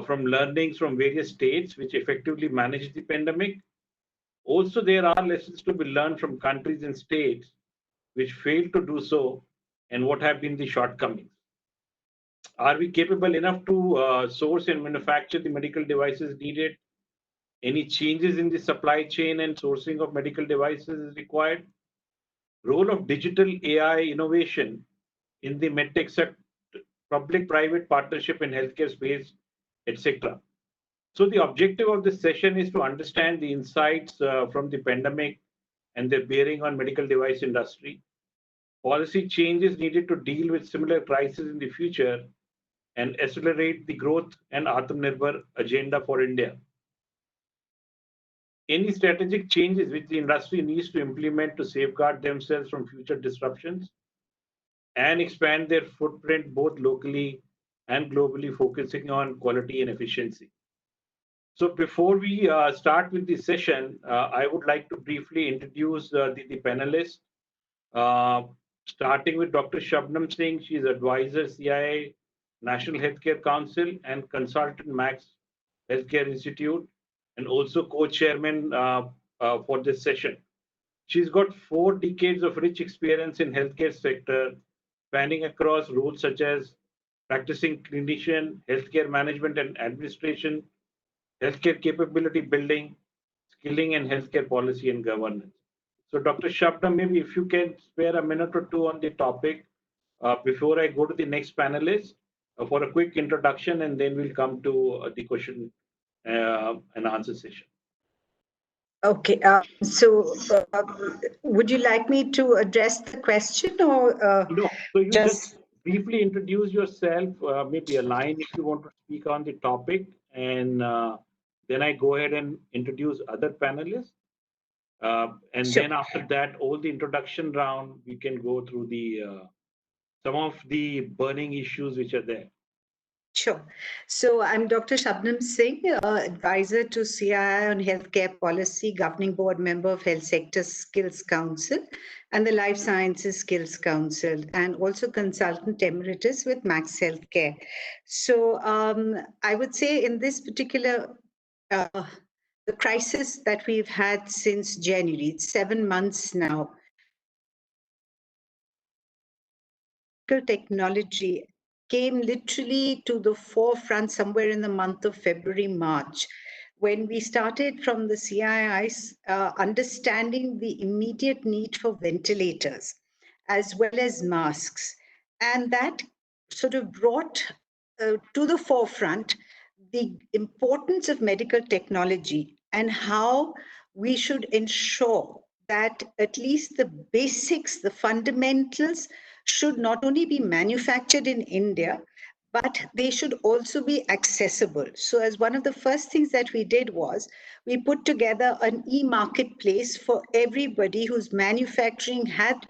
from learnings from various states which effectively manage the pandemic? Also, there are lessons to be learned from countries and states which failed to do so, and what have been the shortcomings. Are we capable enough to source and manufacture the medical devices needed? Any changes in the supply chain and sourcing of medical devices is required? Role of digital AI innovation in the MedTech sector, public-private partnership in healthcare space, etc. So the objective of this session is to understand the insights from the pandemic and their bearing on medical device industry, policy changes needed to deal with similar crises in the future, and accelerate the growth and AtmaNirbhar agenda for India. any strategic changes which the industry needs to implement to safeguard themselves from future disruptions and expand their footprint both locally and globally, focusing on quality and efficiency. So before we start with the session, I would like to briefly introduce the panelists, starting with Dr. Shabnam Singh. She is advisor, CIA, National Healthcare Council, and consultant, Max Healthcare Institute, and also co-chairman for this session. She's got 4 decades of rich experience in healthcare sector, spanning across roles such as practicing clinician, healthcare management and administration, healthcare capability building, skilling, and healthcare policy and governance. So Dr. Shabnam, maybe if you can spare a minute or two on the topic before I go to the next panelist for a quick introduction, and then we'll come to the question and answer session. Okay, would you like me to address the question or no? So you just briefly introduce yourself, maybe a line if you want to speak on the topic, and then I go ahead and introduce other panelists. And Sure. Then after that, all the introduction round, we can go through the some of the burning issues which are there. Sure. So I'm Dr. Shabnam Singh, advisor to CII on healthcare policy, governing board member of Health Sector Skills Council and the Life Sciences Skills Council, and also consultant emeritus with Max Healthcare. So I would say in this particular, the crisis that we've had since January, it's 7 months now, technology came literally to the forefront somewhere in the month of February, March, when we started from the CIIs understanding the immediate need for ventilators as well as masks. And that sort of brought to the forefront the importance of medical technology and how we should ensure that at least the basics, the fundamentals, should not only be manufactured in India, but they should also be accessible. So as one of the first things that we did was we put together an e-marketplace for everybody whose manufacturing had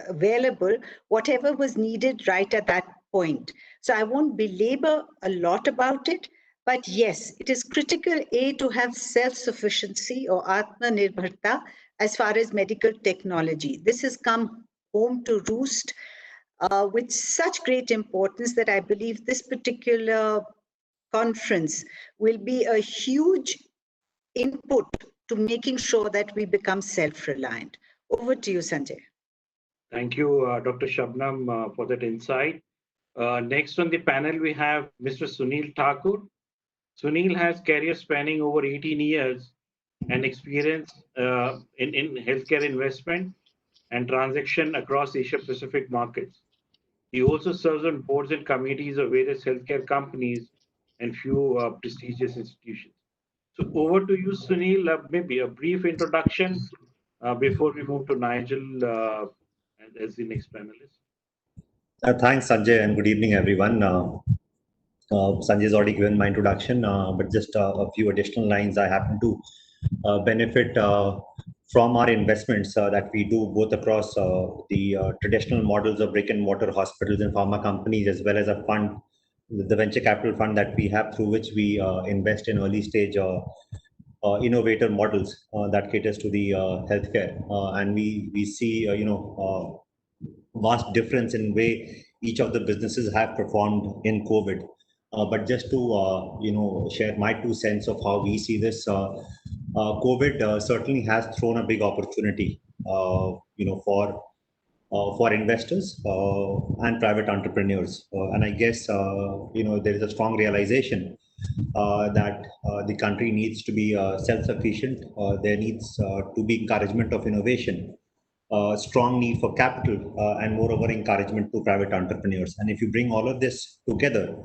available whatever was needed right at that point. So I won't belabor a lot about it, but yes, it is critical, A, to have self-sufficiency or Atma Nirbharta as far as medical technology. This has come home to roost with such great importance that I believe this particular conference will be a huge input to making sure that we become self-reliant. Over to you, Sanjay. Thank you, Dr. Shabnam, for that insight. Next on the panel, we have Mr. Sunil Thakur. Sunil has career spanning over 18 years and experience in healthcare investment and transaction across Asia Pacific markets. He also serves on boards and committees of various healthcare companies and few prestigious institutions. So over to you, Sunil, maybe a brief introduction before we move to Nigel as the next panelist. Thanks, Sanjay, and good evening, everyone. Sanjay's already given my introduction, but just a few additional lines. I happen to benefit from our investments that we do both across the traditional models of brick and mortar hospitals and pharma companies, as well as a fund, the venture capital fund that we have, through which we invest in early stage innovator models that caters to the healthcare. And we see, vast difference in way each of the businesses have performed in COVID. But just to share my 2 cents of how we see this, COVID certainly has thrown a big opportunity, for investors and private entrepreneurs. And I guess there is a strong realization that the country needs to be self-sufficient. There needs to be encouragement of innovation. Strong need for capital and moreover encouragement to private entrepreneurs. And if you bring all of this together,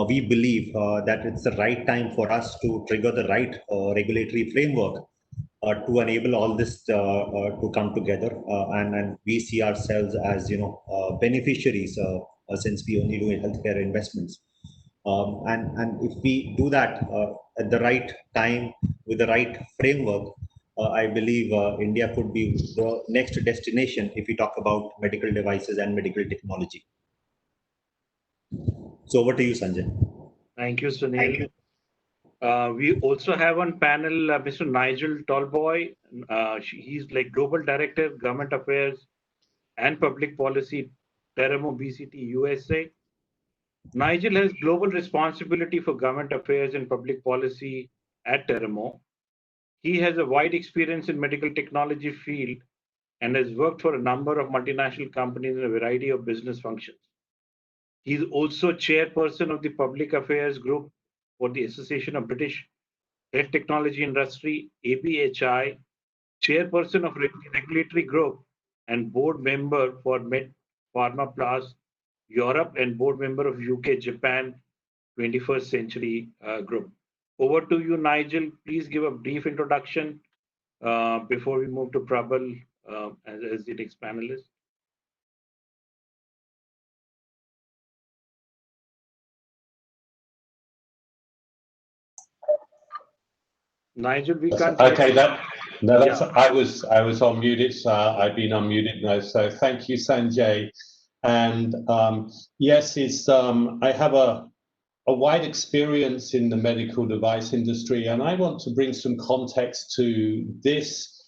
we believe that it's the right time for us to trigger the right regulatory framework to enable all this to come together. And we see ourselves as beneficiaries since we only do healthcare investments. And if we do that at the right time with the right framework, I believe India could be the next destination if we talk about medical devices and medical technology. So over to you, Sanjay. Thank you, Sunil. We also have on panel Mr. Nigel Tallboy. He's like Global Director, Government Affairs and Public Policy, Teramo BCT USA. Nigel has global responsibility for government affairs and public policy at Teramo. He has a wide experience in medical technology field and has worked for a number of multinational companies in a variety of business functions. He is also chairperson of the Public Affairs Group for the Association of British Health Technology Industry, ABHI, chairperson of Regulatory Group, and board member for Med Pharma Plus Europe and board member of UK Japan 21st Century Group. Over to you, Nigel. Please give a brief introduction before we move to Prabal as the next panelist. Nigel, we can't. Okay, I was on mute. I've been unmuted now. So thank you, Sanjay. And yes, I have a wide experience in the medical device industry, and I want to bring some context to this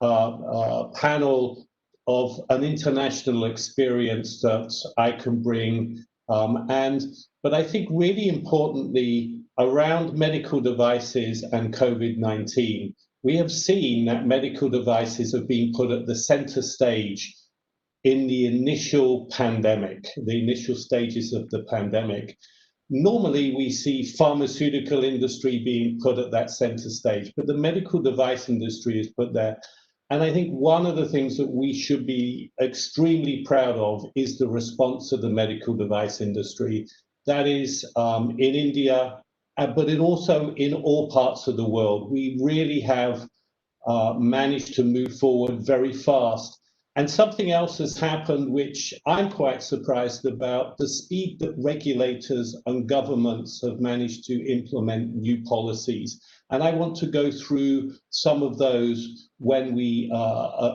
panel of an international experience that I can bring. But I think really importantly, around medical devices and COVID-19, we have seen that medical devices have been put at the center stage in the initial pandemic, the initial stages of the pandemic. Normally, we see pharmaceutical industry being put at that center stage, but the medical device industry is put there. And I think one of the things that we should be extremely proud of is the response of the medical device industry. That is in India, but also in all parts of the world. We really have managed to move forward very fast. And something else has happened, which I'm quite surprised about, the speed that regulators and governments have managed to implement new policies. And I want to go through some of those when we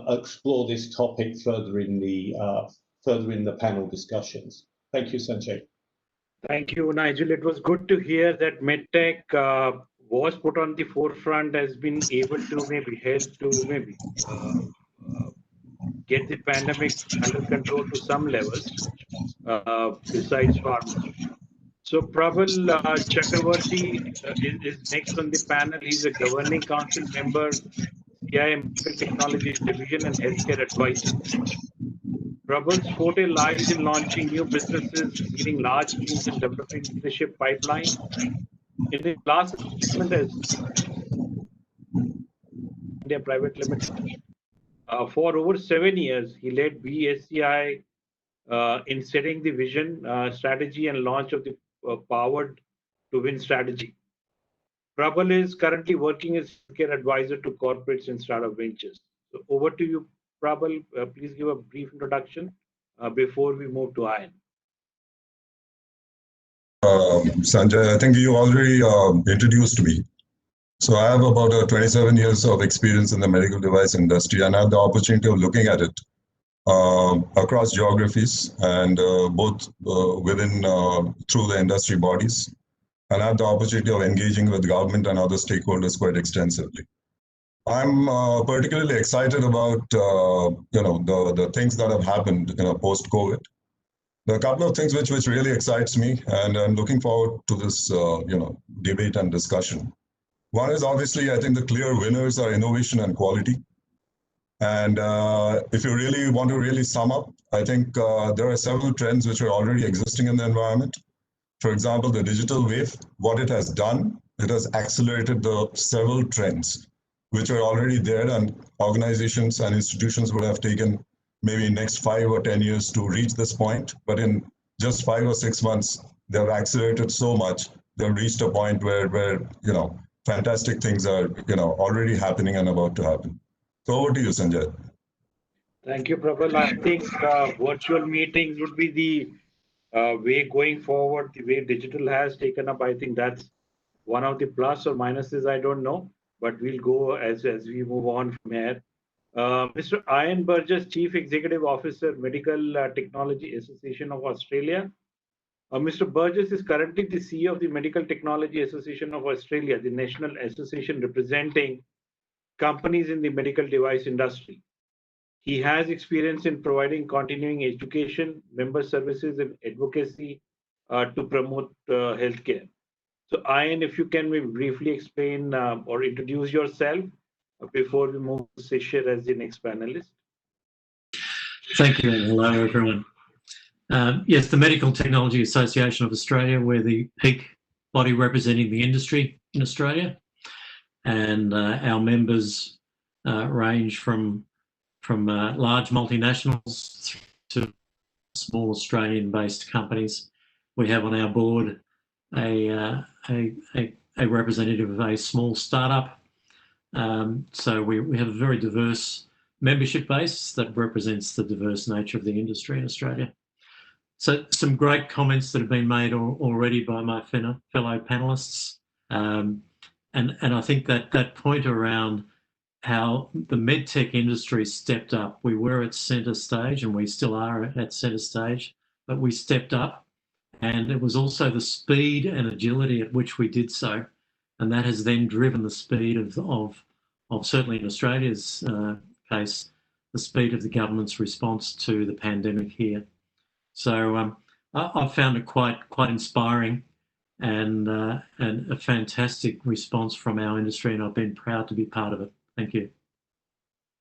explore this topic further in the panel discussions. Thank you, Sanjay. Thank you, Nigel. It was good to hear that MedTech was put on the forefront, has been able to maybe help to get the pandemic under control to some levels, besides pharma. So Prabal Chakravarti is next on the panel. He's a governing council member, CII Medical Technologies Division and Healthcare Advisor. Prabal's forte lies in launching new businesses, leading large teams and developing leadership pipeline. In his last appointment as India Private Limited, for over 7 years, he led BSCI in setting the vision, strategy, and launch of the Powered to Win strategy. Prabal is currently working as care advisor to corporates and startup ventures. So over to you, Prabal. Please give a brief introduction before we move to Ayan. Sanjay, I think you already introduced me. So I have about 27 years of experience in the medical device industry, and I have the opportunity of looking at it across geographies and both within through the industry bodies, and I have the opportunity of engaging with government and other stakeholders quite extensively. I'm particularly excited about the things that have happened post-COVID. There are a couple of things which really excites me, and I'm looking forward to this debate and discussion. One is obviously, I think the clear winners are innovation and quality. And if you really want to really sum up, I think there are several trends which are already existing in the environment. For example, the digital wave, what it has done, it has accelerated the several trends which are already there, and organizations and institutions would have taken maybe next 5 or 10 years to reach this point. But in just 5 or 6 months, they've accelerated so much, they've reached a point where fantastic things are already happening and about to happen. So over to you, Sanjay. Thank you, Prabal. I think virtual meetings would be the way going forward, the way digital has taken up. I think that's one of the plus or minuses, I don't know. but we'll go as we move on from here. Mr. Ian Burgess, Chief Executive Officer, Medical Technology Association of Australia. Mr. Burgess is currently the CEO of the Medical Technology Association of Australia, the national association representing companies in the medical device industry. He has experience in providing continuing education, member services, and advocacy to promote healthcare. So, Ian, if you can briefly explain or introduce yourself before we move to Shishir as the next panelist. Thank you, and hello, everyone. Yes, the Medical Technology Association of Australia, we're the peak body representing the industry in Australia, and our members range from large multinationals to small Australian-based companies. We have on our board a representative of a small startup. So we have a very diverse membership base that represents the diverse nature of the industry in Australia. So some great comments that have been made already by my fellow panelists. And I think that point around how the medtech industry stepped up. We were at centre stage and we still are at centre stage, but we stepped up, and it was also the speed and agility at which we did so. And that has then driven the speed of certainly in Australia's case, the speed of the government's response to the pandemic here. So I found it quite inspiring and a fantastic response from our industry, and I've been proud to be part of it. Thank you.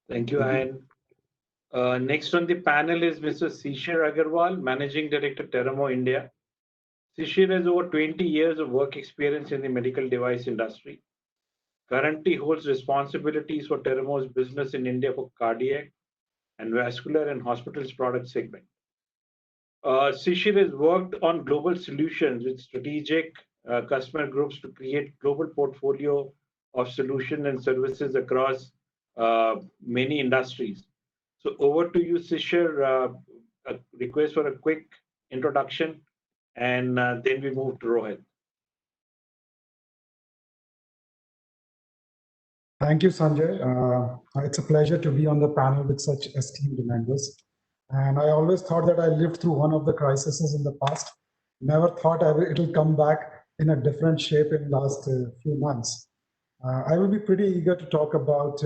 Thank you, Ian. Next on the panel is Mr. Shishir Agarwal, Managing Director, Teramo India. Shishir has over 20 years of work experience in the medical device industry. Currently holds responsibilities for Teramo's business in India for cardiac and vascular and hospitals product segment. Shishir has worked on global solutions with strategic customer groups to create global portfolio of solutions and services across many industries. So over to you, Shishir. A request for a quick introduction, and then we move to Rohit. Thank you, Sanjay. It's a pleasure to be on the panel with such esteemed members. And I always thought that I lived through one of the crises in the past. Never thought it'll come back in a different shape in the last few months. I will be pretty eager to talk about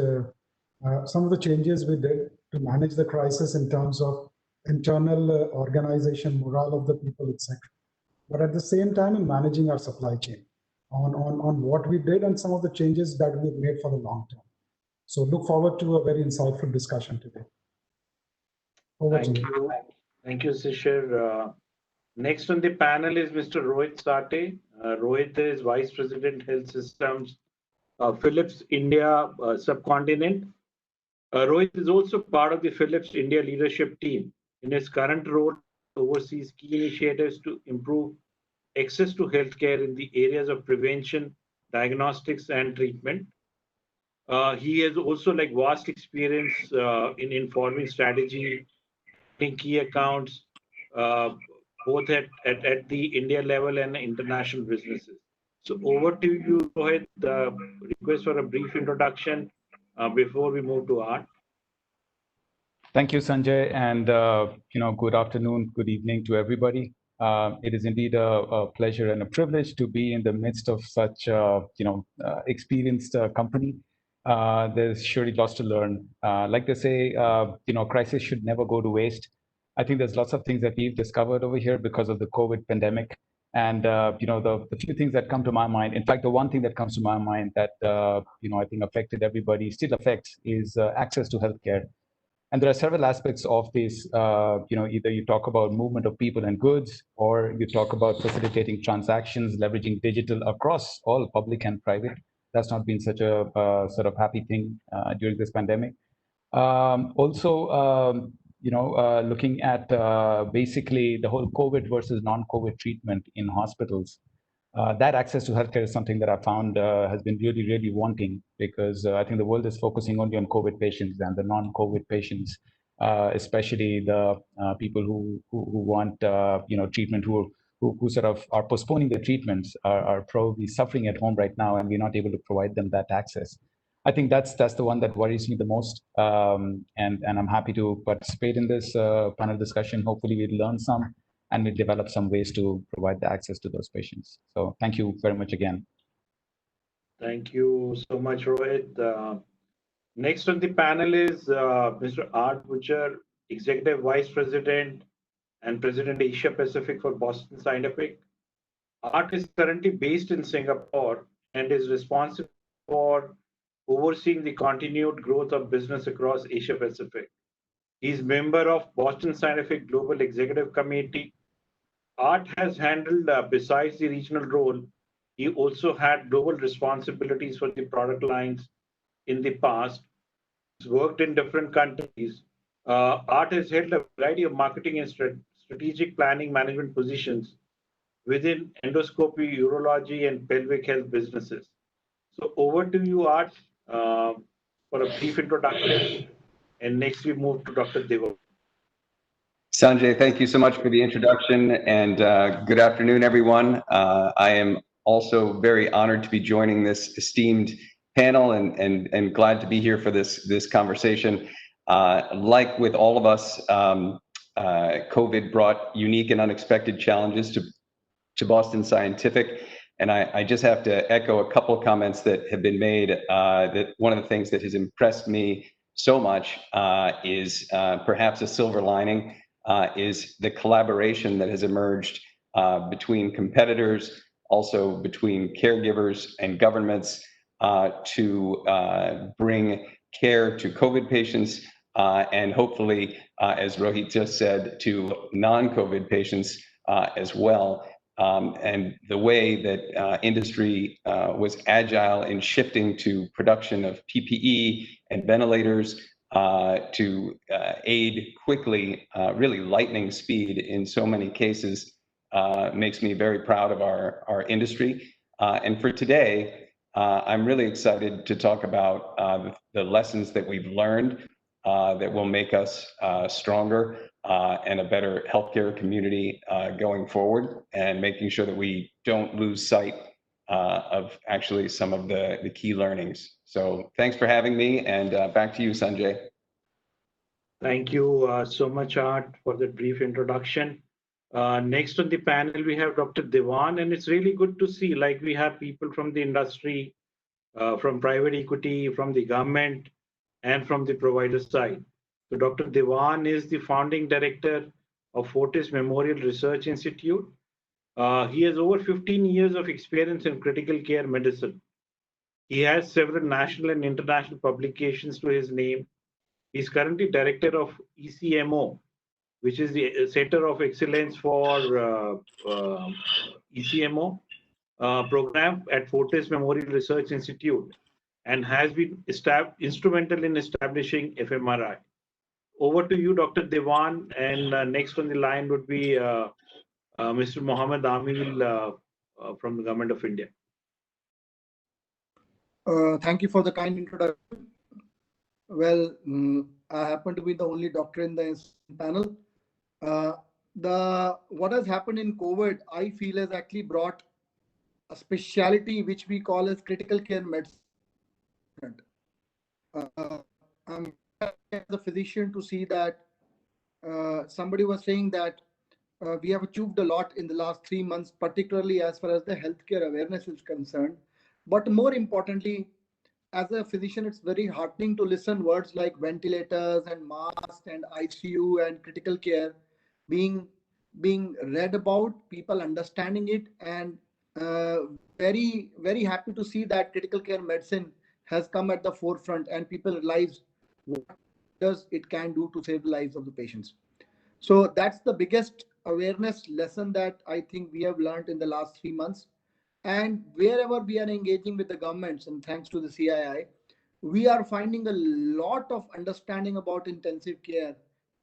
some of the changes we did to manage the crisis in terms of internal organization, morale of the people, etc. But at the same time, in managing our supply chain on what we did and some of the changes that we've made for the long term. So look forward to a very insightful discussion today. Over to you. Thank you, Shishir. Next on the panel is Mr. Rohit Sate. Rohit is Vice President, Health Systems, Philips India subcontinent. Rohit is also part of the Philips India leadership team. In his current role, oversees key initiatives to improve access to healthcare in the areas of prevention, diagnostics, and treatment. He has also vast experience in informing strategy, key accounts, both at the India level and international businesses. So over to you, Rohit. Request for a brief introduction before we move to Art. Thank you, Sanjay, and good afternoon, good evening to everybody. It is indeed a pleasure and a privilege to be in the midst of such experienced company. There's surely lots to learn. Like they say, crisis should never go to waste. I think there's lots of things that we've discovered over here because of the COVID pandemic. And the few things that come to my mind, in fact, the one thing that comes to my mind that I think affected everybody, still affects, is access to healthcare. And there are several aspects of this. Either you talk about movement of people and goods, or you talk about facilitating transactions, leveraging digital across all public and private. That's not been such a sort of happy thing during this pandemic. Looking at basically the whole COVID versus non-COVID treatment in hospitals. That access to healthcare is something that I found has been really, really wanting, because I think the world is focusing only on COVID patients, and the non-COVID patients, especially the people who want treatment, who who sort of are postponing their treatments are probably suffering at home right now, and we're not able to provide them that access. I think that's the one that worries me the most, and I'm happy to participate in this panel discussion. Hopefully, we learn some and we develop some ways to provide the access to those patients. So thank you very much again. Thank you so much, Rohit. Next on the panel is Mr. Art Butcher, Executive Vice President and President Asia Pacific for Boston Scientific. Art is currently based in Singapore and is responsible for overseeing the continued growth of business across Asia Pacific. He's member of Boston Scientific Global Executive Committee. Art has handled, besides the regional role, he also had global responsibilities for the product lines in the past. He's worked in different countries. Art has held a variety of marketing and strategic planning management positions within endoscopy, urology, and pelvic health businesses. So over to you, Art, for a brief introduction. And next we move to Dr. Deva. Sanjay, thank you so much for the introduction, and good afternoon, everyone. I am also very honored to be joining this esteemed panel and glad to be here for this conversation. Like with all of us, COVID brought unique and unexpected challenges to Boston Scientific. And I just have to echo a couple of comments that have been made, that one of the things that has impressed me so much is perhaps a silver lining, is the collaboration that has emerged between competitors, also between caregivers and governments to bring care to COVID patients and hopefully, as Rohit just said, to non-COVID patients as well. And the way that industry was agile in shifting to production of PPE and ventilators to aid quickly, really lightning speed in so many cases, makes me very proud of our industry. And for today, I'm really excited to talk about the lessons that we've learned that will make us stronger and a better healthcare community going forward, and making sure that we don't lose sight of actually some of the key learnings. So thanks for having me, and back to you, Sanjay. Thank you so much, Art, for the brief introduction. Next on the panel, we have Dr. Devan, and it's really good to see, like, we have people from the industry, from private equity, from the government, and from the provider side. So Dr. Devan is the founding director of Fortis Memorial Research Institute. He has over 15 years of experience in critical care medicine. He has several national and international publications to his name. He's currently director of ECMO, which is the Center of Excellence for ECMO program at Fortis Memorial Research Institute, and has been instrumental in establishing FMRI. Over to you, Dr. Devan, and next on the line would be Mr. Mohammed Amil from the Government of India. Thank you for the kind introduction. Well, I happen to be the only doctor in the panel. What has happened in COVID, I feel, has actually brought a specialty which we call as critical care medicine. I'm as a physician to see that somebody was saying that we have achieved a lot in the last 3 months, particularly as far as the healthcare awareness is concerned. But more importantly, as a physician, it's very heartening to listen words like ventilators and masks and ICU and critical care being read about, people understanding it, and very, very happy to see that critical care medicine has come at the forefront and people realize what does it can do to save the lives of the patients. So that's the biggest awareness lesson that I think we have learned in the last 3 months. And wherever we are engaging with the governments, and thanks to the CII, we are finding a lot of understanding about intensive care,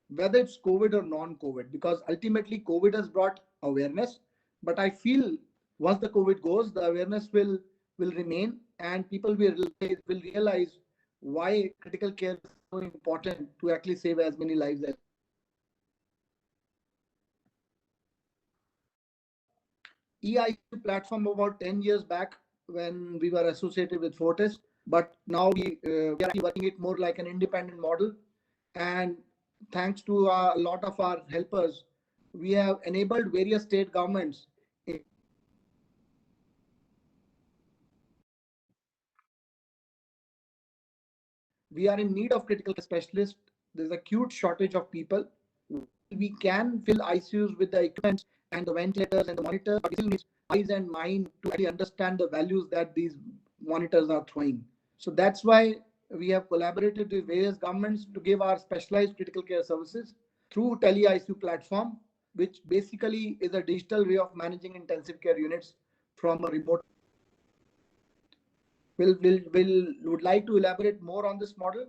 whether it's COVID or non-COVID, because ultimately COVID has brought awareness. But I feel once the COVID goes, the awareness will remain, and people will realize why critical care is so important to actually save as many lives as. EICU platform about 10 years back when we were associated with Fortis, but now we are actually working it more like an independent model. And thanks to a lot of our helpers, we have enabled various state governments. We are in need of critical specialists. There's a acute shortage of people. We can fill ICUs with the equipment and the ventilators and the monitors, but we still need eyes and mind to actually understand the values that these monitors are throwing. So that's why we have collaborated with various governments to give our specialized critical care services through tele-ICU platform, which basically is a digital way of managing intensive care units from a remote. Would like to elaborate more on this model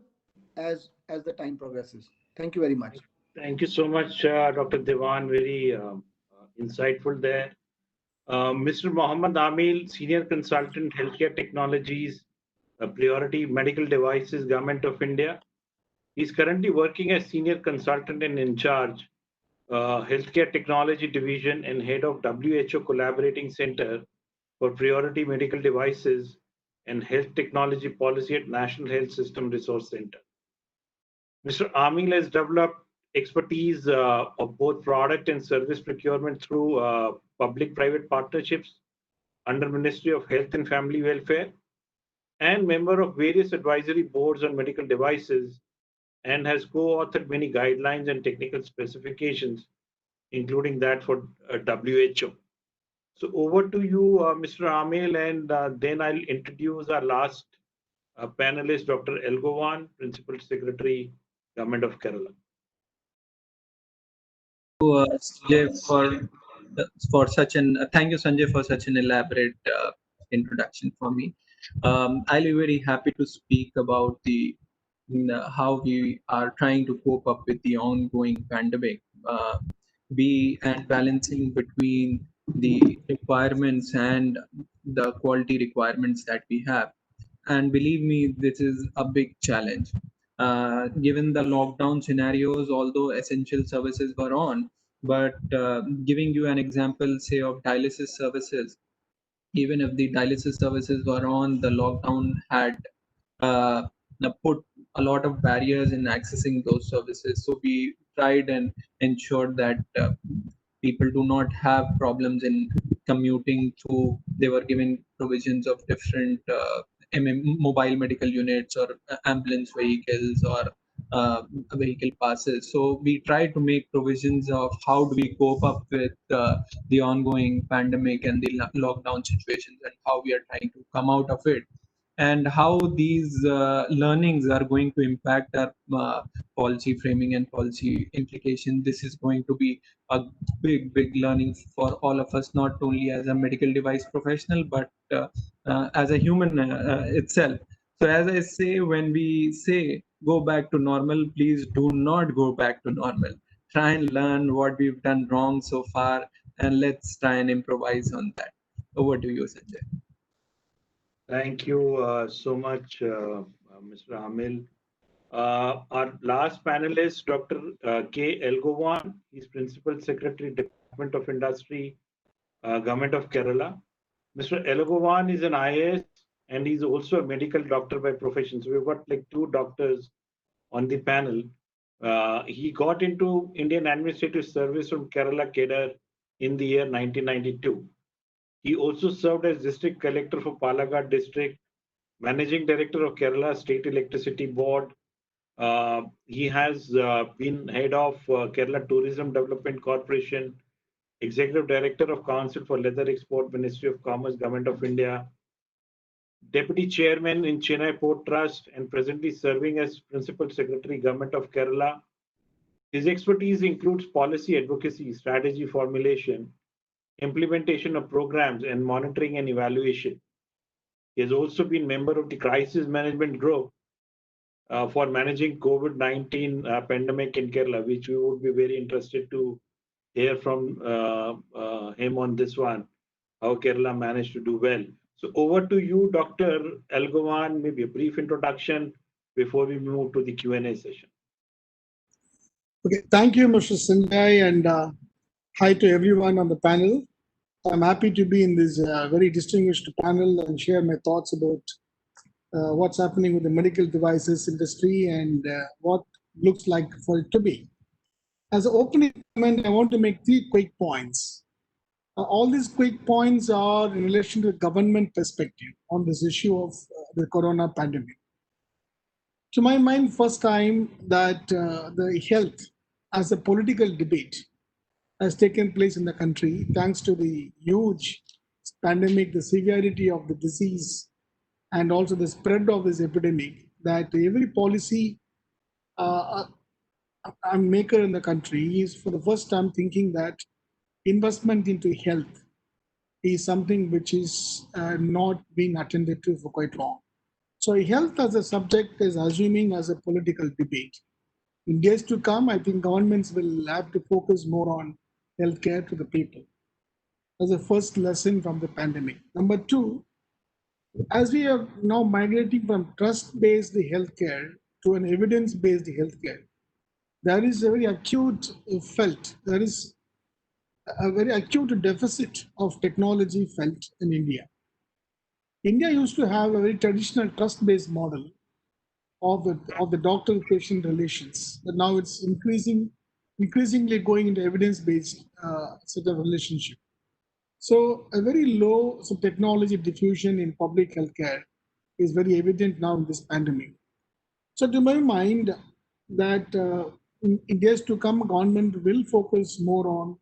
as the time progresses. Thank you very much. Thank you so much, Dr. Devan. Very insightful there. Mr. Mohammad Amil, Senior Consultant, Healthcare Technologies, Priority Medical Devices, Government of India. He's currently working as Senior Consultant and in charge, Healthcare Technology Division and Head of WHO Collaborating Center for Priority Medical Devices and Health Technology Policy at National Health System Resource Center. Mr. Amil has developed expertise of both product and service procurement through public-private partnerships under Ministry of Health and Family Welfare, and member of various advisory boards on medical devices, and has co-authored many guidelines and technical specifications, including that for WHO. So over to you, Mr. Amil, and then I'll introduce our last panelist, Dr. Elgovan, Principal Secretary, Government of Kerala. Sanjay, for such an thank you, Sanjay, for such an elaborate introduction for me. I'll be very happy to speak about how we are trying to cope up with the ongoing pandemic, and balancing between the requirements and the quality requirements that we have. And believe me, this is a big challenge. Given the lockdown scenarios, although essential services were on, but giving you an example, say, of dialysis services, even if the dialysis services were on, the lockdown had put a lot of barriers in accessing those services. So we tried and ensured that people do not have problems in commuting through. They were given provisions of different mobile medical units or ambulance vehicles or vehicle passes. So we try to make provisions of how do we cope up with the ongoing pandemic and the lockdown situations, and how we are trying to come out of it, and how these learnings are going to impact our policy framing and policy implication. This is going to be a big learning for all of us, not only as a medical device professional, but as a human itself. So as I say, when we say go back to normal, please do not go back to normal. Try and learn what we've done wrong so far, and let's try and improvise on that. Over to you, Sanjay. Thank you so much, Mr. Amil. Our last panelist, Dr. K. Elgovan, he's Principal Secretary, Department of Industry, Government of Kerala. Mr. Elgovan is an IAS, and he's also a medical doctor by profession. So we've got like two doctors on the panel. He got into Indian Administrative Service from Kerala Kedar in the year 1992. He also served as District Collector for Palakkad District, Managing Director of Kerala State Electricity Board. He has been head of Kerala Tourism Development Corporation, Executive Director of Council for Leather Export, Ministry of Commerce, Government of India, Deputy Chairman in Chennai Port Trust, and presently serving as Principal Secretary, Government of Kerala. His expertise includes policy advocacy, strategy formulation, implementation of programs, and monitoring and evaluation. He has also been member of the Crisis Management Group for managing COVID-19 pandemic in Kerala, which we would be very interested to hear from him on this one, how Kerala managed to do well. So over to you, Dr. Elgovan, maybe a brief introduction before we move to the Q&A session. Okay, thank you, Mr. Sanjay, and hi to everyone on the panel. I'm happy to be in this very distinguished panel and share my thoughts about what's happening with the medical devices industry and what looks like for it to be. As an opening comment, I want to make 3 quick points. All these quick points are in relation to the government perspective on this issue of the corona pandemic. To my mind, first time that the health as a political debate has taken place in the country, thanks to the huge pandemic, the severity of the disease, and also the spread of this epidemic, that every policy maker in the country is for the first time thinking that investment into health is something which is not being attended to for quite long. So health as a subject is assuming as a political debate. In days to come, I think governments will have to focus more on healthcare to the people as a first lesson from the pandemic. Number 2, as we are now migrating from trust-based healthcare to an evidence-based healthcare, there is a very acute there is a very acute deficit of technology felt in India. India used to have a very traditional trust-based model of the doctor-patient relations, but now it's increasingly going into evidence-based set of relationship. So a very low technology diffusion in public healthcare is very evident now in this pandemic. So to my mind, that in days to come, government will focus more on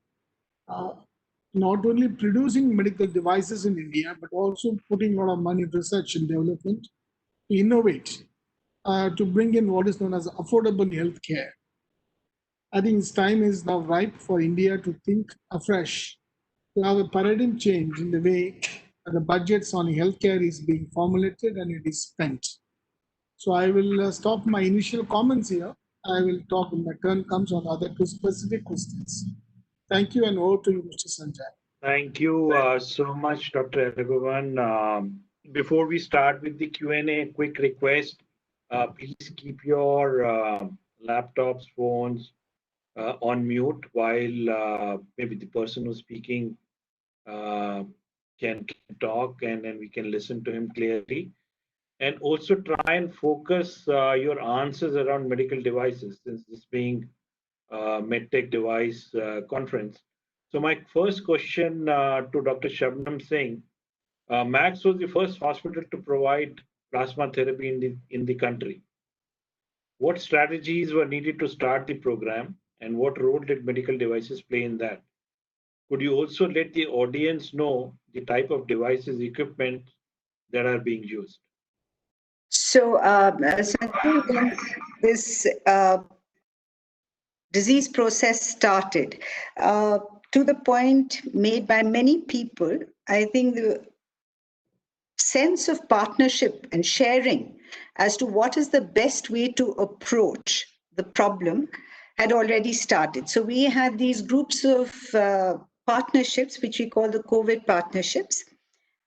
not only producing medical devices in India, but also putting a lot of money in research and development to innovate, to bring in what is known as affordable healthcare. I think its time is now ripe for India to think afresh, to have a paradigm change in the way the budgets on healthcare is being formulated and it is spent. So I will stop my initial comments here. I will talk when my turn comes on other 2 specific questions. Thank you, and over to you, Mr. Sanjay. Thank you so much, Dr. Raghavan. Before we start with the Q&A, quick request, please keep your laptops, phones on mute while maybe the person who's speaking can talk, and then we can listen to him clearly. And also try and focus your answers around medical devices, since this being MedTech device conference. So my first question to Dr. Shabnam Singh, Max was the first hospital to provide plasma therapy in the country. What strategies were needed to start the program, and what role did medical devices play in that? Could you also let the audience know the type of devices, equipment that are being used? So, Sanjay, when this disease process started, to the point made by many people, I think the sense of partnership and sharing as to what is the best way to approach the problem had already started. So we had these groups of partnerships, which we call the COVID partnerships.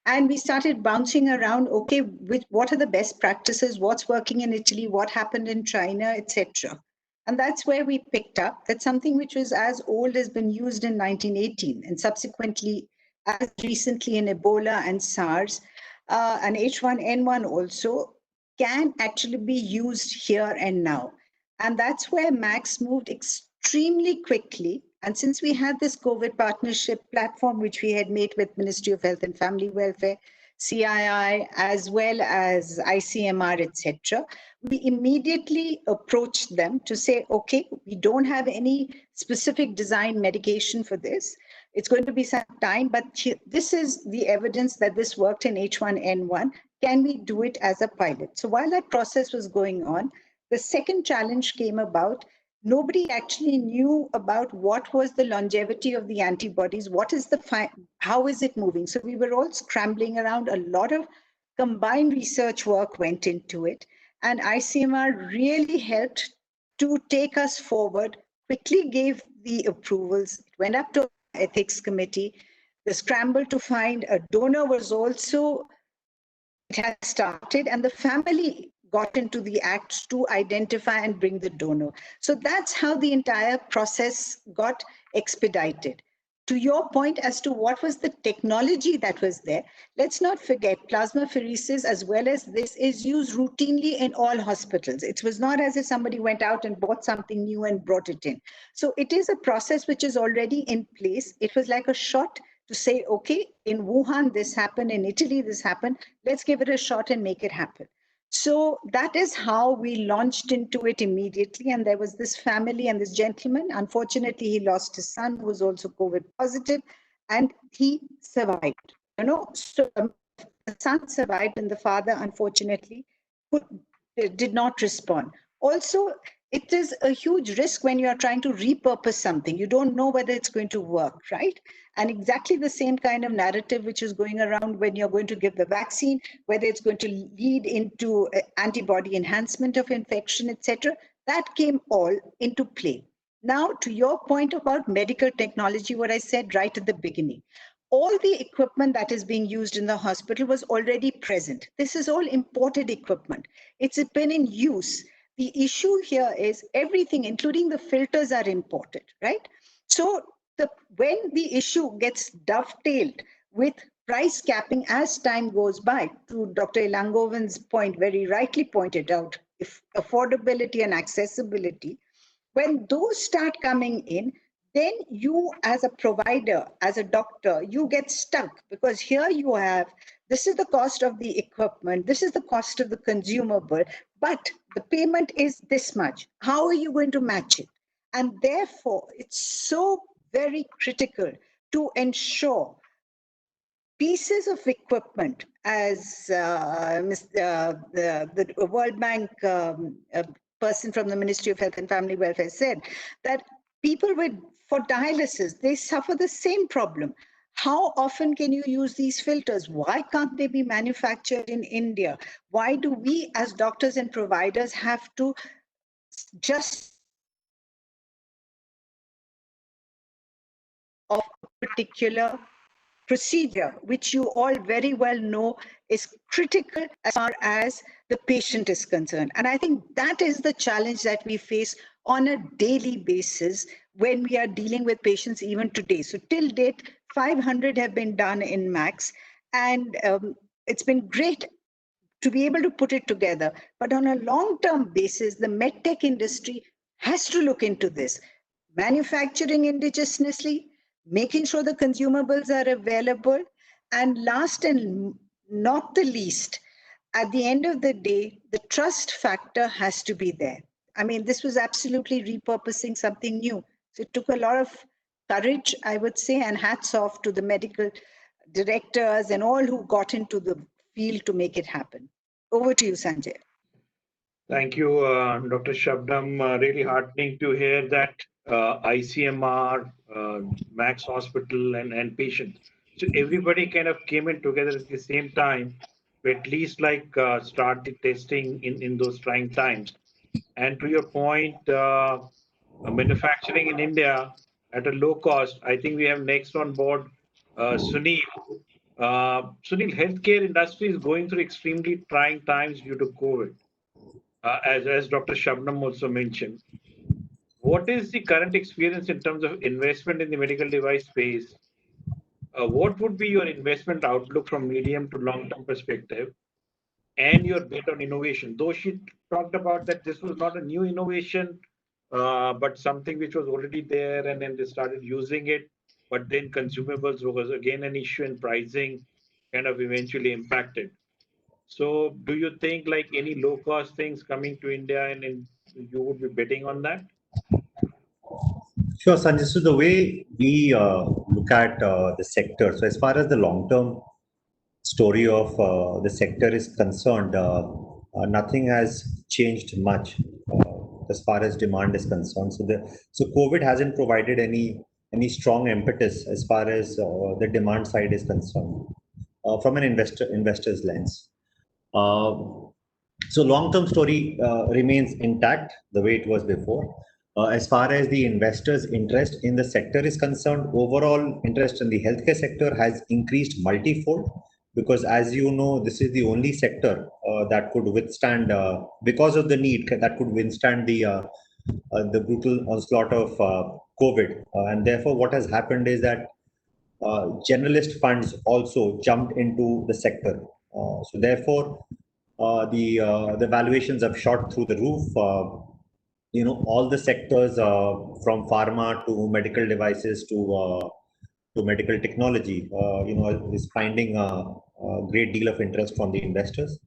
And we started bouncing around, okay, what are the best practices, what's working in Italy, what happened in China, etc. And that's where we picked up that something which was as old as been used in 1918 and subsequently as recently in Ebola and SARS and H1N1 also can actually be used here and now. And that's where Max moved extremely quickly. And since we had this COVID partnership platform, which we had made with Ministry of Health and Family Welfare, CII, as well as ICMR, etc., we immediately approached them to say, okay, we don't have any specific design medication for this. It's going to be some time, but this is the evidence that this worked in H1N1. Can we do it as a pilot? So while that process was going on, the second challenge came about. Nobody actually knew about what was the longevity of the antibodies, how is it moving? So we were all scrambling around. A lot of combined research work went into it. And ICMR really helped to take us forward, quickly gave the approvals. It went up to the ethics committee. The scramble to find a donor was also, it had started, and the family got into the act to identify and bring the donor. So that's how the entire process got expedited. to your point as to what was the technology that was there, let's not forget plasmapheresis as well as this is used routinely in all hospitals. It was not as if somebody went out and bought something new and brought it in. So it is a process which is already in place. It was like a shot to say, okay, in Wuhan, this happened, in Italy, this happened, let's give it a shot and make it happen. So that is how we launched into it immediately. And there was this family and this gentleman. Unfortunately, he lost his son, who was also COVID positive, and he survived. So the son survived, and the father, unfortunately, did not respond. Also, it is a huge risk when you are trying to repurpose something. You don't know whether it's going to work, right? And exactly the same kind of narrative which is going around when you're going to give the vaccine, whether it's going to lead into antibody enhancement of infection, etc., that came all into play. Now, to your point about medical technology, what I said right at the beginning, all the equipment that is being used in the hospital was already present. This is all imported equipment. It's been in use. The issue here is everything, including the filters, are imported, right? So when the issue gets dovetailed with price capping as time goes by, to Dr. Ilangoven's point, very rightly pointed out, if affordability and accessibility, when those start coming in, then you as a provider, as a doctor, you get stuck, because here you have, this is the cost of the equipment, this is the cost of the consumable, but the payment is this much. How are you going to match it? And therefore, it's so very critical to ensure pieces of equipment, as the World Bank person from the Ministry of Health and Family Welfare said, that people for dialysis, they suffer the same problem. How often can you use these filters? Why can't they be manufactured in India? Why do we as doctors and providers have to just of a particular procedure, which you all very well know is critical as far as the patient is concerned? And I think that is the challenge that we face on a daily basis when we are dealing with patients even today. So till date, 500 have been done in Max, and it's been great to be able to put it together. But on a long-term basis, the medtech industry has to look into this. Manufacturing indigenously, making sure the consumables are available, and last and not the least, at the end of the day, the trust factor has to be there. I mean, this was absolutely repurposing something new. So it took a lot of courage, I would say, and hats off to the medical directors and all who got into the field to make it happen. Over to you, Sanjay. Thank you, Dr. Shabnam. Really heartening to hear that ICMR, Max Hospital, and patients. So everybody kind of came in together at the same time to at least start the testing in those trying times. And to your point, manufacturing in India at a low cost, I think we have next on board Sunil. Sunil, healthcare industry is going through extremely trying times due to COVID. As Dr. Shabnam also mentioned, what is the current experience in terms of investment in the medical device space? What would be your investment outlook from medium to long-term perspective, and your bet on innovation? Though she talked about that this was not a new innovation, but something which was already there, and then they started using it. But then consumables was again an issue, and pricing kind of eventually impacted. So do you think any low cost things coming to India, and you would be betting on that? Sure, Sanjay. So the way we look at the sector, so as far as the long-term story of the sector is concerned, nothing has changed much as far as demand is concerned. So COVID hasn't provided any strong impetus as far as the demand side is concerned from an investor's lens. So long-term story remains intact the way it was before. As far as the investors' interest in the sector is concerned, overall interest in the healthcare sector has increased multifold, because as you know, this is the only sector that could withstand, because of the need, that could withstand the brutal onslaught of COVID. And therefore, what has happened is that generalist funds also jumped into the sector. So therefore, the valuations have shot through the roof. All the sectors from pharma to medical devices to medical technology, is finding a great deal of interest from the investors.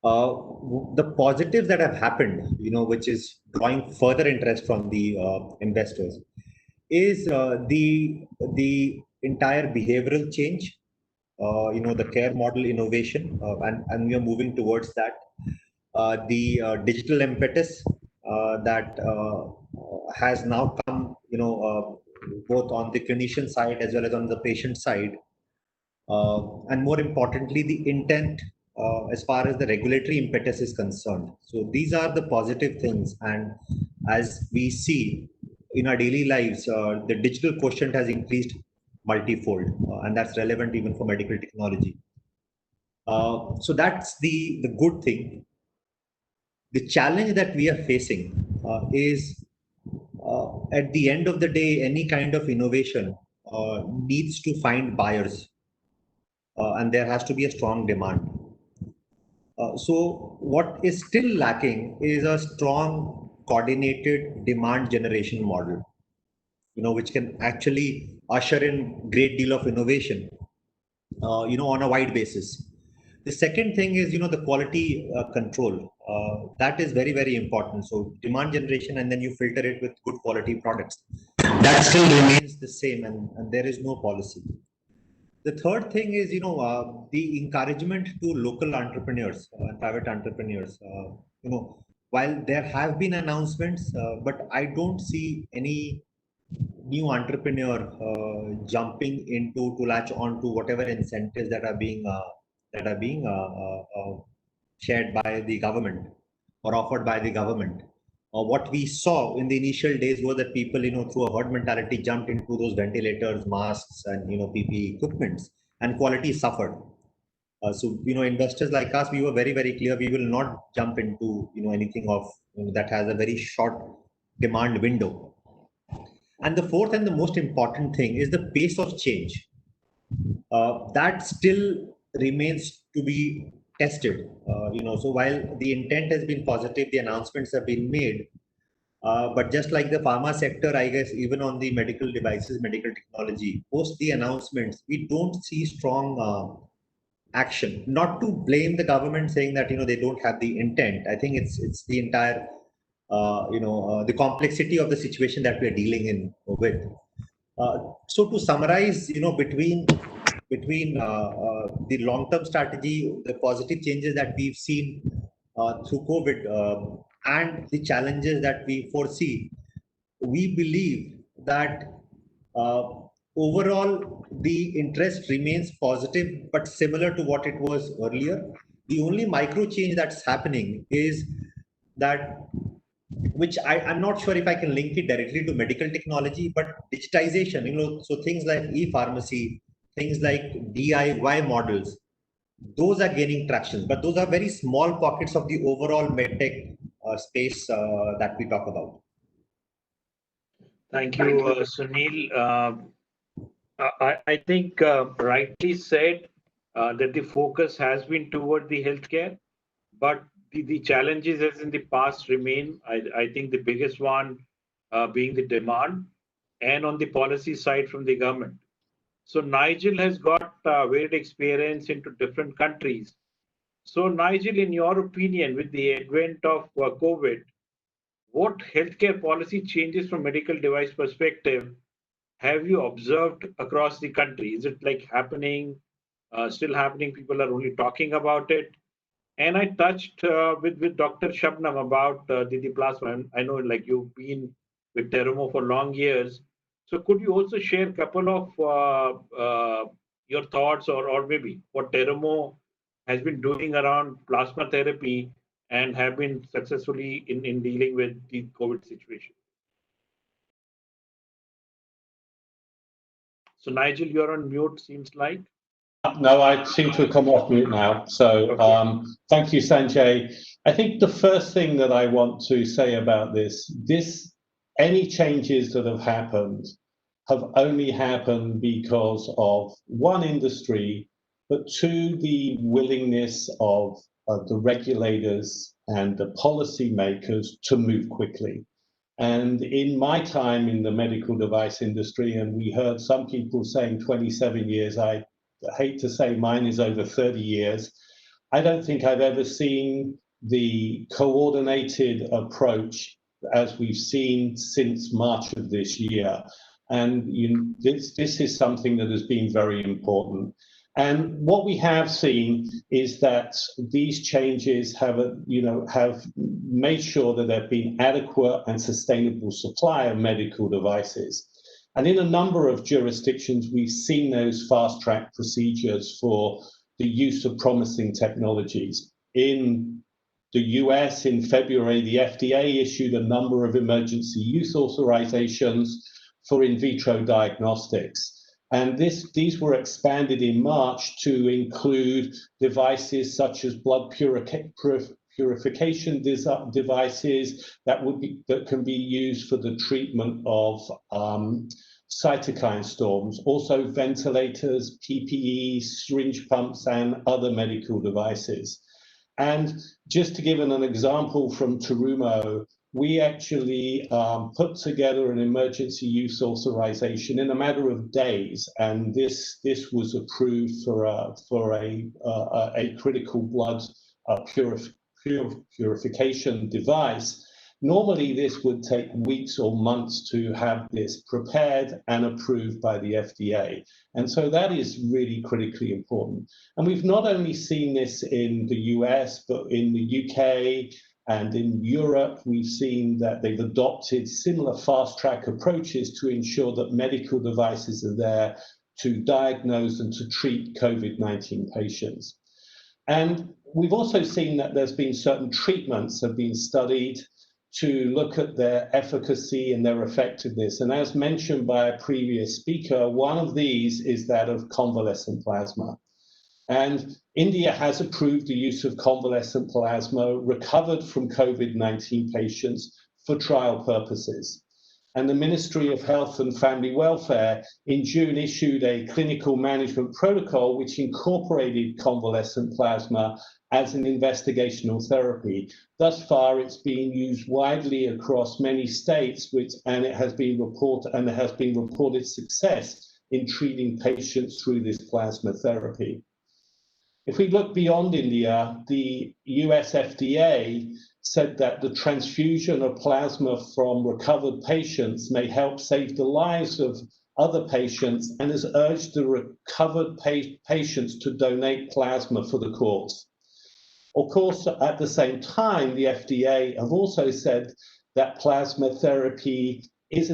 The positives that have happened, which is drawing further interest from the investors, is the entire behavioral change. The care model innovation, and we are moving towards that. The digital impetus that has now come, both on the clinician side as well as on the patient side. And more importantly, the intent as far as the regulatory impetus is concerned. So these are the positive things. And as we see in our daily lives, the digital quotient has increased multifold, and that's relevant even for medical technology. So that's the good thing. The challenge that we are facing is at the end of the day, any kind of innovation needs to find buyers, and there has to be a strong demand. So what is still lacking is a strong coordinated demand generation model, which can actually usher in great deal of innovation, on a wide basis. The second thing is, the quality control. That is very, very important. So demand generation, and then you filter it with good quality products. That still remains the same, and there is no policy. The third thing is, the encouragement to local entrepreneurs, private entrepreneurs. While there have been announcements, but I don't see any new entrepreneur jumping into to latch on to whatever incentives that are being shared by the government or offered by the government. What we saw in the initial days were that people, through a herd mentality, jumped into those ventilators, masks, and PPE equipments, and quality suffered. So investors like us, we were very, very clear we will not jump into anything of that has a very short demand window. And the fourth and the most important thing is the pace of change. That still remains to be tested. So while the intent has been positive, the announcements have been made. But just like the pharma sector, I guess even on the medical devices, medical technology, post the announcements, we don't see strong action. Not to blame the government saying that they don't have the intent. I think it's the entire the complexity of the situation that we're dealing in with. So to summarize, between the long-term strategy, the positive changes that we've seen through COVID, and the challenges that we foresee, we believe that overall the interest remains positive, but similar to what it was earlier. The only micro change that's happening is that, which I'm not sure if I can link it directly to medical technology, but digitization, so things like e-pharmacy, things like DIY models, those are gaining traction, but those are very small pockets of the overall medtech space that we talk about. Thank you, Sunil. I think rightly said that the focus has been toward the healthcare, but the challenges as in the past remain. I think the biggest one being the demand, and on the policy side from the government. So Nigel has got varied experience into different countries. So Nigel, in your opinion, with the advent of COVID, what healthcare policy changes from medical device perspective have you observed across the country? Is it like happening, still happening? People are only talking about it. And I touched with Dr. Shabnam about the plasma. I know like you've been with Terumo for long years. So could you also share a couple of your thoughts or maybe what Terumo has been doing around plasma therapy and have been successfully in dealing with the COVID situation? So Nigel, you're on mute, seems like. No, I seem to have come off mute now. So thank you, Sanjay. I think the first thing that I want to say about this, any changes that have happened have only happened because of one industry, but two, the willingness of the regulators and the policymakers to move quickly. And in my time in the medical device industry, and we heard some people saying 27 years, I hate to say mine is over 30 years, I don't think I've ever seen the coordinated approach as we've seen since March of this year. And this is something that has been very important. And what we have seen is that these changes have made sure that there have been adequate and sustainable supply of medical devices. And in a number of jurisdictions, we've seen those fast-track procedures for the use of promising technologies. In the US, in February, the FDA issued a number of emergency use authorizations for in vitro diagnostics. And these were expanded in March to include devices such as blood purification devices that can be used for the treatment of cytokine storms, also ventilators, PPE, syringe pumps, and other medical devices. And just to give an example from Terumo, we actually put together an emergency use authorization in a matter of days, and this was approved for a critical blood purification device. Normally, this would take weeks or months to have this prepared and approved by the FDA. And so that is really critically important. And we've not only seen this in the US, but in the UK and in Europe, we've seen that they've adopted similar fast-track approaches to ensure that medical devices are there to diagnose and to treat COVID-19 patients. And we've also seen that there's been certain treatments have been studied to look at their efficacy and their effectiveness. And as mentioned by a previous speaker, one of these is that of convalescent plasma. And India has approved the use of convalescent plasma recovered from COVID-19 patients for trial purposes. And the Ministry of Health and Family Welfare in June issued a clinical management protocol which incorporated convalescent plasma as an investigational therapy. Thus far, it's being used widely across many states, and it has been reported success in treating patients through this plasma therapy. If we look beyond India, the US FDA said that the transfusion of plasma from recovered patients may help save the lives of other patients and has urged the recovered patients to donate plasma for the cause. Of course, at the same time, the FDA have also said that plasma therapy is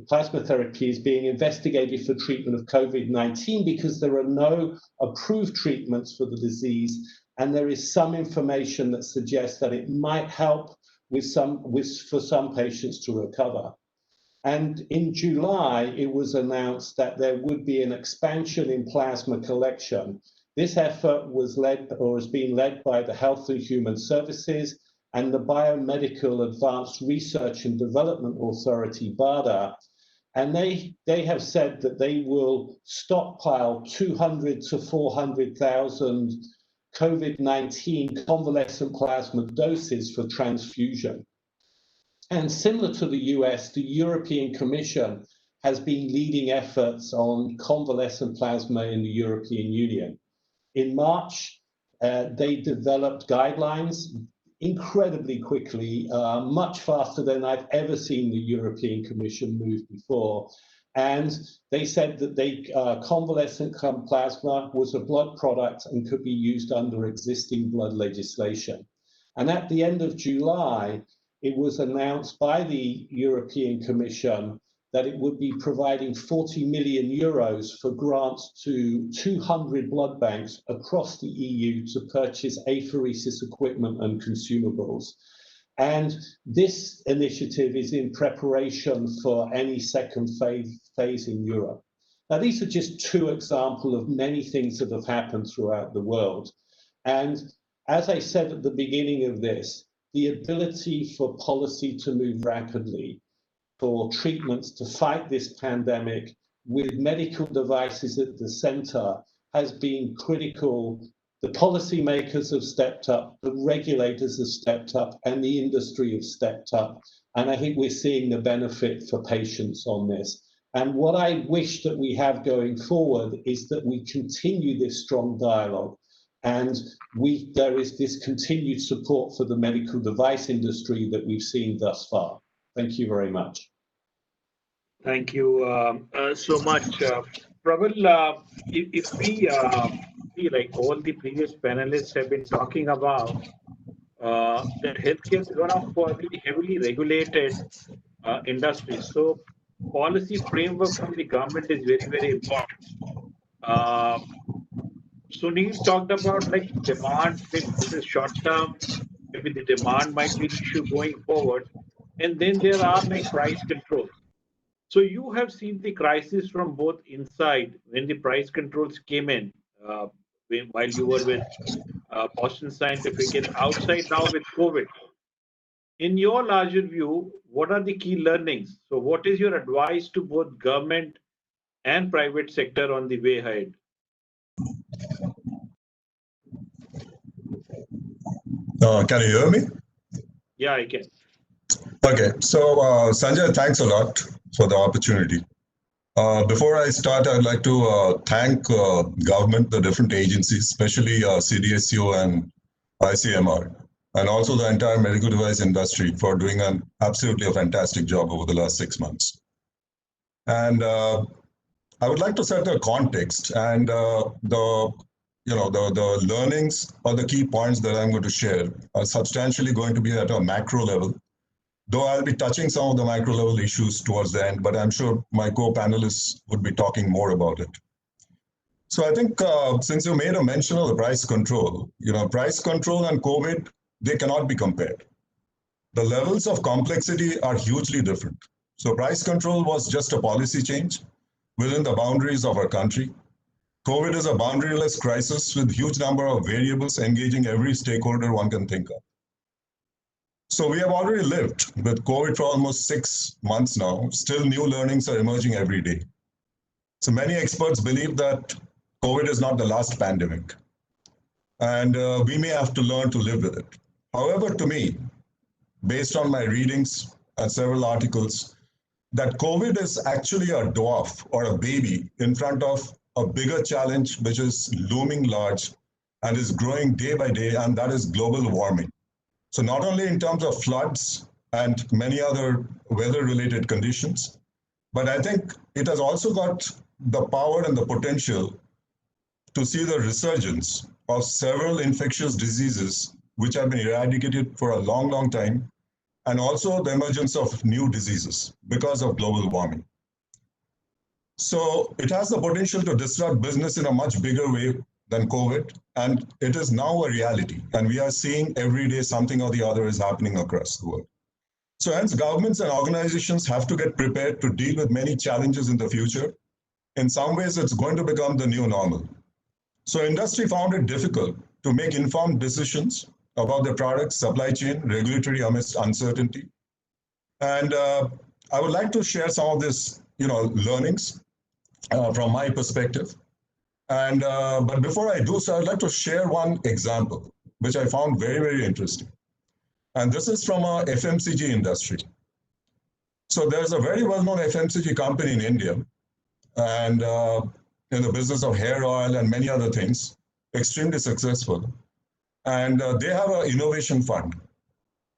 plasma therapy is being investigated for treatment of COVID-19 because there are no approved treatments for the disease, and there is some information that suggests that it might help for some patients to recover. And in July, it was announced that there would be an expansion in plasma collection. This effort was led or has been led by the Health and Human Services and the Biomedical Advanced Research and Development Authority, BARDA. And they have said that they will stockpile 200 to 400,000 COVID-19 convalescent plasma doses for transfusion. And similar to the US, the European Commission has been leading efforts on convalescent plasma in the European Union. In March, they developed guidelines incredibly quickly, much faster than I've ever seen the European Commission move before. And they said that convalescent plasma was a blood product and could be used under existing blood legislation. And at the end of July, it was announced by the European Commission that it would be providing 40 million euros for grants to 200 blood banks across the EU to purchase apheresis equipment and consumables. And this initiative is in preparation for any second phase in Europe. Now, these are just two examples of many things that have happened throughout the world. And as I said at the beginning of this, the ability for policy to move rapidly for treatments to fight this pandemic with medical devices at the center has been critical. The policymakers have stepped up, the regulators have stepped up, and the industry have stepped up. And I think we're seeing the benefit for patients on this. And what I wish that we have going forward is that we continue this strong dialogue, and there is this continued support for the medical device industry that we've seen thus far. Thank you very much. Thank you so much. Prabal, if we see, like all the previous panelists have been talking about, that healthcare is one of really heavily regulated industries. So policy framework from the government is very, very important. Sunil talked about like demand, maybe this is short term, maybe the demand might be an issue going forward. And then there are like price controls. So you have seen the crisis from both inside when the price controls came in while you were with Boston Scientific, and outside now with COVID. In your larger view, what are the key learnings? So what is your advice to both government and private sector on the way ahead? Can you hear me? Yeah, I can. Okay, so Sanjay, thanks a lot for the opportunity. Before I start, I'd like to thank government, the different agencies, especially CDSU and ICMR, and also the entire medical device industry for doing absolutely a fantastic job over the last 6 months. And I would like to set the context and the learnings or the key points that I'm going to share are substantially going to be at a macro level. Though I'll be touching some of the micro level issues towards the end, but I'm sure my co-panelists would be talking more about it. So I think since you made a mention of the price control, price control and COVID, they cannot be compared. The levels of complexity are hugely different. So price control was just a policy change within the boundaries of our country. COVID is a boundaryless crisis with huge number of variables engaging every stakeholder one can think of. So we have already lived with COVID for almost 6 months now. Still new learnings are emerging every day. So many experts believe that COVID is not the last pandemic, and we may have to learn to live with it. However, to me, based on my readings and several articles, that COVID is actually a dwarf or a baby in front of a bigger challenge which is looming large and is growing day by day, and that is global warming. So not only in terms of floods and many other weather-related conditions, but I think it has also got the power and the potential to see the resurgence of several infectious diseases which have been eradicated for a long, long time, and also the emergence of new diseases because of global warming. So it has the potential to disrupt business in a much bigger way than COVID, and it is now a reality. And we are seeing every day something or the other is happening across the world. So hence governments and organizations have to get prepared to deal with many challenges in the future. In some ways, it's going to become the new normal. So industry found it difficult to make informed decisions about their products, supply chain, regulatory amidst uncertainty. And I would like to share some of this, learnings from my perspective. And but before I do so, I'd like to share one example, which I found very, very interesting. And this is from a FMCG industry. So there's a very well-known FMCG company in India, and in the business of hair oil and many other things, extremely successful. And they have an innovation fund.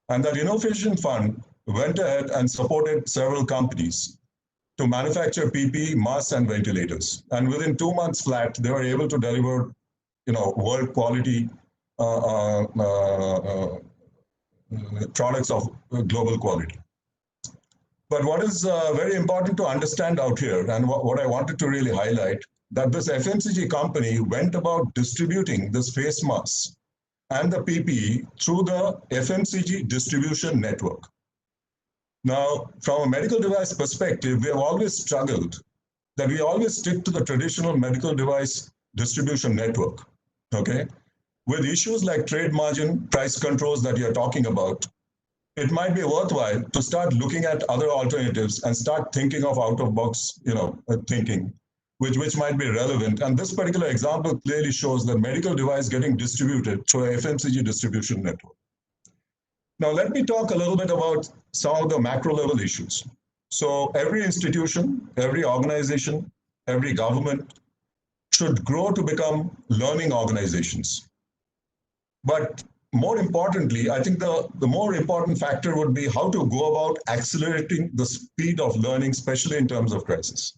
And that innovation fund went ahead and supported several companies to manufacture PPE, masks, and ventilators. And within 2 months flat, they were able to deliver, world quality products of global quality. But what is very important to understand out here, and what I wanted to really highlight, that this FMCG company went about distributing this face mask and the PPE through the FMCG distribution network. Now, from a medical device perspective, we have always struggled that we always stick to the traditional medical device distribution network, okay? With issues like trade margin, price controls that you're talking about, it might be worthwhile to start looking at other alternatives and start thinking of out-of-box, thinking, which might be relevant. And this particular example clearly shows that medical device getting distributed through a FMCG distribution network. Now, let me talk a little bit about some of the macro level issues. So every institution, every organization, every government should grow to become learning organizations. But more importantly, I think the more important factor would be how to go about accelerating the speed of learning, especially in terms of crisis.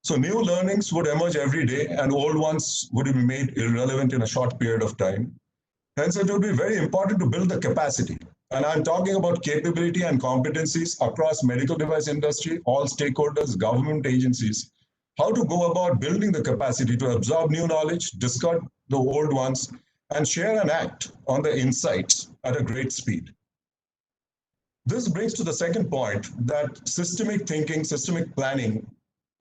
So new learnings would emerge every day and old ones would be made irrelevant in a short period of time. Hence, it would be very important to build the capacity. And I'm talking about capability and competencies across medical device industry, all stakeholders, government agencies, how to go about building the capacity to absorb new knowledge, discard the old ones, and share and act on the insights at a great speed. This brings to the second point that systemic thinking, systemic planning,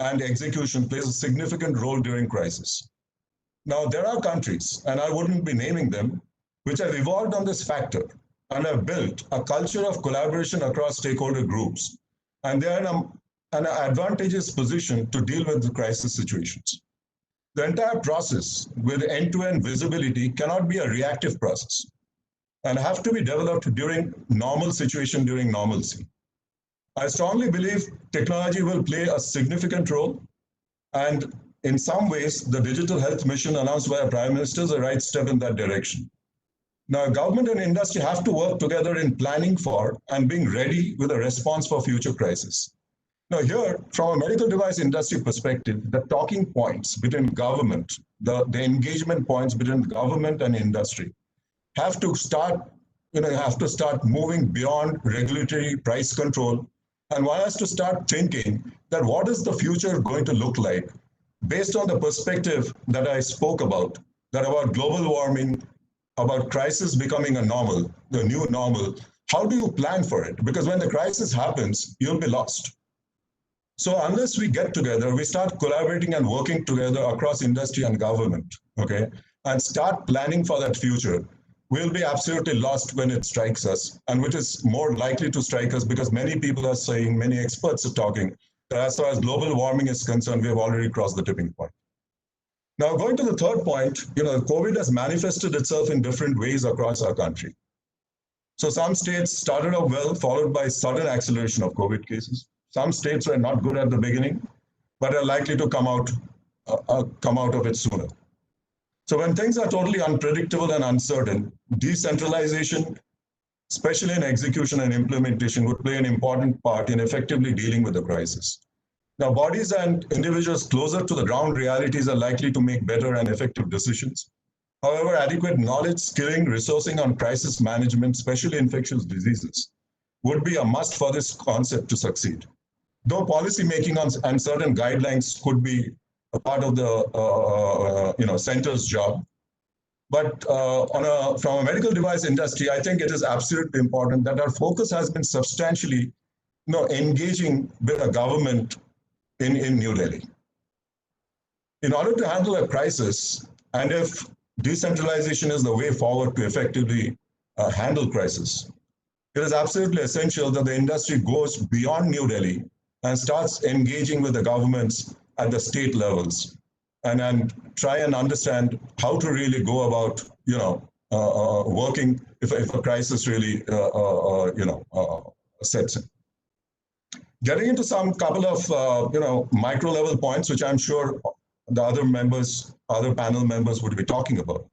and execution plays a significant role during crisis. Now, there are countries, and I wouldn't be naming them, which have evolved on this factor and have built a culture of collaboration across stakeholder groups. And they are in an advantageous position to deal with the crisis situations. The entire process with end-to-end visibility cannot be a reactive process and have to be developed during normal situation, during normalcy. I strongly believe technology will play a significant role, and in some ways, the digital health mission announced by our Prime Minister is a right step in that direction. Now, government and industry have to work together in planning for and being ready with a response for future crises. Now here, from a medical device industry perspective, the talking points between government, the engagement points between government and industry have to start moving beyond regulatory price control. And one has to start thinking that what is the future going to look like based on the perspective that I spoke about, that about global warming, about crisis becoming a normal, the new normal. How do you plan for it? Because when the crisis happens, you'll be lost. So unless we get together, we start collaborating and working together across industry and government, okay, and start planning for that future, we'll be absolutely lost when it strikes us, and which is more likely to strike us because many people are saying, many experts are talking, that as far as global warming is concerned, we have already crossed the tipping point. Now, going to the third point, COVID has manifested itself in different ways across our country. So some states started off well, followed by sudden acceleration of COVID cases. Some states were not good at the beginning, but are likely to come out of it sooner. So when things are totally unpredictable and uncertain, decentralization, especially in execution and implementation, would play an important part in effectively dealing with the crisis. Now, bodies and individuals closer to the ground realities are likely to make better and effective decisions. However, adequate knowledge, skilling, resourcing on crisis management, especially infectious diseases, would be a must for this concept to succeed. Though policy making and certain guidelines could be a part of the center's job, but from a medical device industry, I think it is absolutely important that our focus has been substantially engaging with the government in New Delhi. In order to handle a crisis, and if decentralization is the way forward to effectively handle crisis, it is absolutely essential that the industry goes beyond New Delhi and starts engaging with the governments at the state levels and try and understand how to really go about, working if a crisis really, sets in. Getting into some couple of, micro level points, which I'm sure the other panel members would be talking about.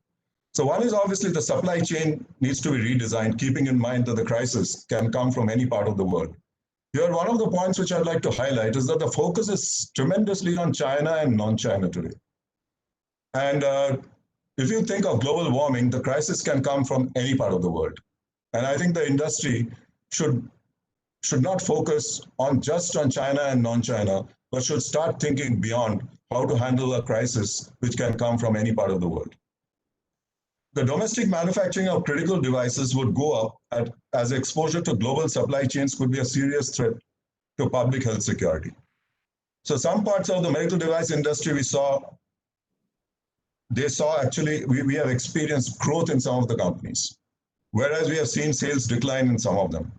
So one is obviously the supply chain needs to be redesigned, keeping in mind that the crisis can come from any part of the world. Here, one of the points which I'd like to highlight is that the focus is tremendously on China and non-China today. And if you think of global warming, the crisis can come from any part of the world. And I think the industry should not focus just on China and non-China, but should start thinking beyond how to handle a crisis which can come from any part of the world. The domestic manufacturing of critical devices would go up as exposure to global supply chains could be a serious threat to public health security. So some parts of the medical device industry we have experienced growth in some of the companies, whereas we have seen sales decline in some of them.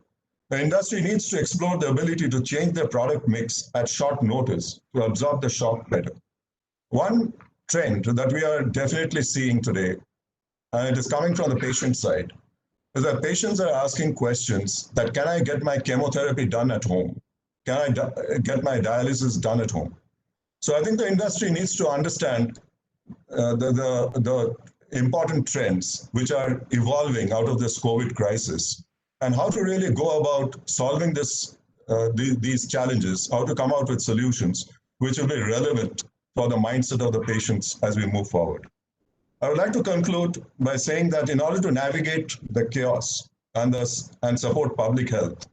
The industry needs to explore the ability to change their product mix at short notice to absorb the shock better. One trend that we are definitely seeing today, and it is coming from the patient side, is that patients are asking questions that, can I get my chemotherapy done at home? Can I get my dialysis done at home? So I think the industry needs to understand the important trends which are evolving out of this COVID crisis, and how to really go about solving these challenges, how to come out with solutions which will be relevant for the mindset of the patients as we move forward. I would like to conclude by saying that in order to navigate the chaos and support public health,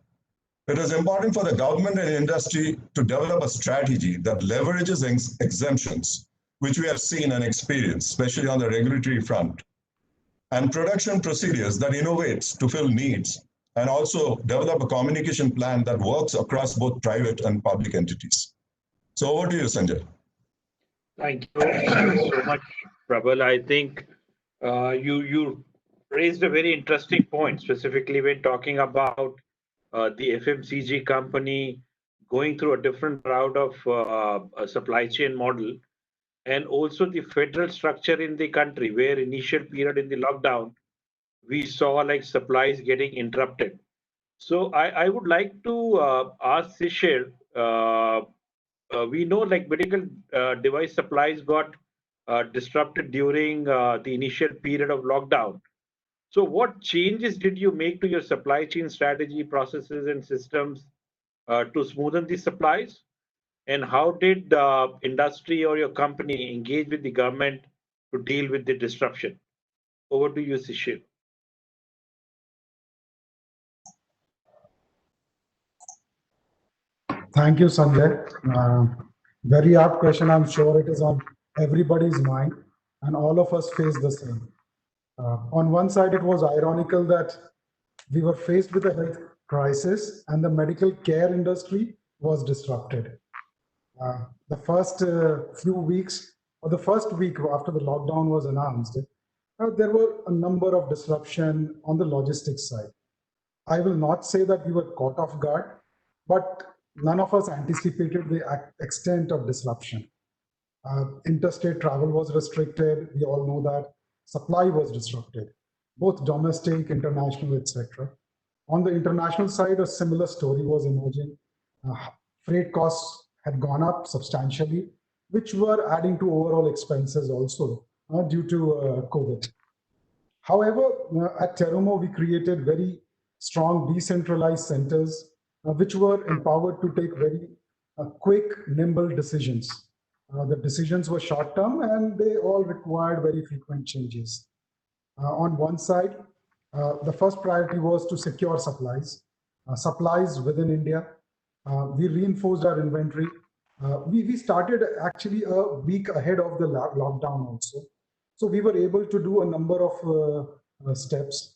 it is important for the government and industry to develop a strategy that leverages exemptions, which we have seen and experienced, especially on the regulatory front, and production procedures that innovates to fill needs, and also develop a communication plan that works across both private and public entities. So over to you, Sanjay. Thank you so much, Prabal. I think you raised a very interesting point, specifically when talking about the FMCG company going through a different route of a supply chain model, and also the federal structure in the country, where initial period in the lockdown, we saw like supplies getting interrupted. So I would like to ask Shishir, we know like medical device supplies got disrupted during the initial period of lockdown. So what changes did you make to your supply chain strategy, processes and systems to smoothen the supplies? And how did industry or your company engage with the government to deal with the disruption? Over to you, Shishir. Thank you, Sanjay. Very apt question. I'm sure it is on everybody's mind, and all of us face the same. On one side, it was ironical that we were faced with a health crisis and the medical care industry was disrupted. The first few weeks, or the first week after the lockdown was announced, there were a number of disruption on the logistics side. I will not say that we were caught off guard, but none of us anticipated the extent of disruption. Interstate travel was restricted. We all know that. Supply was disrupted, both domestic, international, etc. On the international side, a similar story was emerging. Freight costs had gone up substantially, which were adding to overall expenses also due to COVID. However, at Terumo, we created very strong decentralized centers, which were empowered to take very quick, nimble decisions. The decisions were short-term and they all required very frequent changes. On one side, the first priority was to secure supplies within India. We reinforced our inventory. We started actually a week ahead of the lockdown also. So we were able to do a number of steps.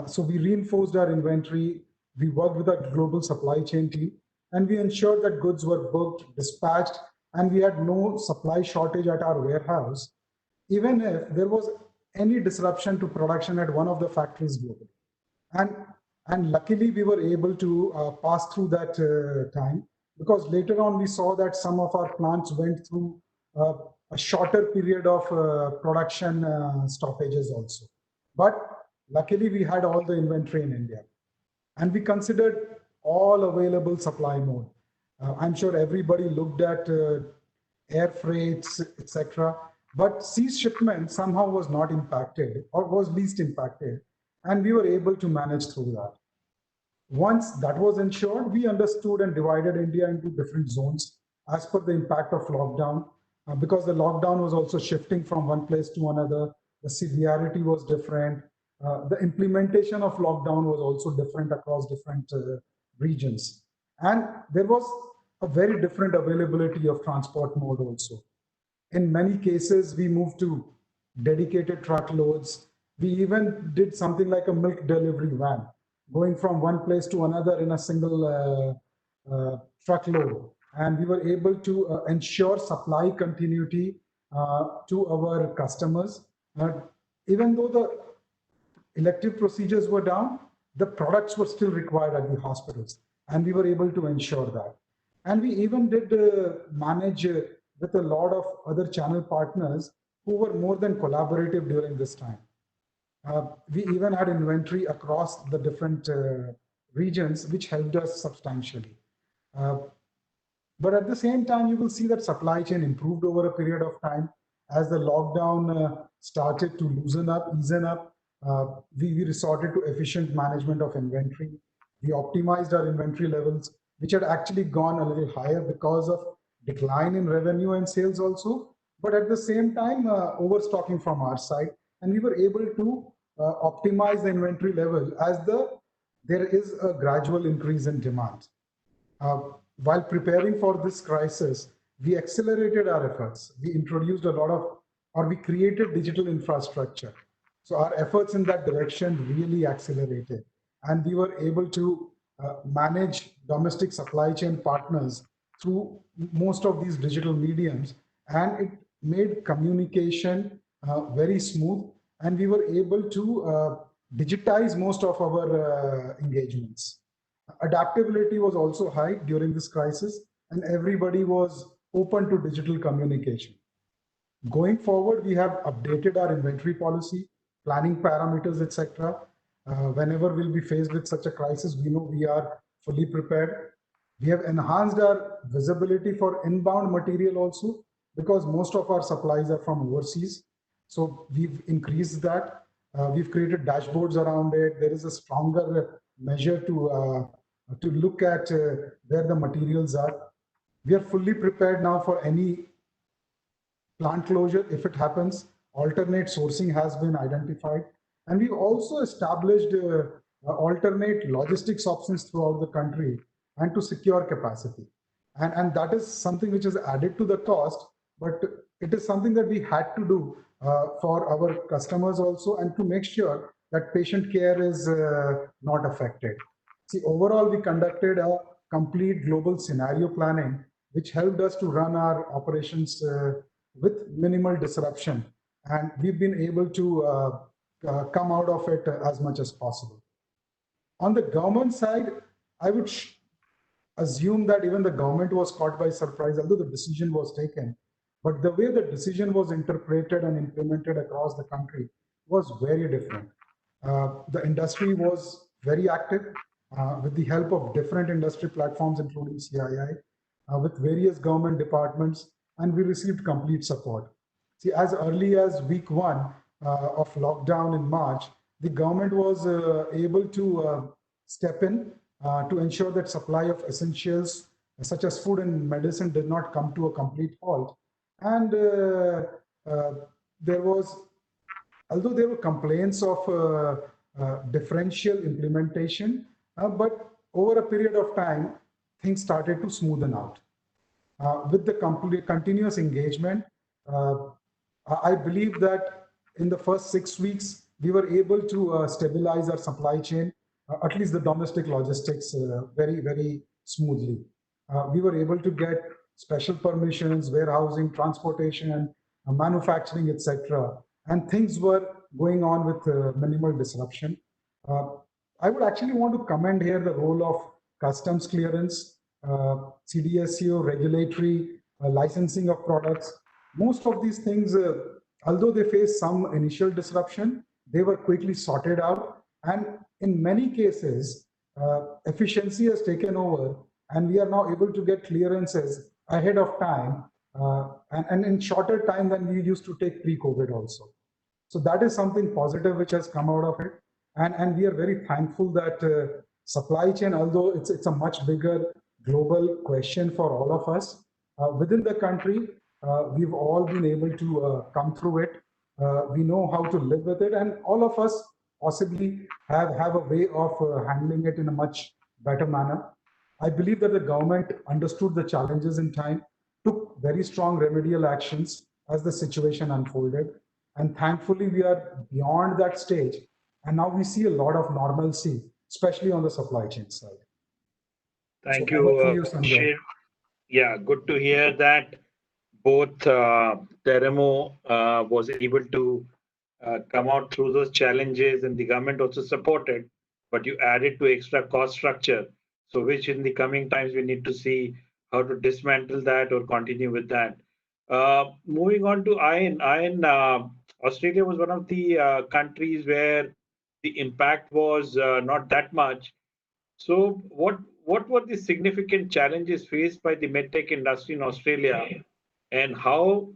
So we reinforced our inventory. We worked with our global supply chain team, and we ensured that goods were booked, dispatched, and we had no supply shortage at our warehouse, even if there was any disruption to production at one of the factories globally. And luckily, we were able to pass through that time, because later on we saw that some of our plants went through a shorter period of production stoppages also. But luckily, we had all the inventory in India. And we considered all available supply mode. I'm sure everybody looked at air freights, etc. But sea shipment somehow was not impacted, or was least impacted. And we were able to manage through that. Once that was ensured, we understood and divided India into different zones as per the impact of lockdown, because the lockdown was also shifting from one place to another. The severity was different. The implementation of lockdown was also different across different regions. And there was a very different availability of transport mode also. In many cases, we moved to dedicated truckloads. We even did something like a milk delivery van, going from one place to another in a single truckload. And we were able to ensure supply continuity to our customers. Even though the elective procedures were down, the products were still required at the hospitals, and we were able to ensure that. And we even did manage with a lot of other channel partners who were more than collaborative during this time. We even had inventory across the different regions, which helped us substantially. But at the same time, you will see that supply chain improved over a period of time as the lockdown started to easen up. We resorted to efficient management of inventory. We optimized our inventory levels, which had actually gone a little higher because of decline in revenue and sales also, but at the same time, overstocking from our side. And we were able to optimize the inventory level as there is a gradual increase in demand. While preparing for this crisis, we accelerated our efforts. We introduced we created digital infrastructure. So our efforts in that direction really accelerated. And we were able to manage domestic supply chain partners through most of these digital mediums. And it made communication very smooth. And we were able to digitize most of our engagements. Adaptability was also high during this crisis, and everybody was open to digital communication. Going forward, we have updated our inventory policy, planning parameters, etc. Whenever we'll be faced with such a crisis, we know we are fully prepared. We have enhanced our visibility for inbound material also, because most of our supplies are from overseas. So we've increased that. We've created dashboards around it. There is a stronger measure to look at where the materials are. We are fully prepared now for any plant closure if it happens. Alternate sourcing has been identified. And we've also established alternate logistics options throughout the country and to secure capacity. And that is something which is added to the cost, but it is something that we had to do for our customers also, and to make sure that patient care is not affected. See, overall, we conducted a complete global scenario planning, which helped us to run our operations with minimal disruption. And we've been able to come out of it as much as possible. On the government side, I would assume that even the government was caught by surprise, although the decision was taken. But the way the decision was interpreted and implemented across the country was very different. The industry was very active with the help of different industry platforms, including CII, with various government departments, and we received complete support. See, as early as week 1 of lockdown in March, the government was able to step in to ensure that supply of essentials such as food and medicine did not come to a complete halt. And there was, although there were complaints of differential implementation, but over a period of time, things started to smoothen out. With the continuous engagement, I believe that in the first 6 weeks, we were able to stabilize our supply chain, at least the domestic logistics, very, very smoothly. We were able to get special permissions, warehousing, transportation, manufacturing, etc. And things were going on with minimal disruption. I would actually want to commend here the role of customs clearance, CDSCO, regulatory, licensing of products. Most of these things, although they faced some initial disruption, they were quickly sorted out. And in many cases, efficiency has taken over, and we are now able to get clearances ahead of time and in shorter time than we used to take pre-COVID also. So that is something positive which has come out of it. And we are very thankful that supply chain, although it's a much bigger global question for all of us, within the country, we've all been able to come through it. We know how to live with it, and all of us possibly have a way of handling it in a much better manner. I believe that the government understood the challenges in time, took very strong remedial actions as the situation unfolded. And thankfully, we are beyond that stage. And now we see a lot of normalcy, especially on the supply chain side. Thank So you, Sanjay. Yeah, good to hear that both Teremo was able to come out through those challenges, and the government also supported. but you add it to extra cost structure. So which in the coming times we need to see how to dismantle that or continue with that. Moving on to iron. Australia was one of the countries where the impact was not that much. So what were the significant challenges faced by the medtech industry in Australia, and how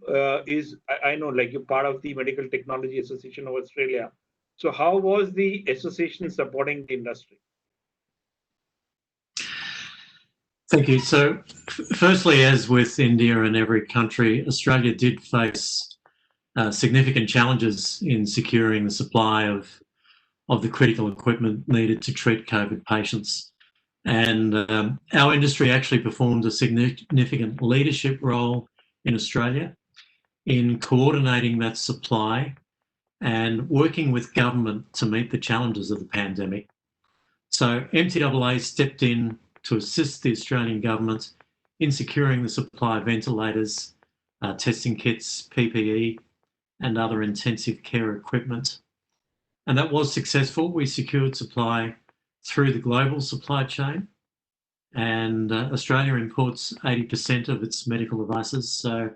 I know like you're part of the Medical Technology Association of Australia. So how was the association supporting the industry? Thank you. So firstly, as with India and every country, Australia did face significant challenges in securing the supply of the critical equipment needed to treat COVID patients. And our industry actually performed a significant leadership role in Australia in coordinating that supply and working with government to meet the challenges of the pandemic. So MTAA stepped in to assist the Australian government in securing the supply of ventilators, testing kits, PPE, and other intensive care equipment. And that was successful. We secured supply through the global supply chain, and Australia imports 80% of its medical devices. So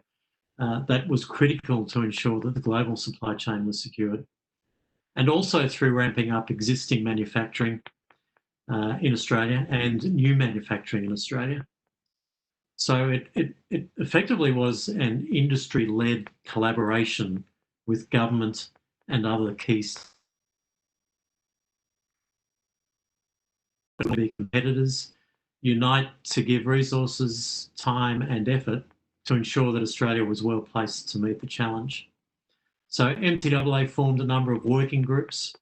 that was critical to ensure that the global supply chain was secured. And also through ramping up existing manufacturing in Australia and new manufacturing in Australia. So it effectively was an industry-led collaboration with government and other key competitors unite to give resources, time and effort to ensure that Australia was well placed to meet the challenge. So MTAA formed a number of working groups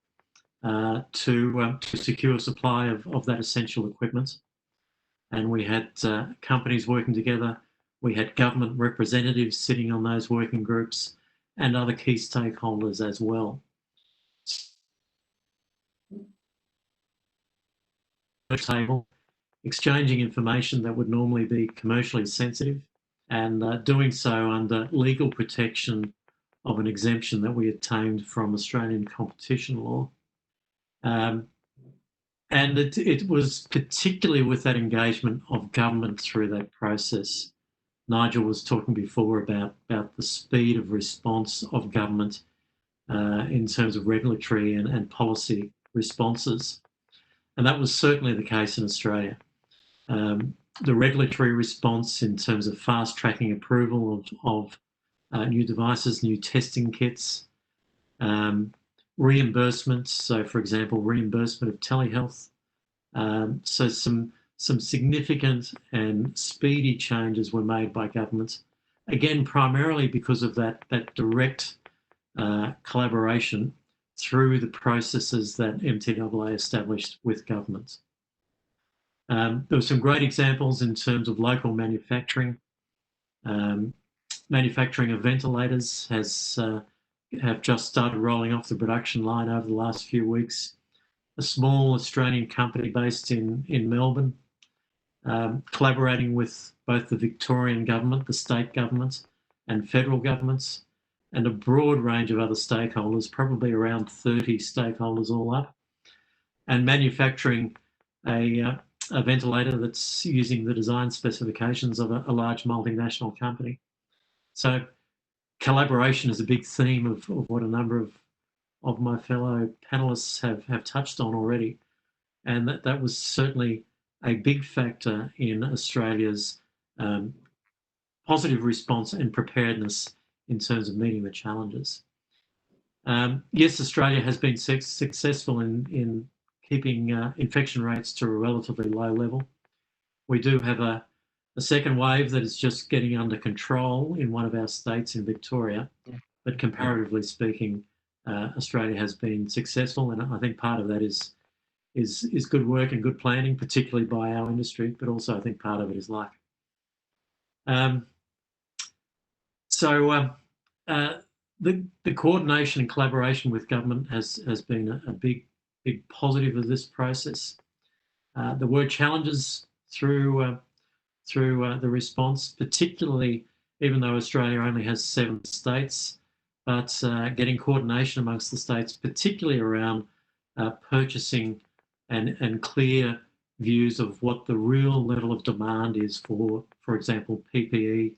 to secure supply of that essential equipment. And we had companies working together. We had government representatives sitting on those working groups and other key stakeholders as well. Table, exchanging information that would normally be commercially sensitive, and doing so under legal protection of an exemption that we obtained from Australian competition law. And it was particularly with that engagement of government through that process. Nigel was talking before about the speed of response of government in terms of regulatory and policy responses. And that was certainly the case in Australia. The regulatory response in terms of fast-tracking approval of new devices, new testing kits, reimbursements. So, for example, reimbursement of telehealth. So some significant and speedy changes were made by governments. Again, primarily because of that direct collaboration through the processes that MTAA established with governments. There were some great examples in terms of local manufacturing. Manufacturing of ventilators have just started rolling off the production line over the last few weeks. A small Australian company based in Melbourne, collaborating with both the Victorian government, the state governments, and federal governments, and a broad range of other stakeholders, probably around 30 stakeholders all up, and manufacturing a ventilator that's using the design specifications of a large multinational company. So collaboration is a big theme of what a number of my fellow panelists have touched on already. And that was certainly a big factor in Australia's positive response and preparedness in terms of meeting the challenges. Yes, Australia has been successful in keeping infection rates to a relatively low level. We do have a second wave that is just getting under control in one of our states in Victoria, but comparatively speaking, Australia has been successful, and I think part of that is good work and good planning, particularly by our industry, but also I think part of it is luck. The coordination and collaboration with government has been a big positive of this process. There were challenges through the response, particularly even though Australia only has 7 states, but getting coordination amongst the states, particularly around purchasing and clear views of what the real level of demand is for example, PPE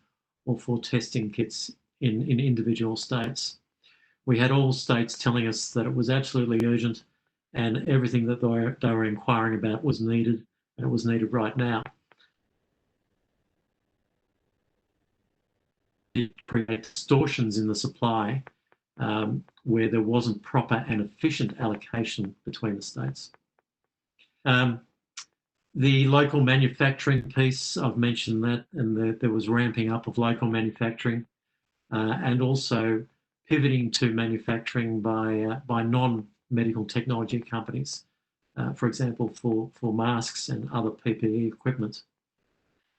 or for testing kits in individual states. We had all states telling us that it was absolutely urgent and everything that they were inquiring about was needed, and it was needed right now. It created distortions in the supply where there wasn't proper and efficient allocation between the states. The local manufacturing piece, I've mentioned that, and there was ramping up of local manufacturing and also pivoting to manufacturing by non-medical technology companies, for example, for masks and other PPE equipment.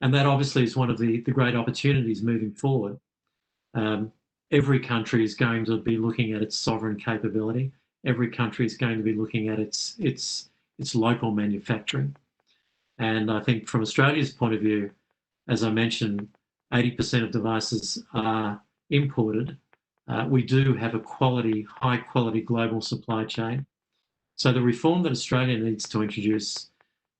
And that obviously is one of the great opportunities moving forward. Every country is going to be looking at its sovereign capability. Every country is going to be looking at its local manufacturing. And I think from Australia's point of view, as I mentioned, 80% of devices are imported. We do have a high quality global supply chain. So the reform that Australia needs to introduce,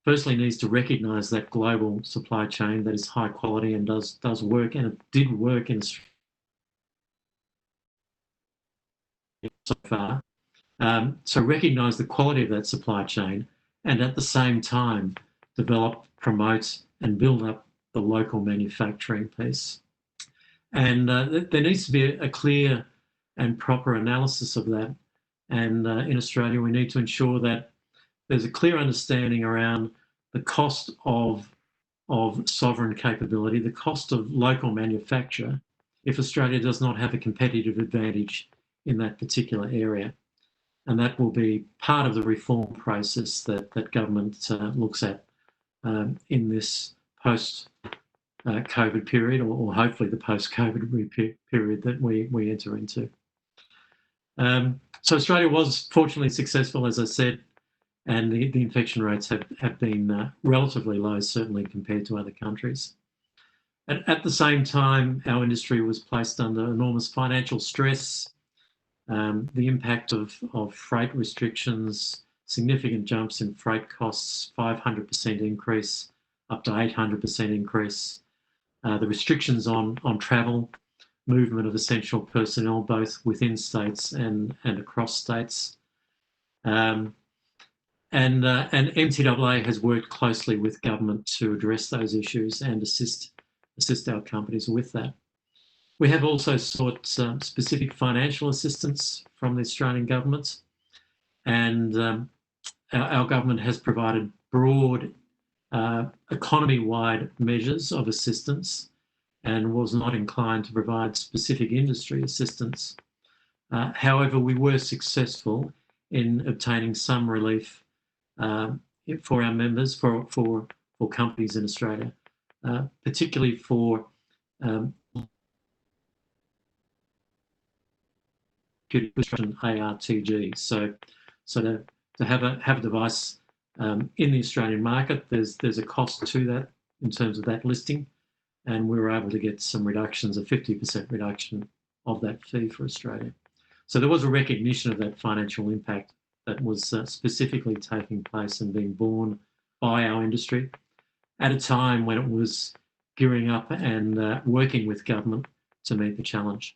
firstly needs to recognise that global supply chain that is high quality and does work, and it did work in Australia so far. So recognise the quality of that supply chain, and at the same time develop, promote and build up the local manufacturing piece. And there needs to be a clear and proper analysis of that. And in Australia, we need to ensure that there's a clear understanding around the cost of sovereign capability, the cost of local manufacture, if Australia does not have a competitive advantage in that particular area. And that will be part of the reform process that government looks at in this post-COVID period, or hopefully the post-COVID period that we enter into. So Australia was fortunately successful, as I said, and the infection rates have been relatively low, certainly compared to other countries. At the same time, our industry was placed under enormous financial stress. The impact of freight restrictions, significant jumps in freight costs, 500% increase, up to 800% increase. The restrictions on travel, movement of essential personnel, both within states and across states. And MTAA has worked closely with government to address those issues and assist our companies with that. We have also sought specific financial assistance from the Australian government, and our government has provided broad economy-wide measures of assistance and was not inclined to provide specific industry assistance. However, we were successful in obtaining some relief for our members, for companies in Australia, particularly for ARTG. So to have a device in the Australian market, there's a cost to that in terms of that listing, and we were able to get some reductions, a 50% reduction of that fee for Australia. So there was a recognition of that financial impact that was specifically taking place and being borne by our industry at a time when it was gearing up and working with government to meet the challenge.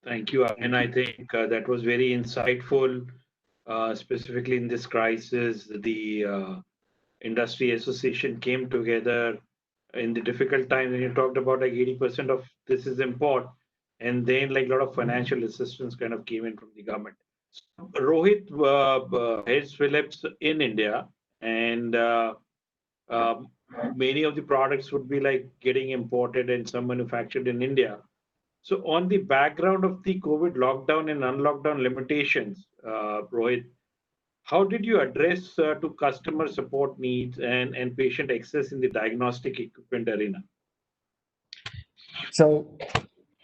Thank you. And I think that was very insightful, specifically in this crisis. The industry association came together in the difficult times, and you talked about like 80% of this is import, and then like a lot of financial assistance kind of came in from the government. So Rohit heads Philips in India, and many of the products would be like getting imported and some manufactured in India. So on the background of the COVID lockdown and unlockdown limitations, Rohit, how did you address to customer support needs and patient access in the diagnostic equipment arena? So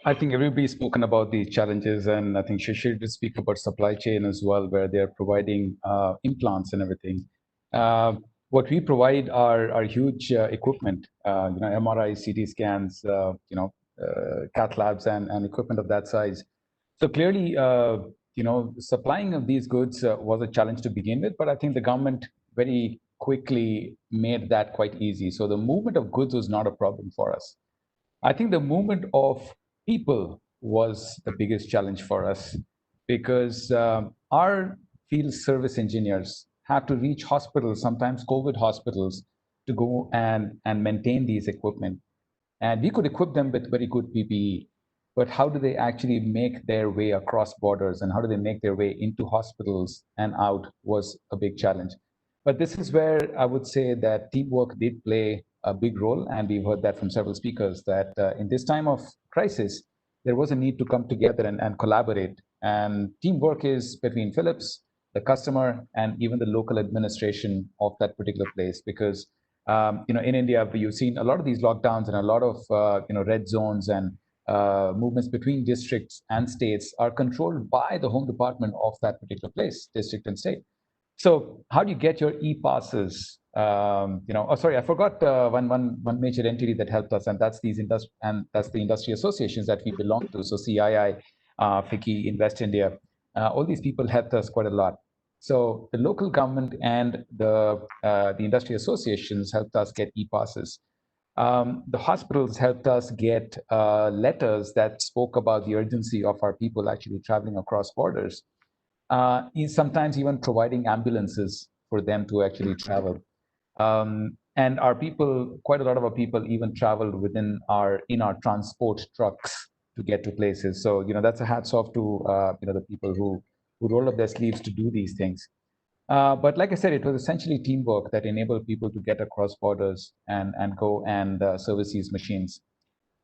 I think everybody's spoken about these challenges, and I think Shishir did speak about supply chain as well, where they're providing implants and everything. What we provide are huge equipment, MRI, CT scans, cath labs and equipment of that size. So clearly, supplying of these goods was a challenge to begin with, but I think the government very quickly made that quite easy. So the movement of goods was not a problem for us. I think the movement of people was the biggest challenge for us because our field service engineers have to reach hospitals, sometimes COVID hospitals, to go and maintain these equipment. And we could equip them with very good PPE, but how do they actually make their way across borders and how do they make their way into hospitals and out was a big challenge. But this is where I would say that teamwork did play a big role. And we've heard that from several speakers that in this time of crisis, there was a need to come together and collaborate. And teamwork is between Philips, the customer, and even the local administration of that particular place. Because in India, you've seen a lot of these lockdowns and a lot of red zones and movements between districts and states are controlled by the home department of that particular place, district and state. So how do you get your e-passes? I forgot one major entity that helped us, and that's the industry associations that we belong to. So CII, FICCI, Invest India, all these people helped us quite a lot. So the local government and the industry associations helped us get e-passes. The hospitals helped us get letters that spoke about the urgency of our people actually traveling across borders. Sometimes even providing ambulances for them to actually travel. And our people, quite a lot of our people even traveled in our transport trucks to get to places. So, that's a hats off to, the people who roll up their sleeves to do these things. But like I said, it was essentially teamwork that enabled people to get across borders and go and service these machines.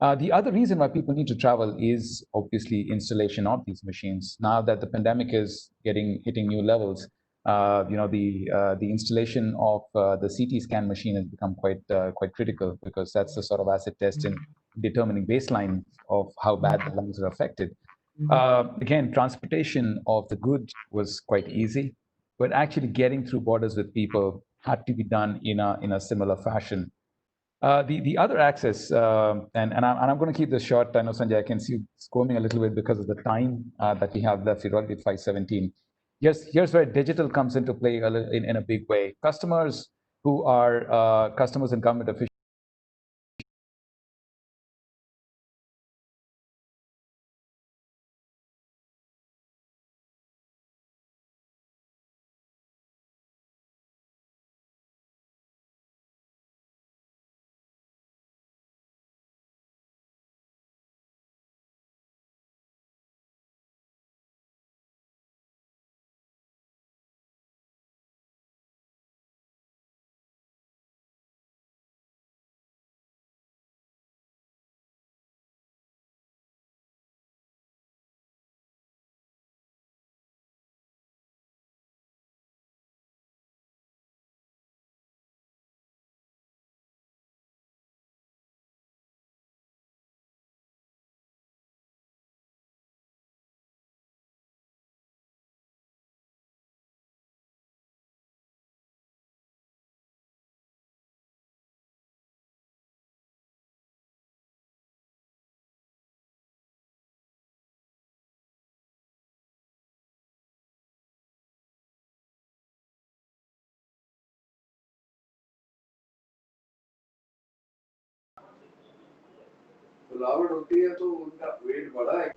The other reason why people need to travel is obviously installation of these machines. Now that the pandemic is hitting new levels, the installation of the CT scan machine has become quite critical because that's the sort of acid test in determining baseline of how bad the lungs are affected. Again, transportation of the goods was quite easy, but actually getting through borders with people had to be done in a similar fashion. The other access, and I'm going to keep this short. I know, Sanjay, I can see you squirming a little bit because of the time that we have left. We're already at 5:17. Here's where digital comes into play in a big way. Customers who are customers and government officials बुलावट होती है तो उनका wait बढ़ा है।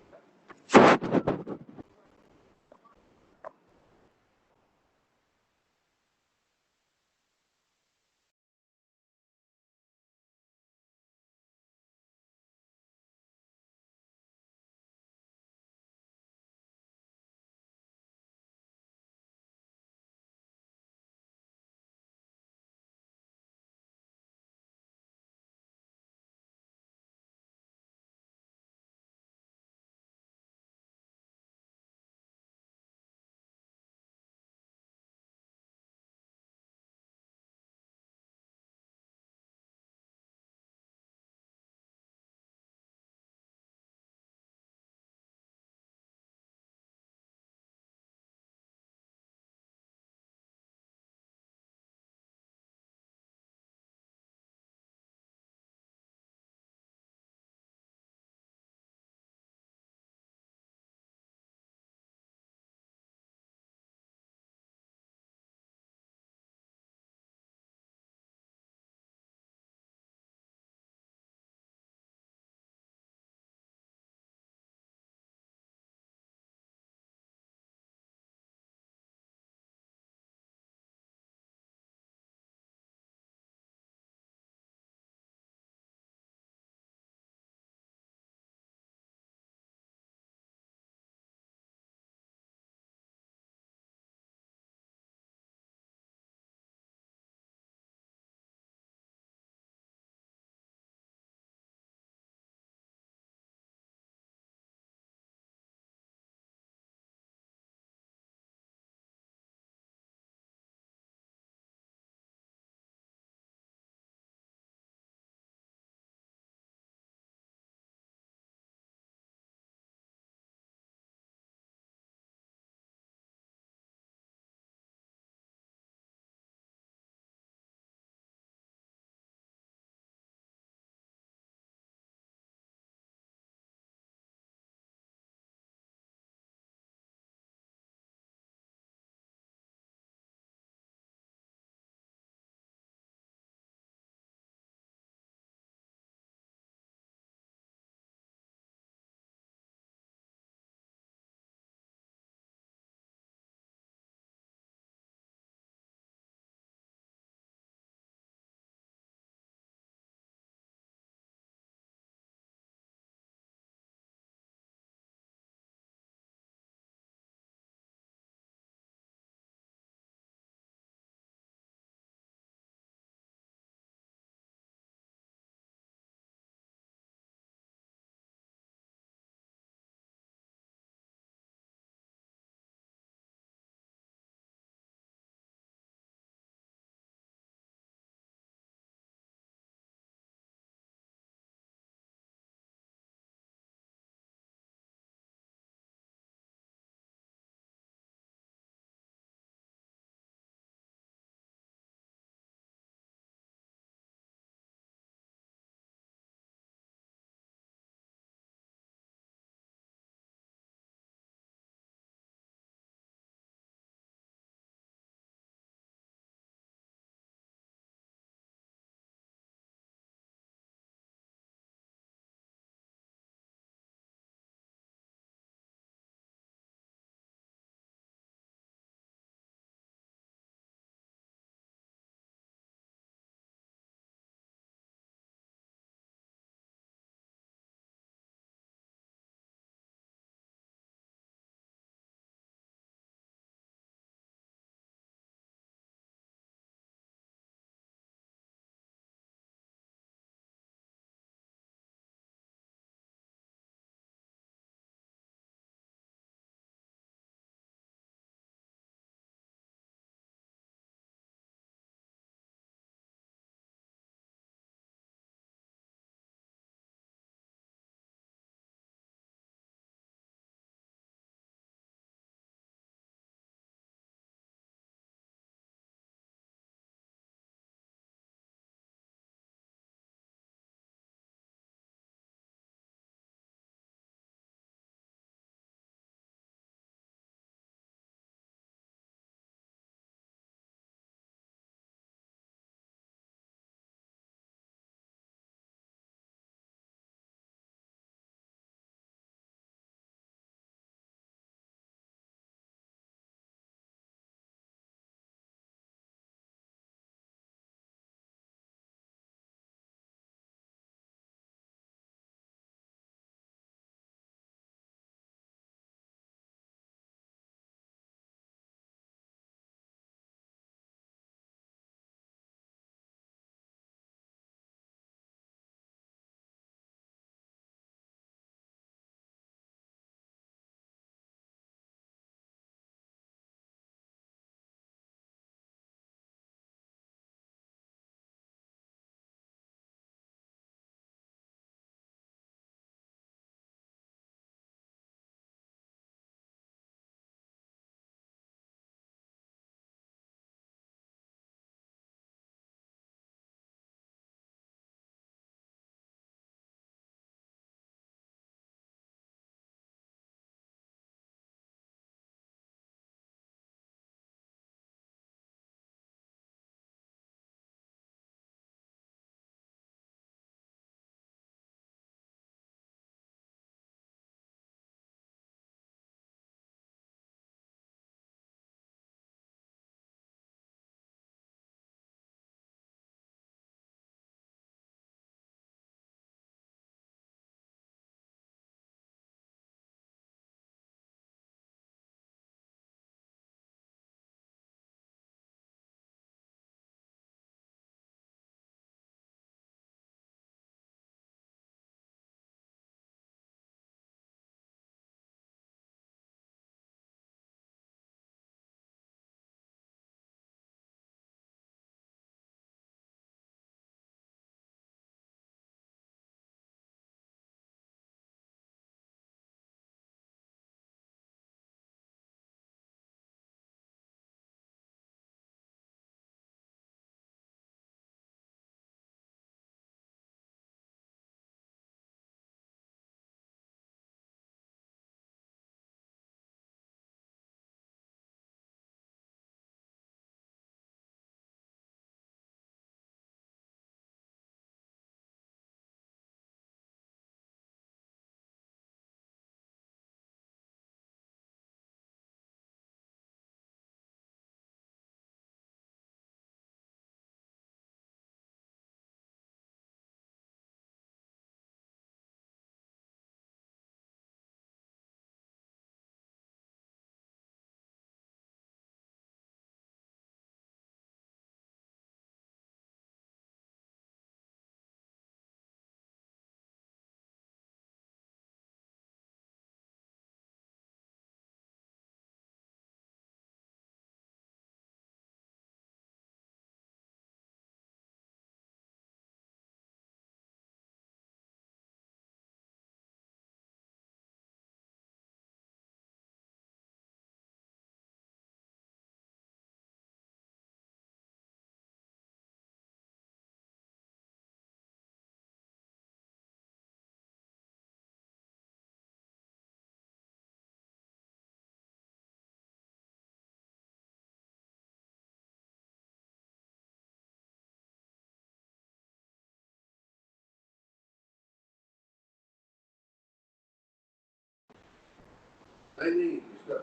नहीं इसका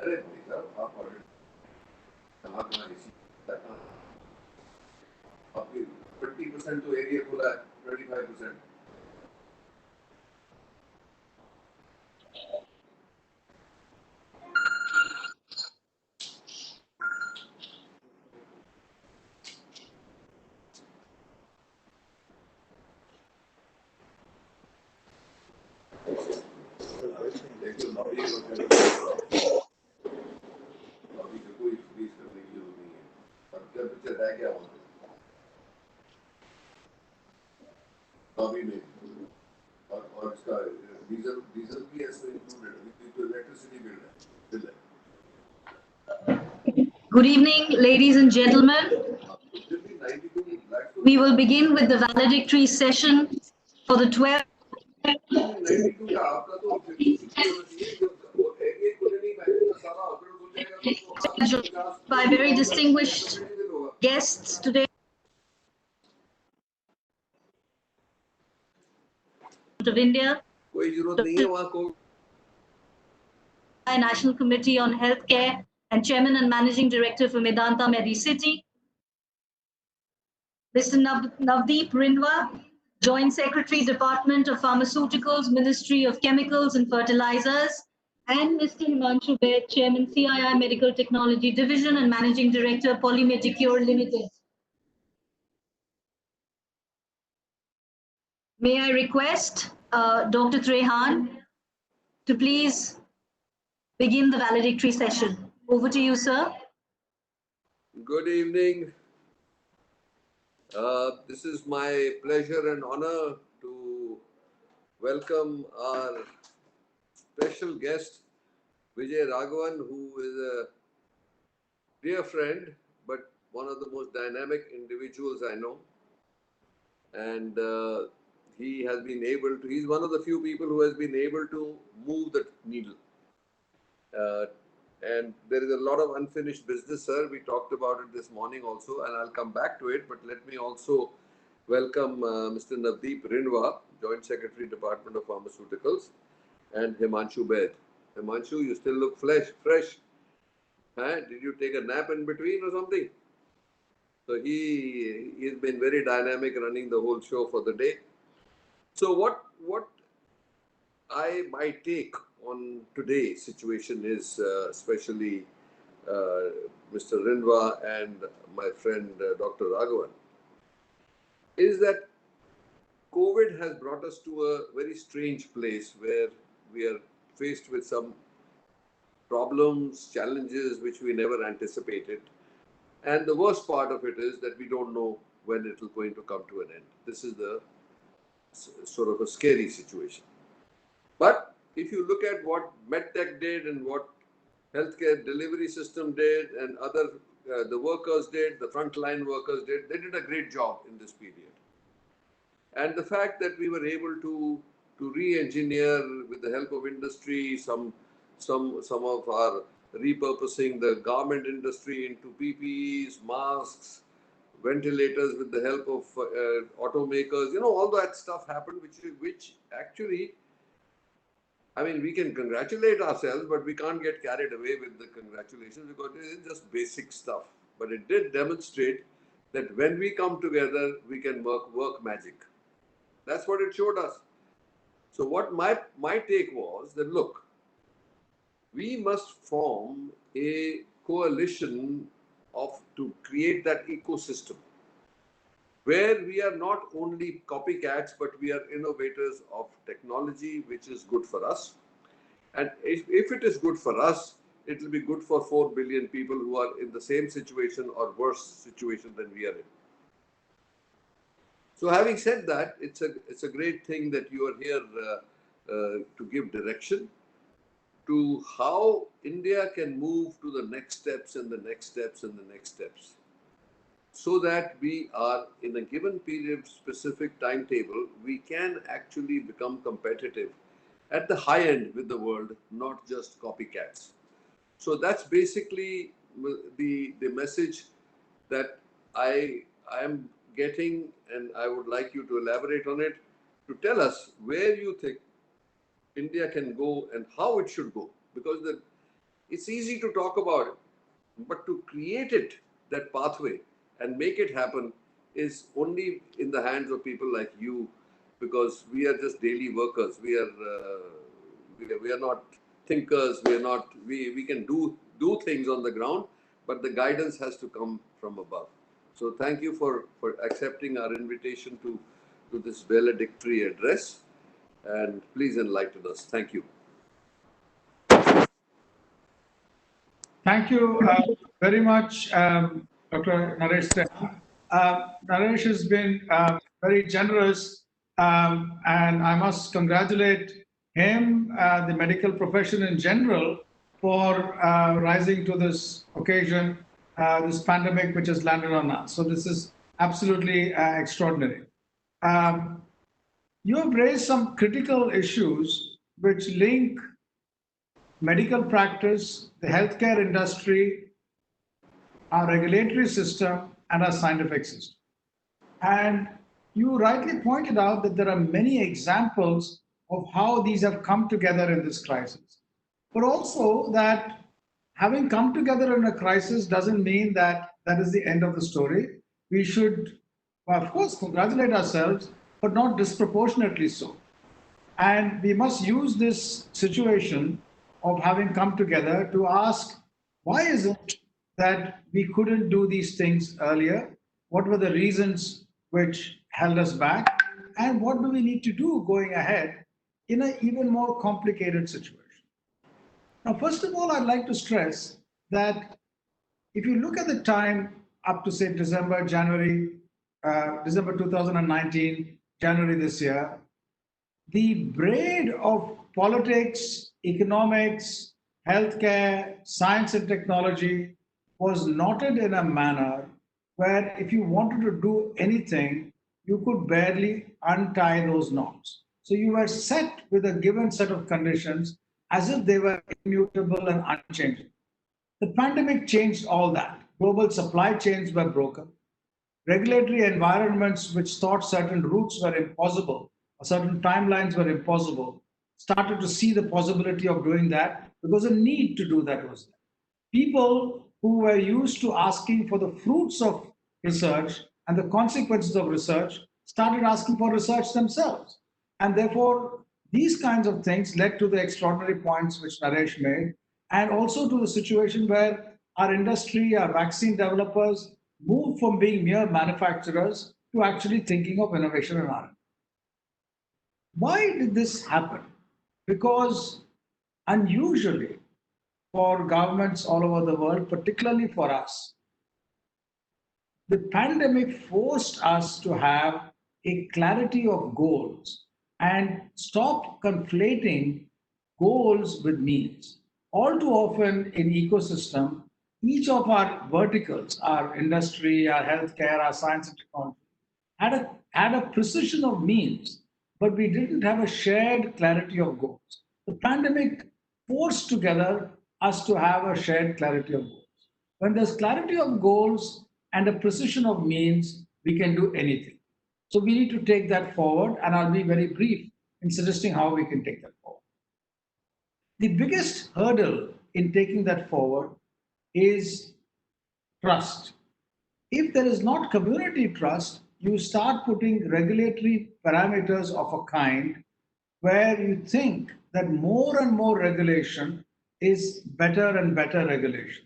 अरे भाई साहब आप ऑडिट कहाँ कहाँ इसी आपकी 20% तो एरिया खुला है 25%. Lobby में और इसका डीजल भी ऐसे इंक्लूडेड तो इलेक्ट्रिसिटी बिल है. Good evening, ladies and gentlemen. We will begin with the valedictory session for the 12th by very distinguished guests today. Of India, National Committee on Healthcare and Chairman and Managing Director for Medanta Medicity, Mr. Navdeep Rindwa, Joint Secretary, Department of Pharmaceuticals, Ministry of Chemicals and Fertilizers, and Mr. Himanshu Baid, Chairman, CII Medical Technology Division and Managing Director, Polymedicure Limited. May I request Dr. Trehan to please begin the valedictory session. Over to you, sir. Good evening. This is my pleasure and honor to welcome our special guest, Vijay Raghavan, who is a dear friend, but one of the most dynamic individuals I know. And he has been able to, he's one of the few people who has been able to move the needle. And there is a lot of unfinished business, sir. We talked about it this morning also, and I'll come back to it. But let me also welcome Mr. Navdeep Rindwa, Joint Secretary, Department of Pharmaceuticals, and Himanshu Baid. Himanshu, you still look fresh. Huh? Did you take a nap in between or something? So he's been very dynamic running the whole show for the day. So what my take on today's situation is, especially Mr. Rindwa and my friend Dr. Raghavan, is that COVID has brought us to a very strange place where we are faced with some problems, challenges which we never anticipated. And the worst part of it is that we don't know when it is going to come to an end. This is the sort of a scary situation. But if you look at what MedTech did and what healthcare delivery system did and other the workers did, the frontline workers did, they did a great job in this period. And the fact that we were able to re-engineer with the help of industry, some of our repurposing the garment industry into PPEs, masks, ventilators with the help of automakers, all that stuff happened, which actually, I mean, we can congratulate ourselves, but we can't get carried away with the congratulations because it is just basic stuff. But it did demonstrate that when we come together, we can work magic. That's what it showed us. So what my take was that, look, we must form a coalition to create that ecosystem where we are not only copycats, but we are innovators of technology, which is good for us. And if it is good for us, it will be good for 4 billion people who are in the same situation or worse situation than we are in. So having said that, it's a great thing that you are here to give direction to how India can move to the next steps and the next steps and the next steps, so that we are in a given period, specific timetable, we can actually become competitive at the high end with the world, not just copycats. So that's basically the message that I am getting, and I would like you to elaborate on it, to tell us where you think India can go and how it should go. Because it's easy to talk about it, but to create it, that pathway, and make it happen is only in the hands of people like you, because we are just daily workers. We are not thinkers. We can do things on the ground, but the guidance has to come from above. So thank you for accepting our invitation to this valedictory address, and please enlighten us. Thank you. Thank you very much, Dr. Naresh Sen. Naresh has been very generous, and I must congratulate him, the medical profession in general, for rising to this occasion, this pandemic which has landed on us. So this is absolutely extraordinary. You have raised some critical issues which link medical practice, the healthcare industry, our regulatory system, and our scientific system. And you rightly pointed out that there are many examples of how these have come together in this crisis. But also that having come together in a crisis doesn't mean that that is the end of the story. We should, well, of course, congratulate ourselves, but not disproportionately so. And we must use this situation of having come together to ask, why is it that we couldn't do these things earlier? What were the reasons which held us back? And what do we need to do going ahead in an even more complicated situation? Now, first of all, I'd like to stress that if you look at the time up to, say, December 2019, January this year, the braid of politics, economics, healthcare, science and technology was knotted in a manner where if you wanted to do anything, you could barely untie those knots. So you were set with a given set of conditions as if they were immutable and unchanging. The pandemic changed all that. Global supply chains were broken. Regulatory environments which thought certain routes were impossible, or certain timelines were impossible, started to see the possibility of doing that because a need to do that was there. People who were used to asking for the fruits of research and the consequences of research started asking for research themselves. And therefore, these kinds of things led to the extraordinary points which Naresh made, and also to the situation where our industry, our vaccine developers, moved from being mere manufacturers to actually thinking of innovation and R&D. Why did this happen? Because unusually for governments all over the world, particularly for us, the pandemic forced us to have a clarity of goals and stop conflating goals with means. All too often in ecosystem, each of our verticals, our industry, our healthcare, our science and technology, had a precision of means, but we didn't have a shared clarity of goals. The pandemic forced together us to have a shared clarity of goals. When there's clarity of goals and a precision of means, we can do anything. So we need to take that forward, and I'll be very brief in suggesting how we can take that forward. The biggest hurdle in taking that forward is trust. If there is not community trust, you start putting regulatory parameters of a kind where you think that more and more regulation is better and better regulation.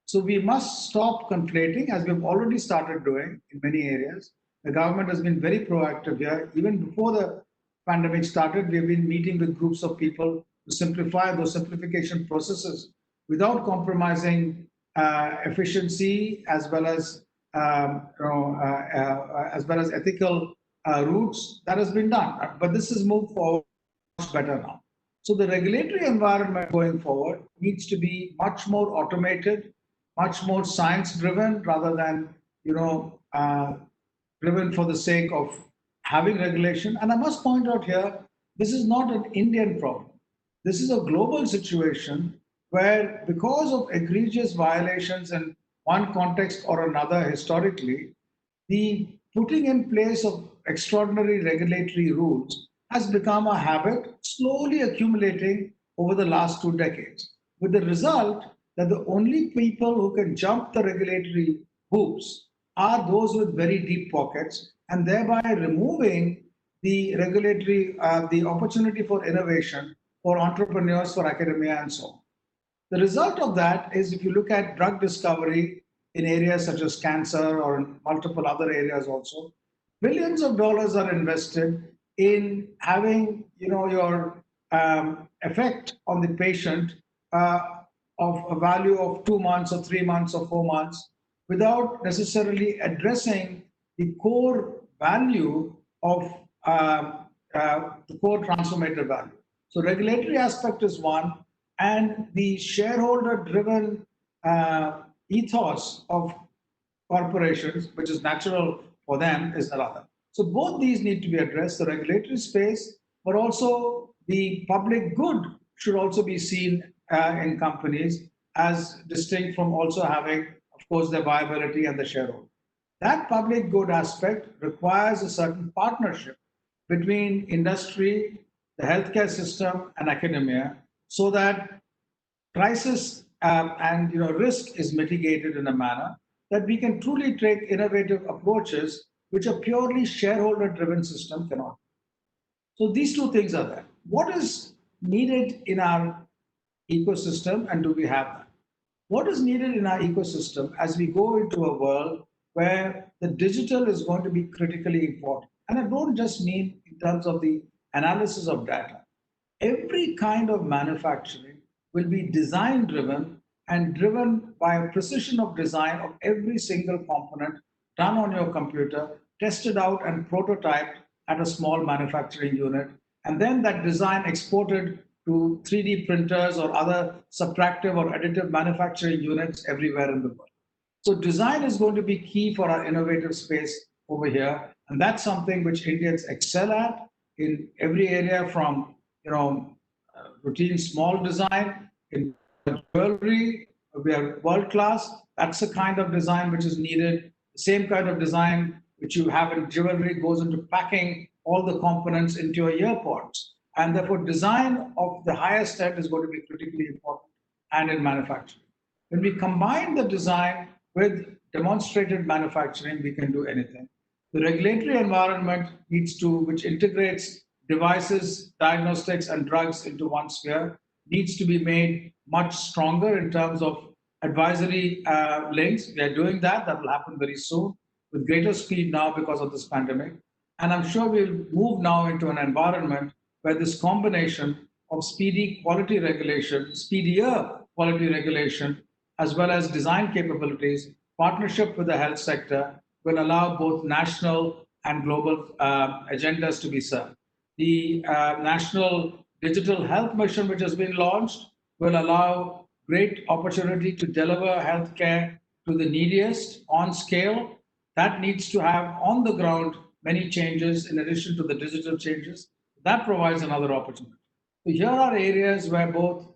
So we must stop conflating, as we've already started doing in many areas. The government has been very proactive here. Even before the pandemic started, we've been meeting with groups of people to simplify those simplification processes without compromising efficiency as well as ethical routes. That has been done, but this has moved forward much better now. So the regulatory environment going forward needs to be much more automated, much more science-driven rather than driven for the sake of having regulation. And I must point out here, this is not an Indian problem. This is a global situation where, because of egregious violations in one context or another historically, the putting in place of extraordinary regulatory rules has become a habit slowly accumulating over the last 2 decades, with the result that the only people who can jump the regulatory hoops are those with very deep pockets, and thereby removing the regulatory, the opportunity for innovation for entrepreneurs, for academia, and so on. The result of that is, if you look at drug discovery in areas such as cancer or in multiple other areas also, billions of dollars are invested in having, your effect on the patient of a value of 2 months or 3 months or 4 months, without necessarily addressing the core value of the core transformative value. So regulatory aspect is one, and the shareholder-driven ethos of corporations, which is natural for them, is another. So both these need to be addressed, the regulatory space, but also the public good should also be seen in companies as distinct from also having, of course, their viability and the shareholder. That public good aspect requires a certain partnership between industry, the healthcare system, and academia, so that crisis and risk is mitigated in a manner that we can truly take innovative approaches which a purely shareholder-driven system cannot. So these two things are there. What is needed in our ecosystem, and do we have that? What is needed in our ecosystem as we go into a world where the digital is going to be critically important? And I don't just mean in terms of the analysis of data. Every kind of manufacturing will be design driven and driven by a precision of design of every single component done on your computer, tested out and prototyped at a small manufacturing unit, and then that design exported to 3D printers or other subtractive or additive manufacturing units everywhere in the world. So design is going to be key for our innovative space over here, and that's something which Indians excel at in every area, from routine small design in jewelry. We are world class. That's the kind of design which is needed. The same kind of design which you have in jewelry goes into packing all the components into your earpods. And therefore, design of the highest end is going to be critically important, and in manufacturing. When we combine the design with demonstrated manufacturing, we can do anything. The regulatory environment needs to, which integrates devices, diagnostics, and drugs into one sphere, needs to be made much stronger in terms of advisory links. We are doing that. That will happen very soon with greater speed now because of this pandemic. And I'm sure we'll move now into an environment where this combination of speedier quality regulation, as well as design capabilities, partnership with the health sector, will allow both national and global agendas to be served. The National Digital Health Mission, which has been launched, will allow great opportunity to deliver healthcare to the neediest on scale. That needs to have on the ground many changes in addition to the digital changes. That provides another opportunity. So here are areas where both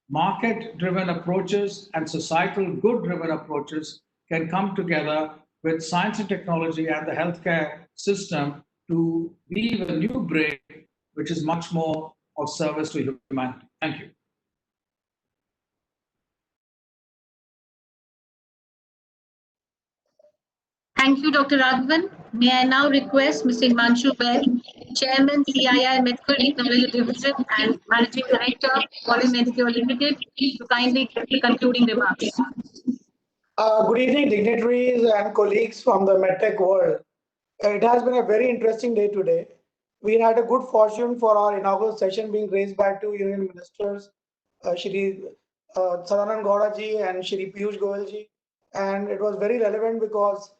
market-driven approaches and societal good-driven approaches can come together with science and technology and the healthcare system to weave a new brain, which is much more of service to humanity. Thank you. Thank you, Dr. Raghavan. May I now request Mr. Himanshu Baid, Chairman, CII Medical Technology Division and Managing Director, Polymedical Limited, to kindly give the concluding remarks. Good evening, dignitaries and colleagues from the MedTech world. It has been a very interesting day today. We had a good fortune for our inaugural session being raised by two Union Ministers, Shri Sadanand Gowda ji and Shri Piyush Goyal ji. And it was very relevant because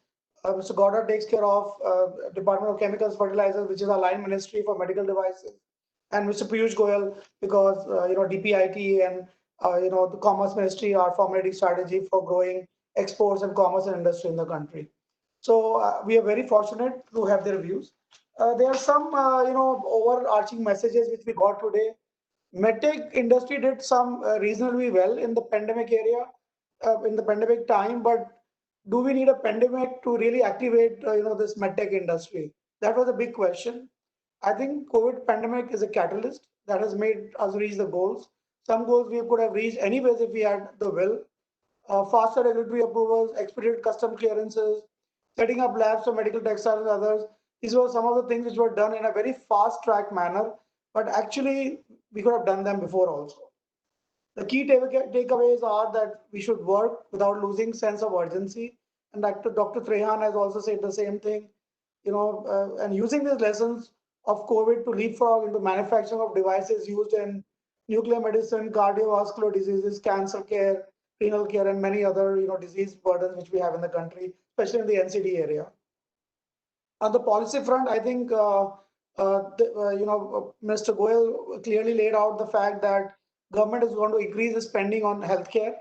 Mr. Gowda takes care of Department of Chemicals, Fertilizers, which is our line ministry for medical devices, and Mr. Piyush Goyal because DPIT and the Commerce Ministry are formulating strategy for growing exports and commerce and industry in the country. So we are very fortunate to have their views. There are some overarching messages which we got today. MedTech industry did some reasonably well in the pandemic area, in the pandemic time, but do we need a pandemic to really activate this MedTech industry? That was a big question. I think COVID pandemic is a catalyst that has made us reach the goals. Some goals we could have reached anyways if we had the will. Faster regulatory approvals, expedited custom clearances, setting up labs for medical textiles and others. These were some of the things which were done in a very fast track manner, but actually we could have done them before also. The key takeaways are that we should work without losing sense of urgency. And Dr. Trehan has also said the same thing, and using these lessons of COVID to leapfrog into manufacturing of devices used in nuclear medicine, cardiovascular diseases, cancer care, renal care, and many other, disease burdens which we have in the country, especially in the NCD area. On the policy front, I think, Mr. Goyal clearly laid out the fact that government is going to increase the spending on healthcare.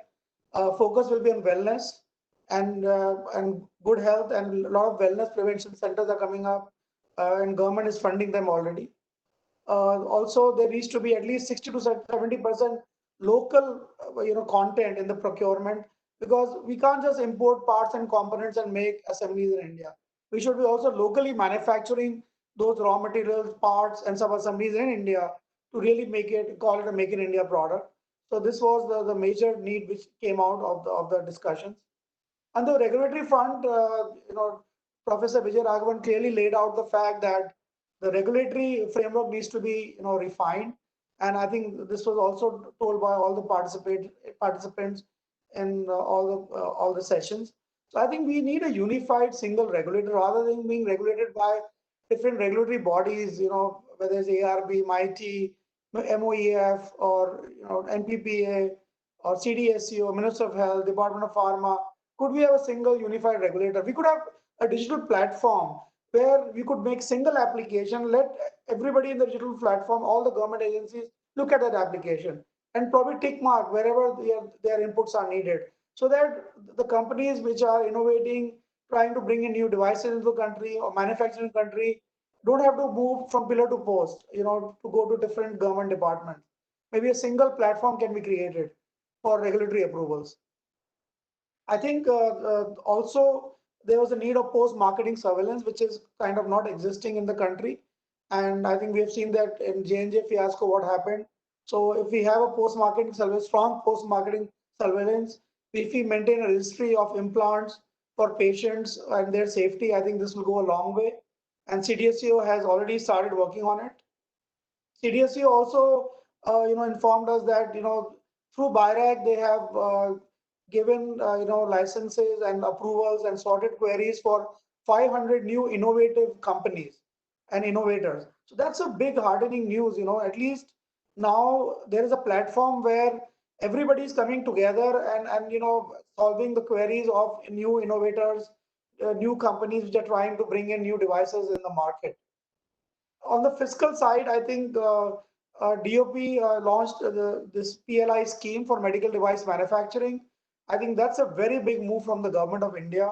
Focus will be on wellness and good health, and a lot of wellness prevention centers are coming up, and government is funding them already. Also, there needs to be at least 60 to 70% local, content in the procurement, because we can't just import parts and components and make assemblies in India. We should be also locally manufacturing those raw materials, parts, and sub-assemblies in India to really call it a Make in India product. So this was the major need which came out of the discussions. On the regulatory front, Professor Vijay Raghavan clearly laid out the fact that the regulatory framework needs to be, refined. And I think this was also told by all the participants in all the sessions. So I think we need a unified single regulator rather than being regulated by different regulatory bodies, whether it's ARB, MIT, MOEF, or NPPA, or CDSCO, Minister of Health, Department of Pharma. Could we have a single unified regulator? We could have a digital platform where we could make single application, let everybody in the digital platform, all the government agencies, look at that application and probably tick mark wherever their inputs are needed, so that the companies which are innovating, trying to bring in new devices into the country or manufacturing country, don't have to move from pillar to post, to go to different government departments. Maybe a single platform can be created for regulatory approvals. I think also there was a need of post-marketing surveillance, which is kind of not existing in the country. And I think we have seen that in J&J fiasco, what happened. So if we have a post-marketing surveillance, strong post-marketing surveillance, if we maintain a registry of implants for patients and their safety, I think this will go a long way. And CDSCO has already started working on it. CDSCO also, informed us that, through BIRAC, they have given, licenses and approvals and sorted queries for 500 new innovative companies and innovators. So that's a big heartening news, at least now there is a platform where everybody is coming together and solving the queries of new innovators, new companies which are trying to bring in new devices in the market. On the fiscal side, I think DOP launched this PLI scheme for medical device manufacturing. I think that's a very big move from the government of India,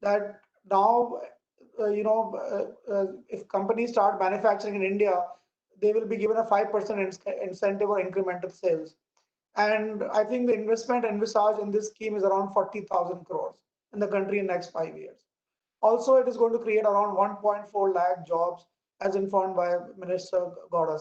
that now, if companies start manufacturing in India, they will be given a 5% incentive or incremental sales. And I think the investment envisaged in this scheme is around 40,000 crores in the country in the next 5 years. Also, it is going to create around 1.4 lakh jobs, as informed by Minister Gowda.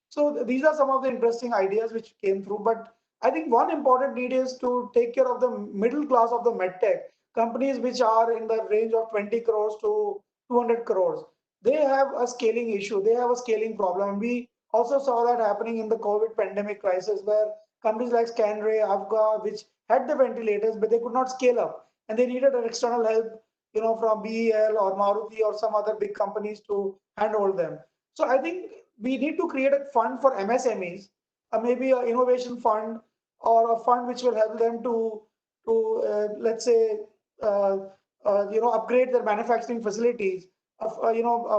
So these are some of the interesting ideas which came through. But I think one important need is to take care of the middle class of the MedTech companies, which are in the range of 20 crores to 200 crores. They have a scaling issue. They have a scaling problem. We also saw that happening in the COVID pandemic crisis, where companies like Scanray, Avga, which had the ventilators, but they could not scale up, and they needed an external help, from BEL or Maruti or some other big companies to handhold them. So I think we need to create a fund for MSMEs, maybe an innovation fund or a fund which will help them to let's say, upgrade their manufacturing facilities. A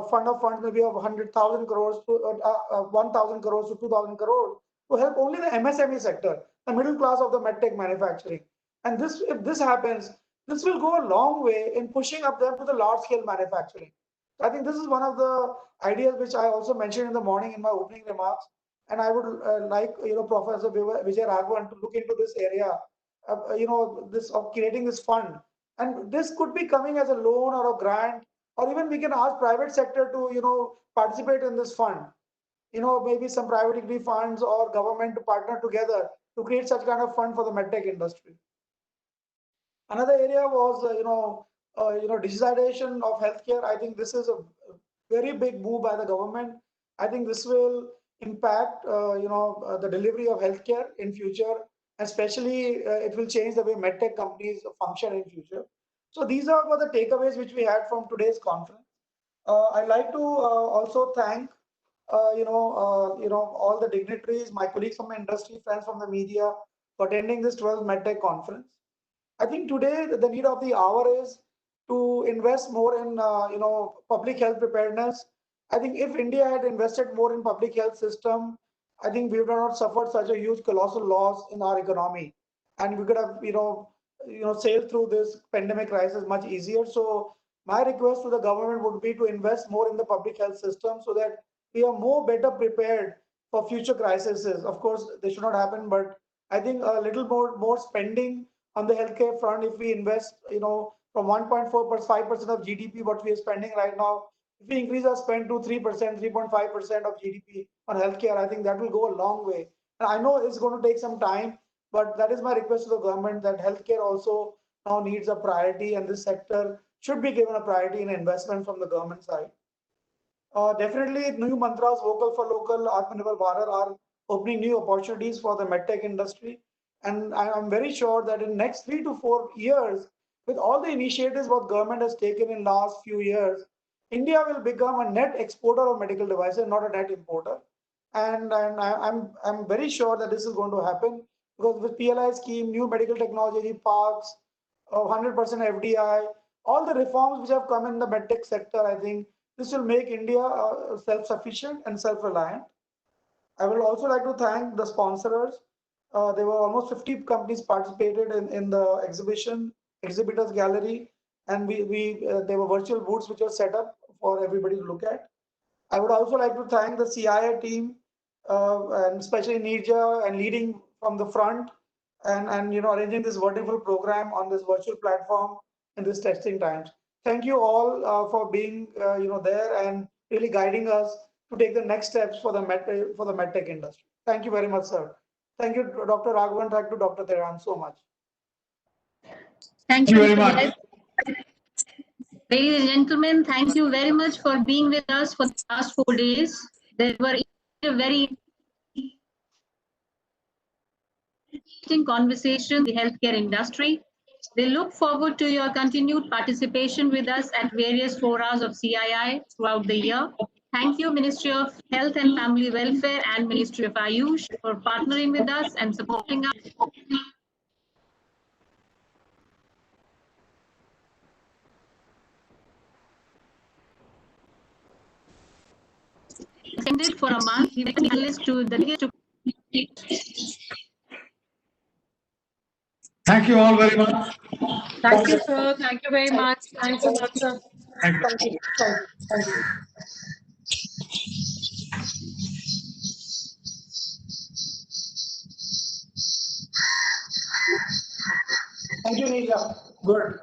fund of funds maybe of 100,000 crores to 1,000 crores to 2,000 crores to help only the MSME sector, the middle class of the MedTech manufacturing. And this, if this happens, this will go a long way in pushing up them to the large scale manufacturing. I think this is one of the ideas which I also mentioned in the morning in my opening remarks. And I would like, Professor Vijay Raghavan to look into this area, this of creating this fund. And this could be coming as a loan or a grant or even we can ask private sector to participate in this fund. Maybe some private equity funds or government to partner together to create such kind of fund for the medtech industry. Another area was digitization of healthcare. I think this is a very big move by the government. I think this will impact the delivery of healthcare in future, especially it will change the way medtech companies function in future. So these are the takeaways which we had from today's conference. I'd like to also thank all the dignitaries, my colleagues from the industry, friends from the media, for attending this 12th MedTech conference. I think today the need of the hour is to invest more in public health preparedness. I think if India had invested more in public health system, I think we would have not suffered such a huge colossal loss in our economy, and we could have sailed through this pandemic crisis much easier. So my request to the government would be to invest more in the public health system so that we are more better prepared for future crises. Of course, they should not happen, but I think a little more spending on the healthcare front, if we invest, from 1.45% of GDP, what we are spending right now, if we increase our spend to 3%, 3.5% of GDP on healthcare, I think that will go a long way. And I know it's going to take some time, but that is my request to the government, that healthcare also now needs a priority, and this sector should be given a priority in investment from the government side. Definitely, new mantras, vocal for local, AtmaNirbhar Bharat, are opening new opportunities for the medtech industry. And I'm very sure that in next 3 to 4 years, with all the initiatives what government has taken in last few years, India will become a net exporter of medical devices, not a net importer. And I'm very sure that this is going to happen, because with PLI scheme, new medical technology parks, 100% FDI, all the reforms which have come in the medtech sector, I think this will make India self-sufficient and self-reliant. I would also like to thank the sponsors. There were almost 50 companies participated in the exhibitors gallery, and there were virtual booths which were set up for everybody to look at. I would also like to thank the CII team, and especially Nirja, and leading from the front, and arranging this wonderful program on this virtual platform in this testing times. Thank you all for being there and really guiding us to take the next steps for the medtech industry. Thank you very much, sir. Thank you, Dr. Raghavan. Thank you, Dr. Theran, so much. Thank you very much. Ladies and gentlemen, thank you very much for being with us for the last 4 days. There were very interesting conversations in the healthcare industry. We look forward to your continued participation with us at various forums of CII throughout the year. Thank you, Ministry of Health and Family Welfare and Ministry of Ayush, for partnering with us and supporting us. Extended for a month, we make analysts to the Thank you all very much. Thank you, sir. Thank you very much. Thanks a lot, sir. Thank you. Thank you. Thank you. Thank you, Nija. Good.